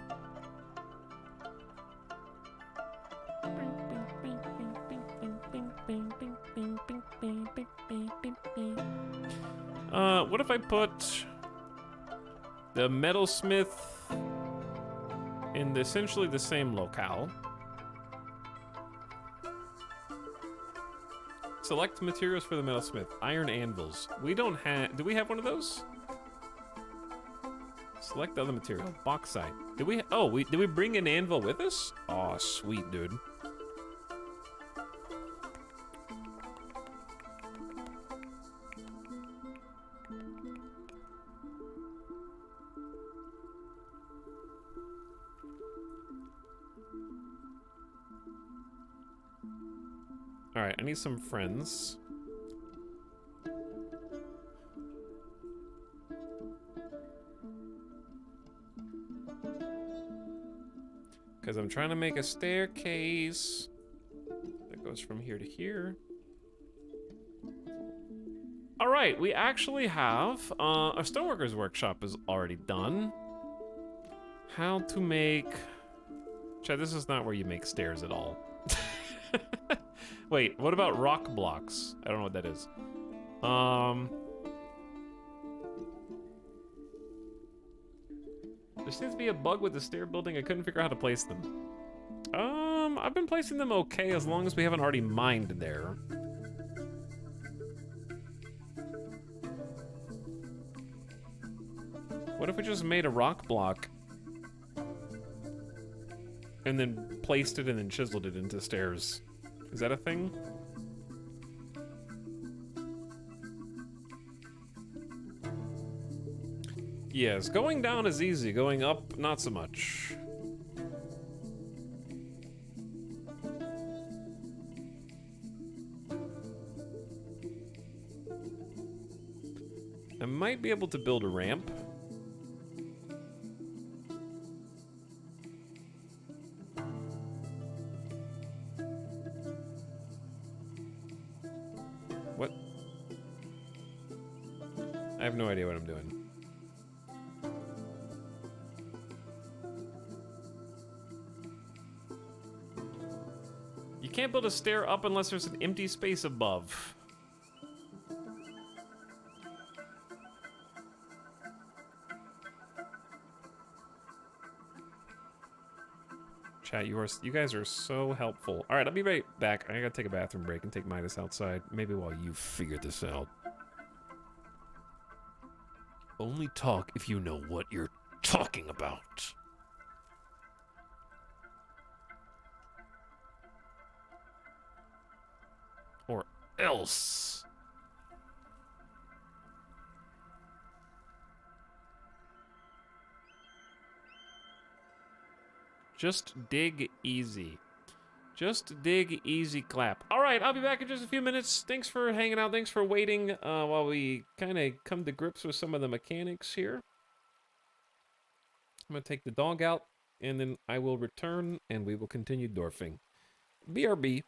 What if I put the metalsmith in essentially the same locale? Select materials for the metalsmith. Iron anvils. We don't have... Do we have one of those? Select the other material. Bauxite. Did we... Oh, did we bring an anvil with us? Aw, sweet, dude. Alright, I need some friends. Because I'm trying to make a staircase that goes from here to here. Alright, we actually have, our stoneworker's workshop is already done. How to make... Chad, this is not where you make stairs at all. Wait, what about rock blocks? I don't know what that is. There seems to be a bug with the stair building. I couldn't figure out how to place them. I've been placing them okay as long as we haven't already mined there. What if we just made a rock block and then placed it and then chiseled it into stairs? Is that a thing? Yes, going down is easy. Going up, not so much. I might be able to build a ramp. What? I have no idea what I'm doing. You can't build a stair up unless there's an empty space above. Chat, you guys are so helpful. All right, I'll be right back. I gotta take a bathroom break and take Midas outside. Maybe while you figure this out. Only talk if you know what you're talking about. Or else. Just dig easy. Just dig easy clap. All right, I'll be back in just a few minutes. Thanks for hanging out. Thanks for waiting while we kind of come to grips with some of the mechanics here. I'm going to take the dog out, and then I will return, and we will continue dwarfing. BRB.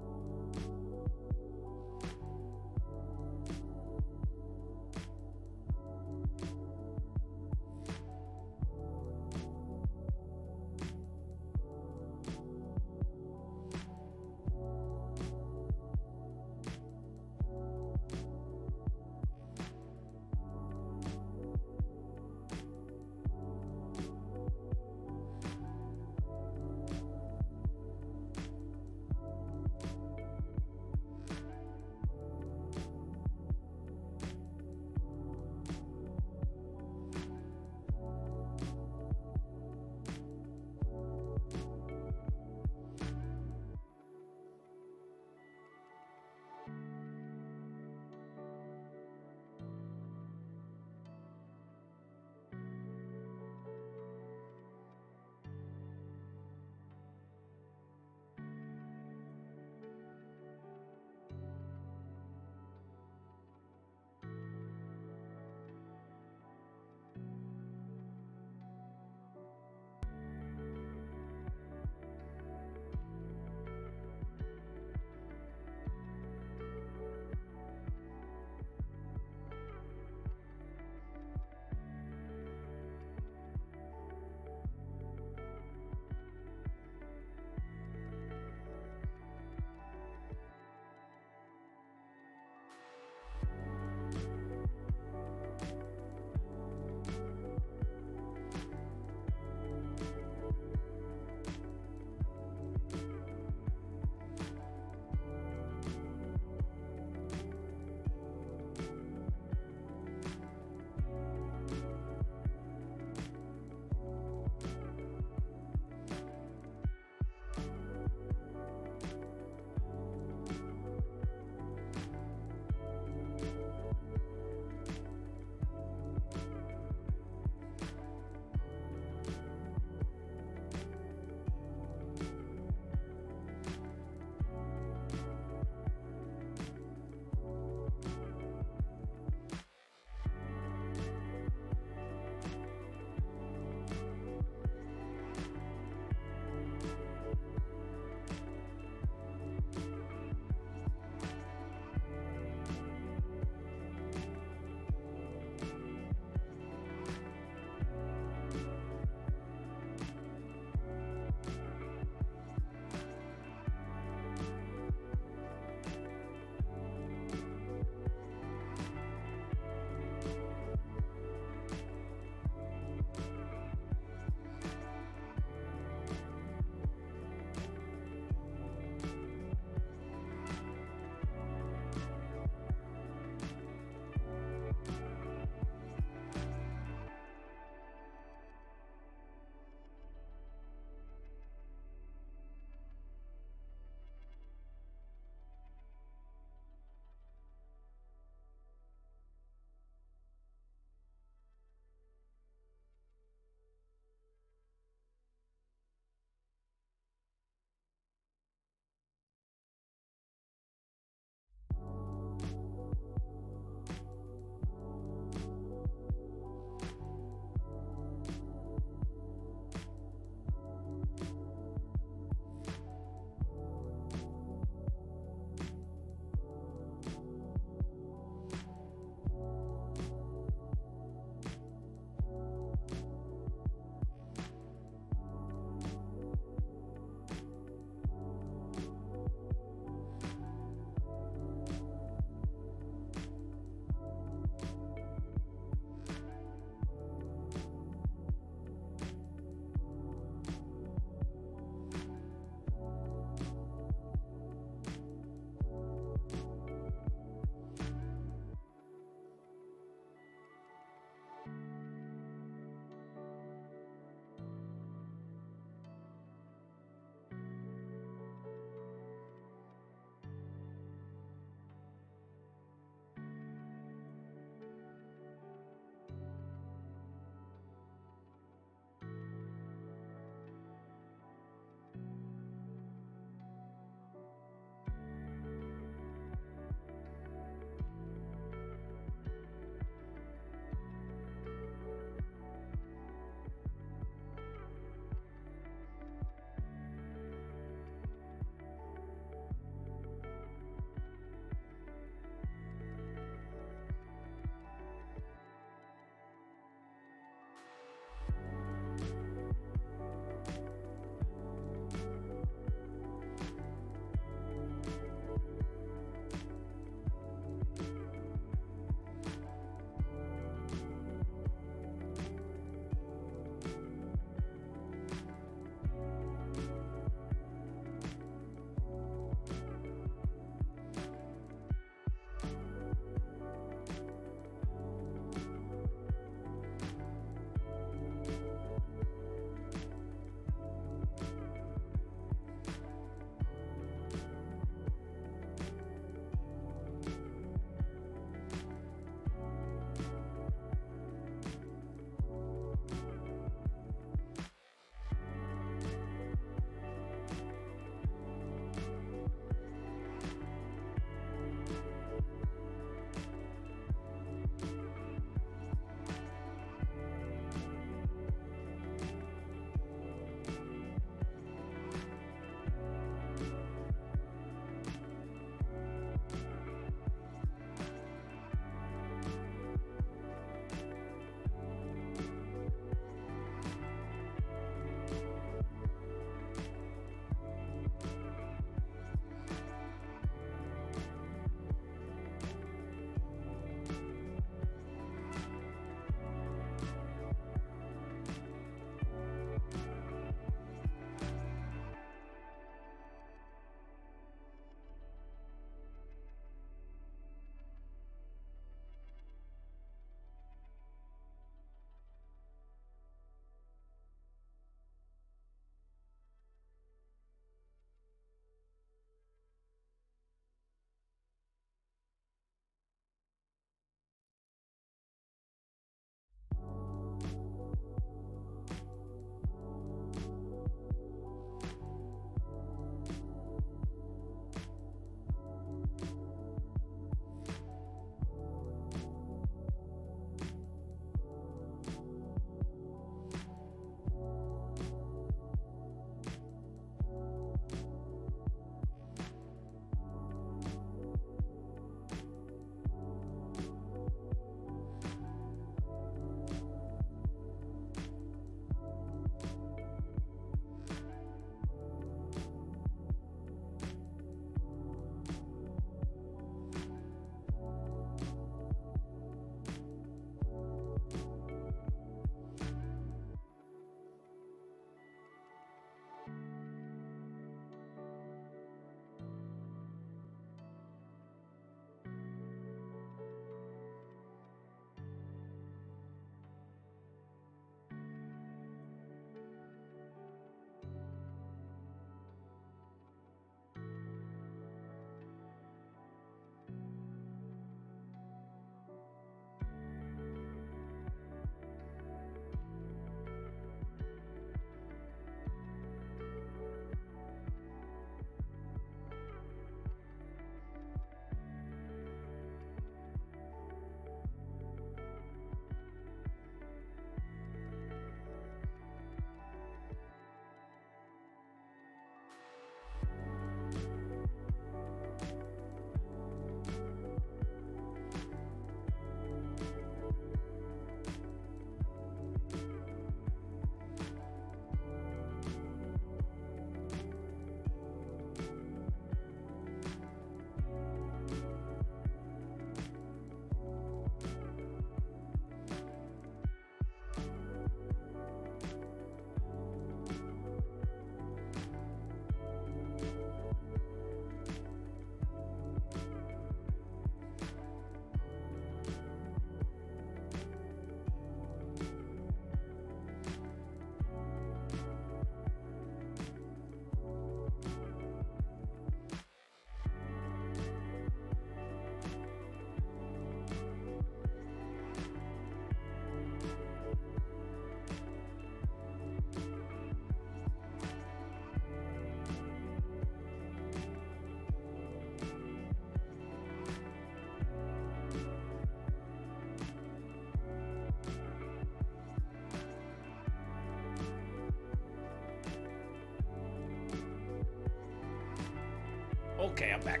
Okay, I'm back.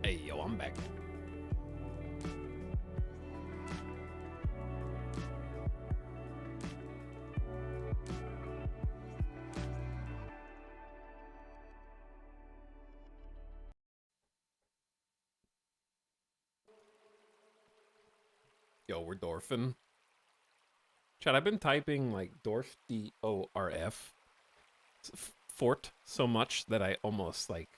Hey, yo, I'm back. Yo, we're Dorfin. Chad, I've been typing like Dorf, D-O-R-F, fort so much that I almost like,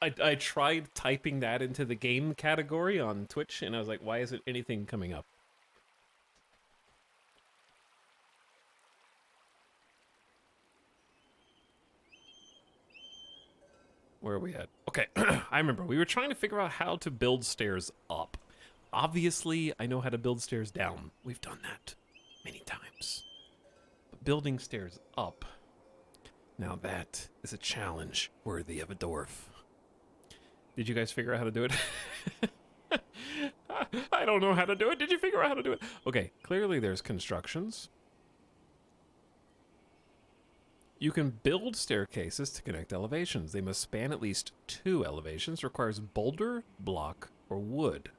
I tried typing that into the game category on Twitch and I was like, why isn't anything coming up? Where are we at? Okay, I remember. We were trying to figure out how to build stairs up. Obviously, I know how to build stairs down. We've done that many times. But building stairs up, now that is a challenge worthy of a dwarf. Did you guys figure out how to do it? I don't know how to do it. Did you figure out how to do it? Okay, clearly there's constructions. You can build staircases to connect elevations. They must span at least 2 elevations. Requires boulder, block, or wood.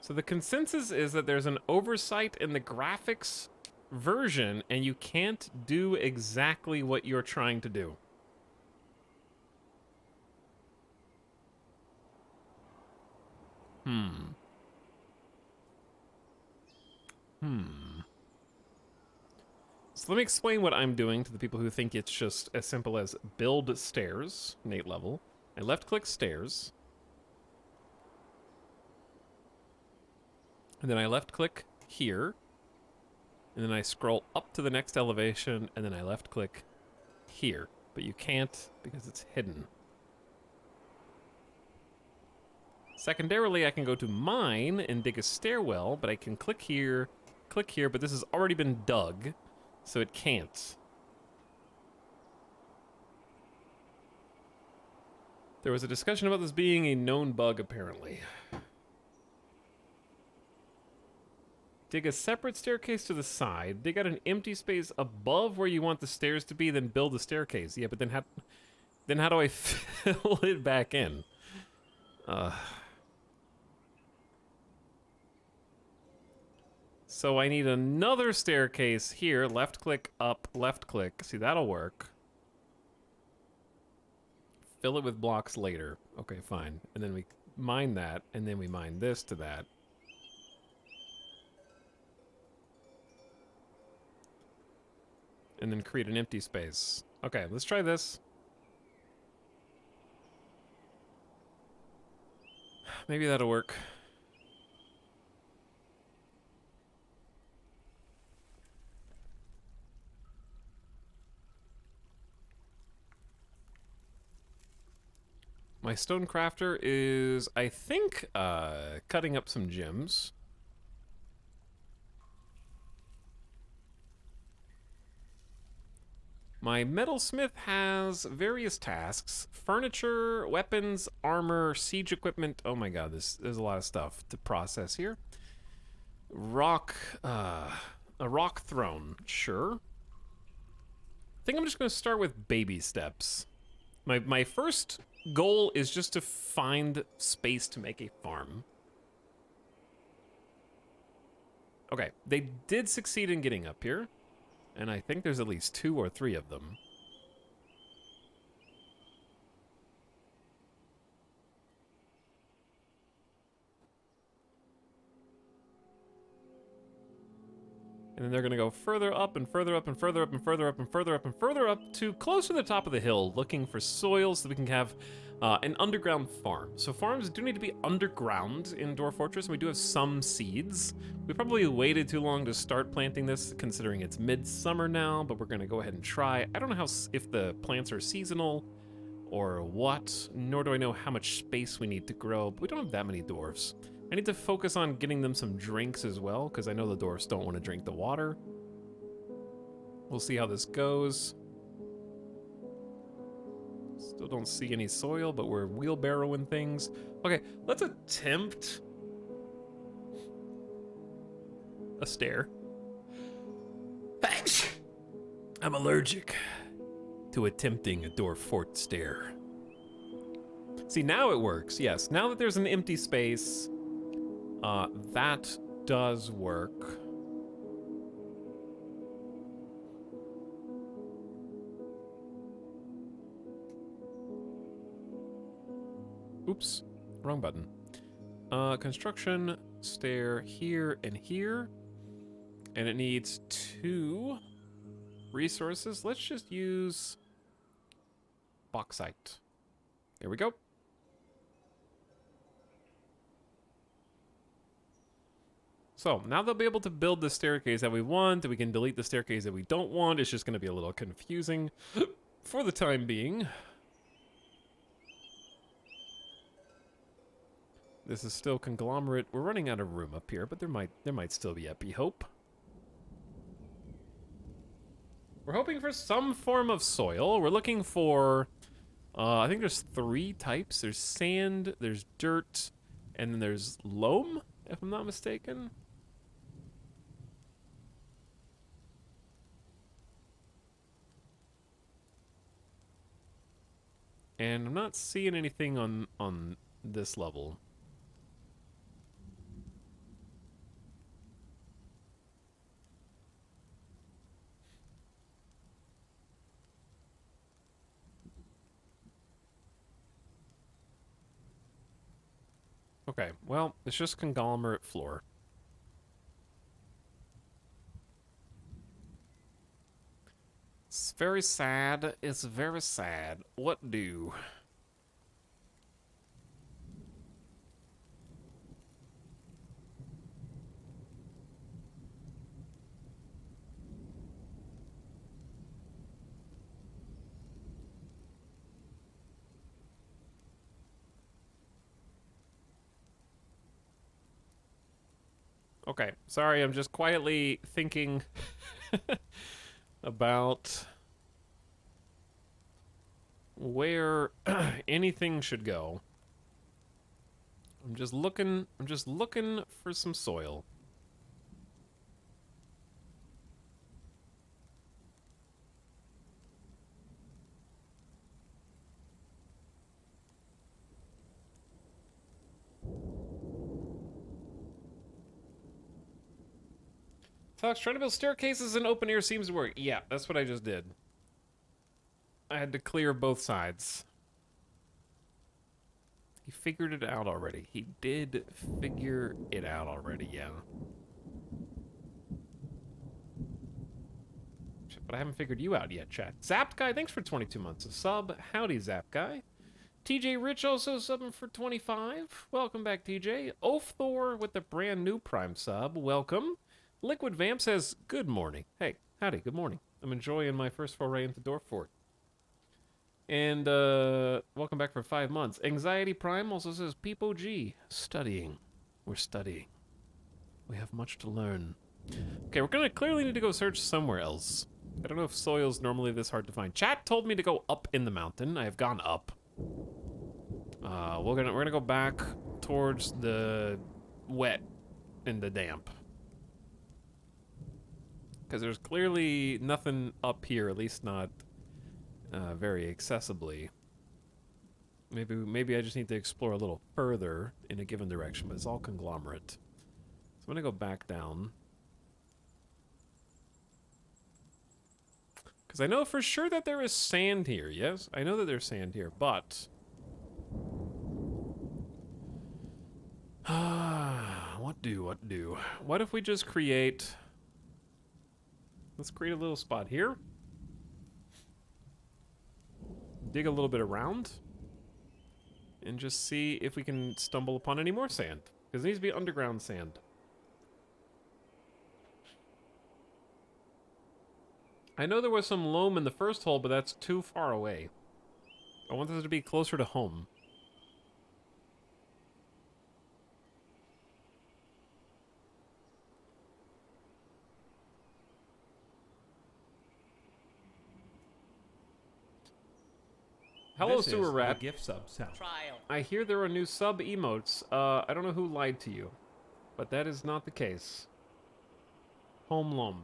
So the consensus is that there's an oversight in the graphics version and you can't do exactly what you're trying to do. So let me explain what I'm doing to the people who think it's just as simple as build stairs, Nate level. I left-click stairs. And then I left-click here. And then I scroll up to the next elevation, and then I left-click here. But you can't because it's hidden. Secondarily, I can go to mine and dig a stairwell, but I can click here, but this has already been dug. So it can't. There was a discussion about this being a known bug, apparently. Dig a separate staircase to the side. Dig out an empty space above where you want the stairs to be, then build a staircase. Yeah, but then how do I fill it back in? So I need another staircase here. Left click up, left click. See, that'll work. Fill it with blocks later. Okay, fine. And then we mine that, and then we mine this to that. And then create an empty space. Okay, let's try this. Maybe that'll work. My stone crafter is, I think, cutting up some gems. My metalsmith has various tasks. Furniture, weapons, armor, siege equipment. Oh my god, there's a lot of stuff to process here. Rock, a rock throne, sure. I think I'm just gonna start with baby steps. My first goal is just to find space to make a farm. Okay, they did succeed in getting up here. And I think there's at least 2 or 3 of them. And then they're gonna go further up and further up and further up and further up and further up and further up to close to the top of the hill, looking for soil so that we can have an underground farm. So farms do need to be underground in Dwarf Fortress, and we do have some seeds. We probably waited too long to start planting this, considering it's midsummer now, but we're gonna go ahead and try. I don't know if the plants are seasonal or what, nor do I know how much space we need to grow, but we don't have that many dwarves. I need to focus on getting them some drinks as well, because I know the dwarves don't want to drink the water. We'll see how this goes. Still don't see any soil, but we're wheelbarrowing things. Okay, let's attempt a stair. I'm allergic to attempting a dwarf fort stair. See, now it works. Yes, now that there's an empty space, that does work. Oops, wrong button. Construction stair here and here. And it needs 2 resources. Let's just use bauxite. There we go. So now they'll be able to build the staircase that we want. We can delete the staircase that we don't want. It's just going to be a little confusing for the time being. This is still conglomerate. We're running out of room up here, but there might still be hope. We're hoping for some form of soil. We're looking for, I think there's 3 types. There's sand, there's dirt, and then there's loam, if I'm not mistaken. And I'm not seeing anything on this level. Okay, well, it's just conglomerate floor. It's very sad. It's very sad. What do? Okay, sorry, I'm just quietly thinking about where anything should go. I'm just looking for some soil. Fox, trying to build staircases in open air seems to work. Yeah, that's what I just did. I had to clear both sides. He figured it out already. He did figure it out already, yeah. But I haven't figured you out yet, chat. Zapped Guy, thanks for 22 months of sub. Howdy, Zap Guy. TJ Rich also subbing for 25. Welcome back, TJ. Oaththor with the brand new Prime sub. Welcome. Liquid Vamp says, good morning. Hey, howdy, good morning. I'm enjoying my first foray into Dwarf Fort. And, welcome back for 5 months. Anxiety Prime also says, Peepo G, studying. We're studying. We have much to learn. Okay, we're gonna clearly need to go search somewhere else. I don't know if soil's normally this hard to find. Chat told me to go up in the mountain. I have gone up. We're gonna go back towards the wet and the damp. Because there's clearly nothing up here, at least not very accessibly. Maybe I just need to explore a little further in a given direction, but it's all conglomerate. So I'm gonna go back down. Because I know for sure that there is sand here, yes? I know that there's sand here, but... what do? What if we just create... Let's create a little spot here. Dig a little bit around. And just see if we can stumble upon any more sand. Because it needs to be underground sand. I know there was some loam in the first hole, but that's too far away. I want this to be closer to home. Hello, This Sewer is Rat. the gift sub sound. I hear there are new sub emotes. I don't know who lied to you, but that is not the case. Homelum.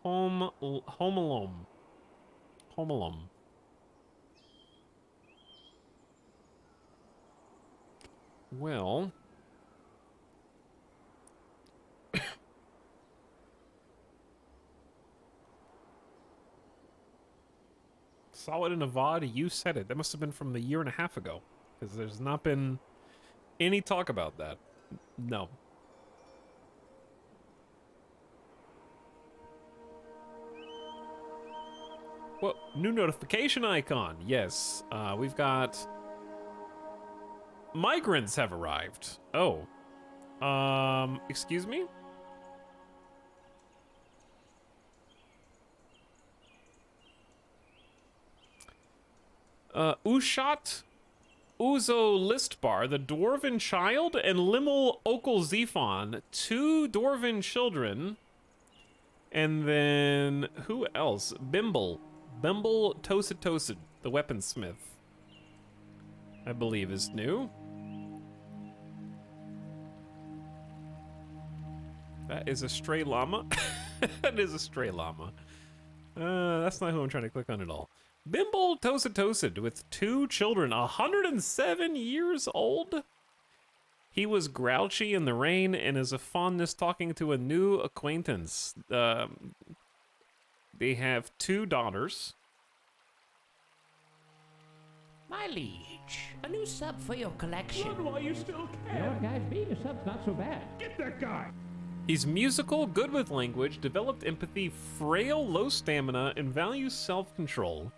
Homelum. Homelum. Well... Saw it in a VOD, you said it. That must have been from a year and a half ago. Because there's not been any talk about that. No. Well, new notification icon. Yes, we've got... Migrants have arrived. Oh. Excuse me? Ushat Uzo Listbar, the Dwarven Child, and Limmel Okelzephon, 2 Dwarven children. And then, who else? Bimble Tosid, the weaponsmith, I believe is new. That is a stray llama. That is a stray llama. That's not who I'm trying to click on at all. Bimble Tosid with 2 children, 107 years old. He was grouchy in the rain and is a fondness talking to a new acquaintance. They have 2 daughters. My liege, a new sub for your collection. Run while you still can. You know what, guys? Being a sub's not so bad. Get that guy. He's musical, good with language, developed empathy, frail, low stamina, and values self-control.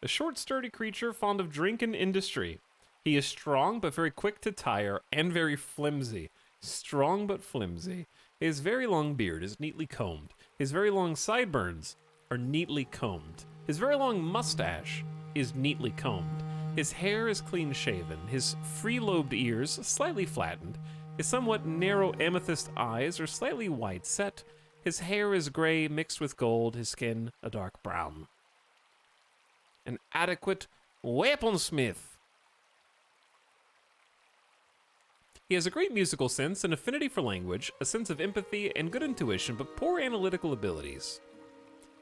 A short, sturdy creature fond of drink and industry. He is strong, but very quick to tire, and very flimsy. Strong, but flimsy. His very long beard is neatly combed. His very long sideburns are neatly combed. His very long mustache is neatly combed. His hair is clean-shaven. His free-lobed ears slightly flattened. His somewhat narrow amethyst eyes are slightly wide-set. His hair is gray mixed with gold. His skin a dark brown. An adequate weaponsmith. He has a great musical sense, an affinity for language, a sense of empathy, and good intuition, but poor analytical abilities.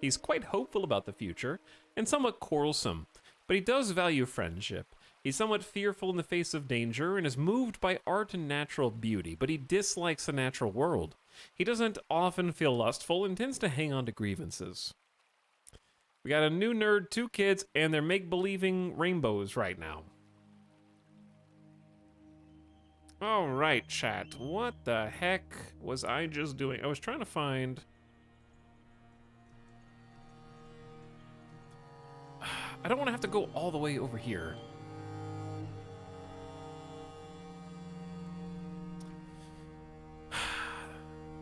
He's quite hopeful about the future, and somewhat quarrelsome, but he does value friendship. He's somewhat fearful in the face of danger, and is moved by art and natural beauty, but he dislikes the natural world. He doesn't often feel lustful, and tends to hang on to grievances. We got a new nerd, 2 kids, and they're make-believing rainbows right now. All right, chat. What the heck was I just doing? I was trying to find... I don't want to have to go all the way over here.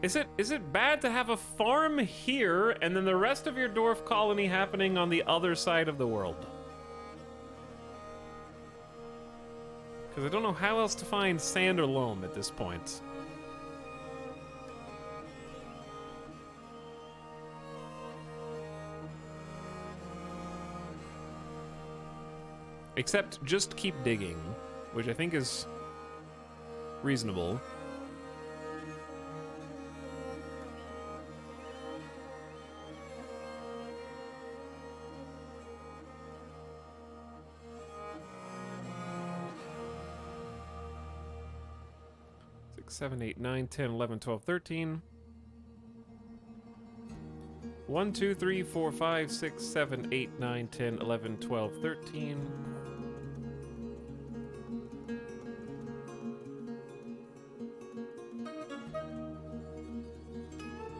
Is it bad to have a farm here and then the rest of your dwarf colony happening on the other side of the world? Because I don't know how else to find sand or loam at this point. Except just keep digging, which I think is reasonable. Six, 7, 8, 9, 10, 11, 12, 13. 1, 2, 3, 4, 5, 6, 7, 8, 9, 10, 11, 12, 13.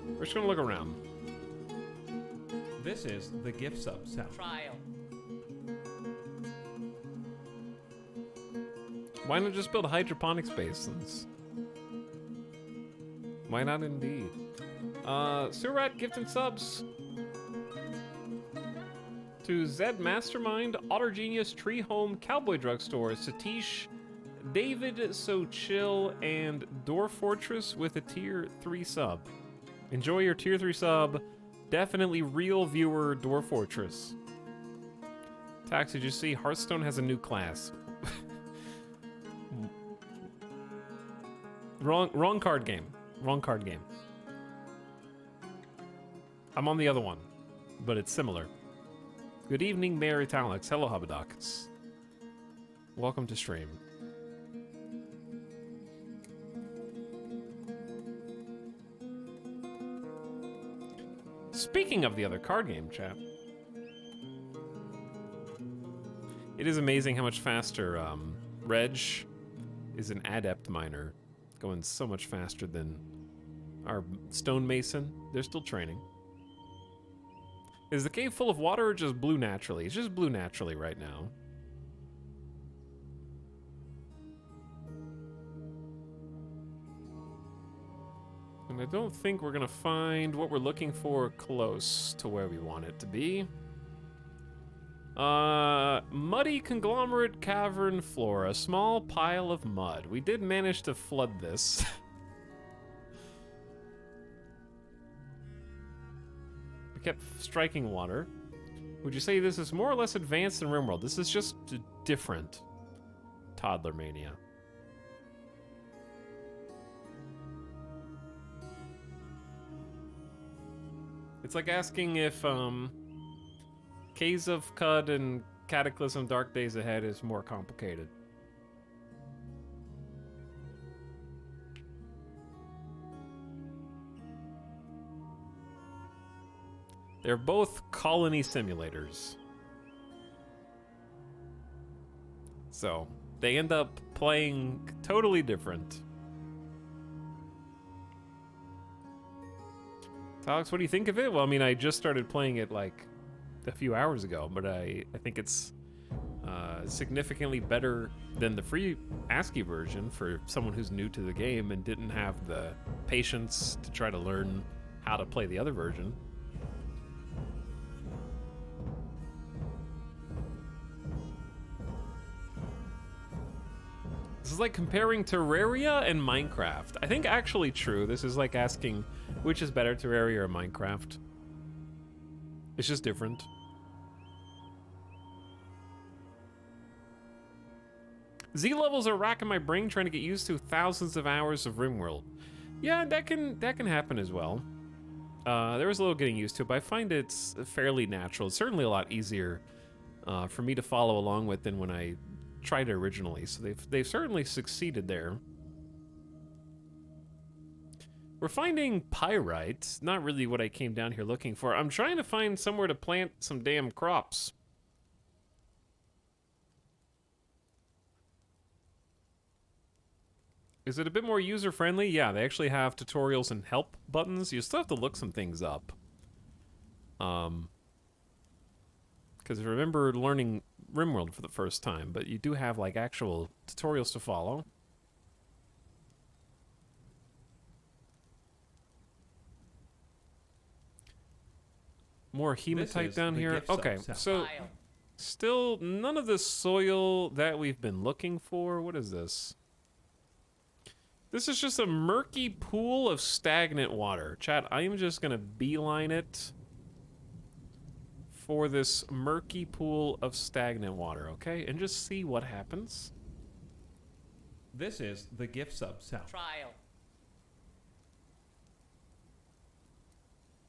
We're just gonna look around. This is the gift sub sound. Trial. Why not just build hydroponics basins? Why not indeed? Surat gifting subs to Zed Mastermind, Otter Genius, Tree Home, Cowboy Drugstore, Satish, David So Chill, and Dwarf Fortress with a tier 3 sub. Enjoy your tier 3 sub. Definitely real viewer Dwarf Fortress. Tax, did you see Hearthstone has a new class? Wrong card game. Wrong card game. I'm on the other one, but it's similar. Good evening, Mayor Italics. Hello, Habadox. Welcome to stream. Speaking of the other card game, chat. It is amazing how much faster Reg is an adept miner. Going so much faster than our stonemason. They're still training. Is the cave full of water or just blue naturally? It's just blue naturally right now. And I don't think we're gonna find what we're looking for close to where we want it to be. Muddy conglomerate cavern floor, a small pile of mud. We did manage to flood this. We kept striking water. Would you say this is more or less advanced than RimWorld? This is just different. Toddler Mania. It's like asking if, Caves of Cud and Cataclysm Dark Days Ahead is more complicated. They're both colony simulators. So, they end up playing totally different. Alex, what do you think of it? Well, I mean, I just started playing it like a few hours ago, but I think it's significantly better than the free ASCII version for someone who's new to the game and didn't have the patience to try to learn how to play the other version. This is like comparing Terraria and Minecraft. I think actually true. This is like asking which is better, Terraria or Minecraft. It's just different. Z levels are racking my brain trying to get used to thousands of hours of RimWorld. Yeah, that can happen as well. There was a little getting used to it, but I find it's fairly natural. It's certainly a lot easier for me to follow along with than when I tried it originally. So they've certainly succeeded there. We're finding pyrite, not really what I came down here looking for. I'm trying to find somewhere to plant some damn crops. Is it a bit more user-friendly? Yeah, they actually have tutorials and help buttons. You still have to look some things up. Because I remember learning RimWorld for the first time, but you do have, like, actual tutorials to follow. More hematite down here. Okay, so still none of the soil that we've been looking for. What is this? This is just a murky pool of stagnant water. Chat, I am just gonna beeline it for this murky pool of stagnant water, okay? And just see what happens. This is the gift sub sound. Trial.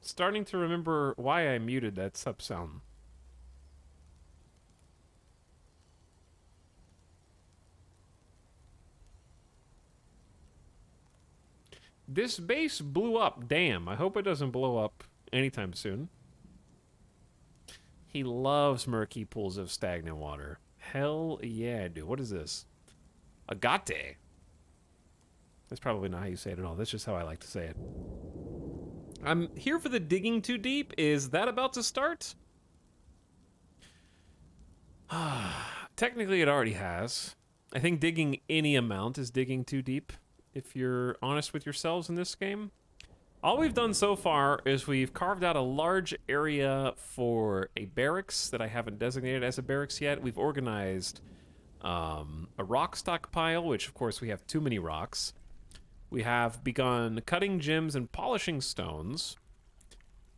Starting to remember why I muted that sub sound. This base blew up. Damn, I hope it doesn't blow up anytime soon. He loves murky pools of stagnant water. Hell yeah, dude. What is this? Agate. That's probably not how you say it at all. That's just how I like to say it. I'm here for the digging too deep. Is that about to start? Technically, it already has. I think digging any amount is digging too deep, if you're honest with yourselves in this game. All we've done so far is we've carved out a large area for a barracks that I haven't designated as a barracks yet. We've organized a rock stockpile, which of course we have too many rocks. We have begun cutting gems and polishing stones,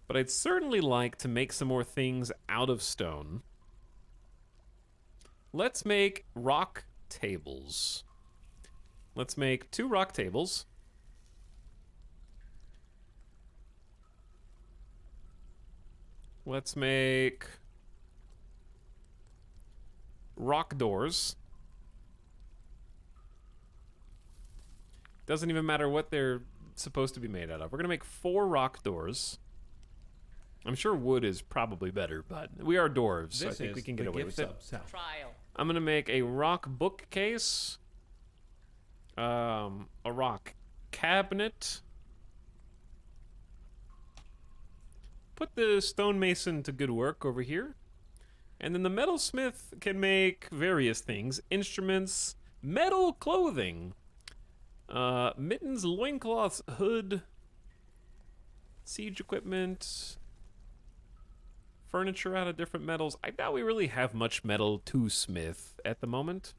but I'd certainly like to make some more things out of stone. Let's make rock tables. Let's make 2 rock tables. Let's make rock doors. Doesn't even matter what they're supposed to be made out of. We're gonna make 4 rock doors. I'm sure wood is probably better, but we are dwarves, so I think we can get away with it. Trial. I'm gonna make a rock bookcase, a rock cabinet. Put the stonemason to good work over here. And then the metalsmith can make various things. Instruments, metal clothing, mittens, loincloths, hood, siege equipment, furniture out of different metals. I doubt we really have much metal to smith at the moment.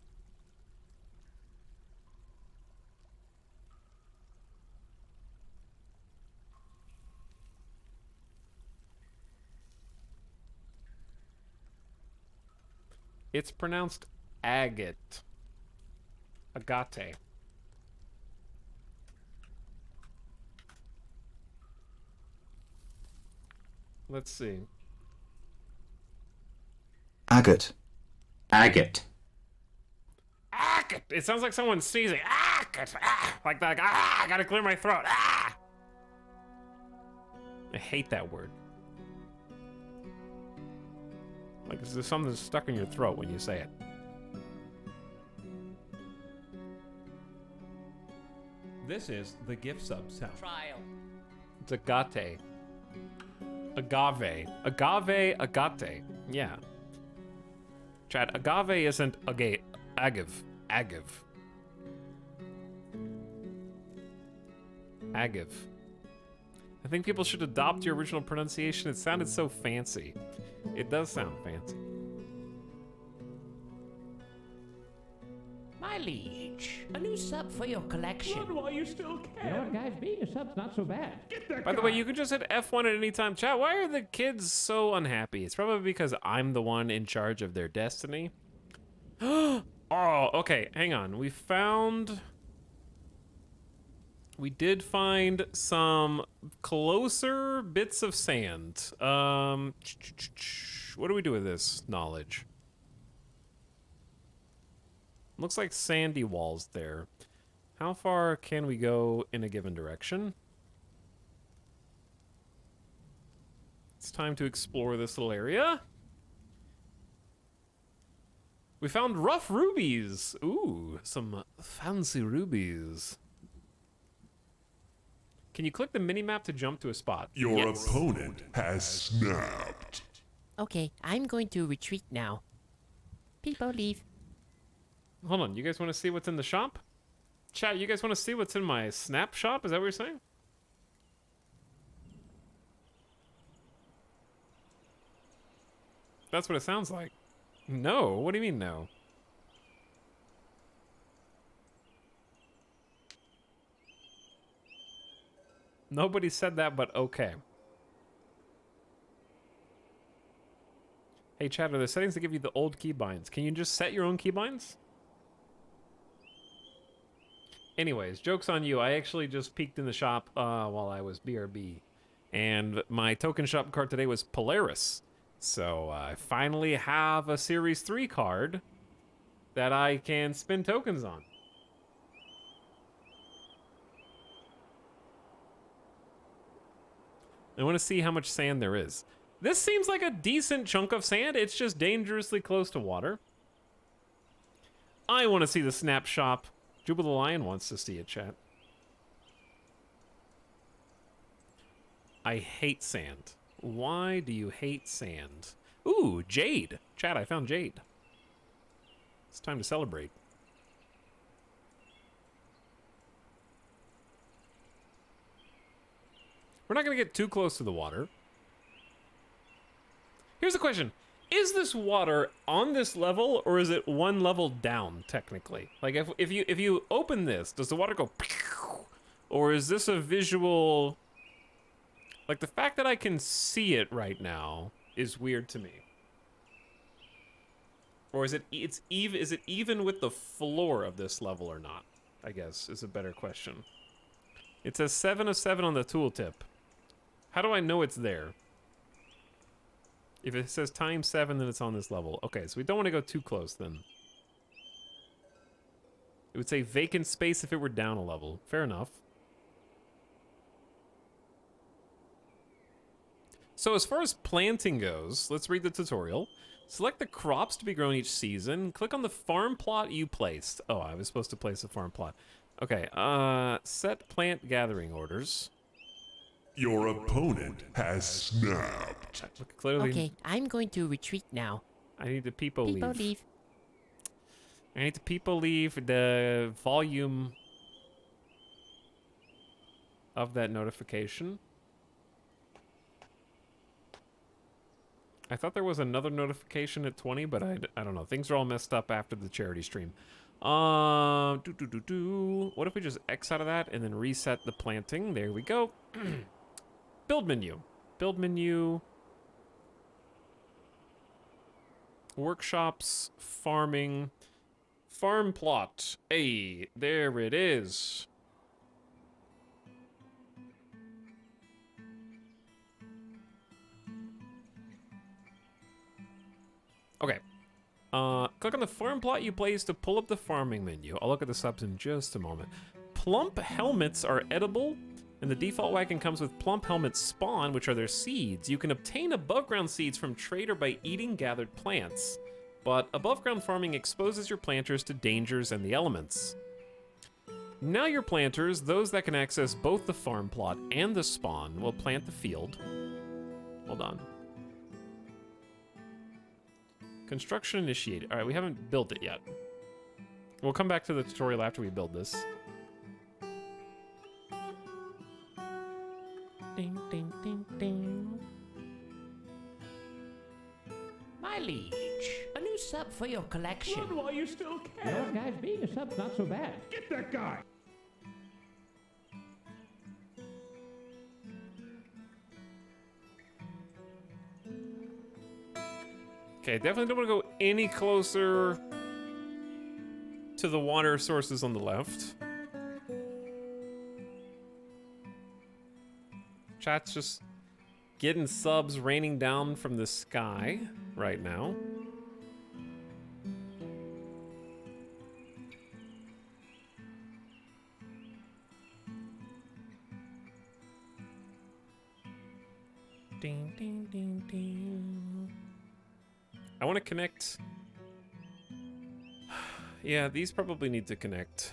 It's pronounced agate. Agate. Let's see. Agate. Agate. Agate! It sounds like someone's sneezing. Agate! Ah! Like that. Ah! I gotta clear my throat. Ah! I hate that word. Like there's something stuck in your throat when you say it. This is the gift sub sound. Trial. It's agate. Agave. Agave, agate. Yeah. Chat, agave isn't agave. Agave. Agave. Agave. I think people should adopt your original pronunciation. It sounded so fancy. It does sound fancy. My liege, a new sub for your collection. Run while you still can. You know what, guys? Being a sub's not so bad. Get that By the guy. way, you can just hit F1 at any time. Chat, why are the kids so unhappy? It's probably because I'm the one in charge of their destiny. Oh, okay, hang on. We did find some closer bits of sand. What do we do with this knowledge? Looks like sandy walls there. How far can we go in a given direction? It's time to explore this little area. We found rough rubies. Ooh, some fancy rubies. Can you click the mini-map to jump to a spot? Your opponent has snapped. Okay, I'm going to retreat now. People leave. Hold on, you guys want to see what's in the shop? Chat, you guys want to see what's in my snap shop? Is that what you're saying? That's what it sounds like. No, what do you mean no? Nobody said that, but okay. Hey, chat, are there settings that give you the old keybinds? Can you just set your own keybinds? Anyways, joke's on you. I actually just peeked in the shop while I was BRB. And my token shop card today was Polaris. So I finally have a Series 3 card that I can spin tokens on. I want to see how much sand there is. This seems like a decent chunk of sand. It's just dangerously close to water. I want to see the snap shop. Juba the Lion wants to see it, chat. I hate sand. Why do you hate sand? Ooh, jade. Chat, I found jade. It's time to celebrate. We're not going to get too close to the water. Here's the question. Is this water on this level, or is it one level down, technically? Like, if you open this, does the water go... Or is this a visual... Like, the fact that I can see it right now is weird to me. Or is it is it even with the floor of this level or not? I guess is a better question. It says 7 of 7 on the tooltip. How do I know it's there? If it says times 7, then it's on this level. Okay, so we don't want to go too close then. It would say vacant space if it were down a level. Fair enough. So as far as planting goes, let's read the tutorial. Select the crops to be grown each season. Click on the farm plot you placed. Oh, I was supposed to place a farm plot. Okay, set plant gathering orders. Your opponent has snapped. Clearly, Okay, I'm going to retreat now. I need to people leave. People leave. I need to people leave the volume of that notification. I thought there was another notification at 20, but I don't know. Things are all messed up after the charity stream. What if we just X out of that and then reset the planting? There we go. Build menu. Build menu. Workshops. Farming. Farm plot. Hey, there it is. Okay. Click on the farm plot you placed to pull up the farming menu. I'll look at the subs in just a moment. Plump helmets are edible, and the default wagon comes with plump helmet spawn, which are their seeds. You can obtain above ground seeds from trader by eating gathered plants, but above ground farming exposes your planters to dangers and the elements. Now your planters, those that can access both the farm plot and the spawn, will plant the field. Hold on. Construction initiated. All right, we haven't built it yet. We'll come back to the tutorial after we build this. Ding, ding, ding, ding. My liege, a new sub for your collection. Run while you still can. You know what, guys? Being a sub's not so bad. Get that guy. Okay, definitely don't want to go any closer to the water sources on the left. Chat's just getting subs raining down from the sky right now. Ding, ding, ding, ding. I want to connect. Yeah, these probably need to connect.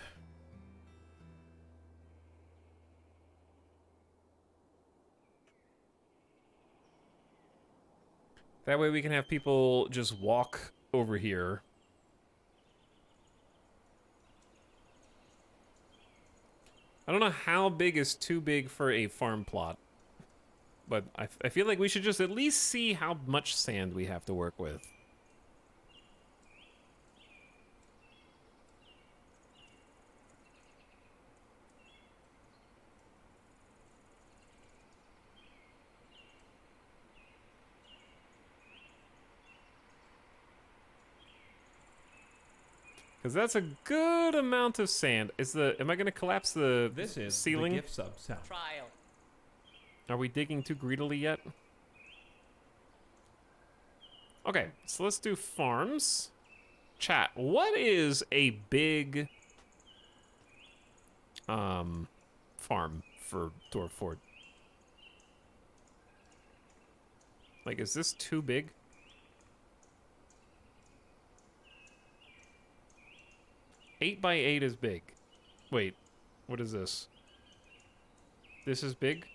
That way we can have people just walk over here. I don't know how big is too big for a farm plot, but I feel like we should just at least see how much sand we have to work with. Because that's a good amount of sand. Am I going to collapse the This is ceiling? the gift sub sound. Trial. Are we digging too greedily yet? Okay, so let's do farms. Chat, what is a big farm for Dwarf Fort? Like, is this too big? Eight by 8 is big. Wait, what is this? This is big?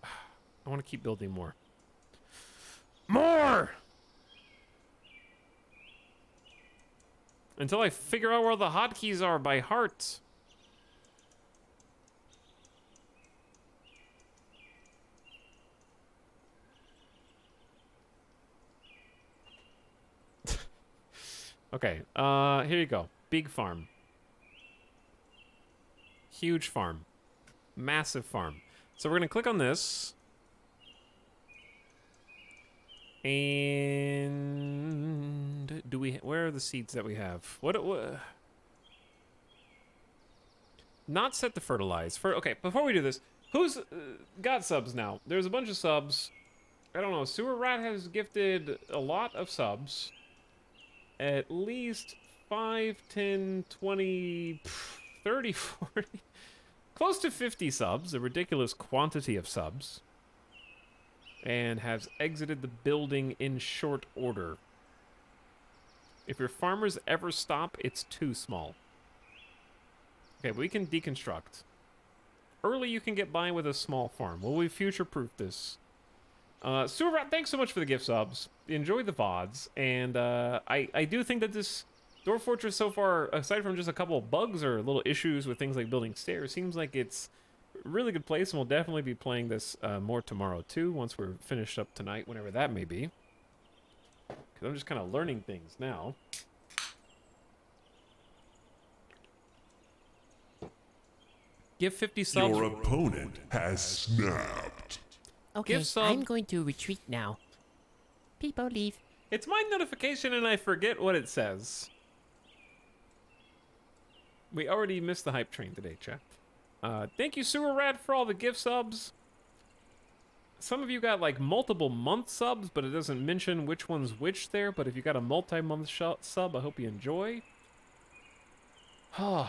I want to keep building more. More! Until I figure out where the hotkeys are by heart. Okay, here you go. Big farm. Huge farm. Massive farm. So we're gonna click on this. And do we? Where are the seeds that we have? What? Not set to fertilize. Okay, before we do this, who's got subs now? There's a bunch of subs. I don't know. Sewer Rat has gifted a lot of subs. At least 5, 10, 20, 30, 40. Close to 50 subs. A ridiculous quantity of subs. And has exited the building in short order. If your farmers ever stop, it's too small. Okay, we can deconstruct. Early you can get by with a small farm. Will we future-proof this? Sewer Rat, thanks so much for the gift subs. Enjoy the VODs. And I do think that this Dwarf Fortress so far, aside from just a couple of bugs or little issues with things like building stairs, seems like it's a really good place, and we'll definitely be playing this more tomorrow too, once we're finished up tonight, whenever that may be. Because I'm just kind of learning things now. Give 50 subs. Your opponent has snapped. Okay, Give sub. I'm going to retreat now. People leave. It's my notification and I forget what it says. We already missed the hype train today, chat. Thank you, Sewer Rat, for all the gift subs. Some of you got like multiple month subs, but it doesn't mention which one's which there. But if you got a multi-month sub, I hope you enjoy. But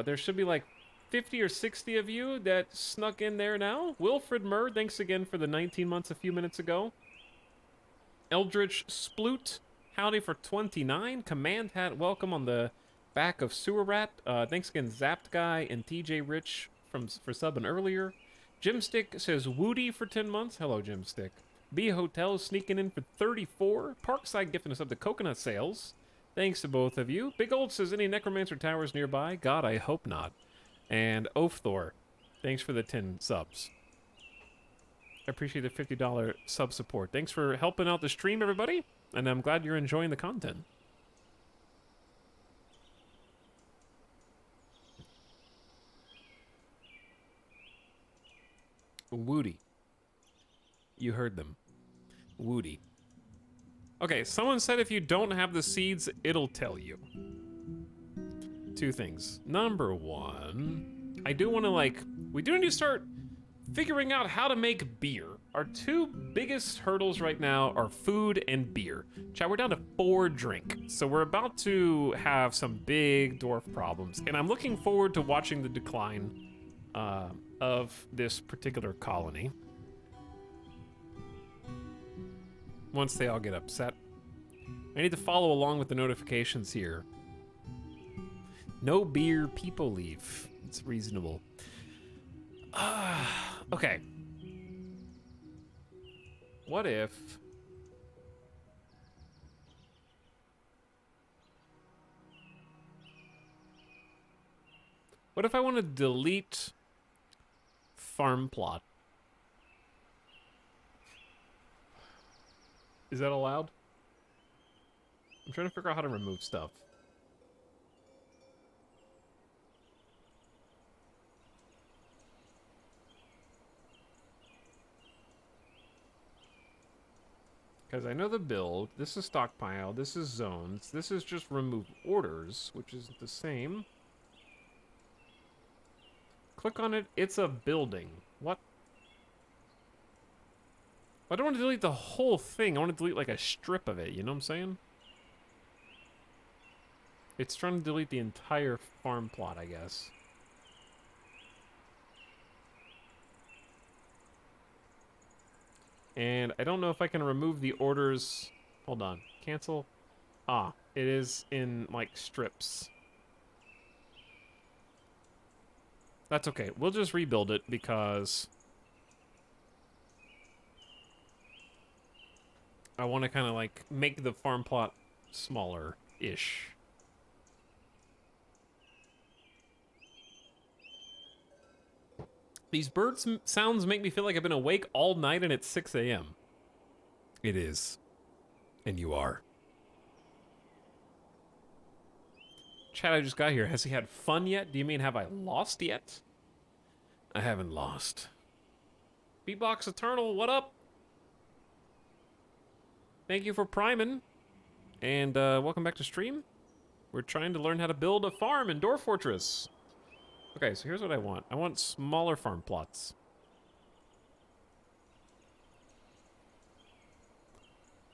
there should be like 50 or 60 of you that snuck in there now. Wilfred Murr, thanks again for the 19 months a few minutes ago. Eldritch Sploot, howdy for 29. Command Hat, welcome on the back of Sewer Rat. Thanks again, Zapped Guy and TJ Rich for subbing earlier. Jimstick says Woody for 10 months. Hello, Jimstick. B Hotel sneaking in for 34. Parkside gifting us up to Coconut Sales. Thanks to both of you. Big Old says, any Necromancer towers nearby? God, I hope not. And Oafthor, thanks for the 10 subs. I appreciate the $50 sub support. Thanks for helping out the stream, everybody. And I'm glad you're enjoying the content. Woody. You heard them. Woody. Okay, someone said if you don't have the seeds, it'll tell you. Two things. Number one, I do want to we do need to start figuring out how to make beer. Our two biggest hurdles right now are food and beer. Chat, we're down to 4 drink. So we're about to have some big dwarf problems. And I'm looking forward to watching the decline of this particular colony. Once they all get upset. I need to follow along with the notifications here. No beer, people leave. It's reasonable. Okay. What if... What if I want to delete farm plot? Is that allowed? I'm trying to figure out how to remove stuff. Because I know the build, this is stockpile, this is zones, this is just remove orders, which is the same. Click on it, it's a building. What? I don't want to delete the whole thing, I want to delete like a strip of it, you know what I'm saying? It's trying to delete the entire farm plot, I guess. And I don't know if I can remove the orders. Hold on. Cancel. Ah, it is in, like, strips. That's okay. We'll just rebuild it because I want to kind of, like, make the farm plot smaller-ish. These birds sounds make me feel like I've been awake all night and it's 6 a.m. It is. And you are. Chad, I just got here. Has he had fun yet? Do you mean have I lost yet? I haven't lost. Beatbox Eternal, what up? Thank you for priming. And welcome back to stream. We're trying to learn how to build a farm in Dwarf Fortress. Okay, so here's what I want. I want smaller farm plots.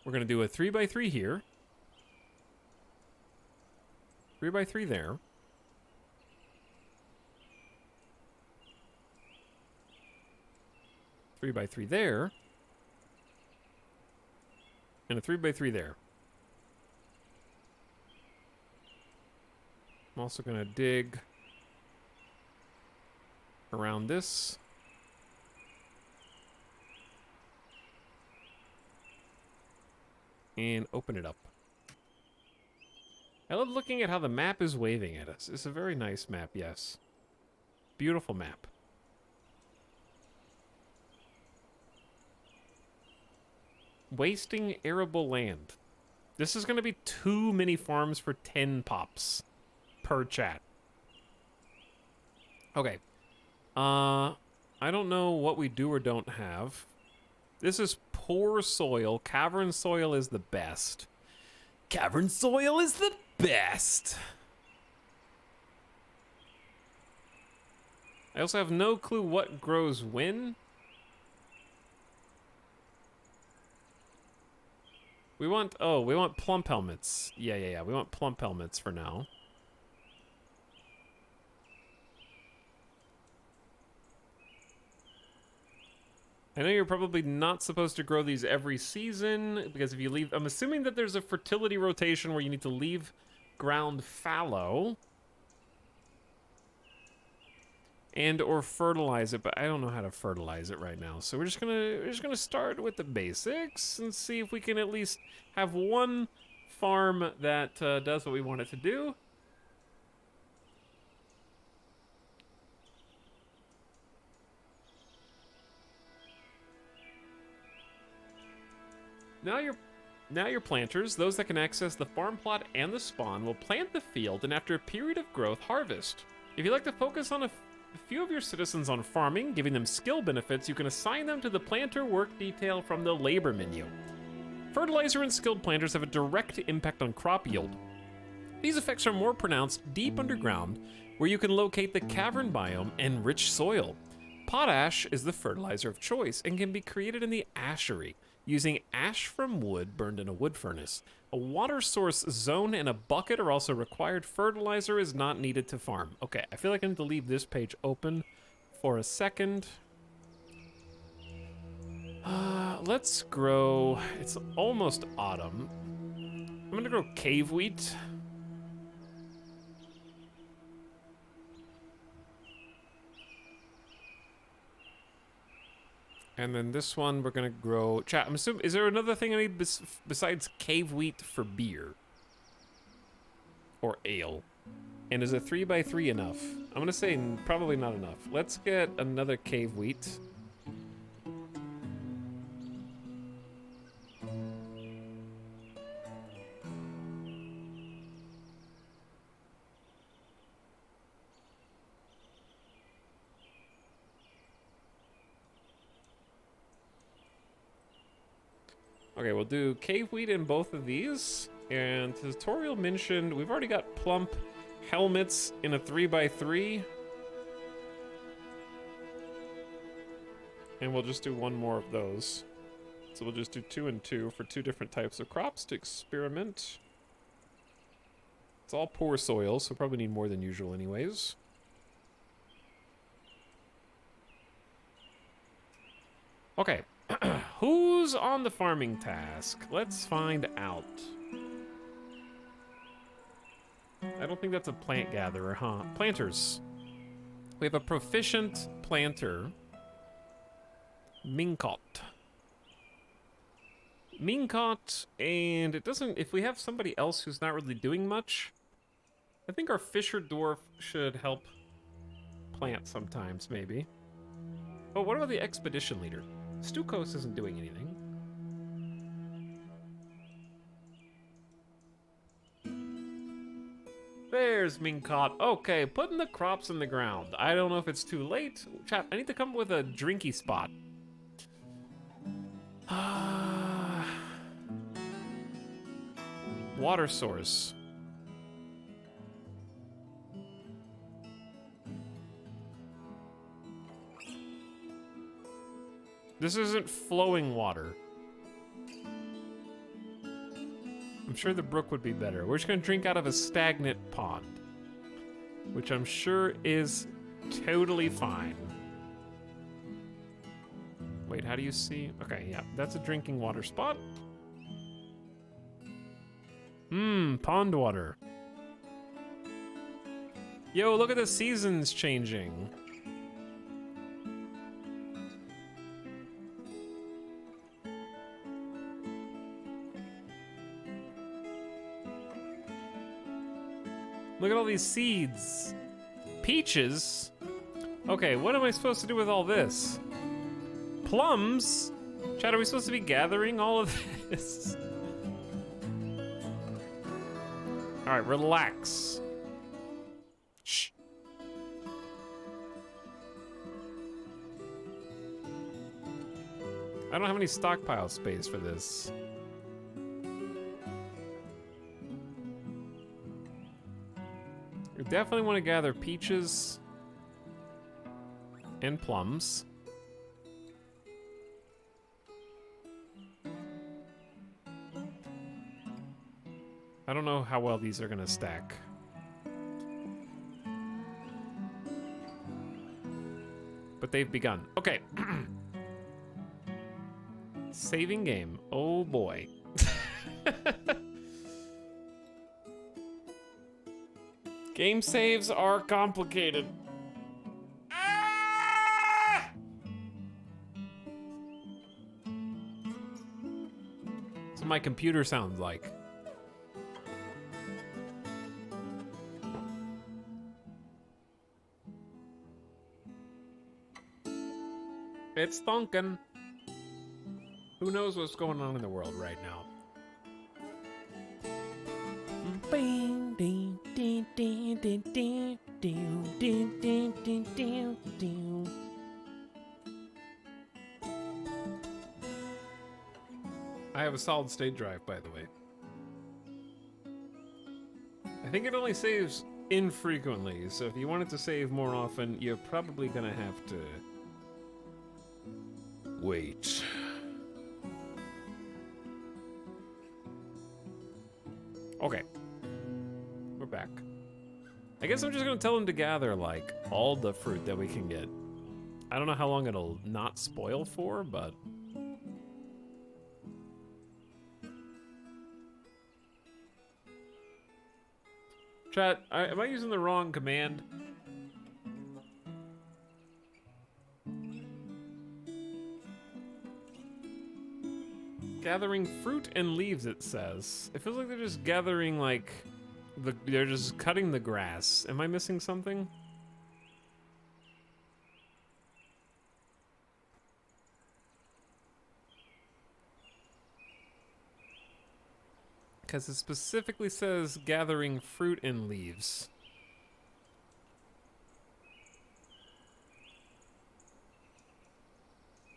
We're gonna do a 3x3 here. 3x3 there. Three by 3 there. And a 3x3 there. I'm also gonna dig around this. And open it up. I love looking at how the map is waving at us. It's a very nice map, yes. Beautiful map. Wasting arable land. This is going to be too many farms for 10 pops per chat. Okay. I don't know what we do or don't have. This is poor soil. Cavern soil is the best. Cavern soil is the best. I also have no clue what grows when. We want plump helmets. Yeah. We want plump helmets for now. I know you're probably not supposed to grow these every season, because if you leave... I'm assuming that there's a fertility rotation where you need to leave ground fallow. And or fertilize it, but I don't know how to fertilize it right now. So we're just gonna start with the basics and see if we can at least have one farm that does what we want it to do. Now your planters, those that can access the farm plot and the spawn, will plant the field and after a period of growth, harvest. If you'd like to focus on a few of your citizens on farming, giving them skill benefits, you can assign them to the planter work detail from the labor menu. Fertilizer and skilled planters have a direct impact on crop yield. These effects are more pronounced deep underground, where you can locate the cavern biome and rich soil. Potash is the fertilizer of choice and can be created in the ashery, using ash from wood burned in a wood furnace. A water source zone and a bucket are also required. Fertilizer is not needed to farm. Okay, I feel like I need to leave this page open for a second. Let's grow... It's almost autumn. I'm gonna grow cave wheat. And then this one, we're gonna grow... Chat, I'm assuming... Is there another thing I need besides cave wheat for beer? Or ale? And is a 3x3 enough? I'm gonna say probably not enough. Let's get another cave wheat. Okay, we'll do cave wheat in both of these. And tutorial mentioned we've already got plump helmets in a 3x3. And we'll just do one more of those. So we'll just do 2 and 2 for 2 different types of crops to experiment. It's all poor soil, so probably need more than usual anyways. Okay. Who's on the farming task? Let's find out. I don't think that's a plant gatherer, huh? Planters. We have a proficient planter. Minkot. Minkot, and it doesn't... If we have somebody else who's not really doing much, I think our Fisher Dwarf should help plant sometimes, maybe. Oh, what about the expedition leader? Stukos isn't doing anything. There's Minkot. Okay, putting the crops in the ground. I don't know if it's too late. Chat, I need to come up with a drinky spot. Water source. This isn't flowing water. I'm sure the brook would be better. We're just gonna drink out of a stagnant pond, which I'm sure is totally fine. Wait, how do you see? Okay, yeah, that's a drinking water spot. Pond water. Yo, look at the seasons changing. Look at all these seeds. Peaches? Okay, what am I supposed to do with all this? Plums? Chad, are we supposed to be gathering all of this? All right, relax. Shh. I don't have any stockpile space for this. We definitely want to gather peaches and plums. I don't know how well these are gonna stack. But they've begun. Okay. Saving game. Oh boy. Game saves are complicated. Ah! That's what my computer sounds like. It's thunkin'. Who knows what's going on in the world right now? I have a solid state drive, by the way. I think it only saves infrequently, so if you want it to save more often, you're probably gonna have to wait. Okay. We're back. I guess I'm just gonna tell them to gather, like, all the fruit that we can get. I don't know how long it'll not spoil for, but... Chat, am I using the wrong command? Gathering fruit and leaves, it says. It feels like they're just gathering, like, they're just cutting the grass. Am I missing something? Because it specifically says gathering fruit and leaves.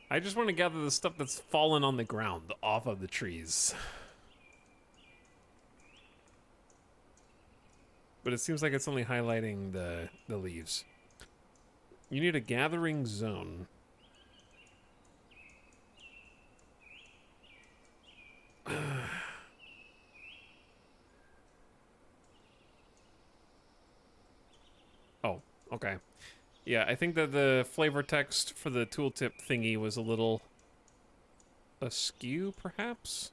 I just want to gather the stuff that's fallen on the ground off of the trees. But it seems like it's only highlighting the leaves. You need a gathering zone. Oh, okay. Yeah, I think that the flavor text for the tooltip thingy was a little askew, perhaps?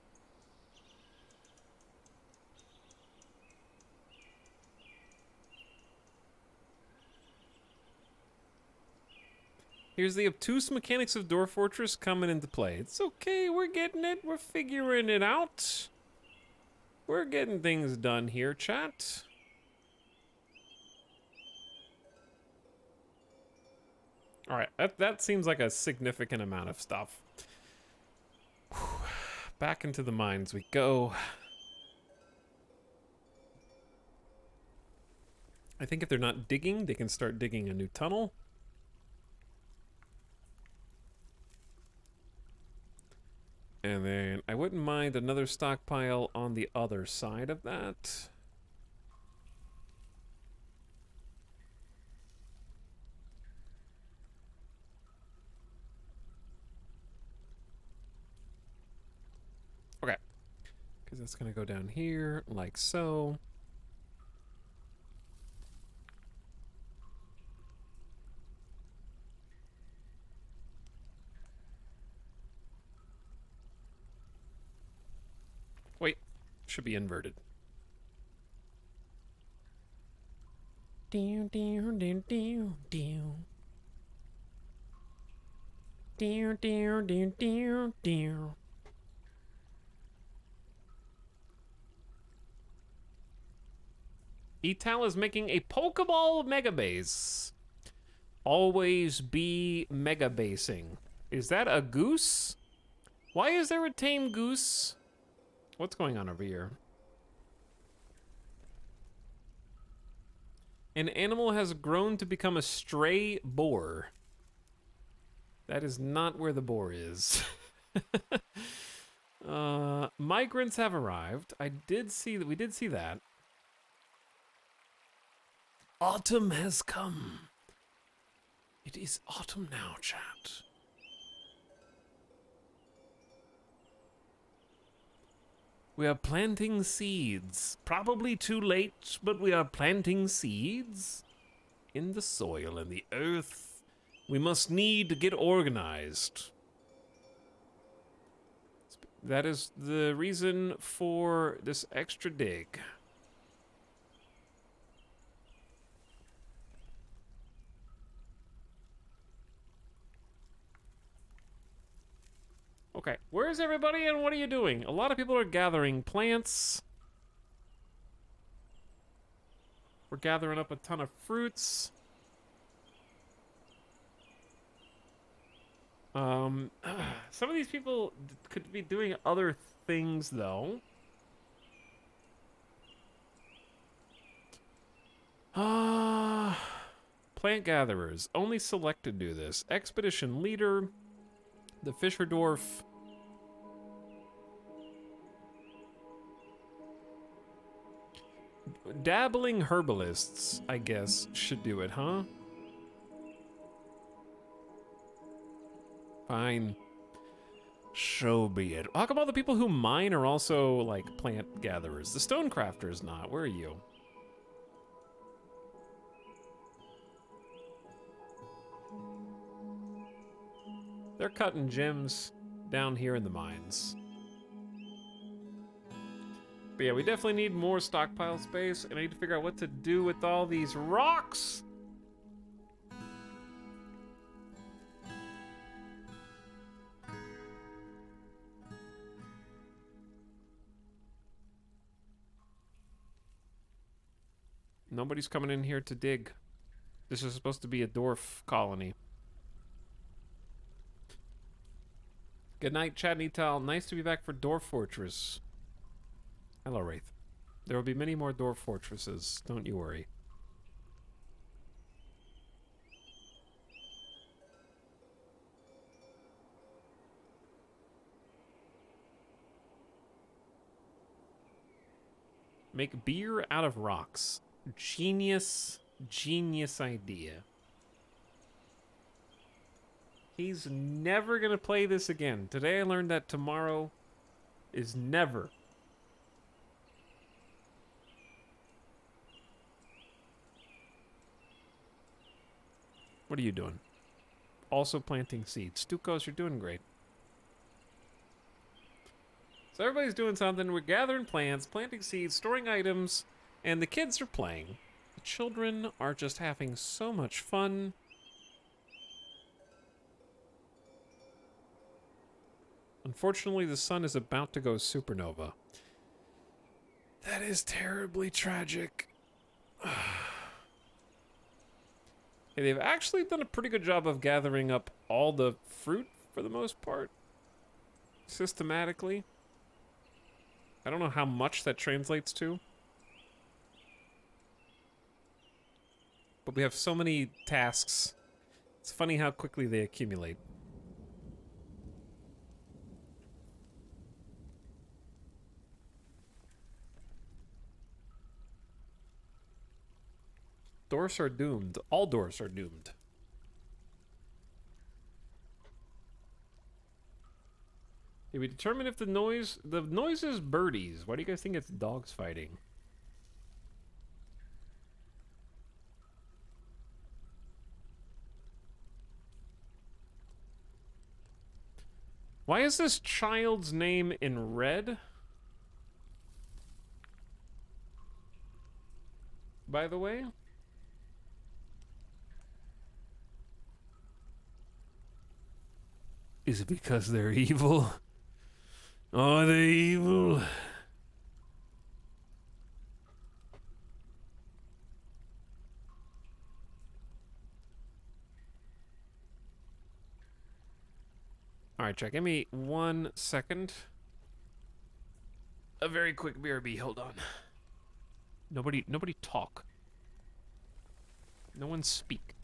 Here's the obtuse mechanics of Dwarf Fortress coming into play. It's okay, we're getting it, we're figuring it out. We're getting things done here, chat. Alright, that seems like a significant amount of stuff. Whew. Back into the mines we go. I think if they're not digging, they can start digging a new tunnel. And then I wouldn't mind another stockpile on the other side of that. Okay. Because that's going to go down here, like so. Wait, should be inverted. Down, down, down, down, down. Down, down, down, down, down. Etal is making a Pokeball Mega Base. Always be Mega Basing. Is that a goose? Why is there a tame goose? What's going on over here? An animal has grown to become a stray boar. That is not where the boar is. Migrants have arrived. I did see that. We did see that. Autumn has come. It is autumn now, chat. We are planting seeds. Probably too late, but we are planting seeds in the soil and the earth. We must need to get organized. That is the reason for this extra dig. Okay, where's everybody and what are you doing? A lot of people are gathering plants. We're gathering up a ton of fruits. Some of these people could be doing other things, though. Plant gatherers. Only selected do this. Expedition leader. The Fisher Dwarf. Dabbling herbalists, I guess, should do it, huh? Fine. So be it. How come all the people who mine are also, like, plant gatherers? The Stonecrafter is not. Where are you? They're cutting gems down here in the mines. But yeah, we definitely need more stockpile space, and I need to figure out what to do with all these rocks. Nobody's coming in here to dig. This is supposed to be a dwarf colony. Good night, Chad and Etal. Nice to be back for Dwarf Fortress. Hello, Wraith. There will be many more Dwarf Fortresses, don't you worry. Make beer out of rocks. Genius, genius idea. He's never gonna play this again. Today I learned that tomorrow is never. What are you doing? Also planting seeds. Stukos, you're doing great. So everybody's doing something. We're gathering plants, planting seeds, storing items, and the kids are playing. The children are just having so much fun. Unfortunately, the sun is about to go supernova. That is terribly tragic. Okay, they've actually done a pretty good job of gathering up all the fruit for the most part. Systematically. I don't know how much that translates to. But we have so many tasks. It's funny how quickly they accumulate. Doors are doomed. All doors are doomed. Okay, we determine if the noise is birdies. Why do you guys think it's dogs fighting? Why is this child's name in red? By the way? Is it because they're evil? Are they evil? Alright, Jack, give me 1 second. A very quick BRB, hold on. Nobody talk. No one speak.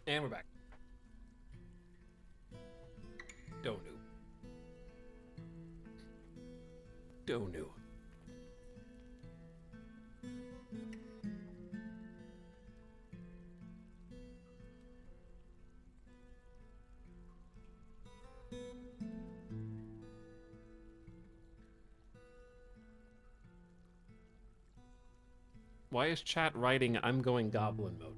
And we're back. Don't know. Don't know. Why is chat writing I'm going goblin mode?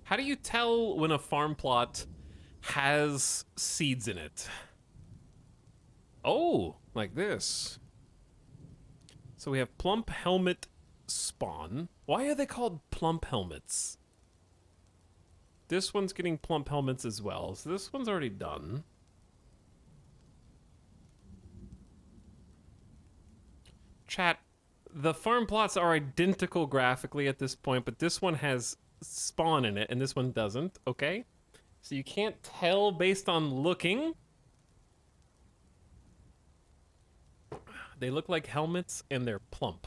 How do you tell when a farm plot has seeds in it? Oh, like this. So we have plump helmet spawn. Why are they called plump helmets? This one's getting plump helmets as well, so this one's already done. Chat, the farm plots are identical graphically at this point, but this one has spawn in it and this one doesn't, okay? So you can't tell based on looking. They look like helmets and they're plump.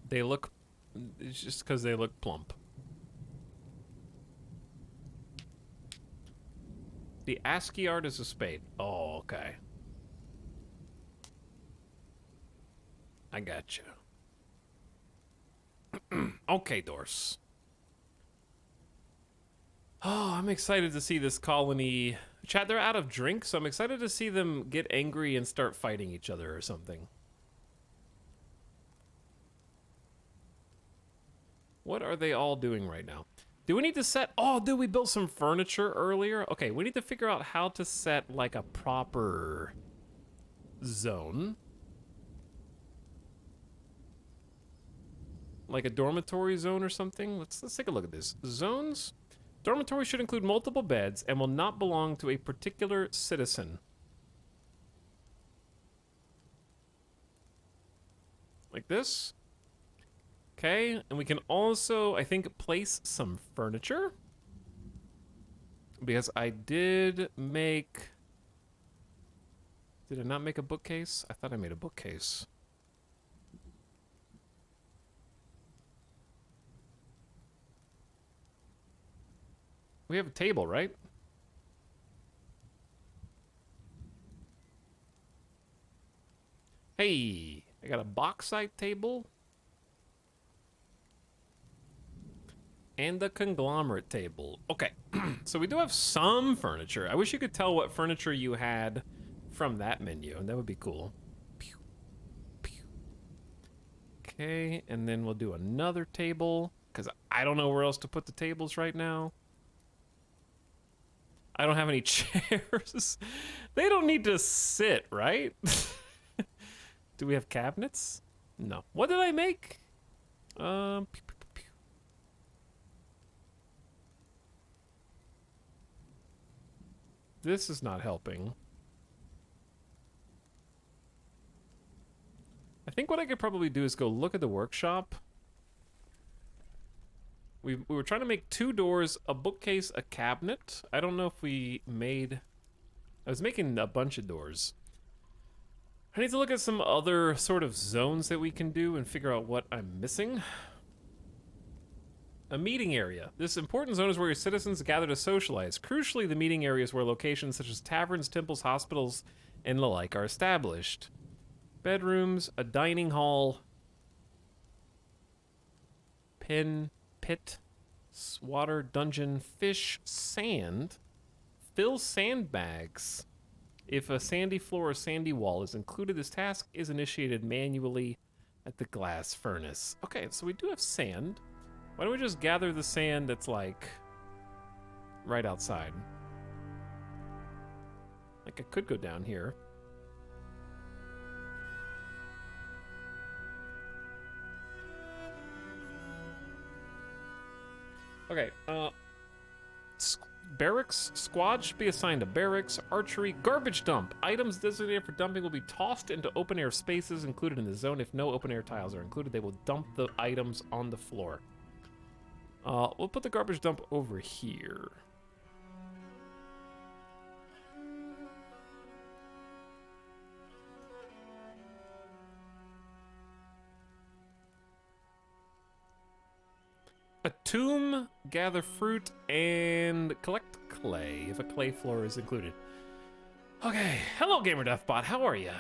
They look, it's just because they look plump. The ASCII art is a spade. Oh, okay. I gotcha. Okay, Dors. Oh, I'm excited to see this colony. Chat, they're out of drink, so I'm excited to see them get angry and start fighting each other or something. What are they all doing right now? Do we need to set... Oh, dude, we built some furniture earlier. Okay, we need to figure out how to set, like, a proper zone. Like a dormitory zone or something. Let's take a look at this. Zones. Dormitory should include multiple beds and will not belong to a particular citizen. Like this. Okay, and we can also, I think, place some furniture. Because I did make... Did I not make a bookcase? I thought I made a bookcase. We have a table, right? Hey, I got a bauxite table. And the conglomerate table. Okay, so we do have some furniture. I wish you could tell what furniture you had from that menu, and that would be cool. Pew, pew. Okay, and then we'll do another table, because I don't know where else to put the tables right now. I don't have any chairs. They don't need to sit, right? Do we have cabinets? No. What did I make? Pew, pew. This is not helping. I think what I could probably do is go look at the workshop. We were trying to make 2 doors, a bookcase, a cabinet. I don't know if we made... I was making a bunch of doors. I need to look at some other sort of zones that we can do and figure out what I'm missing. A meeting area. This important zone is where your citizens gather to socialize. Crucially, the meeting area is where locations such as taverns, temples, hospitals, and the like are established. Bedrooms, a dining hall, pen, pit, water, dungeon, fish, sand. Fill sandbags. If a sandy floor or sandy wall is included, this task is initiated manually at the glass furnace. Okay, so we do have sand. Why don't we just gather the sand that's, like, right outside? Like, I could go down here. Okay, barracks. Squad should be assigned to barracks. Archery. Garbage dump. Items designated for dumping will be tossed into open-air spaces included in the zone. If no open-air tiles are included, they will dump the items on the floor. We'll put the garbage dump over here. a tomb, gather fruit, and collect clay, if a clay floor is included. Okay, hello GamerDuffBot, how are ya?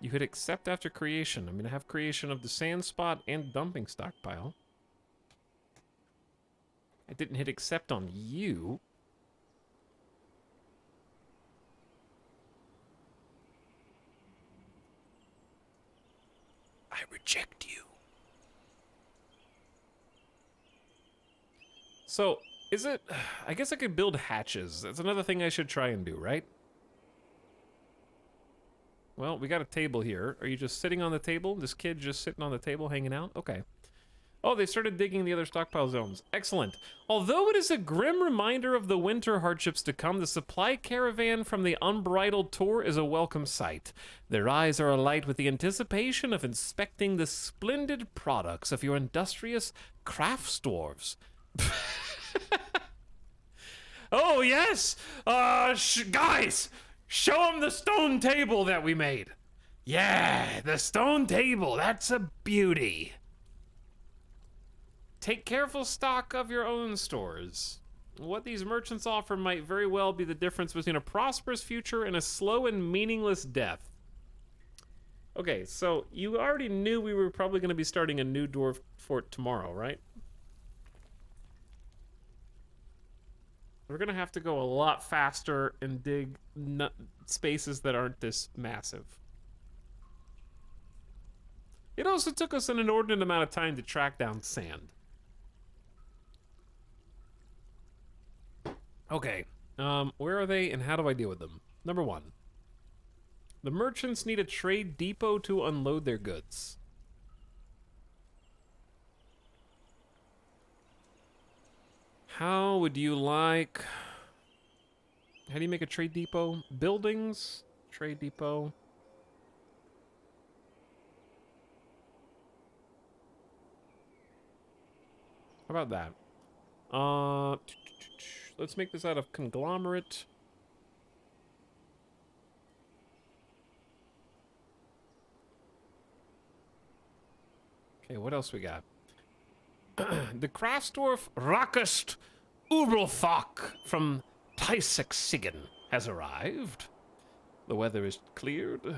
You hit accept after creation. I'm gonna have creation of the sand spot and dumping stockpile. I didn't hit accept on you. I reject you. So, is it... I guess I could build hatches. That's another thing I should try and do, right? Well, we got a table here. Are you just sitting on the table? This kid just sitting on the table hanging out? Okay. Oh, they started digging the other stockpile zones. Excellent. Although it is a grim reminder of the winter hardships to come, the supply caravan from the Unbridled Tour is a welcome sight. Their eyes are alight with the anticipation of inspecting the splendid products of your industrious crafts dwarves. Oh, yes! Guys! Show them the stone table that we made! Yeah, the stone table, that's a beauty. Take careful stock of your own stores. What these merchants offer might very well be the difference between a prosperous future and a slow and meaningless death. Okay, so you already knew we were probably going to be starting a new dwarf fort tomorrow, right? We're going to have to go a lot faster and dig spaces that aren't this massive. It also took us an inordinate amount of time to track down sand. Okay, where are they and how do I deal with them? Number one, the merchants need a trade depot to unload their goods. How would you like... How do you make a trade depot? Buildings, trade depot. How about that? Let's make this out of conglomerate. Okay, what else we got? The Krasdorf Rakest Ubelthok from Tysexigen has arrived. The weather is cleared.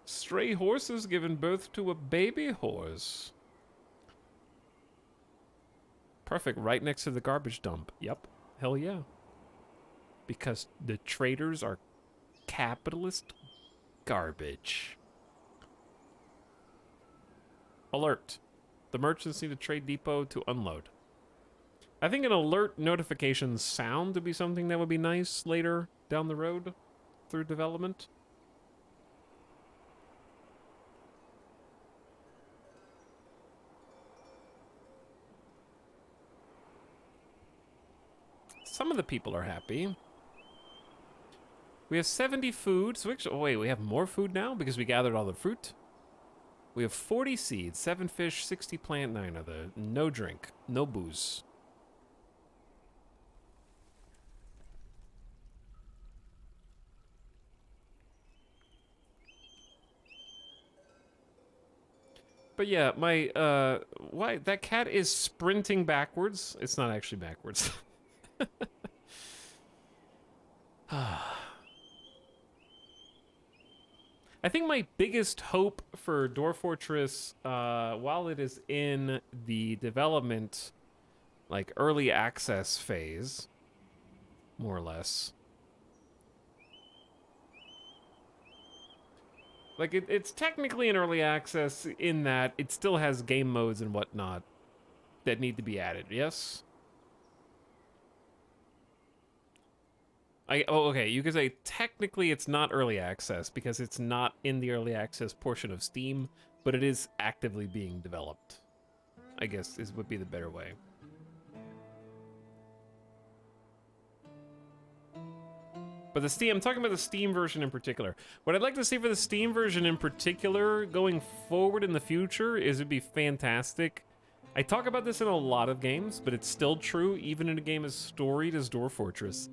Stray horses given birth to a baby horse. Perfect, right next to the garbage dump. Yep, hell yeah. Because the traders are capitalist garbage. Alert. The merchants need a trade depot to unload. I think an alert notification sound would be something that would be nice later down the road through development. Some of the people are happy. We have 70 food. So oh wait, we have more food now because we gathered all the fruit. We have 40 seeds, 7 fish, 60 plant, 9 other. No drink, no booze. But yeah, my, why, that cat is sprinting backwards. It's not actually backwards. I think my biggest hope for Dwarf Fortress, while it is in the development, like, early access phase, more or less. Like, it's technically in early access in that it still has game modes and whatnot that need to be added, yes? Okay, you could say technically it's not early access because it's not in the early access portion of Steam, but it is actively being developed, I guess would be the better way. But the Steam, I'm talking about the Steam version in particular. What I'd like to see for the Steam version in particular going forward in the future is it'd be fantastic. I talk about this in a lot of games, but it's still true even in a game as storied as Dwarf Fortress.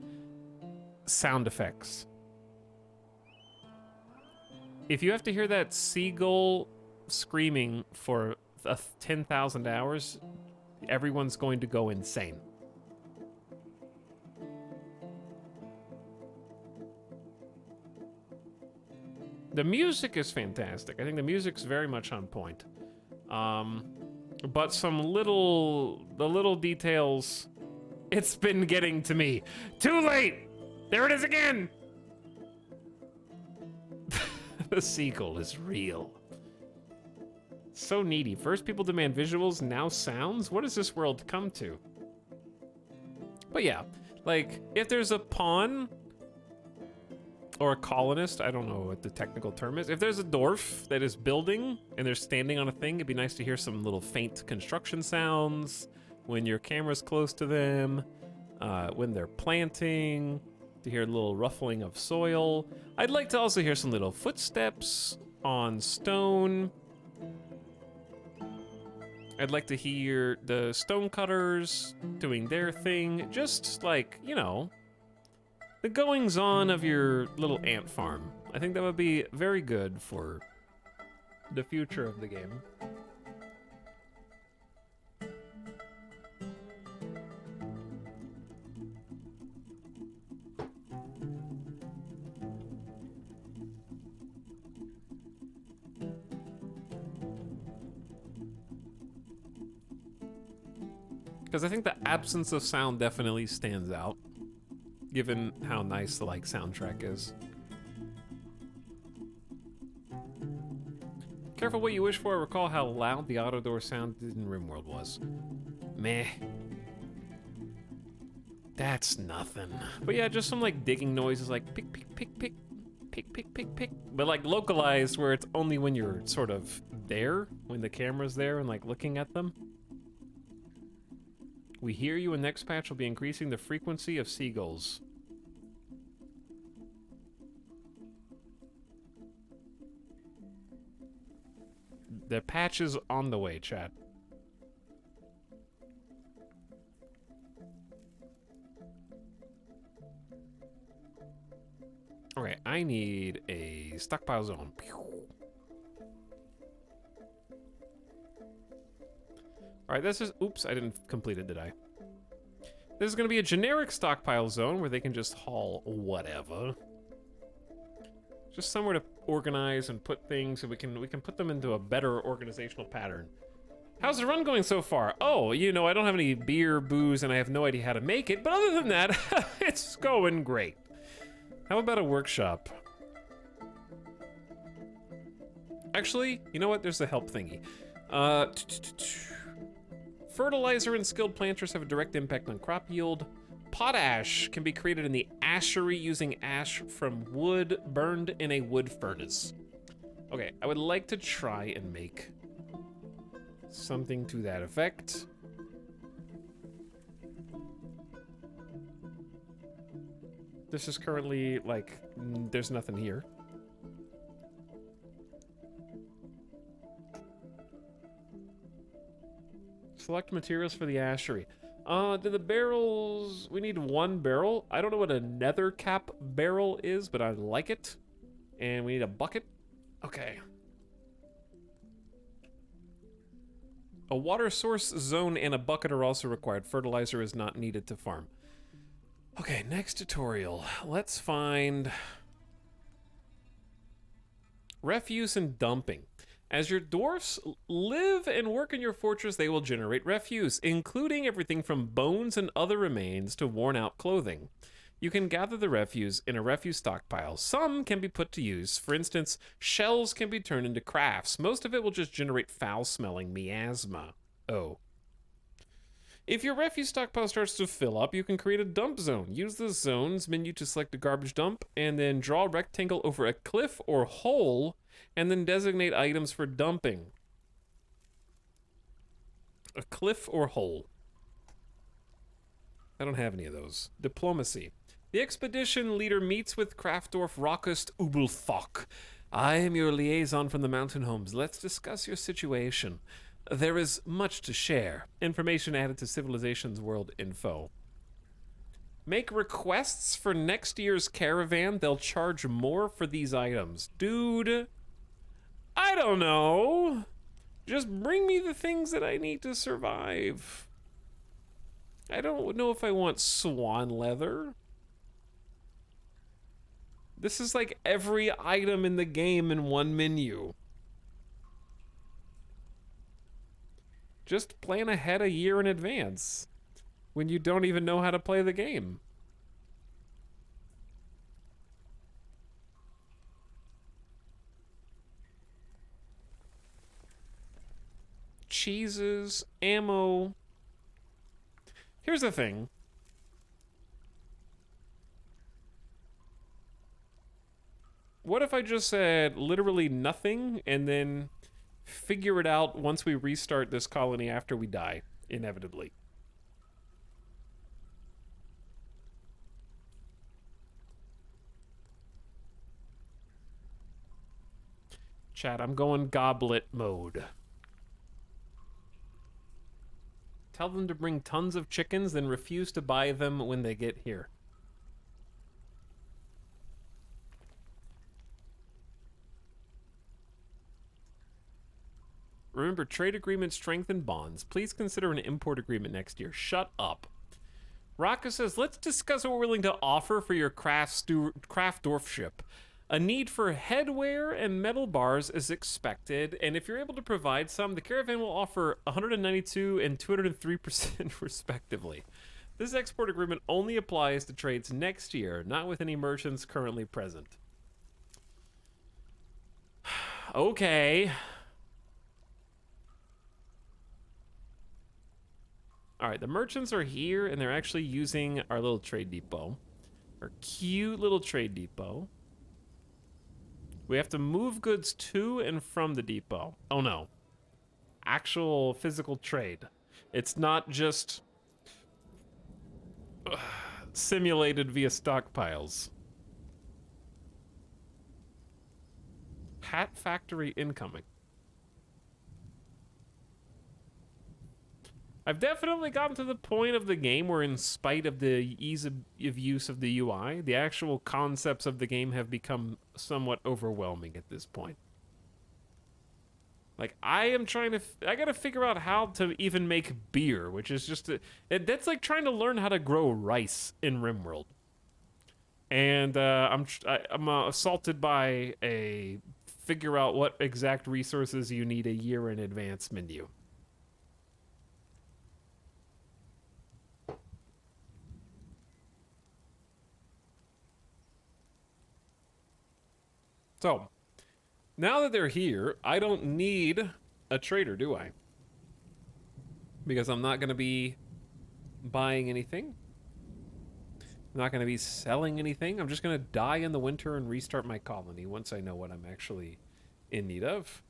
Sound effects. If you have to hear that seagull screaming for 10,000 hours, everyone's going to go insane. The music is fantastic. I think the music's very much on point. But the little details, it's been getting to me. Too late! There it is again! The sequel is real. So needy. First people demand visuals, now sounds? What does this world come to? But yeah, like, if there's a pawn or a colonist, I don't know what the technical term is. If there's a dwarf that is building and they're standing on a thing, it'd be nice to hear some little faint construction sounds when your camera's close to them, when they're planting, to hear a little ruffling of soil. I'd like to also hear some little footsteps on stone. I'd like to hear the stonecutters doing their thing, just like, you know, the goings-on of your little ant farm. I think that would be very good for the future of the game. Because I think the absence of sound definitely stands out, given how nice the soundtrack is. Careful what you wish for. Recall how loud the auto door sound in RimWorld was. Meh. That's nothing. But yeah, just some digging noises, like pick, pick, pick, pick, pick, pick, pick, pick. But localized, where it's only when you're sort of there, when the camera's there and looking at them. We hear you, and next patch will be increasing the frequency of seagulls. The patch is on the way, chat. Okay, I need a stockpile zone. Alright, this is... Oops, I didn't complete it, did I? This is going to be a generic stockpile zone where they can just haul whatever. Just somewhere to organize and put things so we can put them into a better organizational pattern. How's the run going so far? Oh, you know, I don't have any beer, booze, and I have no idea how to make it, but other than that, it's going great. How about a workshop? Actually, you know what? There's a help thingy. Fertilizer and skilled planters have a direct impact on crop yield. Potash can be created in the ashery using ash from wood burned in a wood furnace. Okay, I would like to try and make something to that effect. This is currently, there's nothing here. Select materials for the ashery. Do the barrels... We need one barrel. I don't know what a nether cap barrel is, but I like it. And we need a bucket. Okay. A water source zone and a bucket are also required. Fertilizer is not needed to farm. Okay, next tutorial. Let's find... refuse and dumping. As your dwarfs live and work in your fortress, they will generate refuse, including everything from bones and other remains to worn-out clothing. You can gather the refuse in a refuse stockpile. Some can be put to use. For instance, shells can be turned into crafts. Most of it will just generate foul-smelling miasma. Oh. If your refuse stockpile starts to fill up, you can create a dump zone. Use the zones menu to select a garbage dump, and then draw a rectangle over a cliff or hole, and then designate items for dumping. A cliff or hole. I don't have any of those. Diplomacy. The expedition leader meets with Kraftdorf Rockust Ubelthok. I am your liaison from the mountain homes. Let's discuss your situation. There is much to share. Information added to Civilization's World info. Make requests for next year's caravan. They'll charge more for these items. Dude, I don't know. Just bring me the things that I need to survive. I don't know if I want swan leather. This is like every item in the game in one menu. Just plan ahead a year in advance when you don't even know how to play the game. Cheeses, ammo. Here's the thing. What if I just said literally nothing and then figure it out once we restart this colony after we die, inevitably? Chat, I'm going goblet mode. Tell them to bring tons of chickens, then refuse to buy them when they get here. Remember, trade agreements strengthen bonds. Please consider an import agreement next year. Shut up. Raka says, let's discuss what we're willing to offer for your craft dwarf ship. A need for headwear and metal bars is expected, and if you're able to provide some, the caravan will offer 192 and 203% respectively. This export agreement only applies to trades next year, not with any merchants currently present. Okay. Alright, the merchants are here, and they're actually using our little trade depot. Our cute little trade depot. We have to move goods to and from the depot. Oh no. Actual physical trade. It's not just simulated via stockpiles. Hat factory incoming. I've definitely gotten to the point of the game where, in spite of the ease of use of the UI, the actual concepts of the game have become somewhat overwhelming at this point. Like, I am trying to... I gotta figure out how to even make beer, which is just... that's like trying to learn how to grow rice in RimWorld. And I'm assaulted by a figure out what exact resources you need a year in advance menu. So, now that they're here, I don't need a trader, do I? Because I'm not going to be buying anything. I'm not going to be selling anything. I'm just going to die in the winter and restart my colony once I know what I'm actually in need of.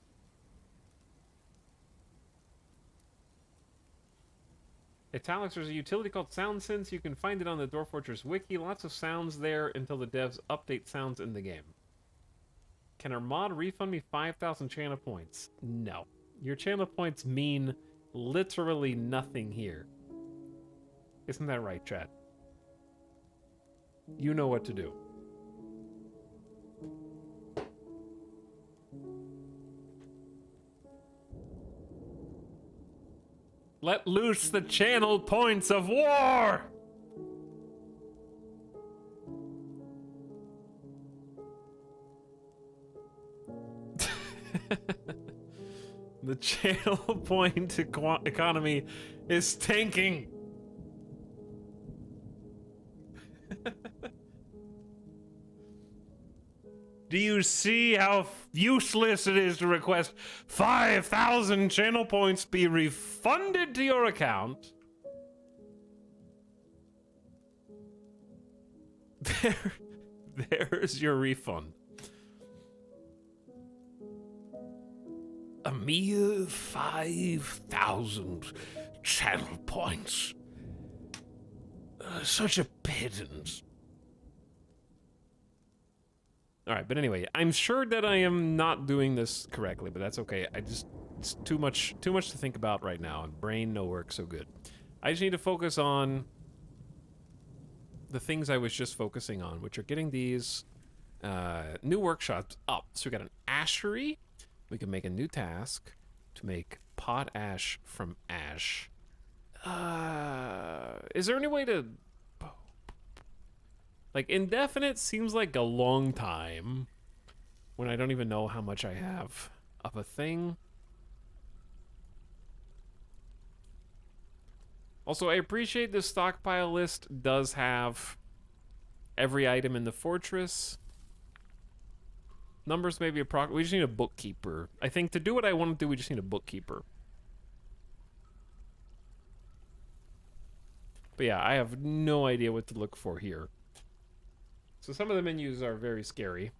Italics, there's a utility called SoundSense. You can find it on the Dwarf Fortress wiki. Lots of sounds there until the devs update sounds in the game. Can our mod refund me 5,000 channel points? No. Your channel points mean literally nothing here. Isn't that right, chat? You know what to do. Let loose the channel points of war! The channel point economy is tanking. Do you see how useless it is to request 5,000 channel points be refunded to your account? There's your refund. A mere 5,000 channel points. Such a pittance. Alright, but anyway, I'm sure that I am not doing this correctly, but that's okay. It's too much to think about right now, and brain no work so good. I just need to focus on the things I was just focusing on, which are getting these new workshops up. So we got an ashery. We can make a new task. to make potash from ash. Is there any way to... Like, indefinite seems like a long time when I don't even know how much I have of a thing. Also, I appreciate the stockpile list does have every item in the fortress. Numbers maybe we just need a bookkeeper. I think to do what I want to do, we just need a bookkeeper. But yeah, I have no idea what to look for here. So some of the menus are very scary.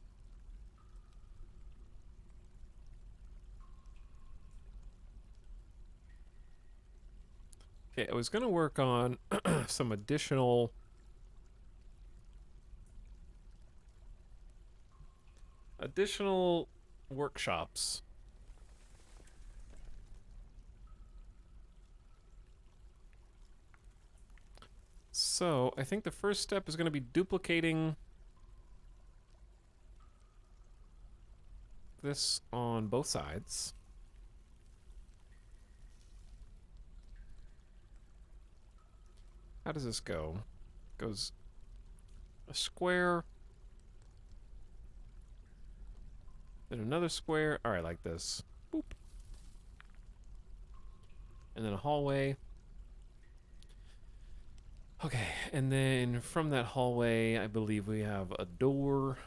Okay, I was gonna work on some additional workshops. So I think the first step is going to be duplicating this on both sides. How does this go? Goes a square, then another square. All right, like this. Boop. And then a hallway. Okay, and then from that hallway, I believe we have a door.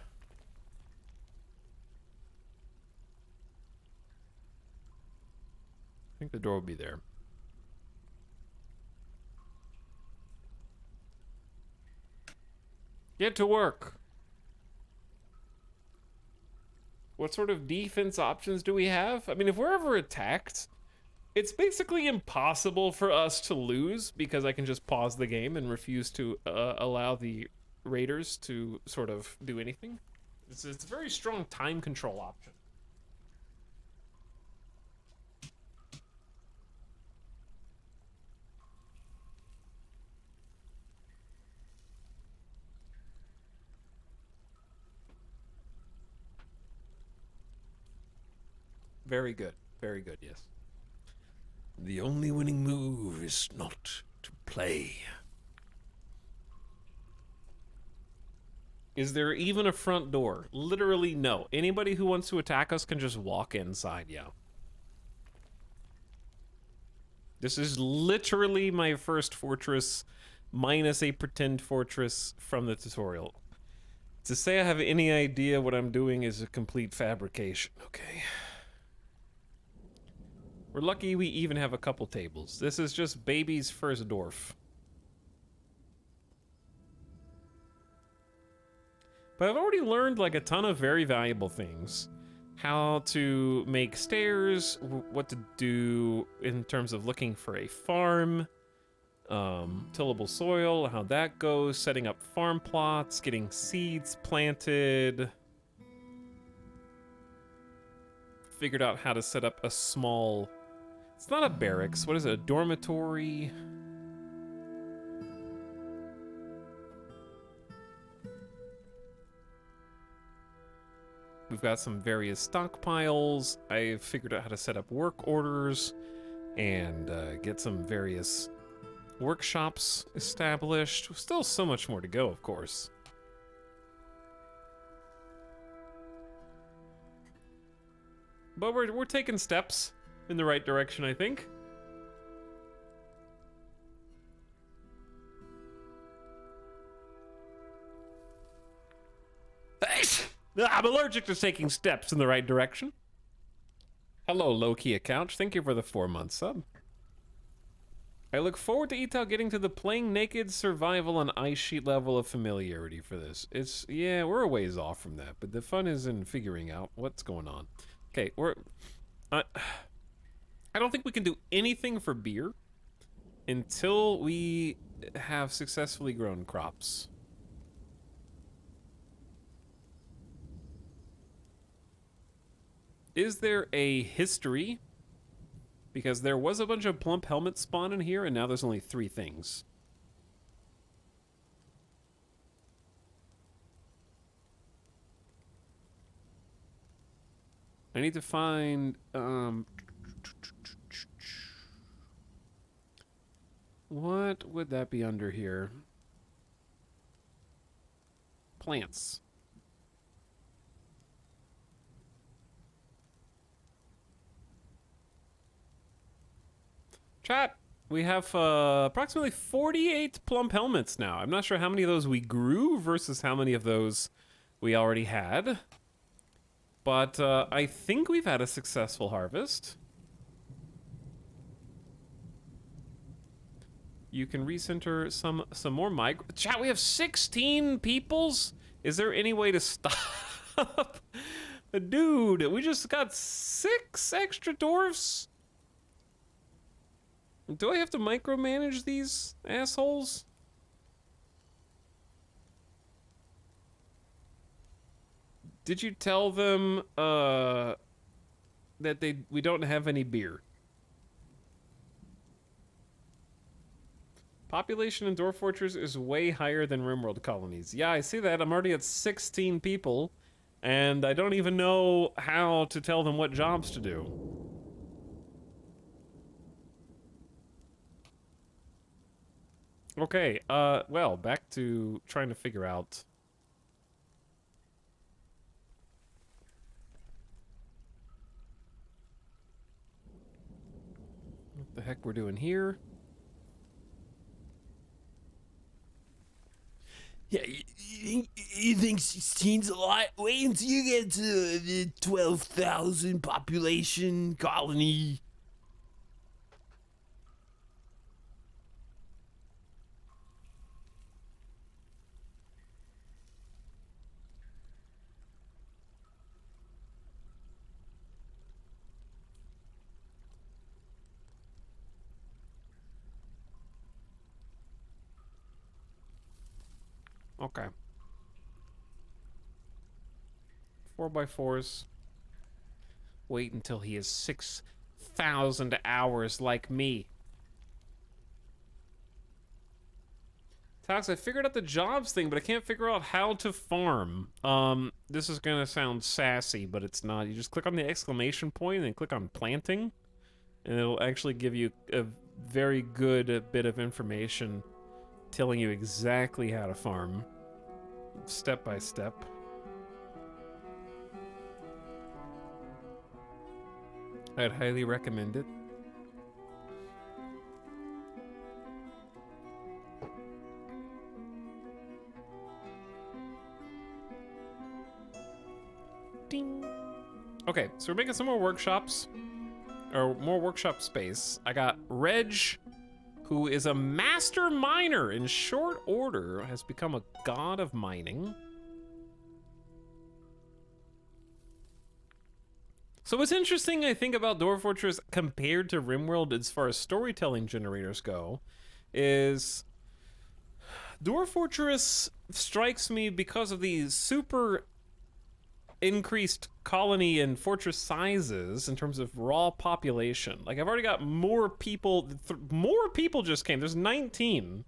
I think the door will be there. Get to work. What sort of defense options do we have? I mean, if we're ever attacked, it's basically impossible for us to lose because I can just pause the game and refuse to allow the raiders to sort of do anything. It's a very strong time control option. Very good. Very good, yes. The only winning move is not to play. Is there even a front door? Literally, no. Anybody who wants to attack us can just walk inside, yeah. This is literally my first fortress, minus a pretend fortress from the tutorial. To say I have any idea what I'm doing is a complete fabrication, okay? We're lucky we even have a couple tables. This is just baby's first dwarf. But I've already learned like a ton of very valuable things. How to make stairs, what to do in terms of looking for a farm, tillable soil, how that goes, setting up farm plots, getting seeds planted. Figured out how to set up a small... It's not a barracks. What is it? A dormitory? We've got some various stockpiles. I figured out how to set up work orders and get some various workshops established. Still so much more to go, of course. But we're taking steps in the right direction, I think. I'm allergic to taking steps in the right direction. Hello, low-key account. Thank you for the 4-month sub. I look forward to Ital getting to the playing naked survival on ice sheet level of familiarity for this. Yeah, we're a ways off from that, but the fun is in figuring out what's going on. Okay, I don't think we can do anything for beer until we have successfully grown crops. Is there a history? Because there was a bunch of plump helmets spawn in here, and now there's only 3 things. I need to find, What would that be under here? Plants. Chat, we have approximately 48 plump helmets now. I'm not sure how many of those we grew versus how many of those we already had. But I think we've had a successful harvest. You can recenter some more Chat, we have 16 peoples? Is there any way to stop? Dude, we just got 6 extra dwarfs? Do I have to micromanage these assholes? Did you tell them that we don't have any beer? Population in Dwarf Fortress is way higher than RimWorld colonies. Yeah, I see that. I'm already at 16 people, and I don't even know how to tell them what jobs to do. Okay, well, back to trying to figure out... what the heck we're doing here. Yeah, you think 16's a lot? Wait until you get to the 12,000 population colony. Okay. 4x4s. Wait until he is 6,000 hours like me. Tox, I figured out the jobs thing, but I can't figure out how to farm. This is gonna sound sassy, but it's not. You just click on the exclamation point and then click on planting, and it'll actually give you a very good bit of information telling you exactly how to farm, step by step. I'd highly recommend it. Ding. Okay, so we're making some more workshops, or more workshop space. I got Reg, who is a master miner in short order, has become a god of mining. So what's interesting, I think, about Dwarf Fortress compared to RimWorld as far as storytelling generators go, is Dwarf Fortress strikes me because of the super increased colony and fortress sizes in terms of raw population. Like, I've already got more people, more people just came. There's 19.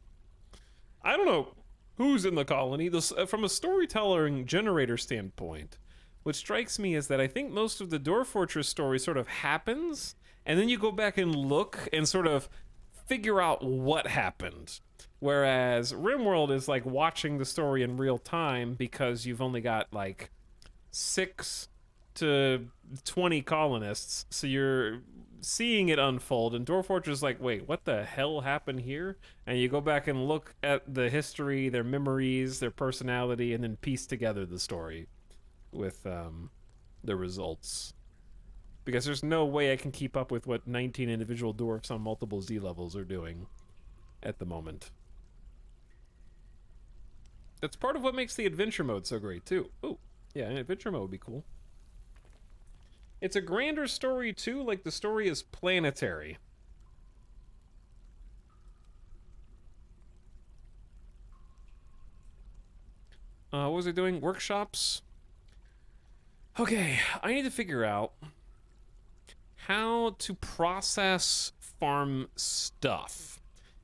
I don't know who's in the colony. This, from a storytelling generator standpoint, what strikes me is that I think most of the Dwarf Fortress story sort of happens, and then you go back and look and sort of figure out what happened. Whereas RimWorld is like watching the story in real time because you've only got like 6 to 20 colonists, so you're seeing it unfold, and Dwarf Fortress is like, wait, what the hell happened here? And you go back and look at the history, their memories, their personality, and then piece together the story with the results. Because there's no way I can keep up with what 19 individual dwarfs on multiple Z levels are doing at the moment. That's part of what makes the adventure mode so great, too. Ooh. Yeah, an adventure mode would be cool. It's a grander story, too, like the story is planetary. What was I doing? Workshops? Okay, I need to figure out how to process farm stuff.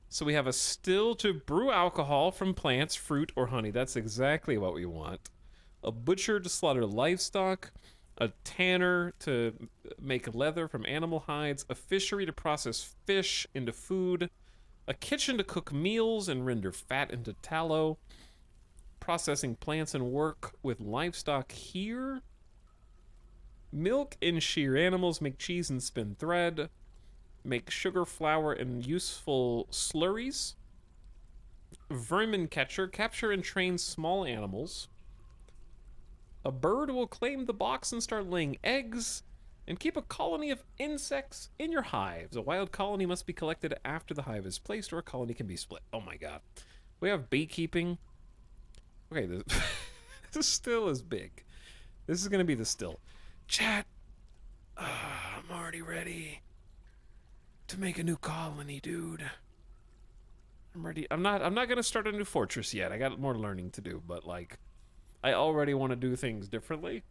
So we have a still to brew alcohol from plants, fruit, or honey. That's exactly what we want. A butcher to slaughter livestock, a tanner to make leather from animal hides, a fishery to process fish into food, a kitchen to cook meals and render fat into tallow, processing plants and work with livestock here, milk and shear animals, make cheese and spin thread, make sugar, flour, and useful slurries, vermin catcher, capture and train small animals, a bird will claim the box and start laying eggs, and keep a colony of insects in your hives. A wild colony must be collected after the hive is placed, or a colony can be split. Oh my god. We have beekeeping. Okay, this still is big. This is gonna be the still. Chat, I'm already ready to make a new colony, dude. I'm ready. I'm not gonna start a new fortress yet. I got more learning to do, but like, I already want to do things differently.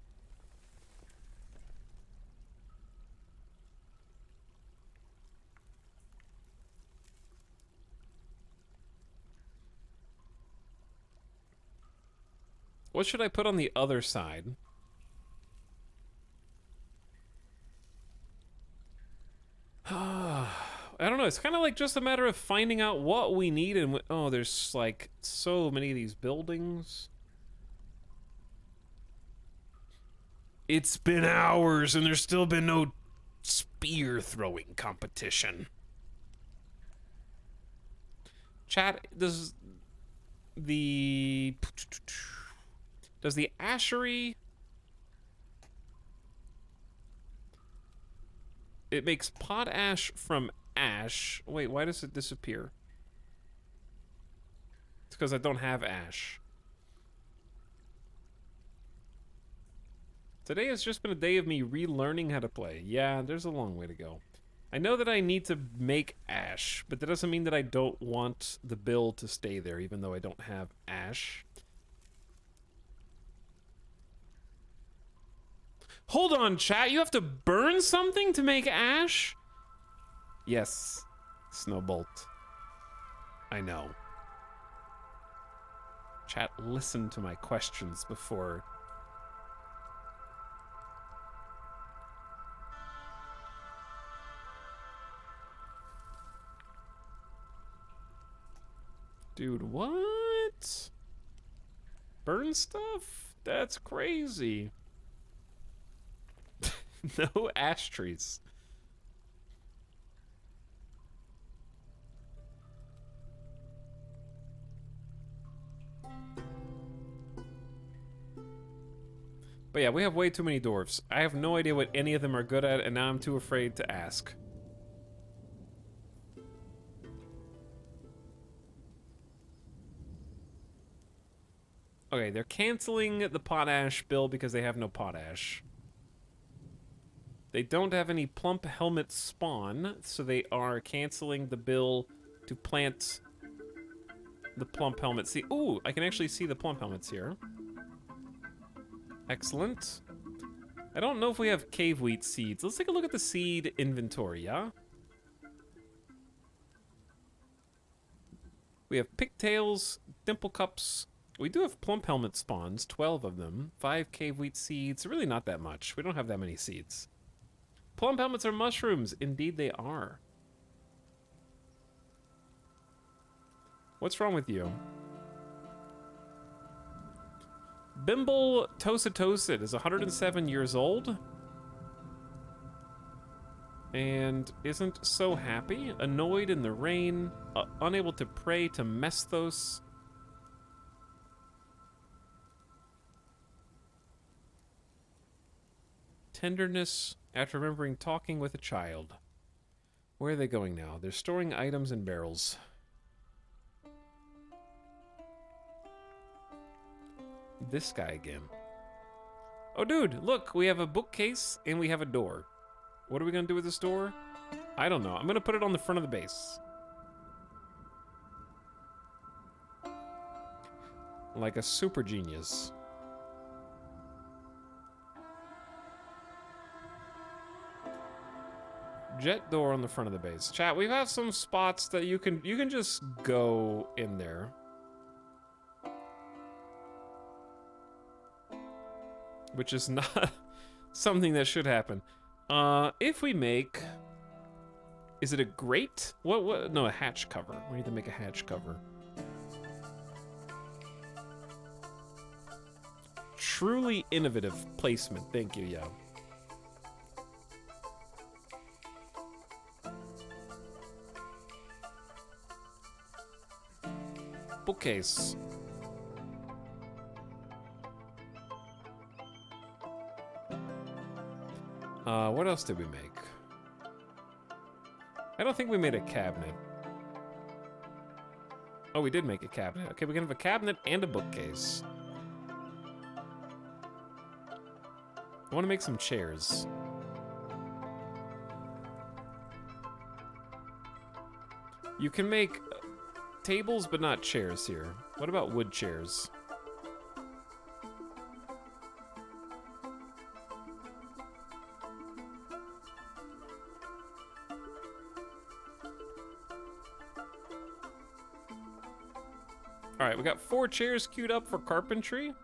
What should I put on the other side? I don't know. It's kind of like just a matter of finding out what we need and oh, there's like so many of these buildings. It's been hours and there's still been no spear throwing competition. Chat, does the ashery... It makes potash from ash. Wait, why does it disappear? It's because I don't have ash. Today has just been a day of me relearning how to play. Yeah, there's a long way to go. I know that I need to make ash, but that doesn't mean that I don't want the build to stay there, even though I don't have ash. Hold on, chat. You have to burn something to make ash? Yes, Snowbolt. I know. Chat, listen to my questions before... Dude, what? Burn stuff? That's crazy. No ash trees. But yeah, we have way too many dwarves. I have no idea what any of them are good at, and now I'm too afraid to ask. Okay, they're canceling the potash bill because they have no potash. They don't have any plump helmet spawn, so they are canceling the bill to plant the plump helmets. See, ooh, I can actually see the plump helmets here. Excellent. I don't know if we have cave wheat seeds. Let's take a look at the seed inventory, yeah? We have pigtails, dimple cups. We do have plump helmet spawns, 12 of them. 5 cave wheat seeds, really not that much. We don't have that many seeds. Plump helmets are mushrooms. Indeed they are. What's wrong with you? Bimble Tositosid is 107 years old. And isn't so happy. Annoyed in the rain. Unable to pray to Mesthos. Tenderness after remembering talking with a child. Where are they going now? They're storing items in barrels. This guy again. Oh, dude, look, we have a bookcase and we have a door. What are we gonna do with this door? I don't know. I'm gonna put it on the front of the base. Like a super genius. Jet door on the front of the base. Chat, we have some spots that you can just go in there. Which is not something that should happen. If we make... Is it a grate? What? No, a hatch cover. We need to make a hatch cover. Truly innovative placement. Thank you, yeah. Bookcase. What else did we make? I don't think we made a cabinet. Oh, we did make a cabinet. Okay, we can have a cabinet and a bookcase. I want to make some chairs. You can make tables, but not chairs here. What about wood chairs? Alright, we got 4 chairs queued up for carpentry.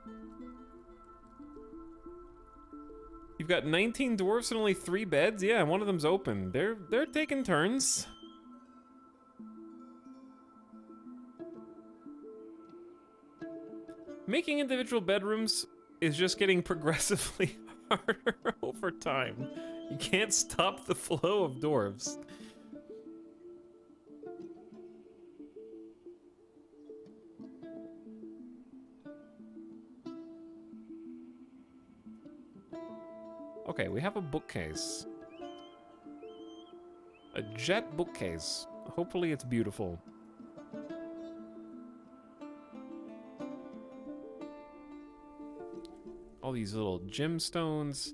You've got 19 dwarfs and only 3 beds? Yeah, one of them's open. They're taking turns. Making individual bedrooms is just getting progressively harder over time. You can't stop the flow of dwarves. Okay, we have a bookcase. A jet bookcase. Hopefully it's beautiful. All these little gemstones.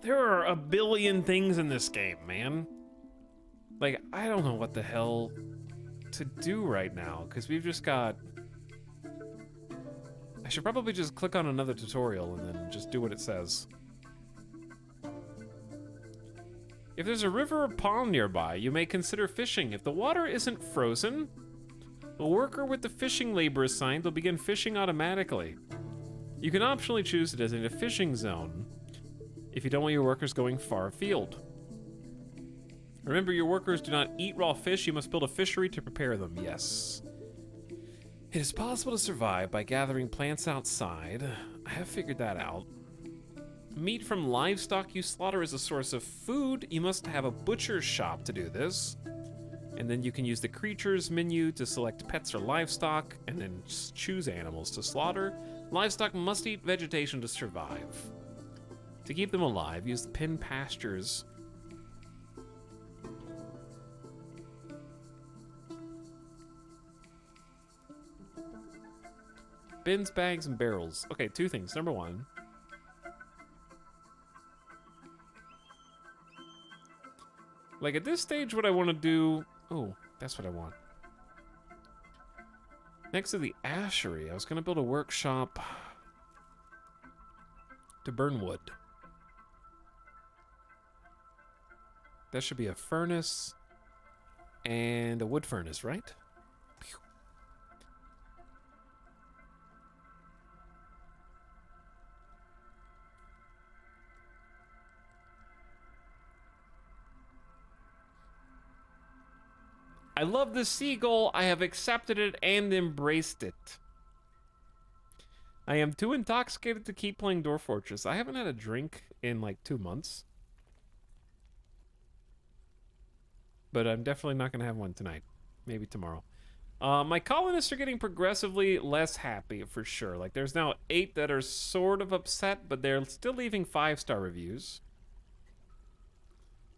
There are a billion things in this game, man. Like, I don't know what the hell to do right now, because we've just got... I should probably just click on another tutorial and then just do what it says. If there's a river or pond nearby, you may consider fishing. If the water isn't frozen, a worker with the fishing labor assigned will begin fishing automatically. You can optionally choose to designate a fishing zone if you don't want your workers going far afield. Remember, your workers do not eat raw fish. You must build a fishery to prepare them. Yes. It is possible to survive by gathering plants outside. I have figured that out. Meat from livestock you slaughter is a source of food. You must have a butcher's shop to do this. And then you can use the creatures menu to select pets or livestock, and then just choose animals to slaughter. Livestock must eat vegetation to survive. To keep them alive, use the pin pastures. Bins, bags, and barrels. Okay, 2 things. Number 1. Like, at this stage, what I want to do... Oh, that's what I want. Next to the ashery, I was going to build a workshop to burn wood. That should be a furnace and a wood furnace, right? Pew. I love the seagull. I have accepted it and embraced it. I am too intoxicated to keep playing Dwarf Fortress. I haven't had a drink in like 2 months. But I'm definitely not going to have one tonight. Maybe tomorrow. My colonists are getting progressively less happy, for sure. Like, there's now 8 that are sort of upset, but they're still leaving 5-star reviews.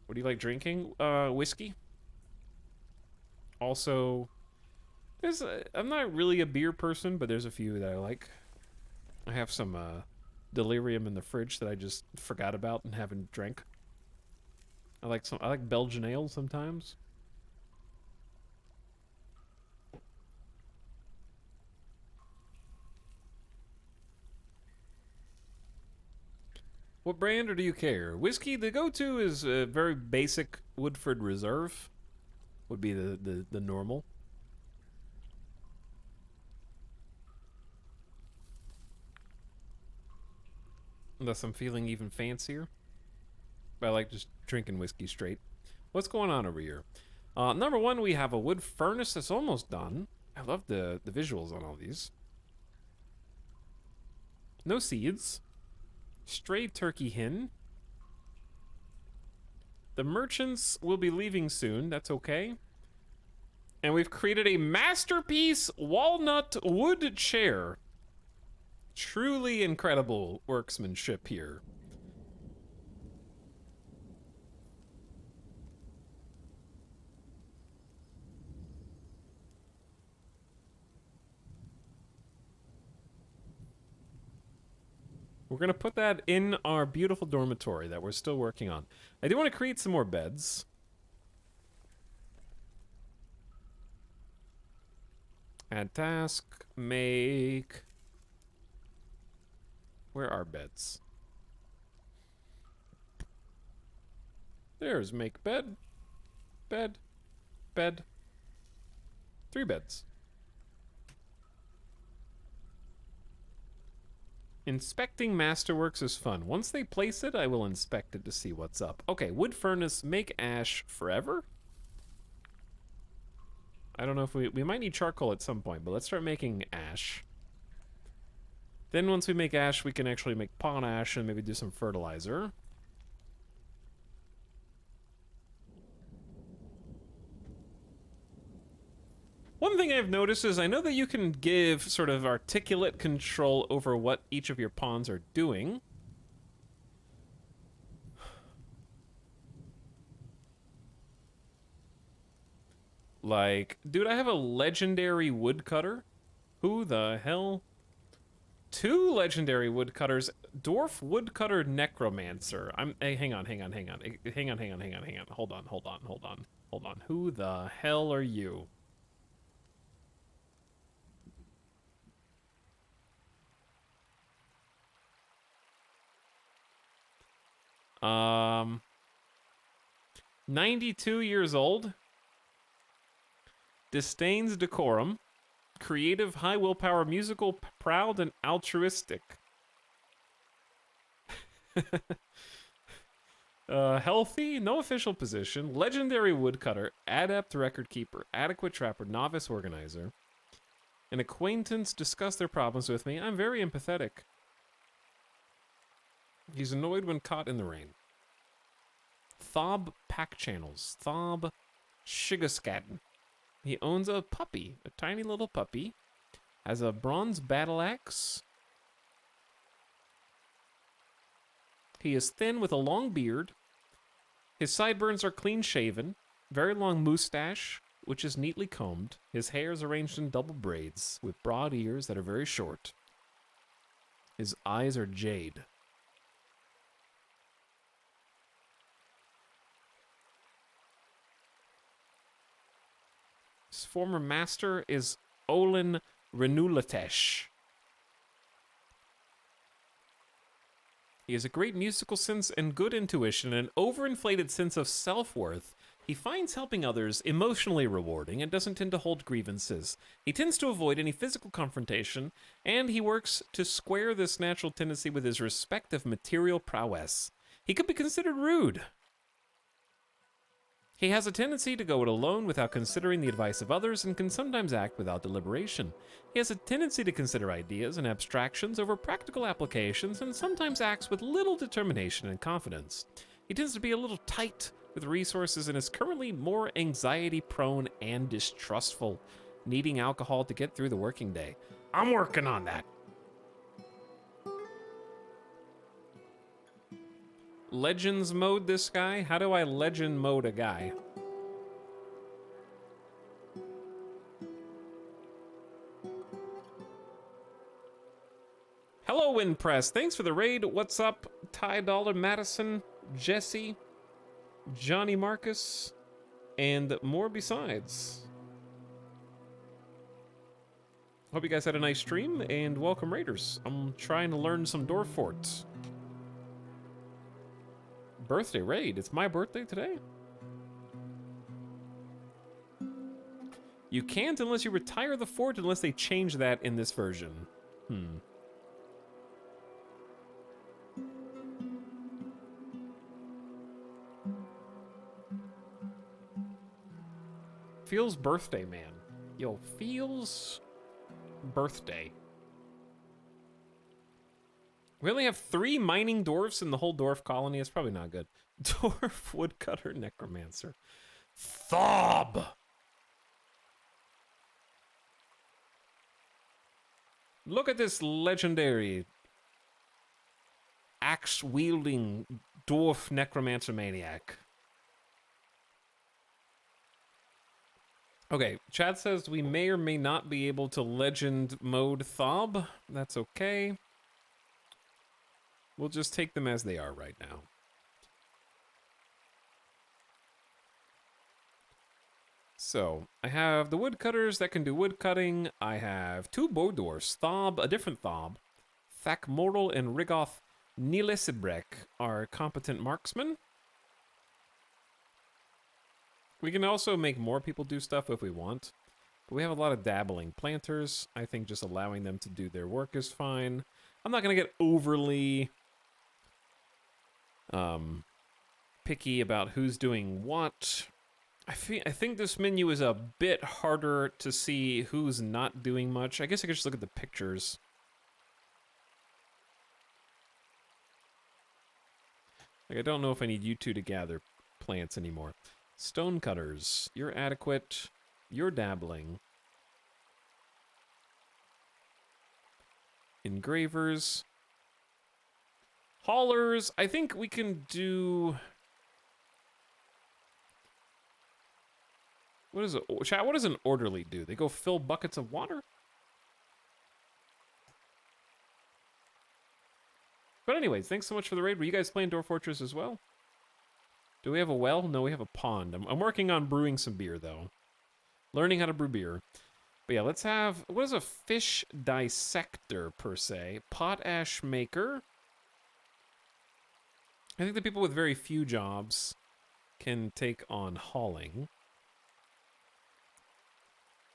What do you like drinking? Whiskey? Also, I'm not really a beer person, but there's a few that I like. I have some delirium in the fridge that I just forgot about and haven't drank. I like Belgian ale sometimes. What brand, or do you care? Whiskey, the go-to is a very basic Woodford Reserve. Would be the normal. Unless I'm feeling even fancier. But I like just drinking whiskey straight. What's going on over here? Number one, we have a wood furnace that's almost done. I love the visuals on all these. No seeds. Stray turkey hen. The merchants will be leaving soon. That's okay. And we've created a masterpiece walnut wood chair. Truly incredible workmanship here. We're going to put that in our beautiful dormitory that we're still working on. I do want to create some more beds. Add task, make... Where are beds? There's make bed, bed, bed. 3 beds. Inspecting Masterworks is fun. Once they place it, I will inspect it to see what's up. Okay, wood furnace, make ash forever? I don't know if we might need charcoal at some point, but let's start making ash. Then once we make ash, we can actually make potash and maybe do some fertilizer. One thing I've noticed is I know that you can give sort of articulate control over what each of your pawns are doing. Like, dude, I have a legendary woodcutter. Who the hell? 2 legendary woodcutters. Dwarf woodcutter necromancer. Hey, hang on. Hold on. Who the hell are you? Um, 92 years old. Disdains decorum. Creative, high willpower, musical, proud, and altruistic. Healthy, no official position, legendary woodcutter, adept record keeper, adequate trapper, novice organizer. An acquaintance discuss their problems with me. I'm very empathetic. He's annoyed when caught in the rain. Thob pack channels. Thob Shigascatten. He owns a puppy, a tiny little puppy. Has a bronze battle axe. He is thin with a long beard. His sideburns are clean shaven. Very long mustache, which is neatly combed. His hair is arranged in double braids with broad ears that are very short. His eyes are jade. His former master is Olin Renulatesh. He has a great musical sense and good intuition and an overinflated sense of self-worth. He finds helping others emotionally rewarding and doesn't tend to hold grievances. He tends to avoid any physical confrontation, and he works to square this natural tendency with his respect of material prowess. He could be considered rude. He has a tendency to go it alone without considering the advice of others and can sometimes act without deliberation. He has a tendency to consider ideas and abstractions over practical applications and sometimes acts with little determination and confidence. He tends to be a little tight with resources and is currently more anxiety-prone and distrustful, needing alcohol to get through the working day. I'm working on that. Legends mode this guy? How do I legend mode a guy? Hello, Windpress. Thanks for the raid. What's up, Ty Dollar Madison, Jesse, Johnny Marcus, and more besides. Hope you guys had a nice stream, and welcome raiders. I'm trying to learn some Dwarf Forts. Birthday raid. It's my birthday today? You can't unless you retire the fort, unless they change that in this version. Feels birthday, man. Yo, feels birthday. We only have 3 mining dwarfs in the whole dwarf colony. It's probably not good. Dwarf woodcutter necromancer. Thob! Look at this legendary axe-wielding dwarf necromancer maniac. Okay, Chad says we may or may not be able to legend mode Thob. That's okay. We'll just take them as they are right now. So, I have the woodcutters that can do woodcutting. I have 2 Bodors, Thob, a different Thob. Thakmortal and Rigoth Nilesibrek are competent marksmen. We can also make more people do stuff if we want. But we have a lot of dabbling planters. I think just allowing them to do their work is fine. I'm not going to get overly picky about who's doing what. I think this menu is a bit harder to see who's not doing much. I guess I could just look at the pictures. Like, I don't know if I need you two to gather plants anymore. Stonecutters, you're adequate. You're dabbling. Engravers. Haulers, I think we can do... What does an orderly do? They go fill buckets of water? But anyways, thanks so much for the raid. Were you guys playing Dwarf Fortress as well? Do we have a well? No, we have a pond. I'm working on brewing some beer, though. Learning how to brew beer. But yeah, let's have... What is a fish dissector, per se? Potash maker. I think the people with very few jobs can take on hauling.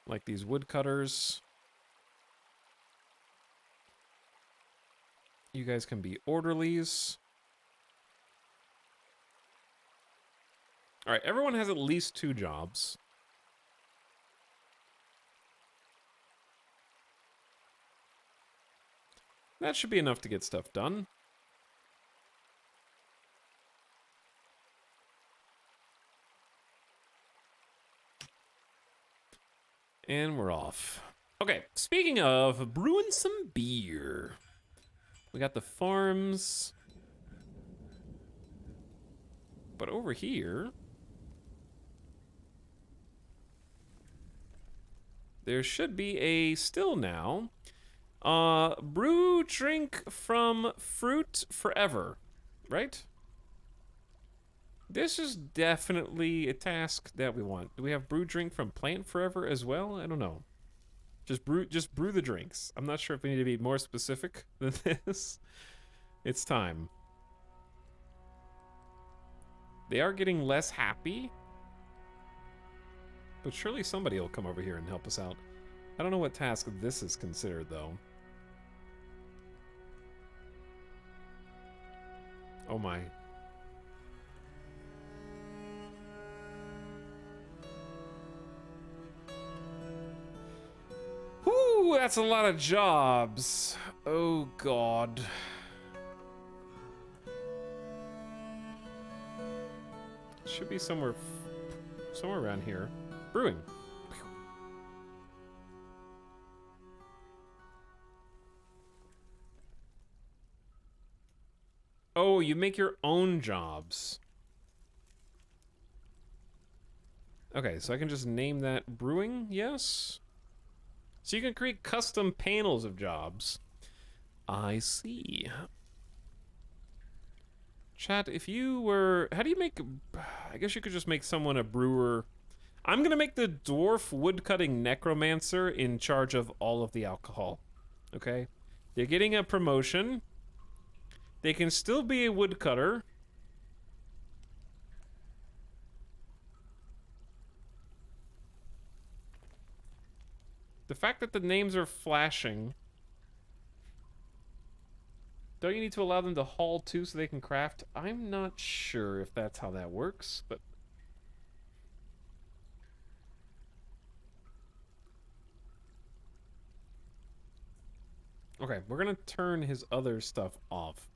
Like these woodcutters. You guys can be orderlies. Alright, everyone has at least 2 jobs. That should be enough to get stuff done. And we're off. Okay, speaking of brewing some beer. We got the farms. But over here, there should be a still now. Brew drink from fruit forever, right? This is definitely a task that we want. Do we have brew drink from plant forever as well? I don't know. Just brew the drinks. I'm not sure if we need to be more specific than this. It's time. They are getting less happy. But surely somebody will come over here and help us out. I don't know what task this is considered, though. Oh my. Whew, that's a lot of jobs. Oh, God. Should be somewhere around here. Brewing. Oh, you make your own jobs. Okay, so I can just name that brewing, yes? So you can create custom panels of jobs. I see. Chat, if you were... How do you make... I guess you could just make someone a brewer. I'm gonna make the dwarf woodcutting necromancer in charge of all of the alcohol. Okay? They're getting a promotion. They can still be a woodcutter. The fact that the names are flashing... Don't you need to allow them to haul too so they can craft? I'm not sure if that's how that works, but... Okay, we're gonna turn his other stuff off.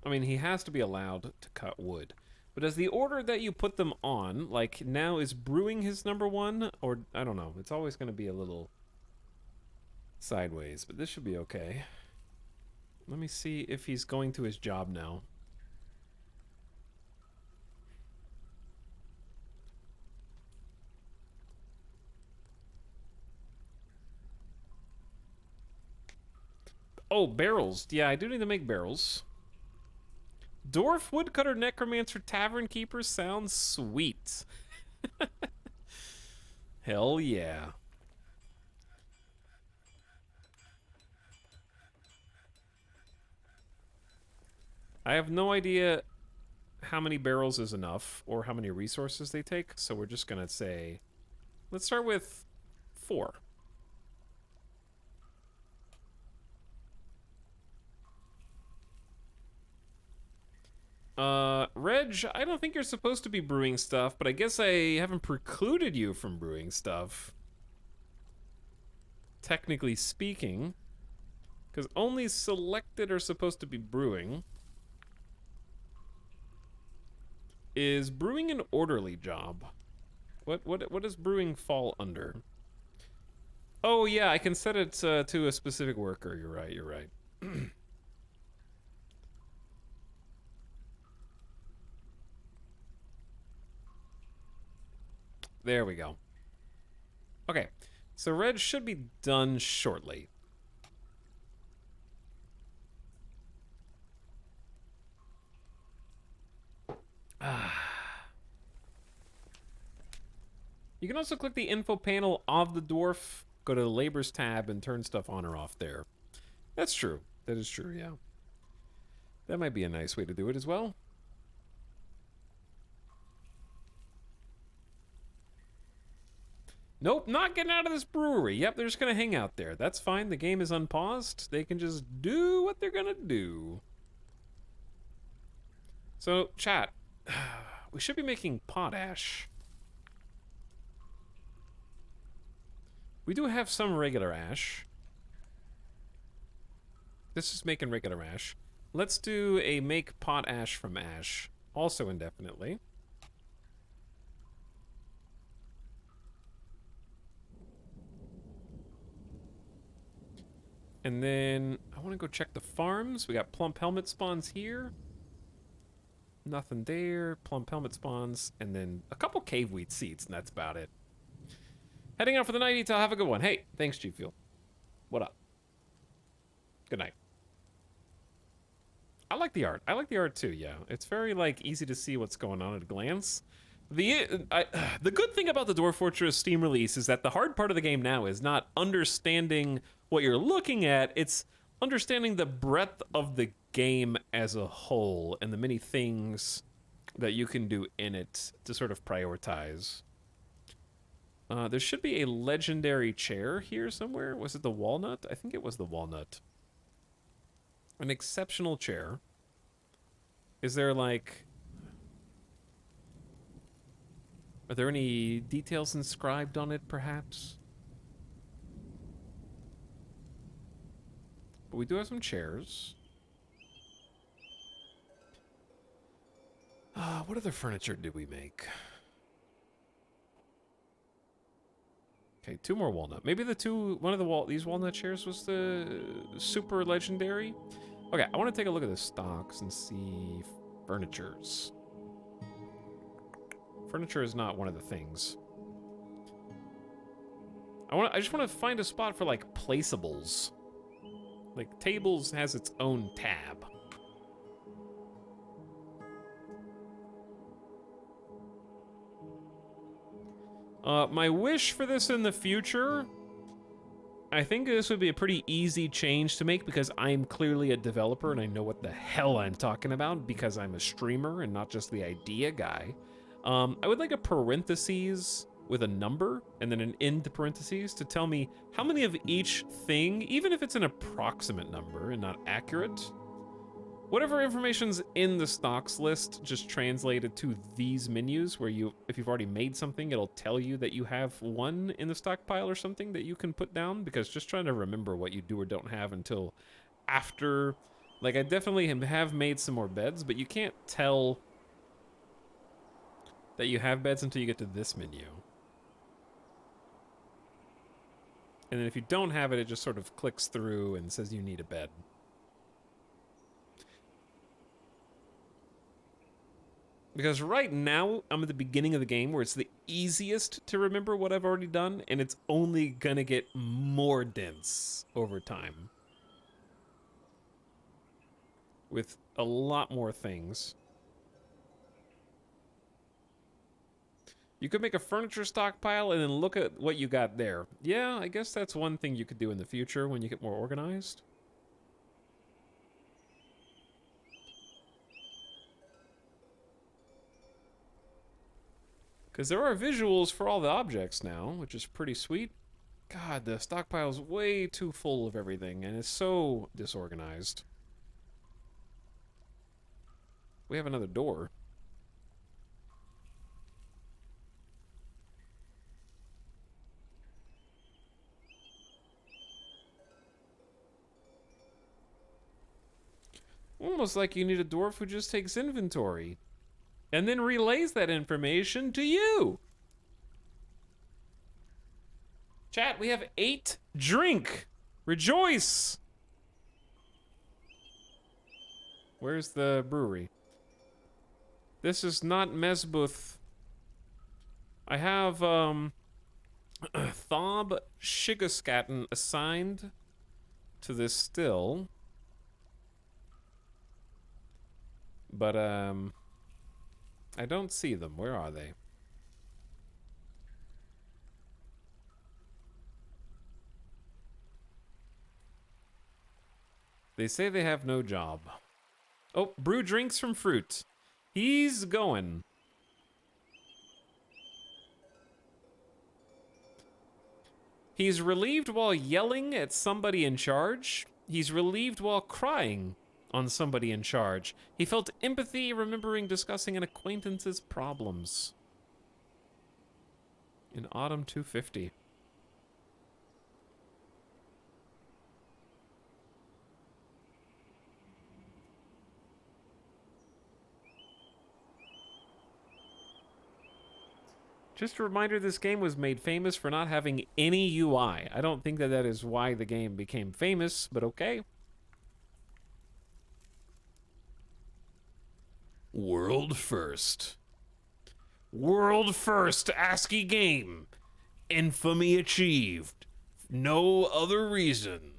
I mean, he has to be allowed to cut wood. But as the order that you put them on, like, now is brewing his number one? Or, I don't know. It's always going to be a little sideways, but this should be okay. Let me see if he's going to his job now. Oh, barrels. Yeah, I do need to make barrels. Dwarf Woodcutter Necromancer Tavern Keeper sounds sweet. Hell yeah. I have no idea how many barrels is enough or how many resources they take, so we're just gonna say, let's start with 4. Reg, I don't think you're supposed to be brewing stuff, but I guess I haven't precluded you from brewing stuff. Technically speaking. Because only selected are supposed to be brewing. Is brewing an orderly job? What does brewing fall under? Oh yeah, I can set it to a specific worker. You're right, you're right. There we go. Okay, so Reg should be done shortly. You can also click the info panel of the dwarf, go to the labors tab, and turn stuff on or off there. That's true. That is true, yeah. That might be a nice way to do it as well. Nope, not getting out of this brewery. Yep, they're just gonna hang out there. That's fine. The game is unpaused. They can just do what they're gonna do. So, chat, we should be making potash. We do have some regular ash. This is making regular ash. Let's do a make potash from ash, also indefinitely. And then I want to go check the farms. We got plump helmet spawns here. Nothing there. Plump helmet spawns. And then a couple cave wheat seeds, and that's about it. Heading out for the night, Etel. Have a good one. Hey, thanks, G Fuel. What up? Good night. I like the art. I like the art too, yeah. It's very, like, easy to see what's going on at a glance. The good thing about the Dwarf Fortress Steam release is that the hard part of the game now is not understanding what you're looking at, it's understanding the breadth of the game as a whole and the many things that you can do in it to sort of prioritize. There should be a legendary chair here somewhere. Was it the walnut? I think it was the walnut. An exceptional chair. Is there, like... Are there any details inscribed on it, perhaps? But we do have some chairs. What other furniture did we make? Okay, 2 more walnut. Maybe one of these walnut chairs was the super legendary? Okay, I want to take a look at the stocks and see furnitures. Furniture is not one of the things. I just want to find a spot for, like, placeables. Like, tables has its own tab. My wish for this in the future, I think this would be a pretty easy change to make because I'm clearly a developer and I know what the hell I'm talking about because I'm a streamer and not just the idea guy. I would like a parentheses with a number and then an end parentheses to tell me how many of each thing, even if it's an approximate number and not accurate, Whatever information's in the stocks list, just translate it to these menus where if you've already made something, it'll tell you that you have one in the stockpile or something that you can put down, because just trying to remember what you do or don't have until after. Like, I definitely have made some more beds, but you can't tell that you have beds until you get to this menu. And then if you don't have it, it just sort of clicks through and says you need a bed. Because right now, I'm at the beginning of the game where it's the easiest to remember what I've already done, and it's only gonna get more dense over time. With a lot more things. You could make a furniture stockpile and then look at what you got there. Yeah, I guess that's one thing you could do in the future when you get more organized. Because there are visuals for all the objects now, which is pretty sweet. God, the stockpile's way too full of everything, and it's so disorganized. We have another door. Almost like you need a dwarf who just takes inventory and then relays that information to you. Chat, we have 8 drink. Rejoice. Where's the brewery? This is not Mesbuth. I have Thob Shigaskatten assigned to this still. But I don't see them. Where are they? They say they have no job. Oh, brew drinks from fruit. He's going. He's relieved while yelling at somebody in charge. He's relieved while crying on somebody in charge. He felt empathy remembering discussing an acquaintance's problems. In autumn 250. Just a reminder, this game was made famous for not having any UI. I don't think that that is why the game became famous, but okay. World first. World first ASCII game. Infamy achieved. No other reason.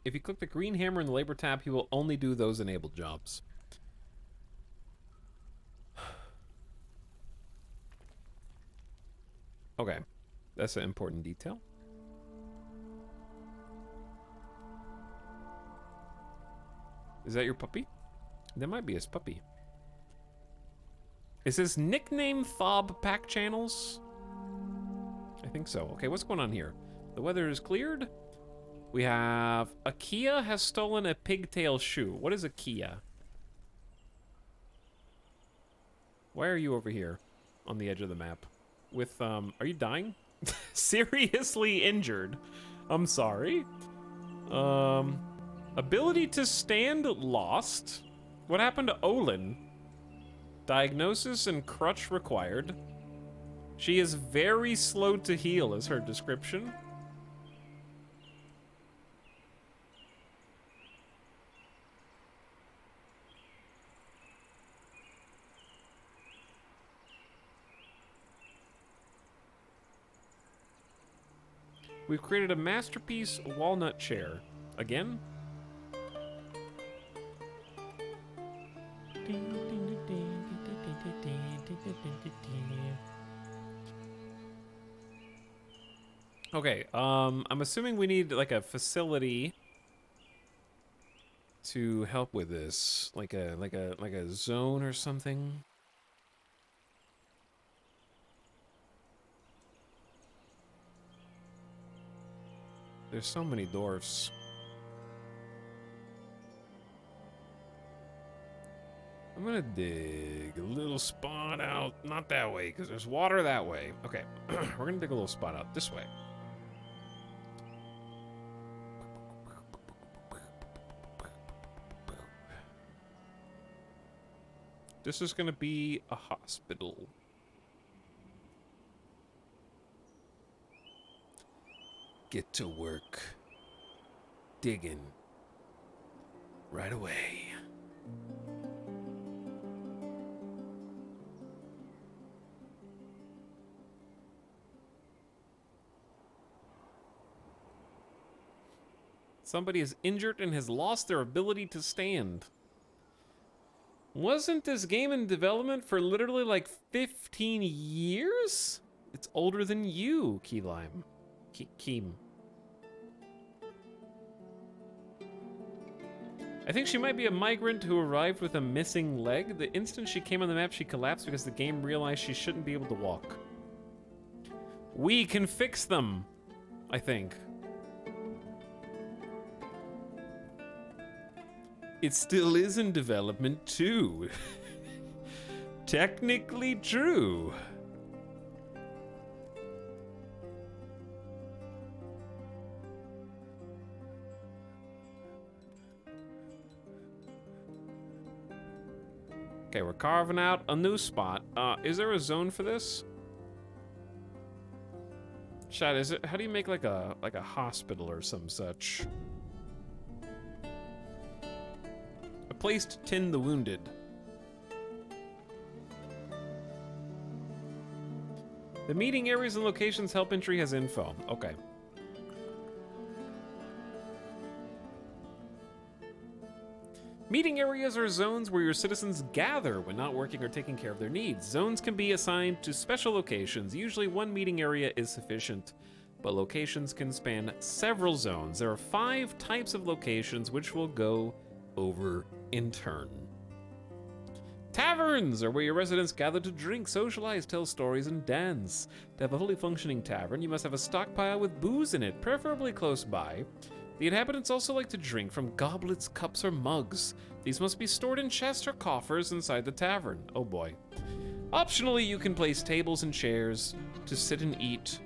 If you click the green hammer in the labor tab, he will only do those enabled jobs. Okay, that's an important detail. Is that your puppy? That might be his puppy. Is his nickname Thob Pack Channels? I think so. Okay, what's going on here? The weather is cleared. We have a Kia has stolen a pigtail shoe. What is a Kia? Why are you over here on the edge of the map? With, are you dying? Seriously injured. I'm sorry. Ability to stand lost. What happened to Olin? Diagnosis and crutch required. She is very slow to heal is her description. We've created a masterpiece walnut chair. Again? Okay, I'm assuming we need like a facility to help with this? Like a zone or something? There's so many dwarfs. I'm gonna dig a little spot out, not that way, because there's water that way. Okay, we're gonna dig a little spot out this way. This is gonna be a hospital. Get to work. Digging. Right away. Somebody is injured and has lost their ability to stand. Wasn't this game in development for literally like 15 years? It's older than you, Keem. Keem. I think she might be a migrant who arrived with a missing leg. The instant she came on the map, she collapsed because the game realized she shouldn't be able to walk. We can fix them, I think. It still is in development, too. Technically true. Okay, we're carving out a new spot. Is there a zone for this? Shad, is it? How do you make like a hospital or some such? A place to tend the wounded. The meeting areas and locations help entry has info. Okay. Meeting areas are zones where your citizens gather when not working or taking care of their needs. Zones can be assigned to special locations. Usually one meeting area is sufficient, but locations can span several zones. There are 5 types of locations which we'll go over in turn. Taverns are where your residents gather to drink, socialize, tell stories, and dance. To have a fully functioning tavern, you must have a stockpile with booze in it, preferably close by. The inhabitants also like to drink from goblets, cups, or mugs. These must be stored in chests or coffers inside the tavern. Oh boy. Optionally, you can place tables and chairs to sit and eat.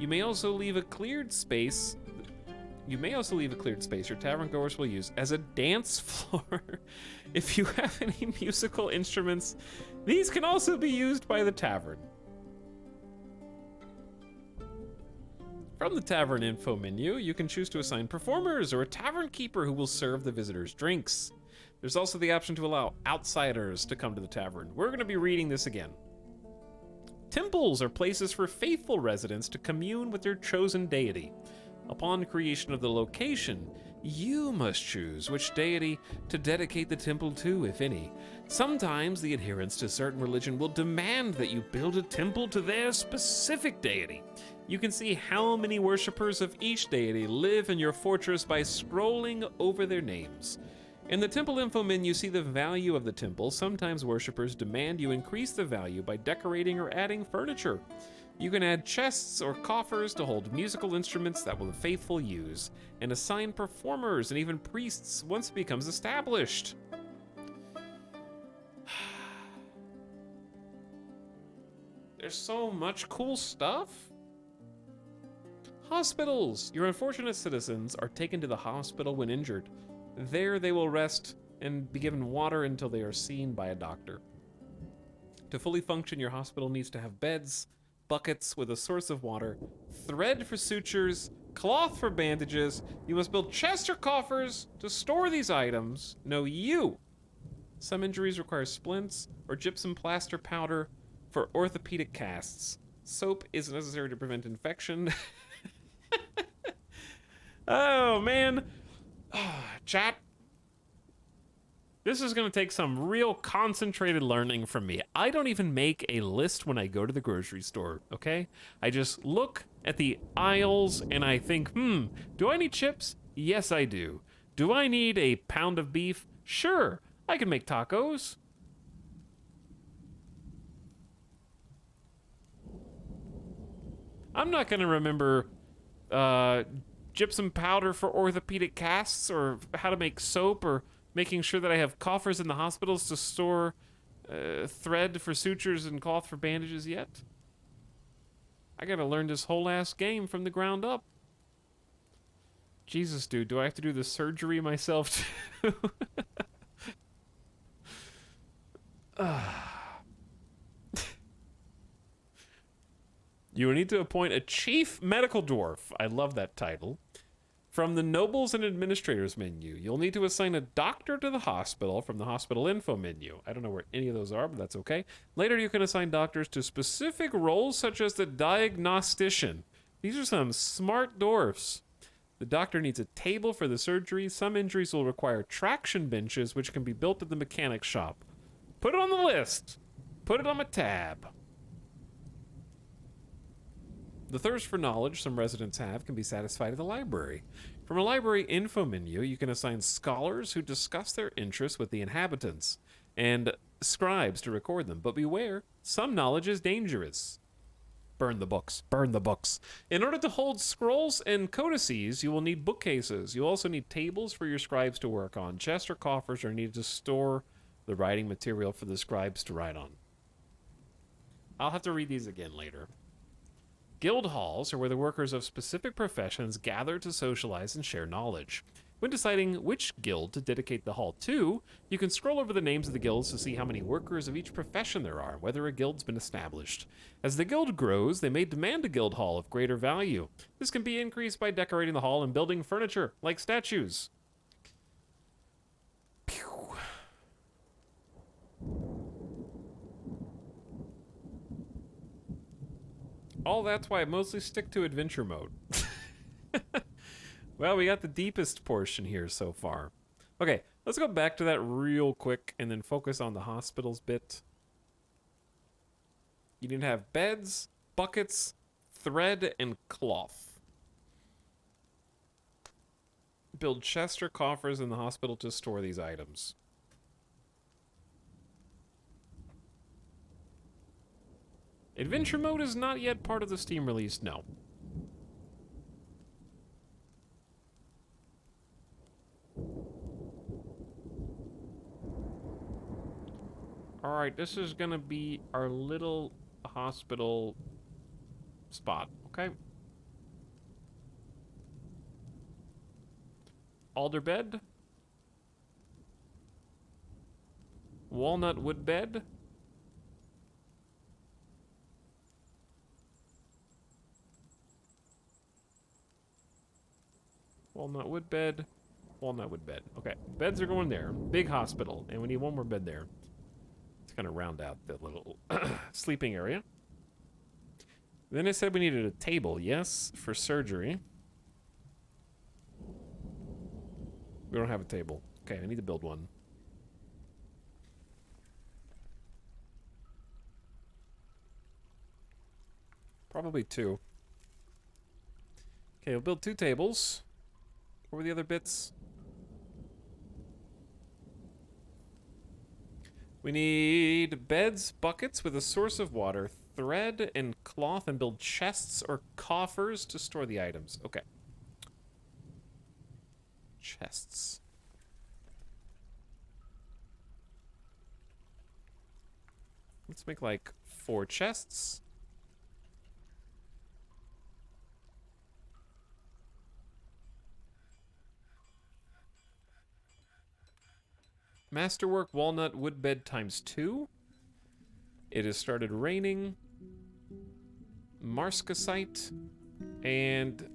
You may also leave a cleared space. Your tavern goers will use as a dance floor. If you have any musical instruments, these can also be used by the tavern. From the tavern info menu, you can choose to assign performers or a tavern keeper who will serve the visitors drinks. There's also the option to allow outsiders to come to the tavern. We're going to be reading this again. Temples are places for faithful residents to commune with their chosen deity. Upon creation of the location, you must choose which deity to dedicate the temple to, if any. Sometimes the adherents to certain religion will demand that you build a temple to their specific deity. You can see how many worshippers of each deity live in your fortress by scrolling over their names. In the temple info menu, see the value of the temple. Sometimes worshippers demand you increase the value by decorating or adding furniture. You can add chests or coffers to hold musical instruments that will the faithful use, and assign performers and even priests once it becomes established. There's so much cool stuff. Hospitals. Your unfortunate citizens are taken to the hospital when injured. There they will rest and be given water until they are seen by a doctor. To fully function, your hospital needs to have beds, buckets with a source of water, thread for sutures, cloth for bandages. You must build chests or coffers to store these items. No, you. Some injuries require splints or gypsum plaster powder for orthopedic casts. Soap is necessary to prevent infection. Oh, man. Chat. This is going to take some real concentrated learning from me. I don't even make a list when I go to the grocery store, okay? I just look at the aisles and I think, do I need chips? Yes, I do. Do I need a pound of beef? Sure, I can make tacos. I'm not gonna remember gypsum powder for orthopedic casts, or how to make soap, or making sure that I have coffers in the hospitals to store thread for sutures and cloth for bandages yet. I gotta learn this whole ass game from the ground up. Jesus, dude, do I have to do the surgery myself too? You will need to appoint a chief medical dwarf. I love that title. From the nobles and administrators menu, you'll need to assign a doctor to the hospital from the hospital info menu. I don't know where any of those are, but that's okay. Later, you can assign doctors to specific roles such as the diagnostician. These are some smart dwarfs. The doctor needs a table for the surgery. Some injuries will require traction benches, which can be built at the mechanic shop. Put it on the list. Put it on my tab. The thirst for knowledge some residents have can be satisfied at the library. From a library info menu, you can assign scholars who discuss their interests with the inhabitants, and scribes to record them. But beware, some knowledge is dangerous. Burn the books. Burn the books. In order to hold scrolls and codices, you will need bookcases. You also need tables for your scribes to work on. Chests or coffers are needed to store the writing material for the scribes to write on. I'll have to read these again later. Guild halls are where the workers of specific professions gather to socialize and share knowledge. When deciding which guild to dedicate the hall to, you can scroll over the names of the guilds to see how many workers of each profession there are, whether a guild's been established. As the guild grows, they may demand a guild hall of greater value. This can be increased by decorating the hall and building furniture, like statues. Pew. All that's why I mostly stick to adventure mode. Well, we got the deepest portion here so far. Okay, let's go back to that real quick and then focus on the hospitals bit. You need to have beds, buckets, thread, and cloth. Build chests or coffers in the hospital to store these items. Adventure mode is not yet part of the Steam release, no. Alright, this is gonna be our little hospital spot, okay? Alder bed. Walnut wood bed. Walnut wood bed. Walnut wood bed. Okay, beds are going there. Big hospital, and we need one more bed there. It's gonna round out the little sleeping area. Then it said we needed a table, yes, for surgery. We don't have a table. Okay, I need to build one. Probably two. Okay, we'll build 2 tables. What were the other bits? We need beds, buckets with a source of water, thread and cloth, and build chests or coffers to store the items. Okay. Chests. Let's make like 4 chests. Masterwork walnut wood bed ×2. It has started raining. Marskasite. And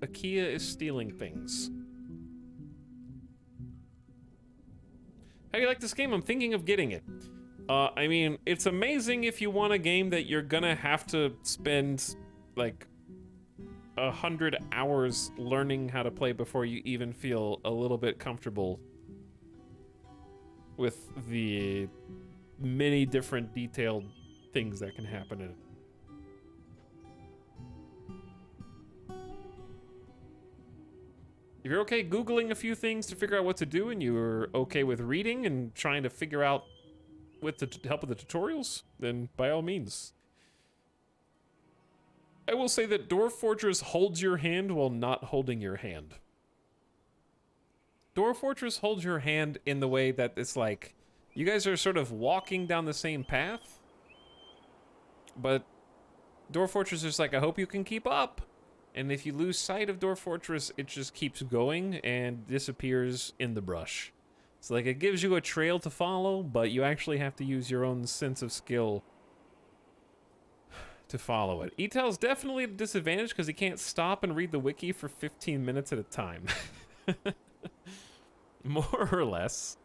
IKEA is stealing things. How do you like this game? I'm thinking of getting it. I mean, it's amazing if you want a game that you're gonna have to spend like 100 hours learning how to play before you even feel a little bit comfortable with the many different detailed things that can happen in it. If you're okay Googling a few things to figure out what to do, and you're okay with reading and trying to figure out with the help of the tutorials, then by all means. I will say that Dwarf Fortress holds your hand while not holding your hand. Dwarf Fortress holds your hand in the way that it's like, you guys are sort of walking down the same path, but Dwarf Fortress is like, I hope you can keep up. And if you lose sight of Dwarf Fortress, it just keeps going and disappears in the brush. So like, it gives you a trail to follow, but you actually have to use your own sense of skill to follow it. Etal's definitely at a disadvantage because he can't stop and read the wiki for 15 minutes at a time. More or less.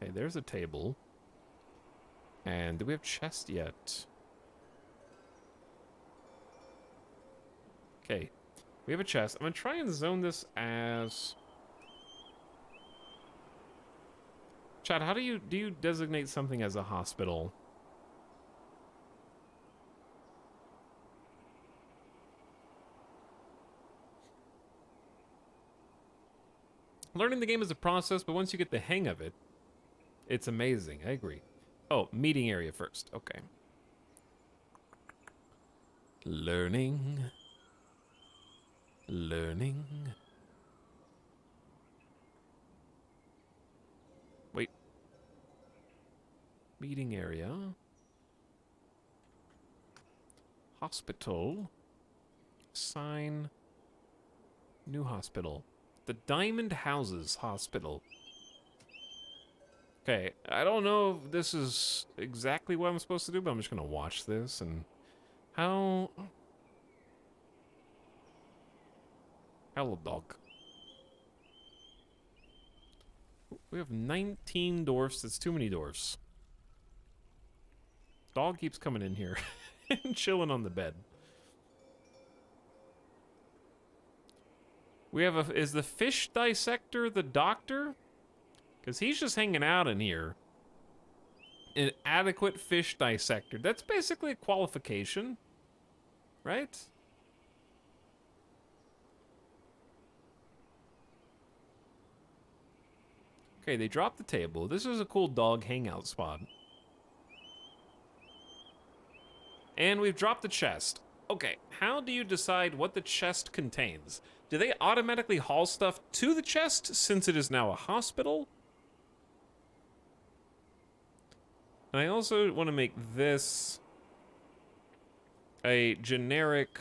Okay, there's a table. And do we have chest yet? Okay, we have a chest. I'm gonna try and zone this as... Chad, how do you designate something as a hospital? Learning the game is a process, but once you get the hang of it, it's amazing. I agree. Oh, meeting area first. Okay. Learning. Learning. Wait. Meeting area. Hospital. Sign. New hospital. The Diamond Houses Hospital. Okay, I don't know if this is exactly what I'm supposed to do, but I'm just gonna watch this and... How... Hello, dog. We have 19 dwarfs. That's too many dwarfs. Dog keeps coming in here and chilling on the bed. We have a... Is the fish dissector the doctor? Because he's just hanging out in here. An adequate fish dissector. That's basically a qualification. Right? Okay, they dropped the table. This is a cool dog hangout spot. And we've dropped the chest. Okay, how do you decide what the chest contains? Do they automatically haul stuff to the chest since it is now a hospital? And I also want to make this a generic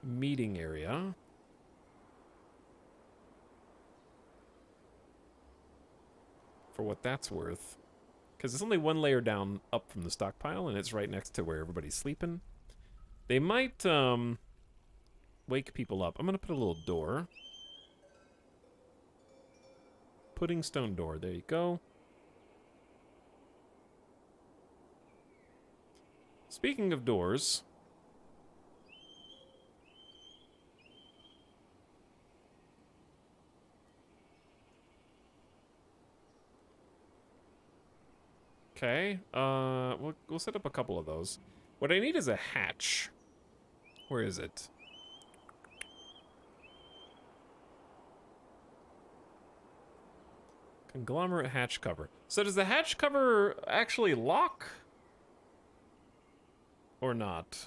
meeting area. For what that's worth. Because it's only one layer down up from the stockpile, and it's right next to where everybody's sleeping. They might wake people up. I'm going to put a little door. Pudding stone door. There you go. Speaking of doors... Okay, we'll set up a couple of those. What I need is a hatch. Where is it? Conglomerate hatch cover. So does the hatch cover actually lock? Or not?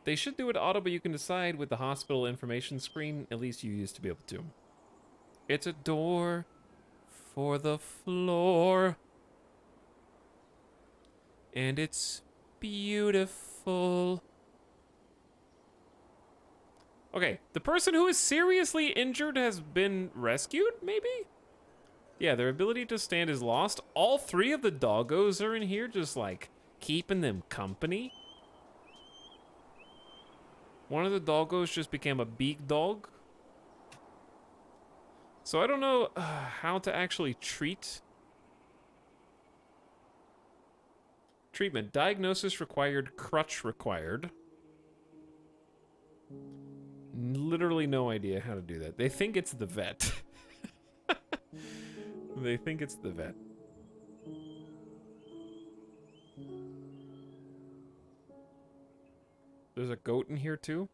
They should do it auto, but you can decide with the hospital information screen. At least you used to be able to. It's a door for the floor. And it's beautiful. Okay, the person who is seriously injured has been rescued, maybe? Yeah, their ability to stand is lost. All three of the doggos are in here, just like keeping them company. One of the doggos just became a big dog. So I don't know how to actually treat. Treatment. Diagnosis required, crutch required. Literally no idea how to do that. They think it's the vet. They think it's the vet. There's a goat in here too?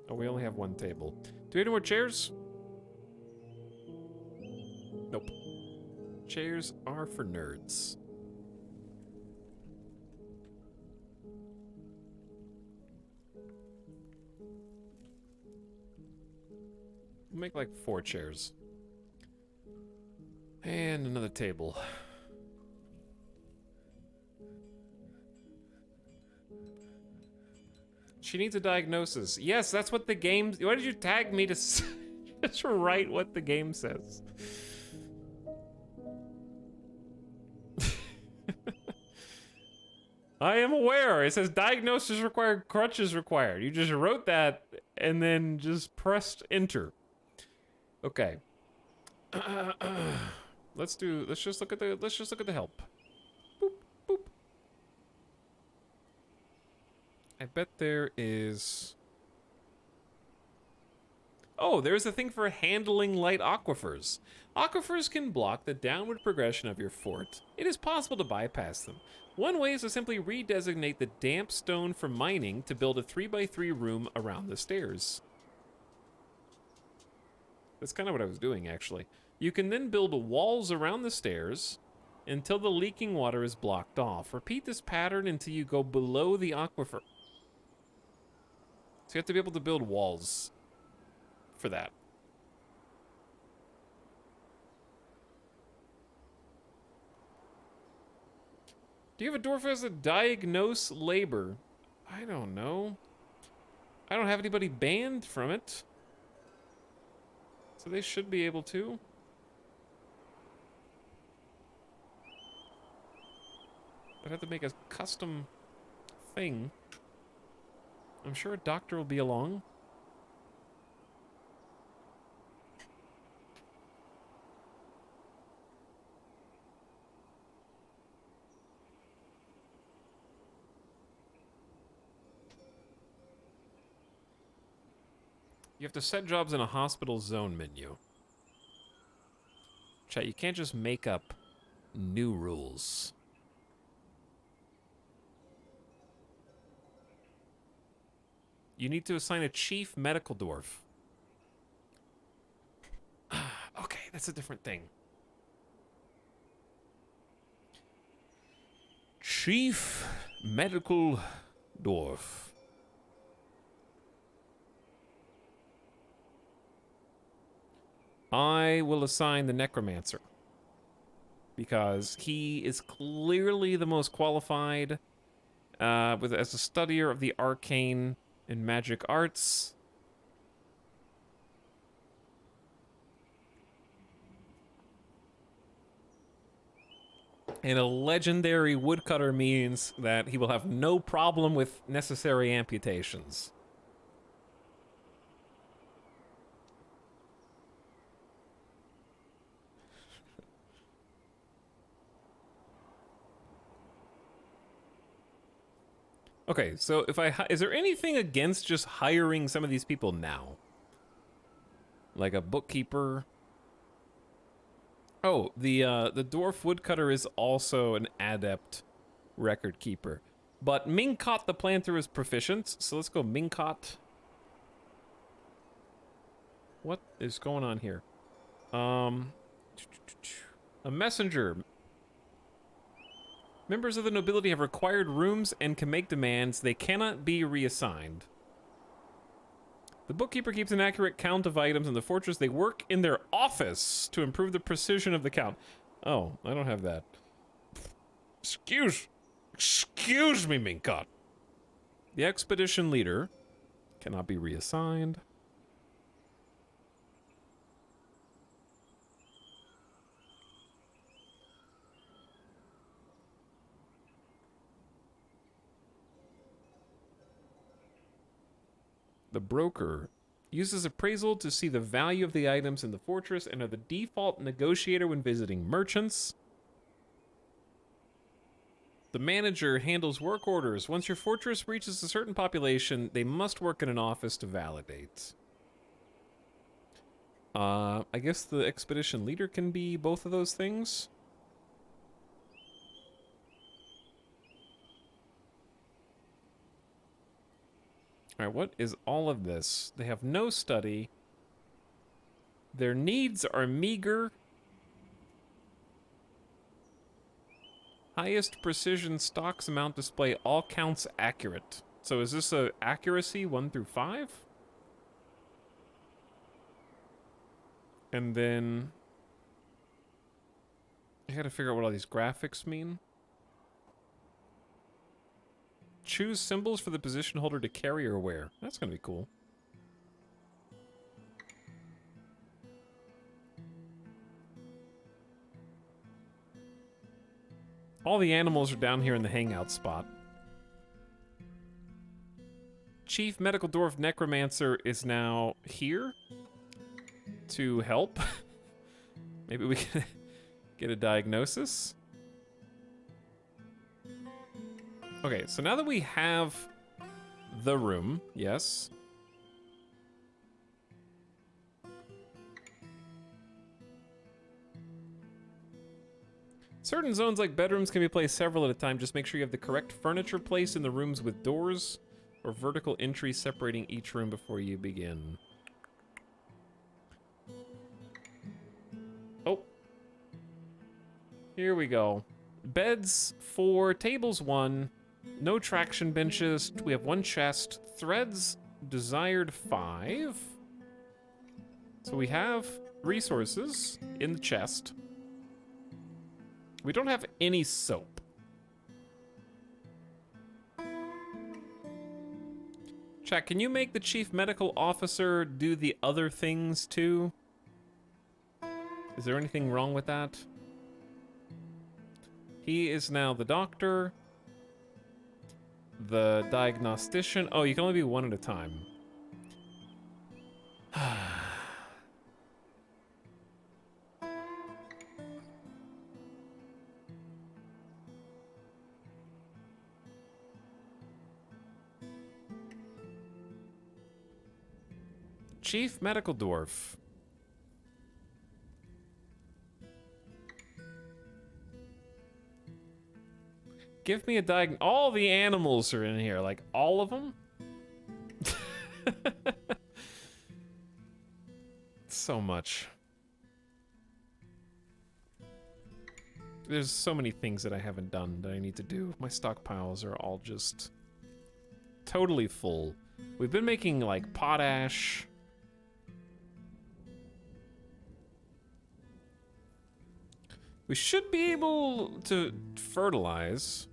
Oh, we only have one table. Do we have any more chairs? Nope. Chairs are for nerds. We'll make like 4 chairs. And another table. She needs a diagnosis. Yes, that's what the game... Why did you tag me to just write what the game says? I am aware. It says diagnosis required, crutches required. You just wrote that and then just pressed enter. Okay. Let's just look at the help. Boop, boop. I bet there is... Oh, there's a thing for handling light aquifers. Aquifers can block the downward progression of your fort. It is possible to bypass them. One way is to simply redesignate the damp stone for mining to build a 3x3 room around the stairs. That's kind of what I was doing, actually. You can then build walls around the stairs until the leaking water is blocked off. Repeat this pattern until you go below the aquifer. So you have to be able to build walls for that. Do you have a dwarf who has to diagnose labor? I don't know. I don't have anybody banned from it. So they should be able to. I'd have to make a custom thing. I'm sure a doctor will be along. You have to set jobs in a hospital zone menu. Chat, you can't just make up new rules. You need to assign a chief medical dwarf. Okay, that's a different thing. Chief medical dwarf. I will assign the necromancer. Because he is clearly the most qualified as a studier of the arcane and magic arts. And a legendary woodcutter means that he will have no problem with necessary amputations. Okay, so if is there anything against just hiring some of these people now? Like a bookkeeper? Oh, the dwarf woodcutter is also an adept record keeper. But Minkot the planter is proficient, so let's go Minkot. What is going on here? A messenger. Members of the nobility have required rooms and can make demands. They cannot be reassigned. The bookkeeper keeps an accurate count of items in the fortress. They work in their office to improve the precision of the count. Oh, I don't have that. Excuse me, Minkot. The expedition leader cannot be reassigned. The broker uses appraisal to see the value of the items in the fortress and are the default negotiator when visiting merchants. The manager handles work orders. Once your fortress reaches a certain population, they must work in an office to validate. I guess the expedition leader can be both of those things. Alright, what is all of this? They have no study. Their needs are meager. Highest precision stocks amount display, all counts accurate. So is this a accuracy 1 through 5? And then I gotta figure out what all these graphics mean. Choose symbols for the position holder to carry or wear. That's gonna be cool. All the animals are down here in the hangout spot. Chief Medical Dwarf Necromancer is now here to help. Maybe we can get a diagnosis. Okay, so now that we have the room, yes. Certain zones like bedrooms can be placed several at a time. Just make sure you have the correct furniture placed in the rooms with doors or vertical entry separating each room before you begin. Oh. Here we go. Beds 4, tables 1, no traction benches. We have 1 chest. Threads desired 5. So we have resources in the chest. We don't have any soap. Chat, can you make the chief medical officer do the other things too? Is there anything wrong with that? He is now the doctor. The diagnostician. Oh, you can only be 1 at a time. Chief Medical Dwarf. Give me a all the animals are in here, like all of them? So much. There's so many things that I haven't done that I need to do. My stockpiles are all just totally full. We've been making like potash. We should be able to fertilize.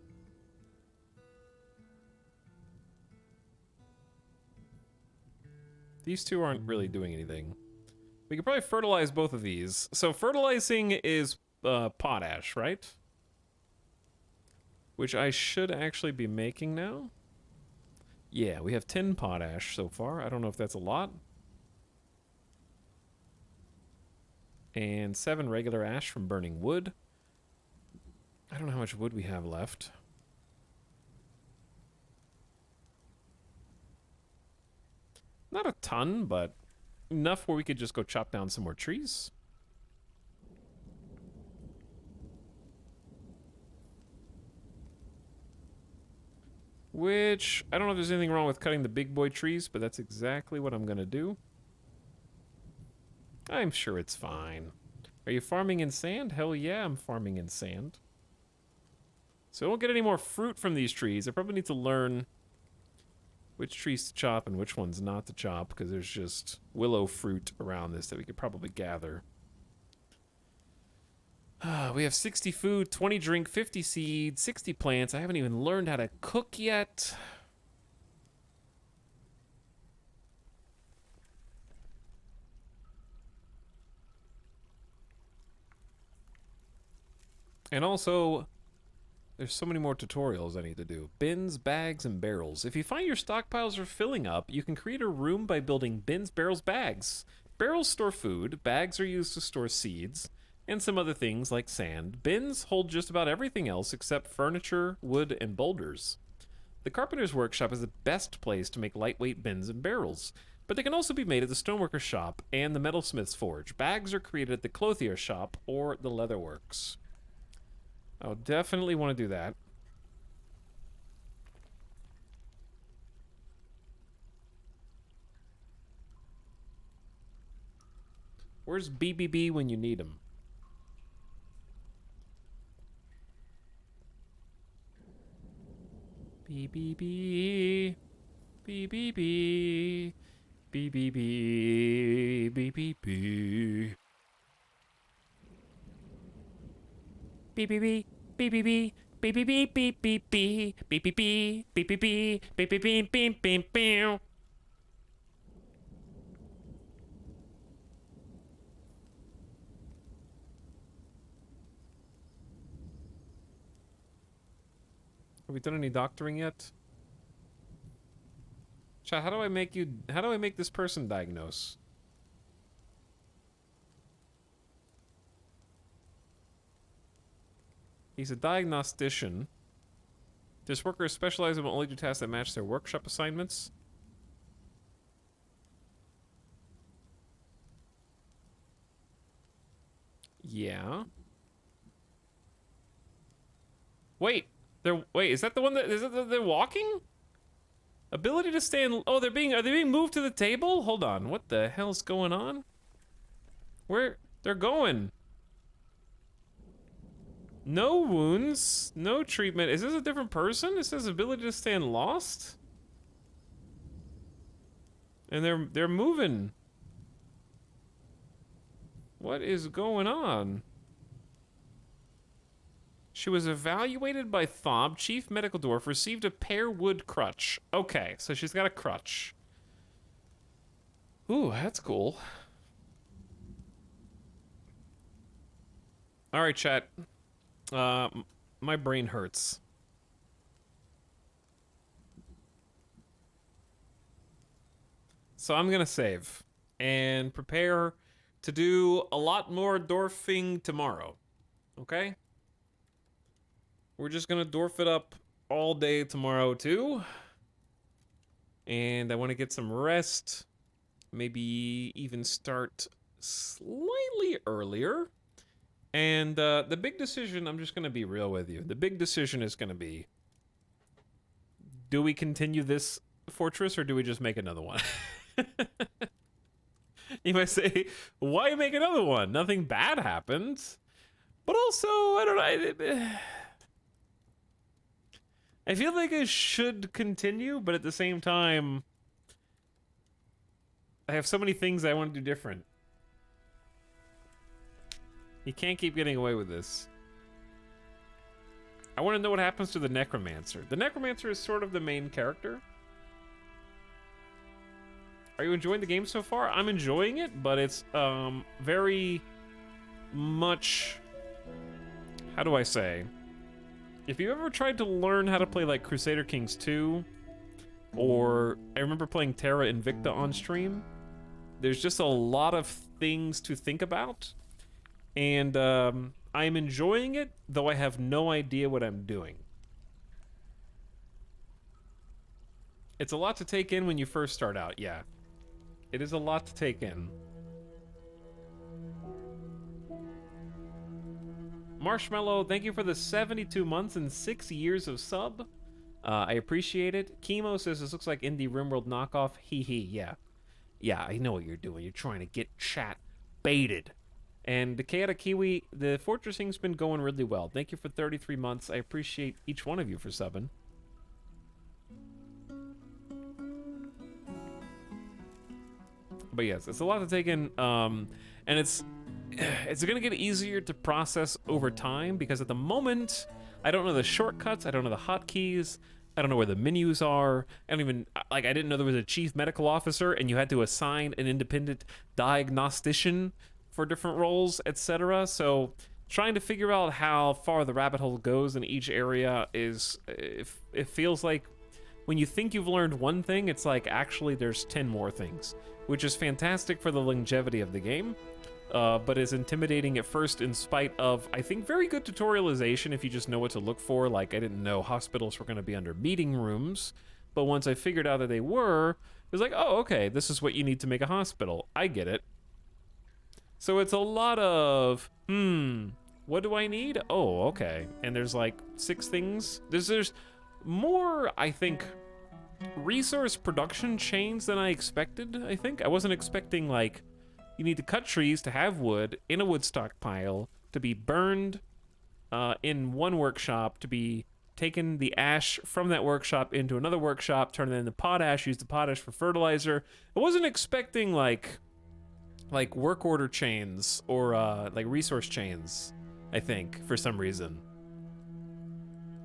These two aren't really doing anything. We could probably fertilize both of these. So fertilizing is potash, right? Which I should actually be making now. Yeah, we have 10 potash so far. I don't know if that's a lot. And 7 regular ash from burning wood. I don't know how much wood we have left. Not a ton, but enough where we could just go chop down some more trees. Which, I don't know if there's anything wrong with cutting the big boy trees, but that's exactly what I'm gonna do. I'm sure it's fine. Are you farming in sand? Hell yeah, I'm farming in sand. So I don't get any more fruit from these trees. I probably need to learn which trees to chop and which ones not to chop, because there's just willow fruit around this that we could probably gather. We have 60 food, 20 drink, 50 seed, 60 plants. I haven't even learned how to cook yet. And also, there's so many more tutorials I need to do. Bins, bags, and barrels. If you find your stockpiles are filling up, you can create a room by building bins, barrels, bags. Barrels store food, bags are used to store seeds, and some other things like sand. Bins hold just about everything else except furniture, wood, and boulders. The carpenter's workshop is the best place to make lightweight bins and barrels, but they can also be made at the stoneworker's shop and the metalsmith's forge. Bags are created at the clothier's shop or the leatherworks. I'll definitely want to do that. Where's BBB when you need him? BBB, BBB, BBB, BBB. BBB, BBB, BBB, BBB, BBB, BBB, BBB, BBB. Have we done any doctoring yet? Chat, how do I make this person diagnose? He's a diagnostician. This worker is specialized and will only do tasks that match their workshop assignments. Yeah. Wait, is that the one that they're walking? Ability to stand. Oh, are they being moved to the table? Hold on. What the hell's going on? Where they're going? No wounds, no treatment. Is this a different person? It says ability to stand lost. And they're moving. What is going on? She was evaluated by Thob, chief medical dwarf, received a pear wood crutch. Okay, so she's got a crutch. Ooh, that's cool. All right, chat. My brain hurts. So I'm gonna save and prepare to do a lot more dwarfing tomorrow. Okay? We're just gonna dwarf it up all day tomorrow too. And I want to get some rest. Maybe even start slightly earlier. And the big decision, I'm just gonna be real with you. The big decision is gonna be, do we continue this fortress or do we just make another one? You might say, why make another one? Nothing bad happened. But also, I don't know. I feel like I should continue, but at the same time, I have so many things I want to do different. You can't keep getting away with this. I want to know what happens to the Necromancer. The Necromancer is sort of the main character. Are you enjoying the game so far? I'm enjoying it, but it's very much... How do I say? If you ever tried to learn how to play like Crusader Kings 2, or I remember playing Terra Invicta on stream, there's just a lot of things to think about, and I'm enjoying it, though I have no idea what I'm doing. It's a lot to take in when you first start out, yeah. It is a lot to take in. Marshmallow, thank you for the 72 months and 6 years of sub. I appreciate it. Chemo says this looks like Indie Rimworld knockoff. Hee hee, yeah. Yeah, I know what you're doing. You're trying to get chat baited. And Dekeata Kiwi, the fortressing's been going really well. Thank you for 33 months. I appreciate each one of you for subbing. But yes, it's a lot to take in, and it's gonna get easier to process over time, because at the moment, I don't know the shortcuts, I don't know the hotkeys, I don't know where the menus are, I didn't know there was a chief medical officer, and you had to assign an independent diagnostician for different roles, etc. So, trying to figure out how far the rabbit hole goes in each area is, it feels like, when you think you've learned one thing, it's like, actually, there's 10 more things. Which is fantastic for the longevity of the game. but is intimidating at first in spite of, I think, very good tutorialization if you just know what to look for. Like, I didn't know hospitals were going to be under meeting rooms, but once I figured out that they were, it was like, oh, okay, this is what you need to make a hospital. I get it. So it's a lot of, what do I need? Oh, okay. And there's like 6 things. There's more, I think, resource production chains than I expected, I think. I wasn't expecting, like, you need to cut trees to have wood in a wood stockpile, to be burned in one workshop, to be taken the ash from that workshop into another workshop, turn it into potash, use the potash for fertilizer. I wasn't expecting, like work order chains or, like, resource chains, I think, for some reason.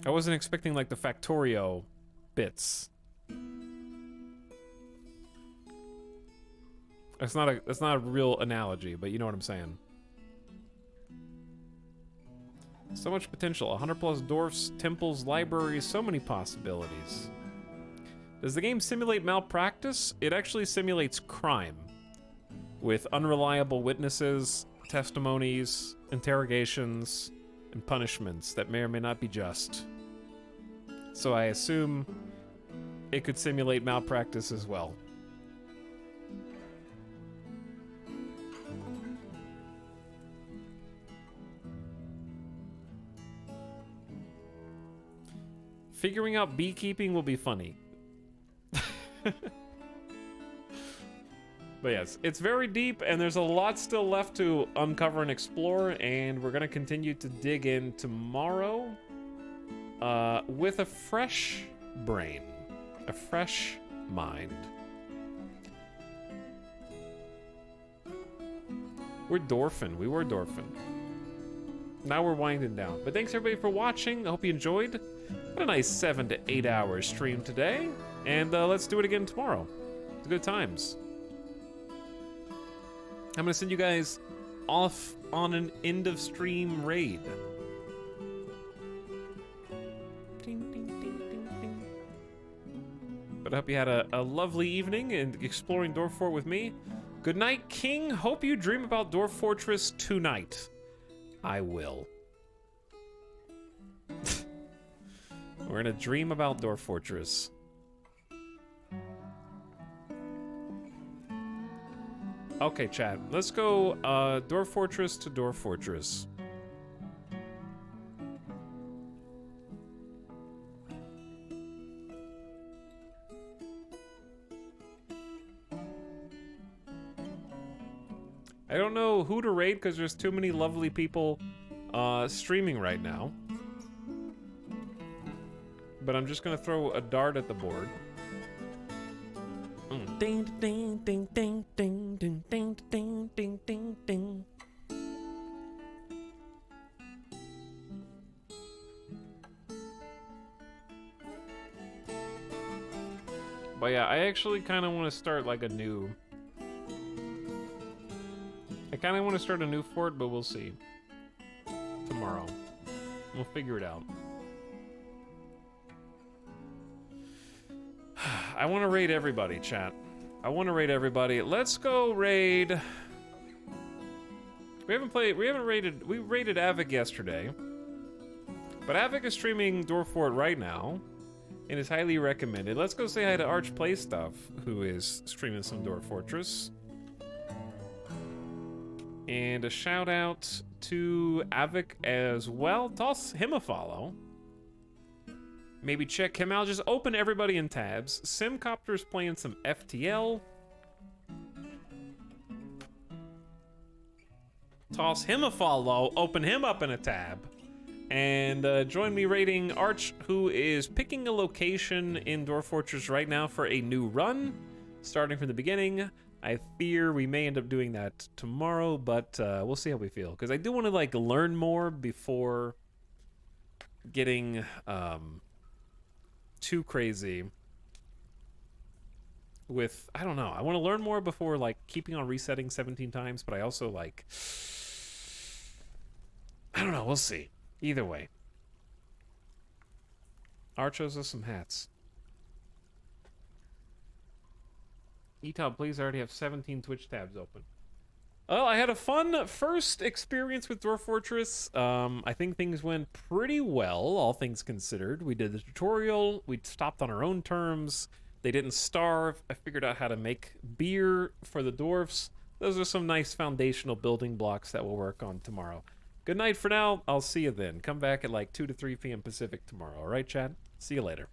I wasn't expecting, like, the Factorio bits. That's not a real analogy, but you know what I'm saying. So much potential. 100 plus dwarfs, temples, libraries, so many possibilities. Does the game simulate malpractice? It actually simulates crime. With unreliable witnesses, testimonies, interrogations, and punishments that may or may not be just. So I assume it could simulate malpractice as well. Figuring out beekeeping will be funny. But yes, it's very deep, and there's a lot still left to uncover and explore, and we're gonna continue to dig in tomorrow with a fresh brain, a fresh mind. We're Dwarfing. We were Dwarfing. Now we're winding down. But thanks everybody for watching. I hope you enjoyed. What a nice 7 to 8 hour stream today. And let's do it again tomorrow. It's good times. I'm gonna send you guys off on an end of stream raid. Ding, ding, ding, ding, ding. But I hope you had a lovely evening and exploring Dwarf Fort with me. Good night, King. Hope you dream about Dwarf Fortress tonight. I will. We're gonna dream about Dwarf Fortress. Okay, chat. Let's go Dwarf Fortress to Dwarf Fortress. I don't know who to raid because there's too many lovely people streaming right now. But I'm just gonna throw a dart at the board. Ding ding ding ding ding ding ding ding ding ding ding. But yeah, I actually kind of want to start like a new. I kind of want to start a new fort, but we'll see. Tomorrow, we'll figure it out. I want to raid everybody, chat. I want to raid everybody. Let's go raid. We raided Avik yesterday. But Avik is streaming Dwarf Fort right now. And is highly recommended. Let's go say hi to Arch Playstuff, who is streaming some Dwarf Fortress. And a shout out to Avik as well. Toss him a follow. Maybe check him out. Just open everybody in tabs. Simcopter's playing some FTL. Toss him a follow. Open him up in a tab. And join me raiding Arch, who is picking a location in Dwarf Fortress right now for a new run. Starting from the beginning. I fear we may end up doing that tomorrow, but we'll see how we feel. Because I do want to, like, learn more before getting... too crazy with, I don't know, I want to learn more before, like, keeping on resetting 17 times, but I also, like, I don't know, we'll see. Either way. Arch owes us some hats. Etop, please, I already have 17 Twitch tabs open. Well, I had a fun first experience with Dwarf Fortress. I think things went pretty well, all things considered. We did the tutorial, we stopped on our own terms, they didn't starve, I figured out how to make beer for the dwarfs. Those are some nice foundational building blocks that we'll work on tomorrow. Good night for now, I'll see you then. Come back at like 2 to 3 p.m. Pacific tomorrow, alright, Chad? See you later.